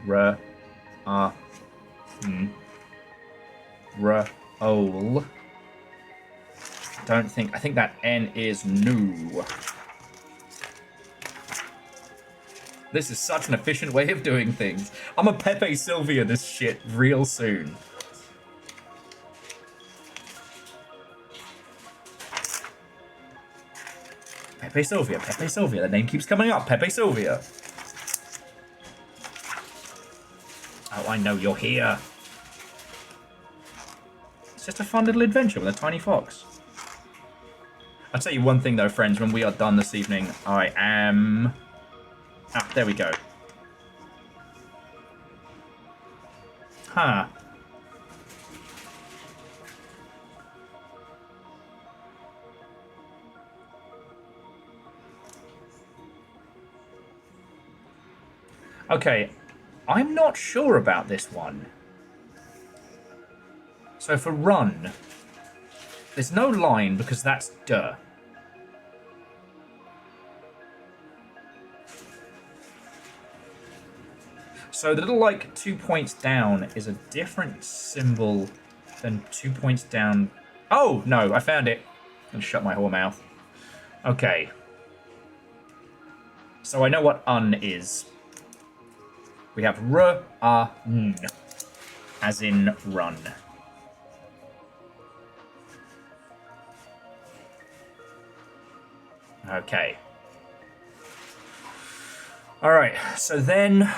R n. Ol. I think that n is new. This is such an efficient way of doing things. I'm a Pepe Sylvia this shit real soon. Pepe Sylvia, Pepe Sylvia. The name keeps coming up. Pepe Sylvia. Oh, I know you're here. It's just a fun little adventure with a tiny fox. I'll tell you one thing though, friends. When we are done this evening, I am... Ah, there we go. Huh. Okay, I'm not sure about this one. So for run, there's no line because that's duh. So the little, like, 2 points down is a different symbol than 2 points down. Oh, no, I found it. I'm gonna shut my whore mouth. Okay. So I know what un is. We have n, as in run. Okay. Alright, so then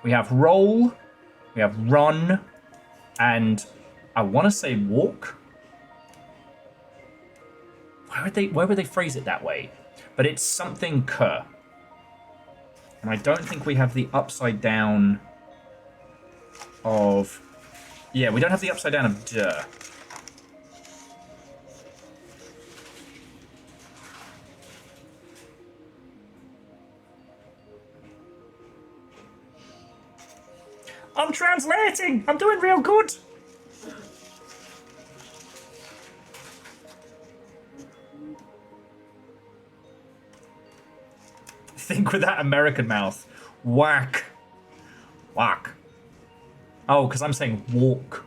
we have roll, we have run, and I want to say walk. Why would they phrase it that way? But it's something k. And I don't think we have the upside down of... Yeah, we don't have the upside down of duh. I'm translating! I'm doing real good! Think with that American mouth. Whack. Whack. Oh, because I'm saying walk.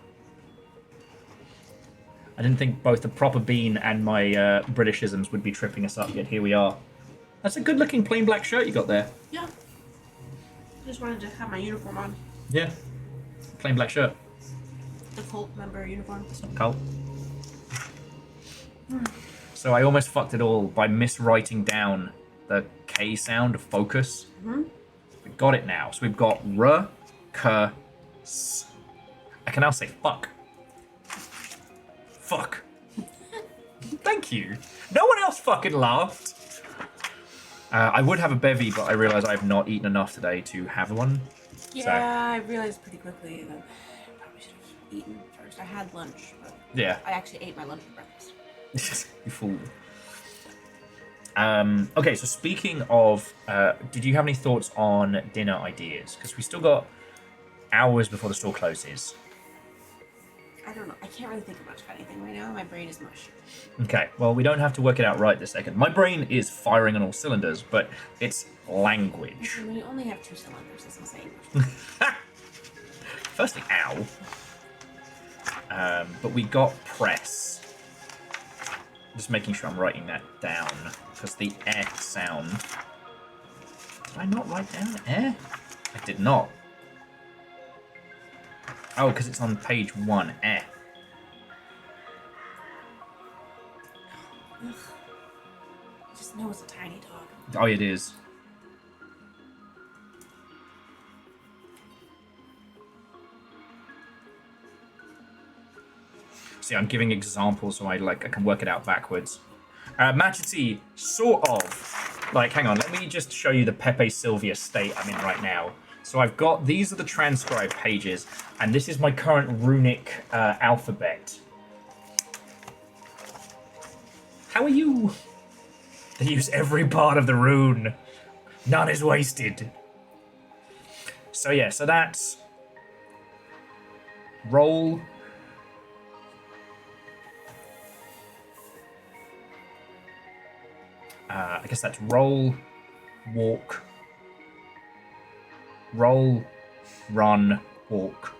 I didn't think both the proper bean and my Britishisms would be tripping us up, yet here we are. That's a good looking plain black shirt you got there. Yeah. I just wanted to have my uniform on. Yeah. Plain black shirt. The cult member uniform. Cult. So I almost fucked it all by miswriting down the K sound of focus. Mm-hmm. We got it now. So we've got R, K, S. I can now say fuck. Fuck. Thank you. No one else fucking laughed. I would have a bevy, but I realise I have not eaten enough today to have one. Yeah, so. I realized pretty quickly that I probably should have eaten first. I had lunch, but yeah. I actually ate my lunch for breakfast. You fool. Okay, so speaking of, did you have any thoughts on dinner ideas? Because we still got hours before the store closes. I don't know. I can't really think of much of anything right now. My brain is mush. Okay, well, we don't have to work it out right this second. My brain is firing on all cylinders, but it's language. When you only have 2 cylinders, that's insane. Firstly, ow. But we got press. Just making sure I'm writing that down, because the eh sound... Did I not write down eh? I did not. Oh, because it's on page 1, eh. Ugh. I just know it's a tiny dog. Oh, it is. See, I'm giving examples so I can work it out backwards. Machete, sort of. Like, hang on, let me just show you the Pepe Sylvia state I'm in right now. So I've got, these are the transcribed pages, and this is my current runic alphabet. How are you? They use every part of the rune. None is wasted. So yeah, so that's roll. I guess that's roll, walk, roll, run, walk.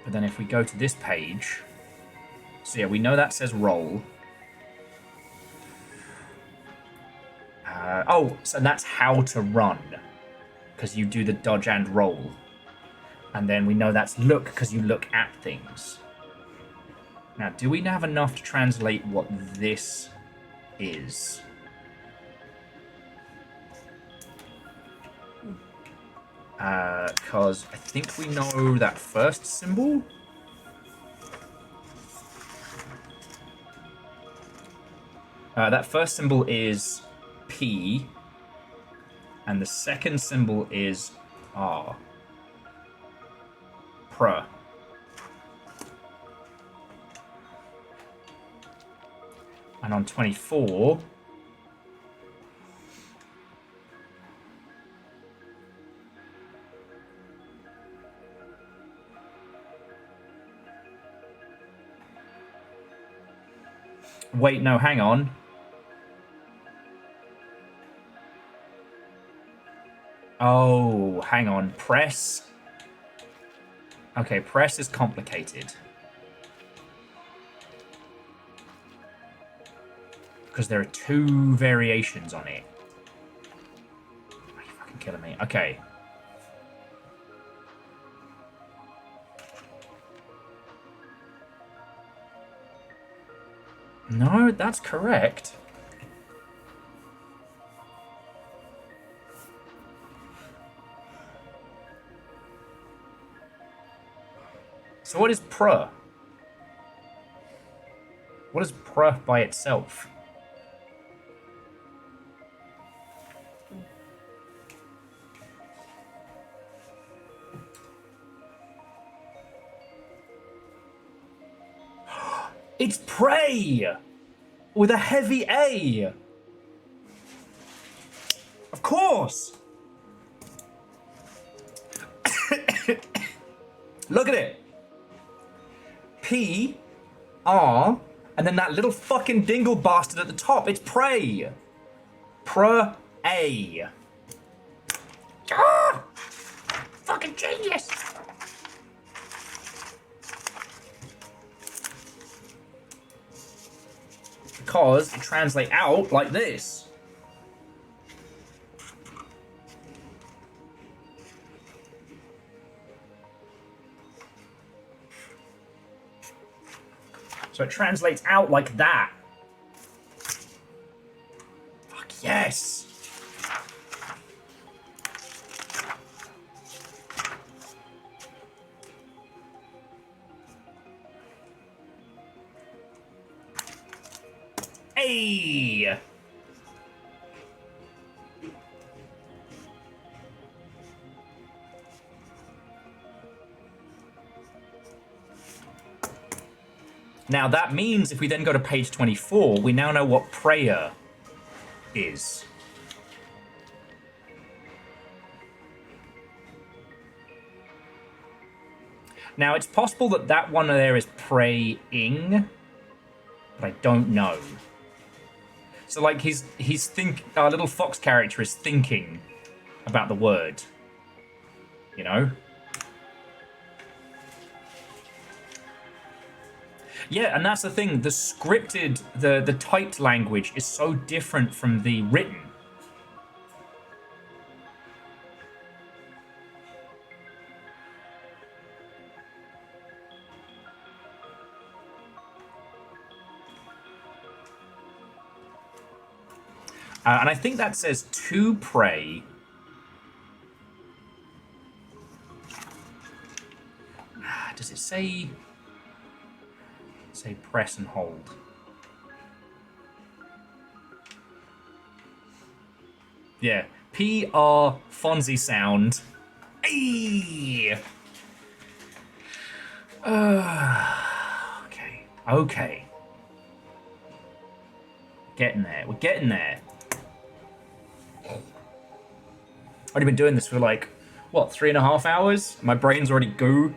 But then if we go to this page, so yeah, we know that says roll. Oh, so that's how to run, because you do the dodge and roll. And then we know that's look, because you look at things. Now, do we have enough to translate what this is? Because I think we know that first symbol. That first symbol is P, and the second symbol is R. Pr. And on 24, wait, no, hang on. Oh, hang on. Press. Okay, press is complicated. Because there are 2 variations on it. Are you fucking killing me? Okay. No, that's correct. So what is pr? What is pr by itself? It's pray! With a heavy A! Of course! Look at it! P, R, and then that little fucking dingle bastard at the top. It's pray! Pray. Ah! Fucking genius! Because it translates out like this. So it translates out like that. Fuck yes! Hey! Now that means if we then go to page 24, we now know what prayer is. Now, it's possible that that one there is praying, but I don't know. So, like, our little fox character is thinking about the word. You know? Yeah, and that's the thing. The scripted, the typed language is so different from the written. And I think that says to pray. Does it say press and hold? Yeah. PR Fonzie sound. Hey! Okay. Okay. Getting there. We're getting there. I've already been doing this for like, what, 3.5 hours? My brain's already goo.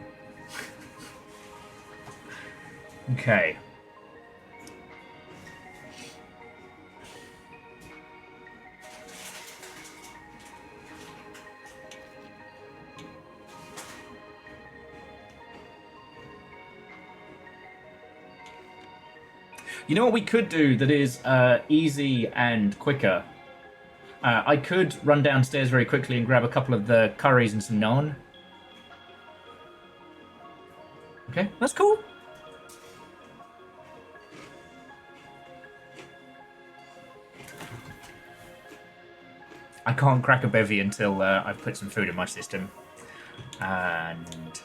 Okay. You know what we could do that is easy and quicker? I could run downstairs very quickly and grab a couple of the curries and some naan. Okay, that's cool. I can't crack a bevy until I've put some food in my system. And...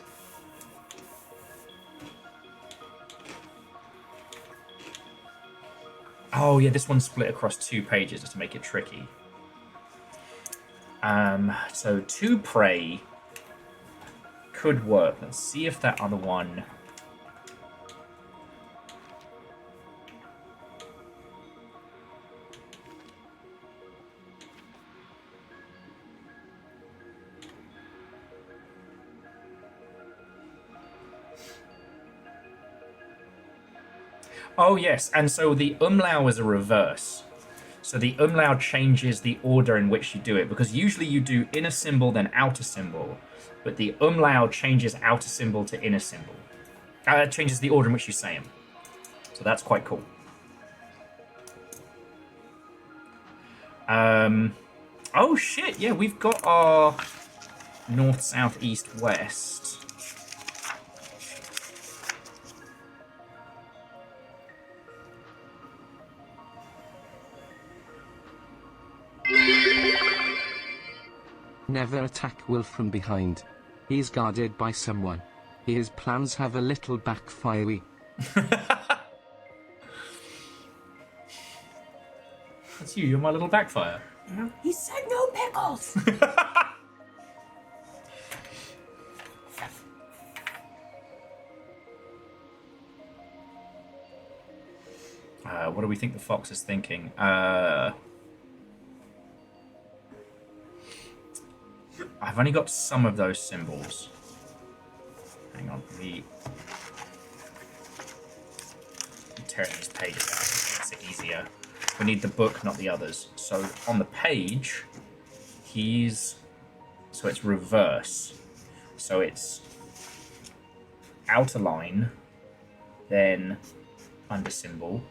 oh yeah, this one's split across 2 pages just to make it tricky. So to pray could work. Let's see if that other one... oh yes, and so the umlaut is a reverse. So the umlaut changes the order in which you do it, because usually you do inner symbol then outer symbol, but the umlaut changes outer symbol to inner symbol. Changes the order in which you say them. So that's quite cool. Oh shit, yeah, we've got our north, south, east, west. Never attack Will from behind. He's guarded by someone. His plans have a little backfire. That's you, you're my little backfire. He said no pickles! What do we think the fox is thinking? I've only got some of those symbols. Hang on, me tearing these pages out makes it easier. We need the book, not the others. So on the page, so it's reverse. So it's outer line, then under symbol,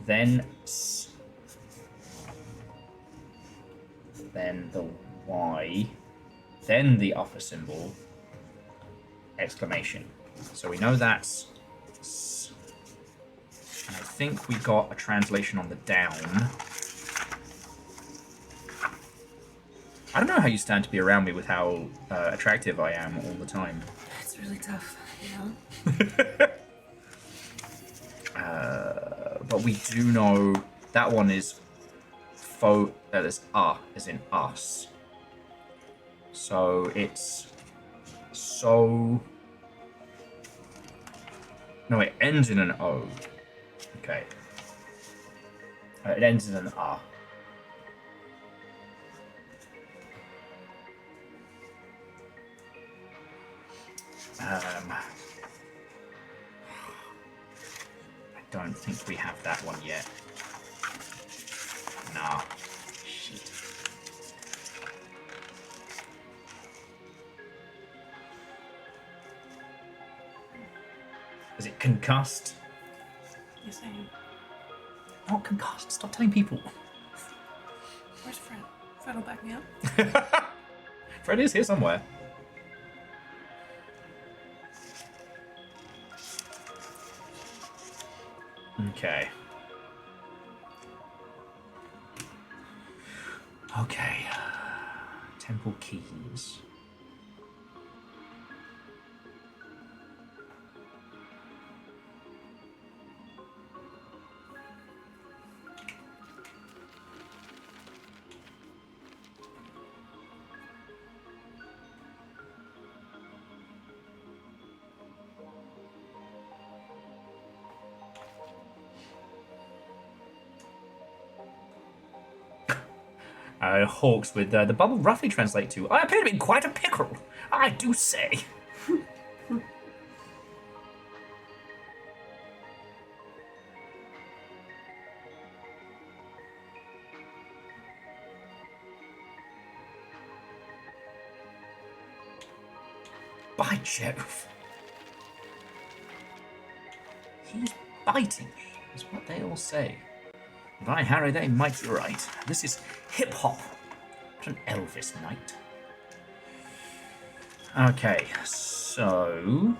then S, then the Y, then the upper symbol, exclamation. So we know that's S. And I think we got a translation on the down. I don't know how you stand to be around me with how attractive I am all the time. It's really tough, you know? But we do know that one is faux, that is as in us. So it's so... no, it ends in an O. Okay. It ends in an A. I don't think we have that one yet. Nah. Shit. Is it concussed? Yes, I am. Not concussed. Stop telling people. Where's Fred? Fred will back me up. Fred is here somewhere. Okay. Okay. Temple keys. Hawks with the bubble roughly translate to, I appear to be in quite a pickle, I do say. By Jove. He's biting, is what they all say. By Harry, they might be right. This is hip-hop. What an Elvis night. Okay, so...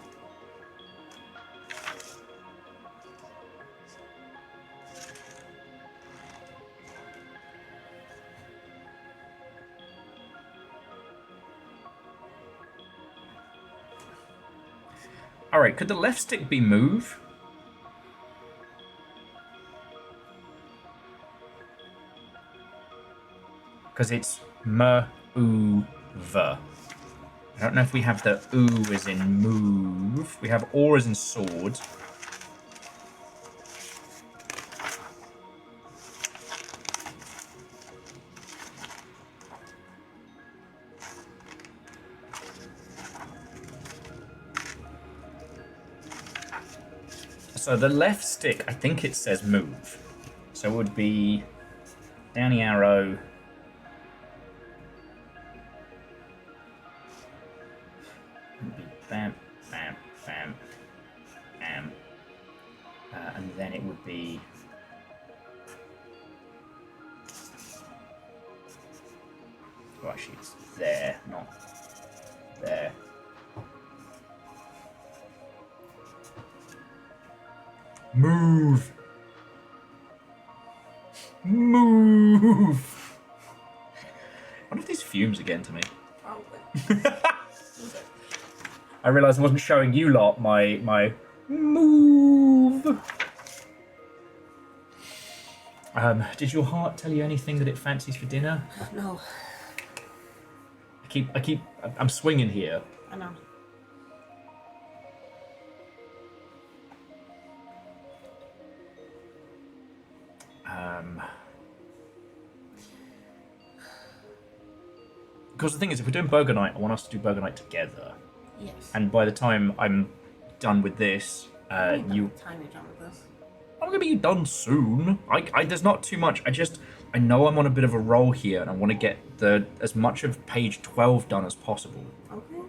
Alright, could the left stick be move? Because it's m-oo-v. I don't know if we have the oo as in move. We have or as in sword. So the left stick, I think it says move. So it would be down the arrow. Bam, bam, bam, bam. And then it would be... Oh, actually, it's there, not there. Move! Move! What if these fumes again to me? Probably. I realised I wasn't showing you lot my move. Did your heart tell you anything that it fancies for dinner? No. I'm swinging here. I know. Because the thing is, if we're doing Burger Night, I want us to do Burger Night together. Yes. And by the time I'm done with this, Time you're done with this. I'm gonna be done soon. There's not too much. I know I'm on a bit of a roll here, and I want to get as much of page 12 done as possible. Okay.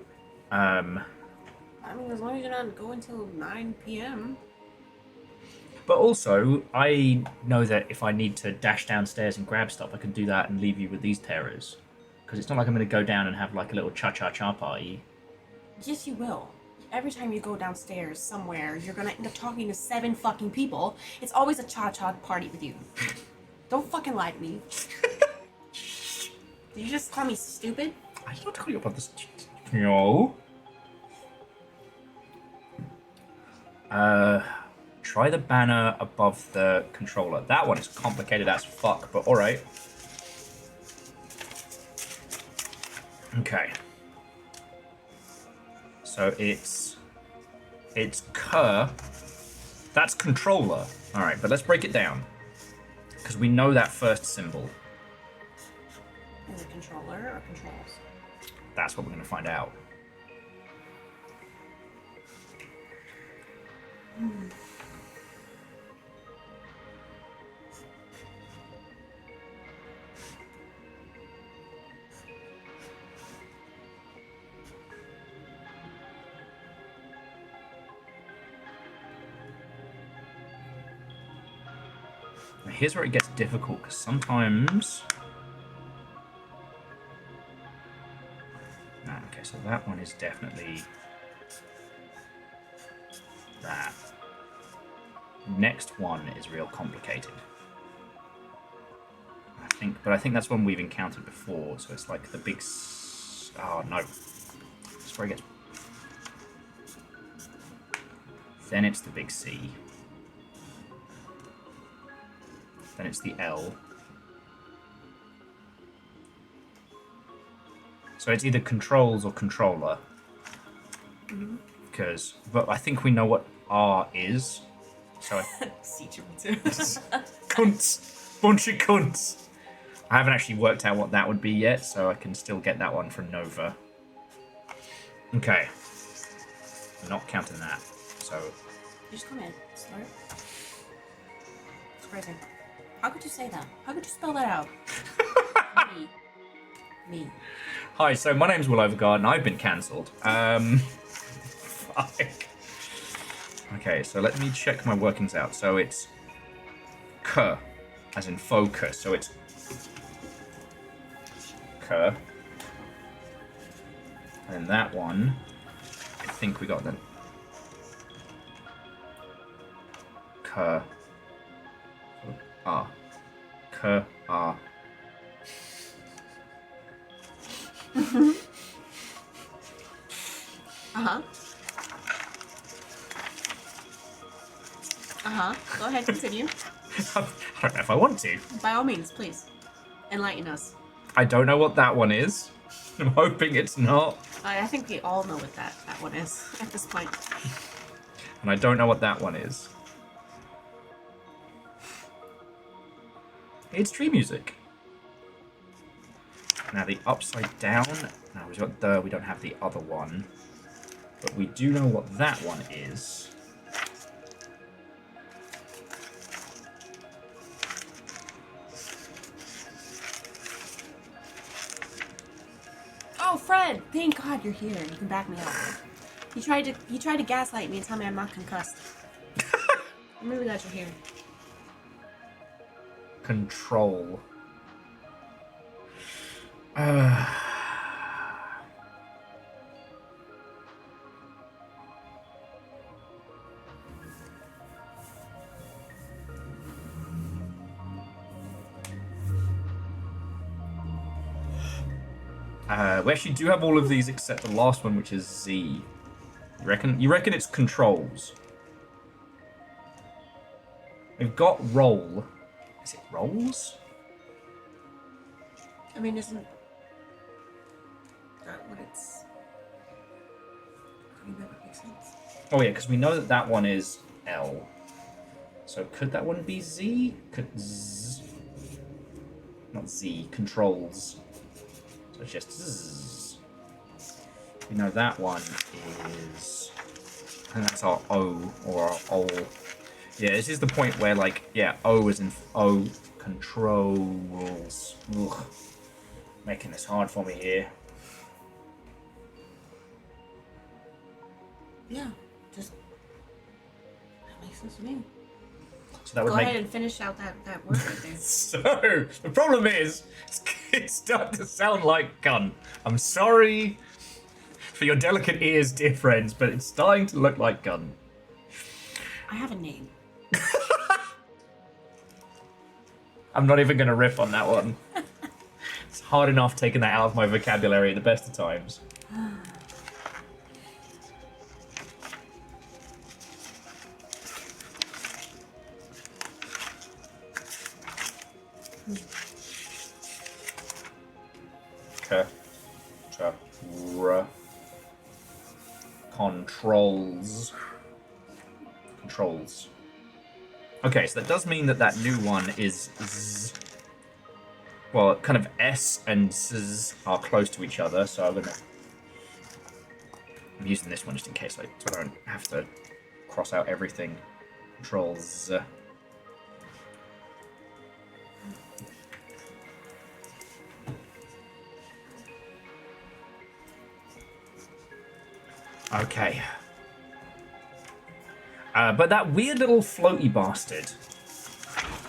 I mean, as long as you're not going till 9 p.m. But also, I know that if I need to dash downstairs and grab stuff, I can do that and leave you with these terrors. Because it's not like I'm going to go down and have like a little cha-cha-cha party. Yes, you will. Every time you go downstairs somewhere, you're going to end up talking to 7 fucking people. It's always a cha-cha party with you. Don't fucking lie to me. Did you just call me stupid? I did not call you about this. No. Try the banner above the controller. That one is complicated as fuck, but alright. Okay. So it's cur. That's controller. Alright, but let's break it down. Because we know that first symbol. Is it controller or controls? That's what we're going to find out. Here's where it gets difficult, because sometimes... Okay, so that one is definitely that. Next one is real complicated. But I think that's one we've encountered before, so it's like the big... Oh, no. That's where it gets... Then it's the big C. Then it's the L. So it's either controls or controller. But I think we know what R is. So cunts. Bunch of cunts. I haven't actually worked out what that would be yet, so I can still get that one from Nova. Okay. I'm not counting that. So... You just come in. Start. It's crazy. How could you say that? How could you spell that out? Me. Hi, so my name's Will Overguard, and I've been cancelled. Fuck. Okay, so let me check my workings out. So it's K, as in focus. So it's K. And that one, I think we got the K. R. K, R. Go ahead, continue. I don't know if I want to. By all means, please. Enlighten us. I don't know what that one is. I'm hoping it's not. I think we all know what that one is at this point. And I don't know what that one is. It's tree music. Now the upside down. Now we've got the. We don't have the other one, but we do know what that one is. Oh, Fred! Thank God you're here. You can back me up. He tried to gaslight me and tell me I'm not concussed. I'm really glad you're here. Control. We actually do have all of these except the last one, which is Z. You reckon it's controls? We've got roll. Is it rolls? I mean, isn't that what it's... I mean, that would make sense. Oh yeah, because we know that that one is L. So could that one be Z? Could Z... Not Z, controls. So it's just Z. We know that one is... I think that's our O, or our O. Yeah, this is the point where, like, yeah, O is in O, controls. Ugh. Making this hard for me here. Yeah, just... That makes sense to me. So that would Go make... ahead and finish out that word right there. So, the problem is, it's starting to sound like gun. I'm sorry for your delicate ears, dear friends, but it's starting to look like gun. I have a name. I'm not even going to riff on that one. It's hard enough taking that out of my vocabulary at the best of times. Controls. Okay, so that does mean that that new one is Z. Well, kind of S and Z are close to each other, so I'm using this one just in case, so I don't have to cross out everything. Controls. Okay. But that weird little floaty bastard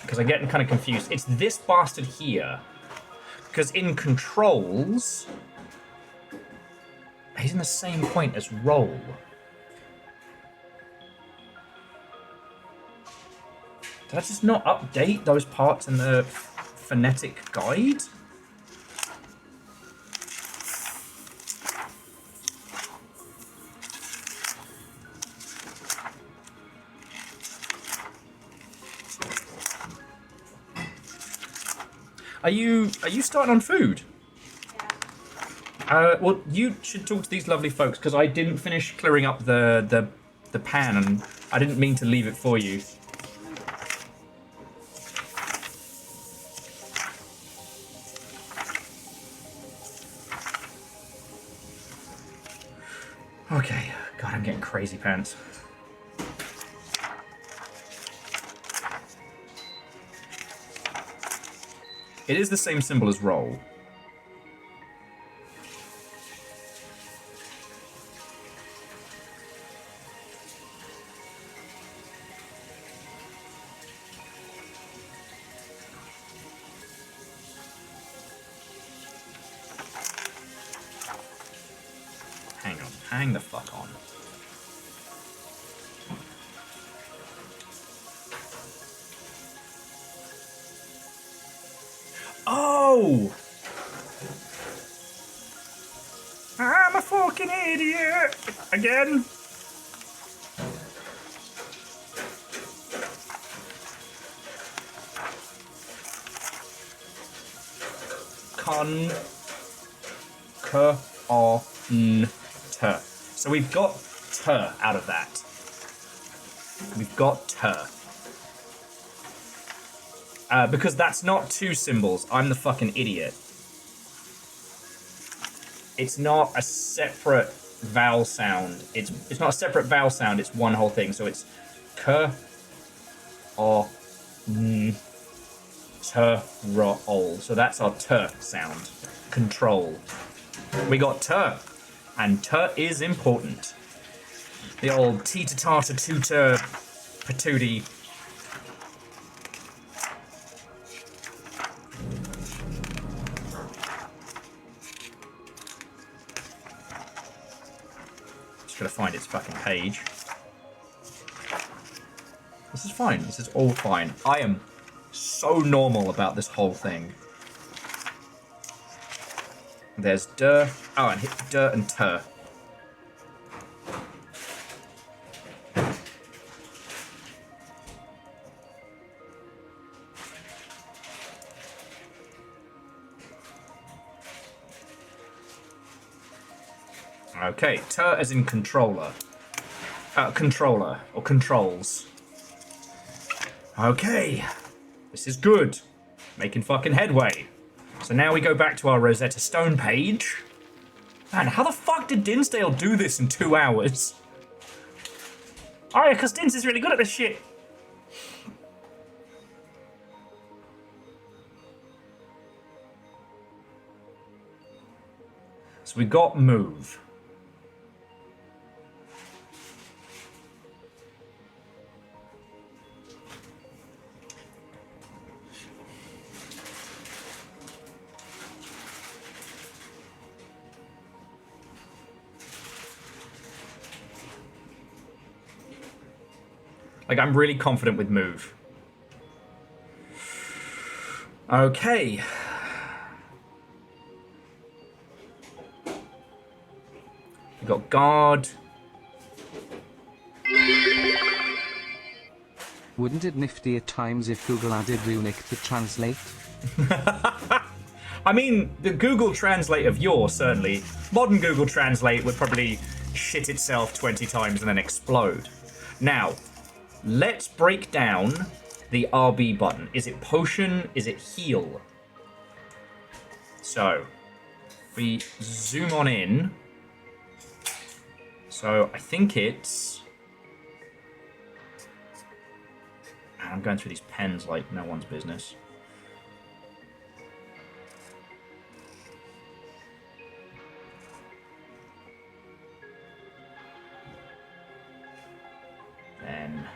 because I'm getting kind of confused. It's this bastard here. Because in controls, he's in the same point as roll. Did I just not update those parts in the phonetic guide? Are you starting on food? Well, you should talk to these lovely folks because I didn't finish clearing up the pan and I didn't mean to leave it for you. Okay, God, I'm getting crazy pants. It is the same symbol as roll. Hang on, hang the fuck on. Oh! I'm a fucking idiot! Again? Con... K-O-N... T. So we've got T out of that. We've got T. Because that's not two symbols. I'm the fucking idiot. It's not a separate vowel sound. It's not a separate vowel sound. It's one whole thing. So it's K, O, N, T, R, O. So that's our T sound. Control. We got T, and T is important. The old tee-ta-ta-ta tutor patootie. Gotta find its fucking page. This is fine. This is all fine. I am so normal about this whole thing. There's D. Oh, and hit D and T. Okay, T as in controller. Controller, or controls. Okay, this is good. Making fucking headway. So now we go back to our Rosetta Stone page. Man, how the fuck did Dinsdale do this in 2 hours? Oh yeah, because Dins is really good at this shit. So we got move. Like, I'm really confident with move. Okay. We got guard. Wouldn't it nifty at times if Google added Runic to translate? I mean, the Google Translate of yore, certainly. Modern Google Translate would probably shit itself 20 times and then explode. Now, let's break down the RB button. Is it potion? Is it heal? So, we zoom on in. So, I think it's... Man, I'm going through these pens like no one's business. Then...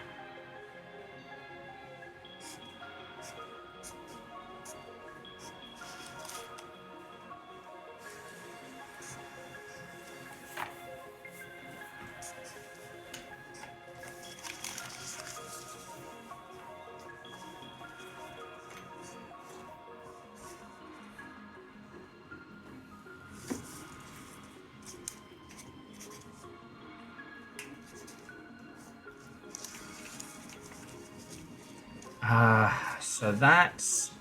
So that's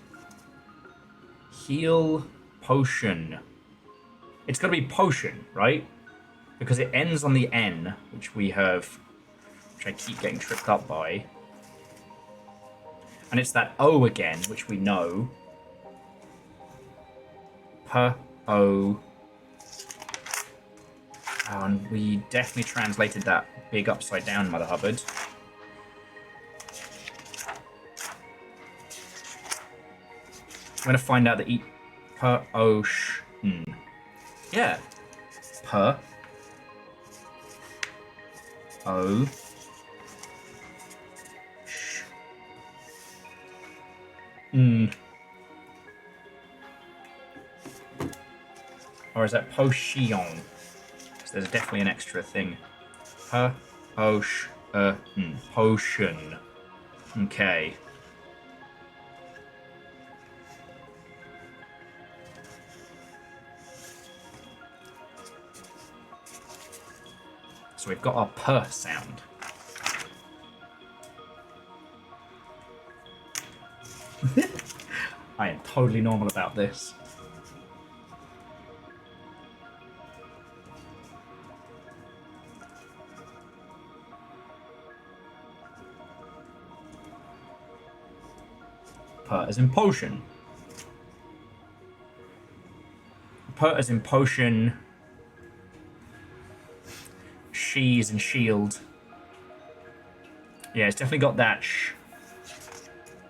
heal potion. It's got to be potion, right? Because it ends on the N, which I keep getting tripped up by. And it's that O again, which we know. O. Oh, and we definitely translated that big upside down, Mother Hubbard. I'm gonna find out the yeah. Or is that potion? So there's definitely an extra thing. Potion. Okay. So we've got our P sound. I am totally normal about this. P as in potion. P as in potion. She's and shield. Yeah, it's definitely got that sh.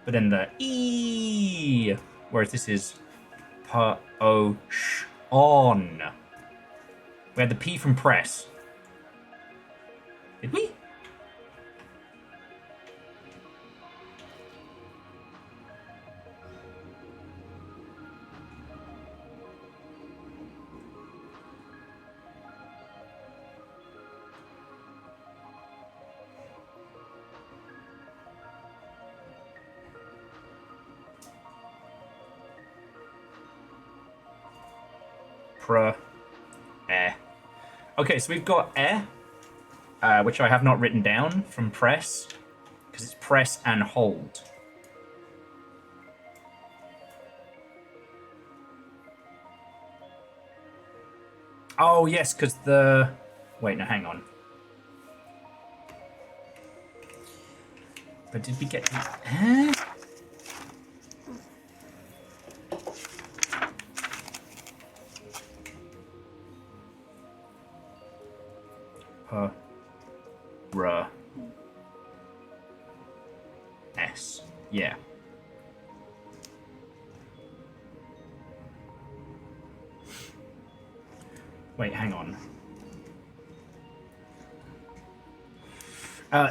But then the E. Whereas this is P-O-sh on. We had the P from press. Did we? Okay, so we've got which I have not written down from press, because it's press and hold. Oh, yes, because the... Wait, no, hang on. But did we get the... S. Yeah. Wait, hang on.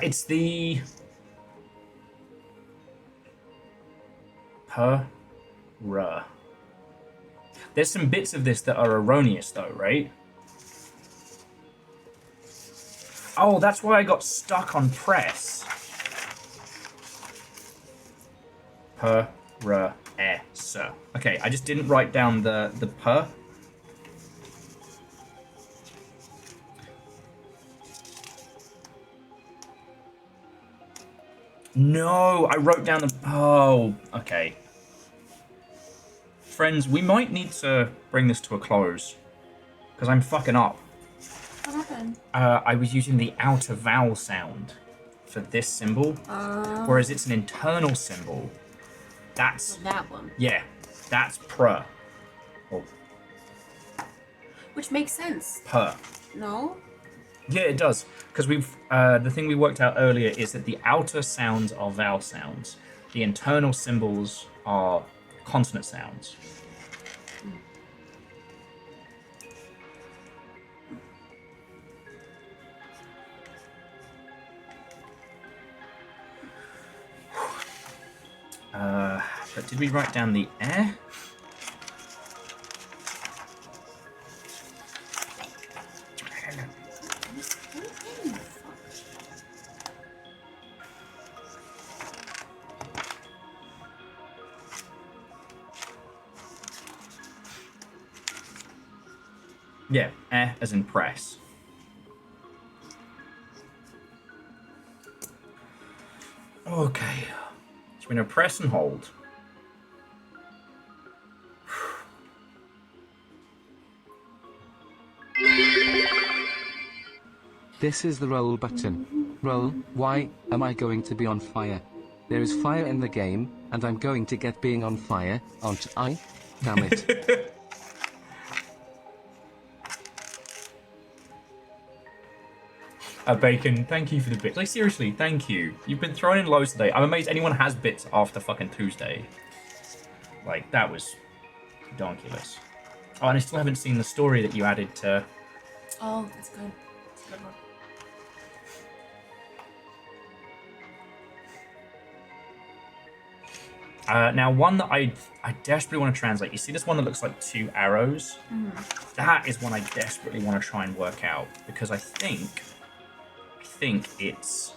It's the... There's some bits of this that are erroneous, though, right? Oh, that's why I got stuck on press. S. Okay, I just didn't write down the P. No, I wrote down the... Oh, okay. Friends, we might need to bring this to a close. Because I'm fucking up. What happened? I was using the outer vowel sound for this symbol. Whereas it's an internal symbol. That's... that one. Yeah, that's pr. Oh. Which makes sense. Per. No? Yeah, it does. Because we've the thing we worked out earlier is that the outer sounds are vowel sounds. The internal symbols are consonant sounds. But did we write down the air? Yeah, as in press. Okay. we're gonna press and hold. This is the roll button. Roll. Why am I going to be on fire? There is fire in the game, and I'm going to get being on fire, aren't I? Damn it. Bacon, thank you for the bits. Like, seriously, thank you. You've been throwing in loads today. I'm amazed anyone has bits after fucking Tuesday. Like, that was ridiculous. Oh, and I still haven't seen the story that you added to... Oh, that's good. That's a good one. Now, one that I desperately want to translate. You see this one that looks like 2 arrows? Mm. That is one I desperately want to try and work out. Because I think it's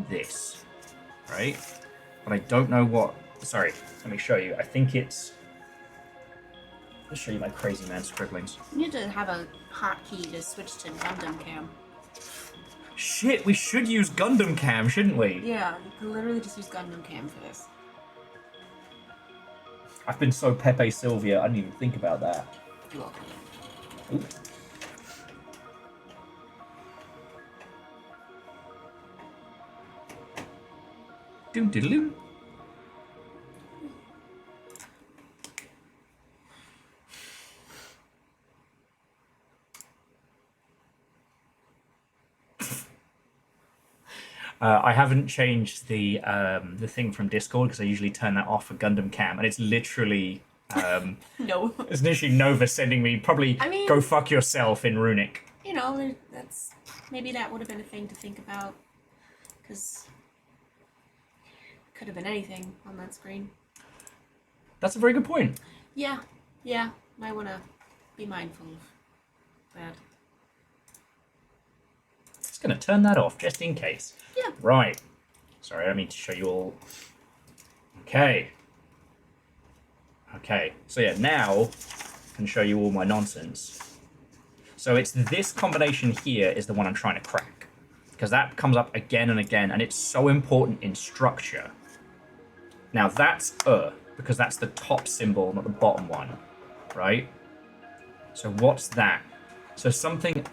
this, right? But I don't know what... Sorry, let me show you. I think it's... Let's show you my crazy man scribblings. You need to have a hotkey to switch to Gundam Cam. Shit, we should use Gundam Cam, shouldn't we? Yeah, you could literally just use Gundam Cam for this. I've been so Pepe Sylvia, I didn't even think about that. You're welcome. Ooh. Doom-diddle-doo. I haven't changed the thing from Discord because I usually turn that off for Gundam Cam, and it's literally No. it's literally Nova sending me probably I mean- go fuck yourself in Runic. You know, that's maybe that would have been a thing to think about, because could have been anything on that screen. That's a very good point. Yeah, might want to be mindful of that. Just gonna turn that off just in case. Yeah. Right. Sorry, I don't mean to show you all. Okay. Okay. So yeah, now I can show you all my nonsense. So it's this combination here is the one I'm trying to crack. Because that comes up again and again, and it's so important in structure. Now that's because that's the top symbol, not the bottom one. Right? So what's that? So something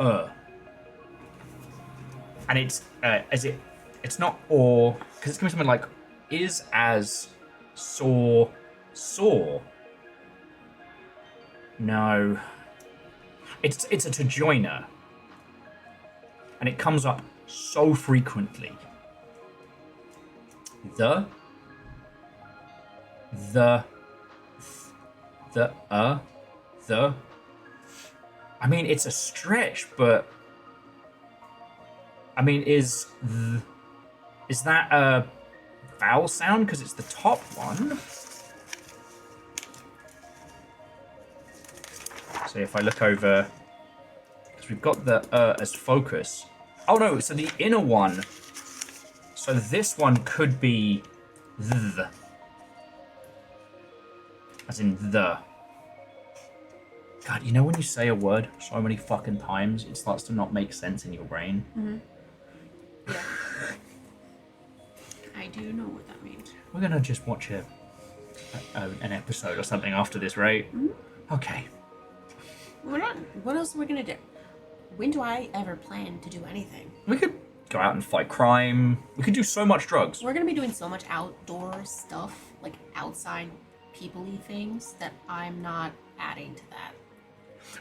and it's it's not or, because it's going to be something like is as saw. No. It's a to joiner. And it comes up so frequently. The I mean, it's a stretch, but I mean, is that a vowel sound because it's the top one? So if I look over, because we've got the as focus. Oh no, so the inner one. So this one could be the, as in the. God, you know when you say a word so many fucking times, it starts to not make sense in your brain? Mm-hmm. Yeah. I do know what that means. We're gonna just watch an episode or something after this, right? Mm-hmm. Okay. We're not. What else are we gonna do? When do I ever plan to do anything? We could go out and fight crime. We could do so much drugs. We're gonna be doing so much outdoor stuff, like outside people-y things, that I'm not adding to that.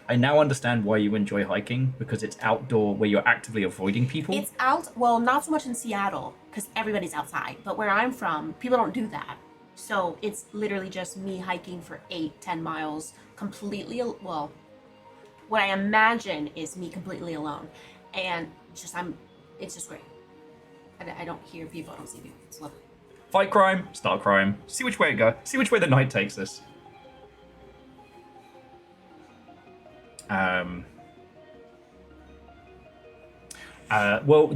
I now understand why you enjoy hiking, because it's outdoor where you're actively avoiding people. It's out, well, not so much in Seattle, because everybody's outside, but where I'm from, people don't do that. So it's literally just me hiking for 8-10 miles, completely, well, what I imagine is me completely alone. And just, it's just great. I don't hear people, I don't see people, it's lovely. Fight crime, start crime, see which way it goes, see which way the night takes us. Well,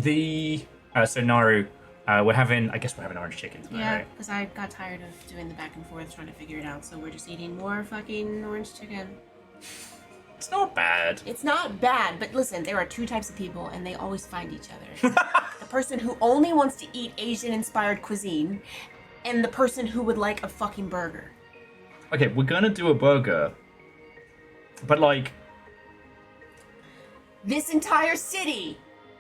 so Naru, we're having orange chicken tonight, Yeah, right? because I got tired of doing the back and forth trying to figure it out, so we're just eating more fucking orange chicken. It's not bad. It's not bad, but listen, there are two types of people, and they always find each other. The person who only wants to eat Asian-inspired cuisine, and the person who would like a fucking burger. Okay, we're gonna do a burger, but like... This entire city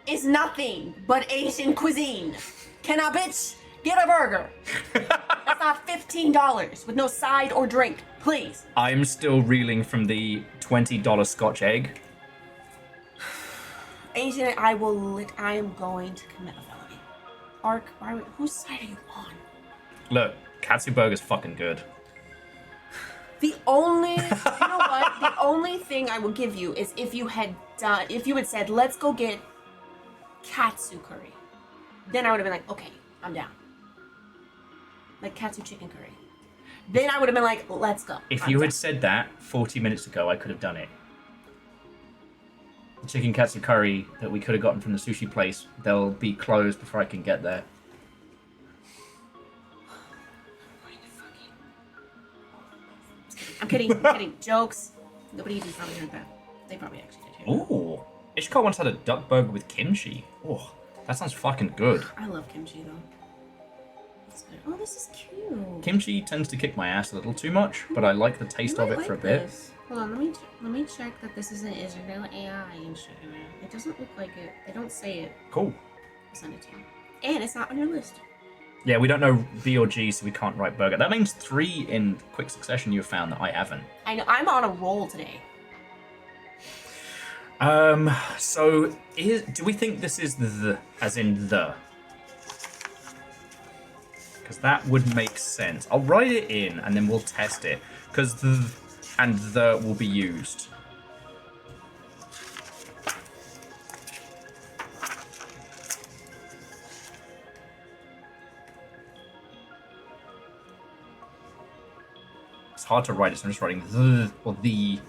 is nothing but Asian cuisine. Can I, bitch, get a burger? That's not $15 with no side or drink, please. I'm still reeling from the $20 Scotch egg. Asian, I am going to commit a felony. Ark, whose side are you on? Look, katsu burger's fucking good. You know what? The only thing I will give you is if you had said, let's go get katsu curry. Then I would have been like, okay, I'm down. Like katsu chicken curry. Then I would have been like, let's go. If you had said that 40 minutes ago, I could have done it. The chicken katsu curry that we could have gotten from the sushi place, they'll be closed before I can get there. I'm kidding. Jokes. Nobody even probably heard that. They probably actually did hear that. Ooh. Ishikawa once had a duck burger with kimchi. Oh, that sounds fucking good. I love kimchi, though. That's good. Oh, this is cute. Kimchi tends to kick my ass a little too much, but I like the taste of it for a bit. Hold on, let me check that this isn't Israel AI and shit. It doesn't look like it. They don't say it. Cool. I'll send it to you. And it's not on your list. Yeah, we don't know B or G, so we can't write burger. That means 3 in quick succession you've found that I haven't. I know, I'm on a roll today. So do we think this is the, as in the? Because that would make sense. I'll write it in and then we'll test it. Because the and the will be used. It's hard to write it, so I'm just writing the or the.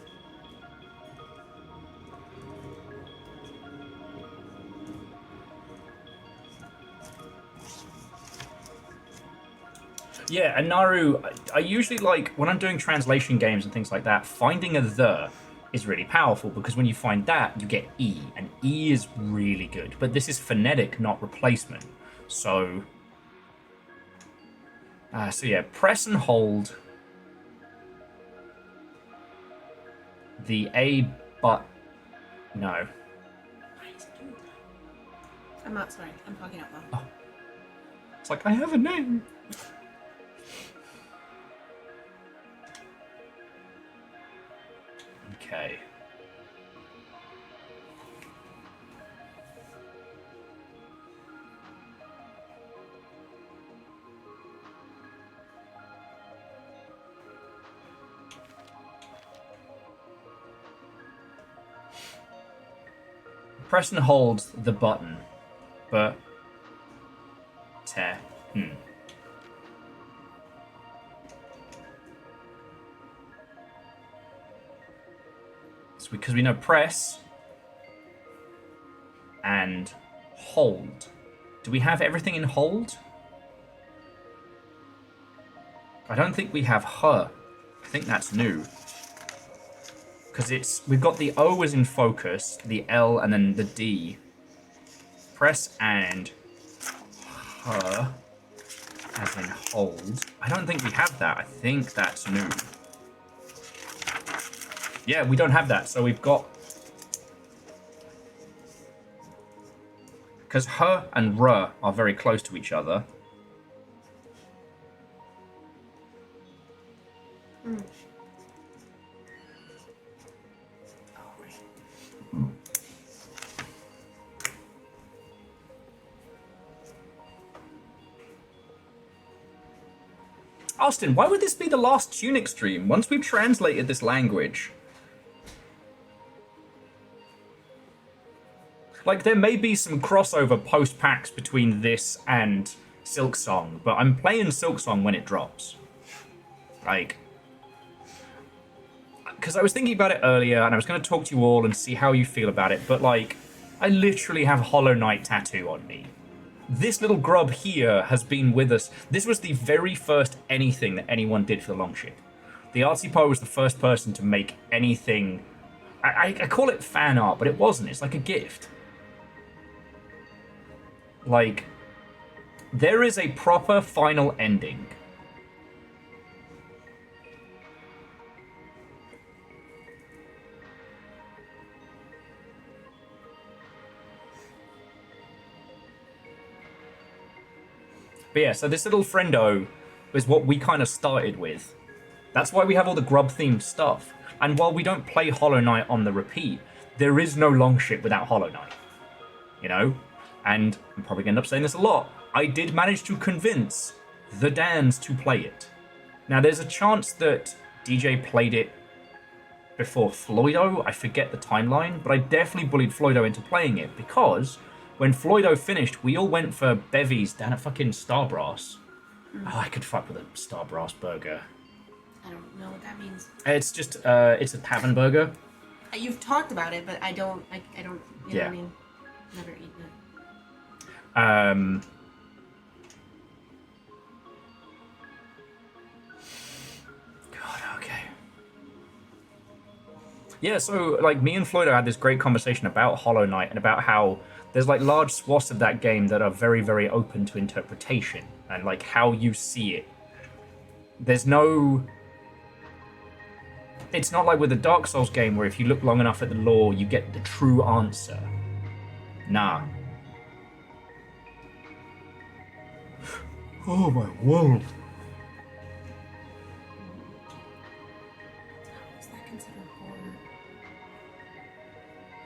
Yeah, and Naru, I usually like, when I'm doing translation games and things like that, finding a the is really powerful, because when you find that, you get E, and E is really good. But this is phonetic, not replacement. So yeah, press and hold the A, but no. I'm not sorry, I'm talking out loud. Oh. It's like, I have a name. Okay. Press and hold the button, but because we know press and hold. Do we have everything in hold? I don't think we have her. I think that's new. Because we've got the O as in focus, the L, and then the D. Press and her as in hold. I don't think we have that. I think that's new. Yeah, we don't have that, so we've got... Because her and R are very close to each other. Austin, why would this be the last Tunic stream? Once we've translated this language... Like, there may be some crossover post-packs between this and Silksong, but I'm playing Silksong when it drops. Like... Because I was thinking about it earlier, and I was going to talk to you all and see how you feel about it, but, like, I literally have Hollow Knight tattoo on me. This little grub here has been with us. This was the very first anything that anyone did for the Longship. The Artsy Poe was the first person to make anything I call it fan art, but it wasn't. It's like a gift. Like, there is a proper final ending. But yeah, so this little friendo is what we kind of started with. That's why we have all the grub-themed stuff. And while we don't play Hollow Knight on the repeat, there is no Longship without Hollow Knight. You know? And I'm probably going to end up saying this a lot. I did manage to convince the Dans to play it. Now, there's a chance that DJ played it before Floydo. I forget the timeline, but I definitely bullied Floydo into playing it because when Floydo finished, we all went for bevies down at fucking Starbrass. Oh, I could fuck with a Starbrass burger. I don't know what that means. It's just, it's a tavern burger. You've talked about it, but I don't, you know what I mean? Never eaten it. God, okay. Yeah, so, like, me and Floydo had this great conversation about Hollow Knight and about how there's, like, large swaths of that game that are very, very open to interpretation and, like, how you see it. There's no... It's not like with a Dark Souls game where if you look long enough at the lore, you get the true answer. Nah. Oh my world. Is that considered horror?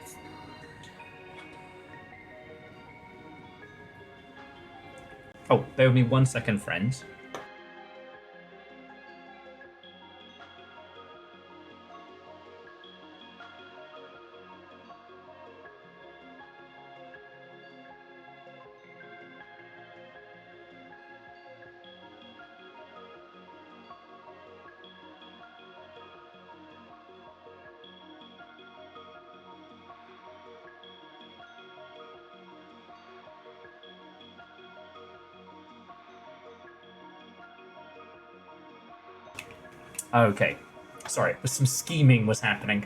It's not. Oh, bear with me 1 second, friends. Okay. Sorry, some scheming was happening.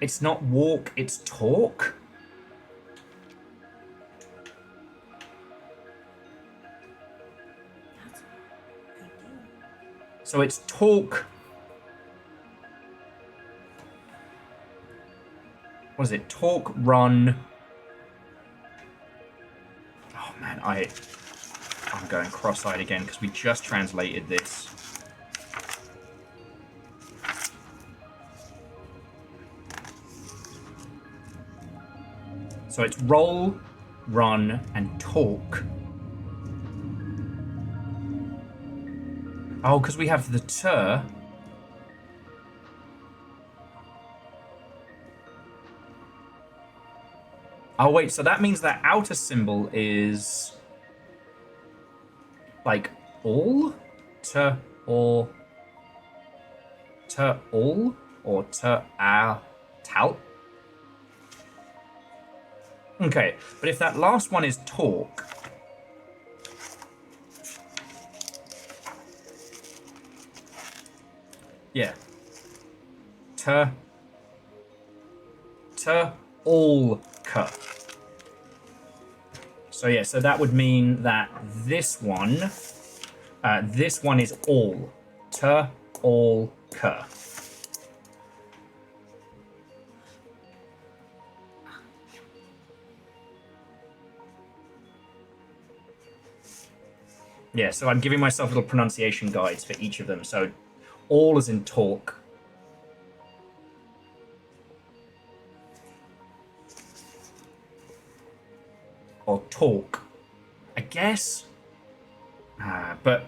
It's not walk, it's talk. So it's talk. What is it? Talk, run. Oh man, I'm going cross-eyed again because we just translated this. So it's roll, run, and talk. Oh, because we have the tur. Oh wait, so that means that outer symbol is like all? To or to all? Or to tal? Okay, but if that last one is talk, yeah. To all ka. So yeah, so that would mean that this one is all. To all ka. Yeah, so I'm giving myself little pronunciation guides for each of them. So all is in talk. Or talk, I guess. But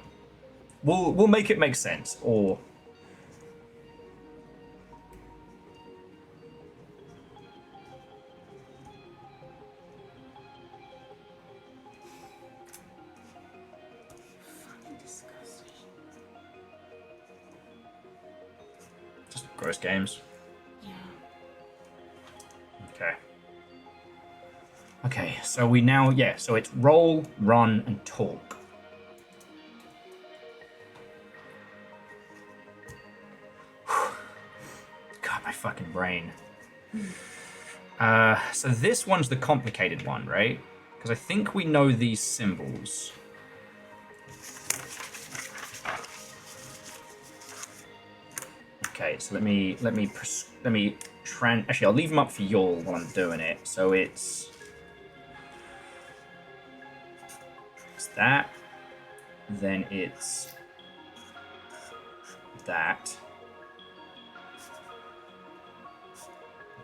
we'll make it make sense. Or just gross games. Yeah. Okay. Okay, so we now, yeah, so it's roll, run, and talk. fucking brain. So this one's the complicated one, right? Because I think we know these symbols. Okay, so actually, I'll leave them up for y'all while I'm doing it. So it's that, then it's that,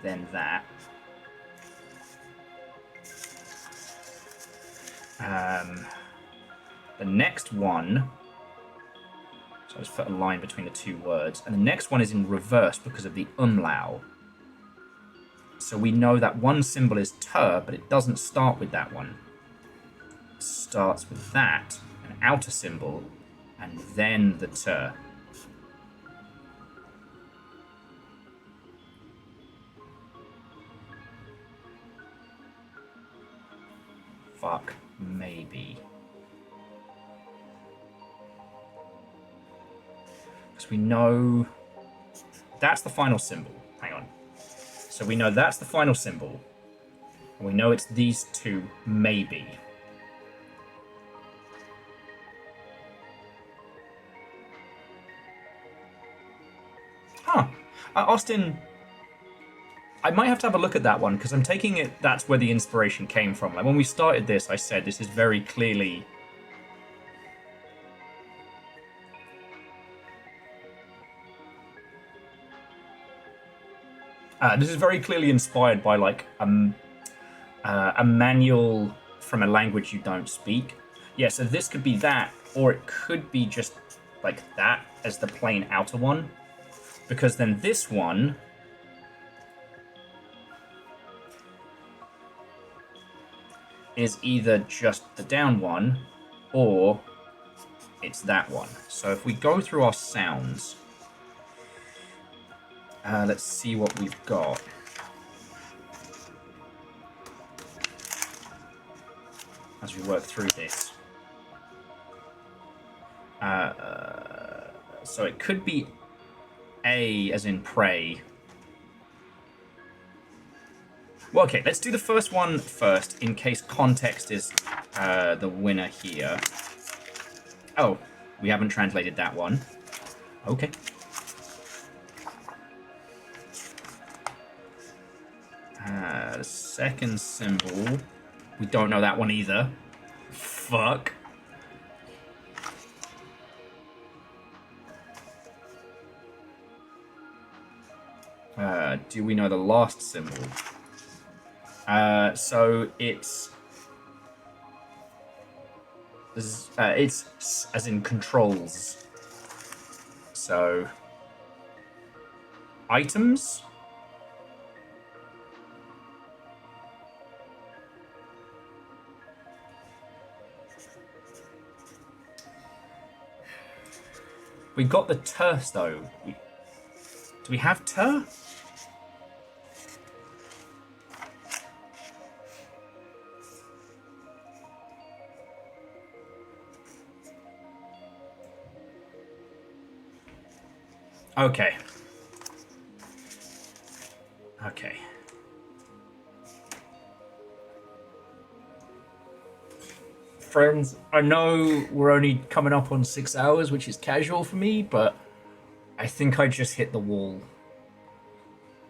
then that. The next one, so I just put a line between the two words, and the next one is in reverse because of the umlaut. So we know that one symbol is ter, but it doesn't start with that one. It starts with that, an outer symbol, and then the ter. Fuck, maybe. Because we know that's the final symbol. Hang on. So we know that's the final symbol. And we know it's these two, maybe. Huh. Austin, I might have to have a look at that one, because I'm taking it that's where the inspiration came from. Like when we started this, I said this is very clearly... this is very clearly inspired by like a manual from a language you don't speak. Yeah, so this could be that, or it could be just like that as the plain outer one. Because then this one is either just the down one, or it's that one. So if we go through our sounds, let's see what we've got. As we work through this. So it could be A as in pray. Well, okay, let's do the first one first, in case context is the winner here. Oh, we haven't translated that one. Okay. The second symbol, we don't know that one either. Fuck. Do we know the last symbol? So it's as in controls. So items. We got the terse though. Do we have ter? Okay. Okay. Friends, I know we're only coming up on 6 hours, which is casual for me, but I think I just hit the wall.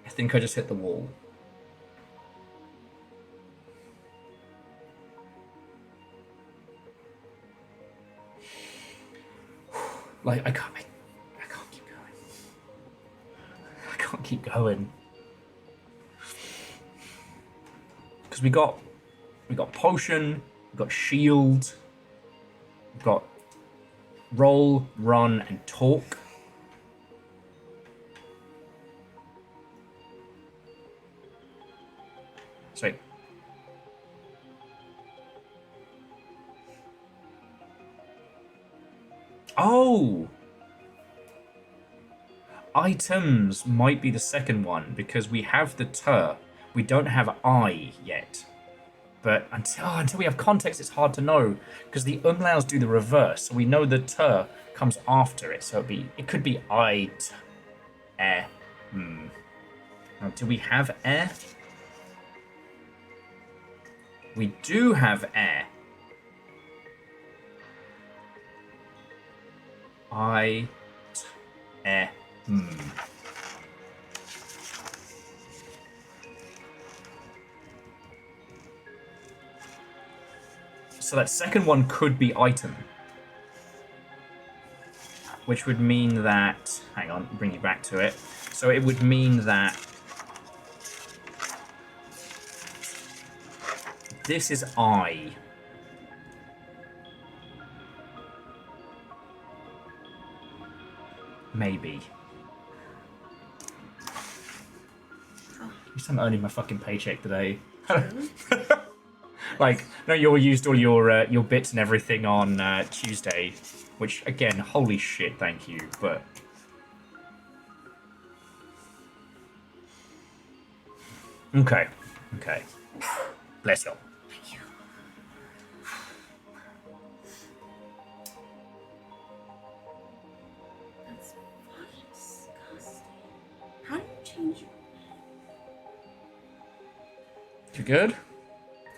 I think I just hit the wall. Like, I can't keep going. I can't keep going. Because we got potion, we got shield, we got roll, run, and talk. So oh! Items might be the second one, because we have the ter. We don't have I yet. But until we have context, it's hard to know, because the umlauts do the reverse. So we know the ter comes after it. So it could be I, Do we have air? We do have air. Air. So that second one could be item. Which would mean that... Hang on, bring you back to it. So it would mean that... This is I. Maybe. At least I'm earning my fucking paycheck today. Like, no, you all used all your bits and everything on Tuesday, which again, holy shit, thank you. But okay, bless you. That's fucking disgusting. How do you change? You good?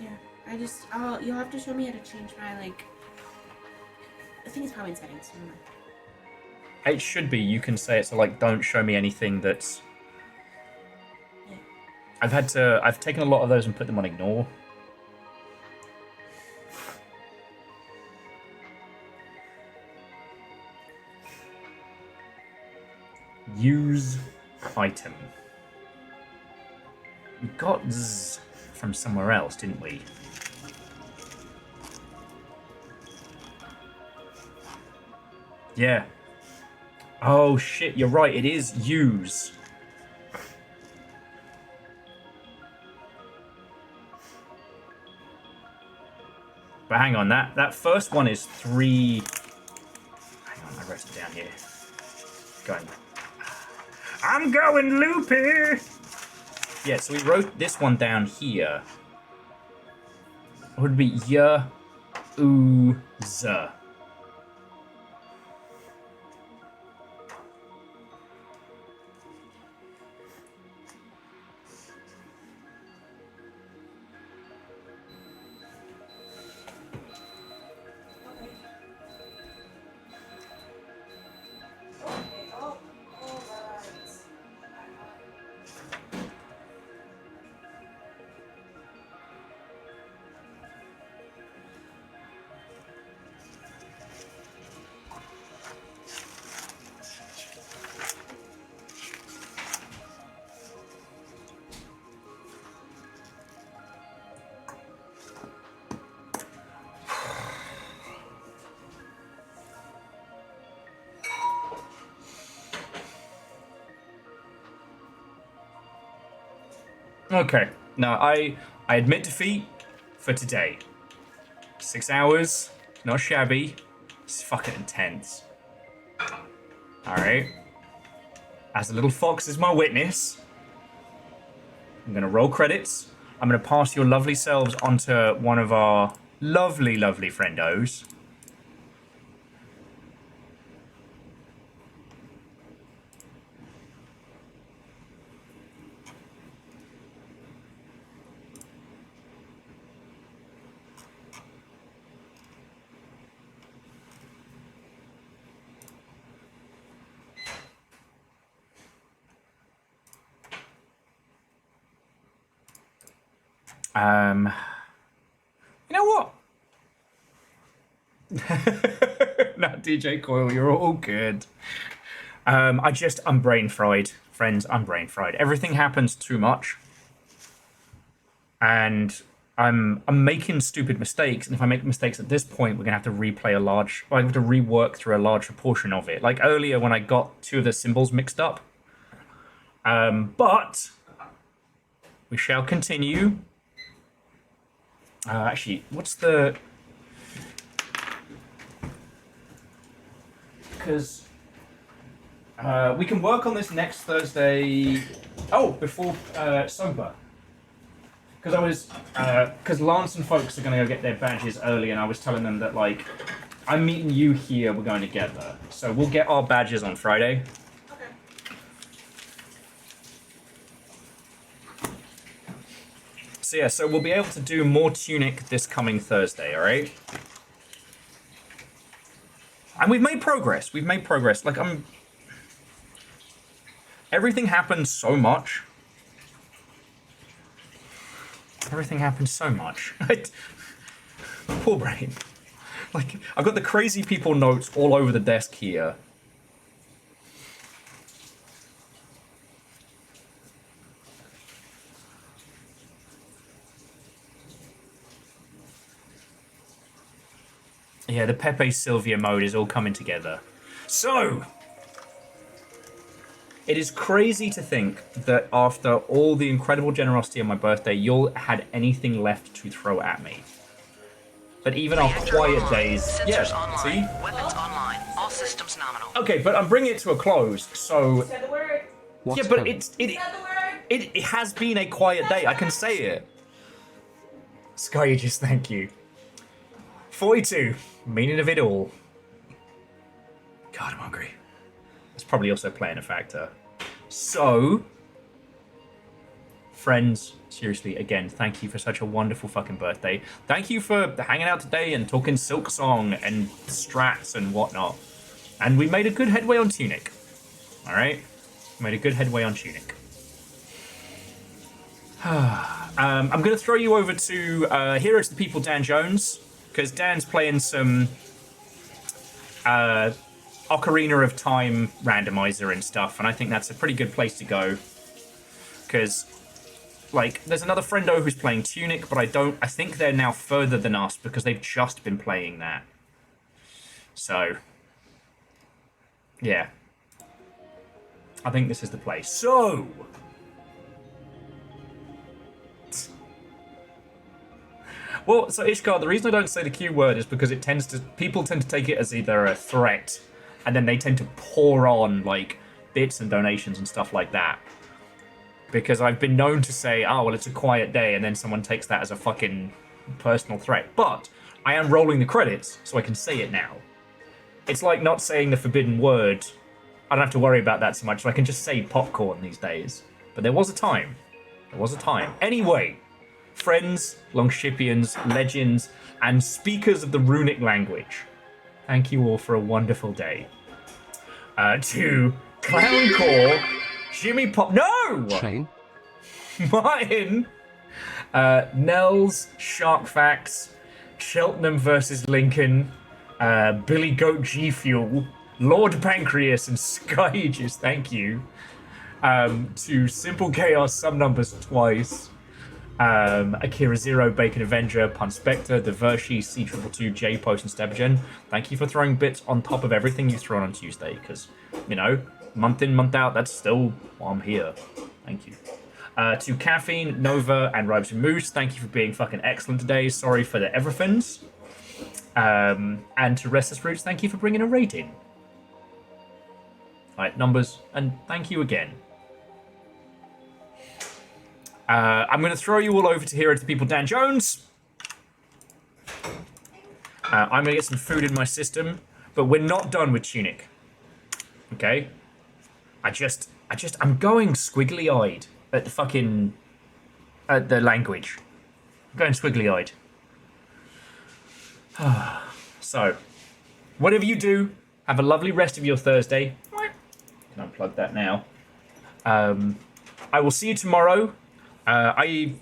Yeah, I just, you'll have to show me how to change my, like, I think it's probably in settings, I don't know. It should be. You can say it, so like, don't show me anything that's... Yeah. I've taken a lot of those and put them on ignore. Use item. We got Z from somewhere else, didn't we? Yeah. Oh shit, you're right, it is use. But hang on, that first one is 3... Hang on, I wrote it down here. Going. I'm going loopy! Yeah, so we wrote this one down here. It would be y, u, z. Okay, now I admit defeat for today. 6 hours, not shabby. It's fucking intense. Alright. As the little fox is my witness, I'm gonna roll credits. I'm gonna pass your lovely selves onto one of our lovely, lovely friendos. You know what? No, DJ Coil, you're all good. I'm brain fried, friends. I'm brain fried. Everything happens too much, and I'm making stupid mistakes. And if I make mistakes at this point, we're gonna have to replay a large. I have to rework through a large proportion of it. Like earlier when I got 2 of the symbols mixed up. But we shall continue. Actually, what's the... Because we can work on this next Thursday... Oh, before Sober. Because I was... Because Lance and folks are going to go get their badges early, and I was telling them that, like, I'm meeting you here, we're going together. So we'll get our badges on Friday. So yeah, so we'll be able to do more Tunic this coming Thursday, alright? And we've made progress. We've made progress. Like, everything happened so much. Everything happened so much. Poor brain. Like, I've got the crazy people notes all over the desk here. Yeah, the Pepe Sylvia mode is all coming together. So, it is crazy to think that after all the incredible generosity on my birthday, you'll had anything left to throw at me. But even our quiet days... Sensors yeah, online. see? Weapons online. All systems nominal. Okay, but I'm bringing it to a close, so... Said the word. Yeah, but it has been a quiet day, I can say it. Sky Aegis, thank you. 42, meaning of it all. God, I'm hungry. That's probably also playing a factor. So, friends, seriously, again, thank you for such a wonderful fucking birthday. Thank you for hanging out today and talking Silksong and strats and whatnot. And we made a good headway on Tunic. Alright? Made a good headway on Tunic. I'm going to throw you over to Hero to the People, Dan Jones, because Dan's playing some Ocarina of Time randomizer and stuff, and I think that's a pretty good place to go. Because, like, there's another friendo who's playing Tunic, but I think they're now further than us because they've just been playing that. So, yeah. I think this is the place. So, well, so Ishkar, the reason I don't say the Q word is because people tend to take it as either a threat, and then they tend to pour on, like, bits and donations and stuff like that. Because I've been known to say, oh, well, it's a quiet day, and then someone takes that as a fucking personal threat. But I am rolling the credits, so I can say it now. It's like not saying the forbidden word. I don't have to worry about that so much, so I can just say popcorn these days. But there was a time. There was a time. Anyway, friends, Longshipians, legends, and speakers of the Runic language, thank you all for a wonderful day. To Clowncore, Jimmy Pop... No! Train. Martin, Nels, Shark Facts, Cheltenham versus Lincoln, Billy Goat G Fuel, Lord Pancreas, and Sky Aegis, thank you. To Simple Chaos, some numbers twice. Akira Zero, Bacon Avenger, Pun Spectre, Divershi, C222, J Post, and Stebagen. Thank you for throwing bits on top of everything you've thrown on Tuesday, because, you know, month in, month out, that's still why I'm here. Thank you. To Caffeine, Nova, and Ribes and Moose, thank you for being fucking excellent today. Sorry for the everythings. And to Restless Roots, thank you for bringing a rating. Alright, numbers, and thank you again. I'm going to throw you all over to Hero to the People, Dan Jones. I'm going to get some food in my system, but we're not done with Tunic. Okay? I'm going squiggly-eyed at the fucking... at the language. I'm going squiggly-eyed. So, whatever you do, have a lovely rest of your Thursday. Can unplug that now. I will see you tomorrow. I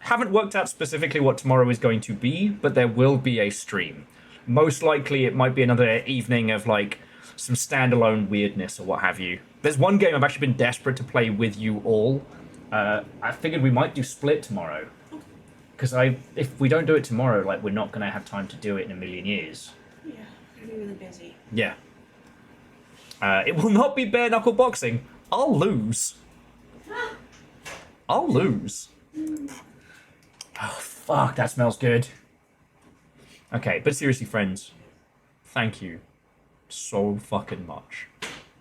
haven't worked out specifically what tomorrow is going to be, but there will be a stream. Most likely it might be another evening of like some standalone weirdness or what have you. There's one game I've actually been desperate to play with you all. I figured we might do Split tomorrow. Because if we don't do it tomorrow, like, we're not going to have time to do it in a million years. Yeah, I'm really busy. Yeah. It will not be bare knuckle boxing. I'll lose. I'll lose. Oh, fuck, that smells good. Okay, but seriously, friends, thank you so fucking much.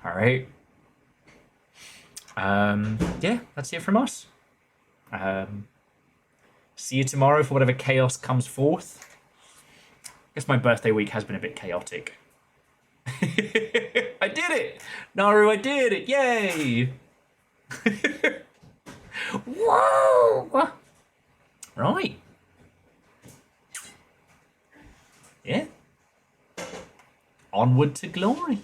Alright? Yeah, that's it from us. See you tomorrow for whatever chaos comes forth. I guess my birthday week has been a bit chaotic. I did it! Naru, I did it! Yay! Whoa! Right. Yeah. Onward to glory.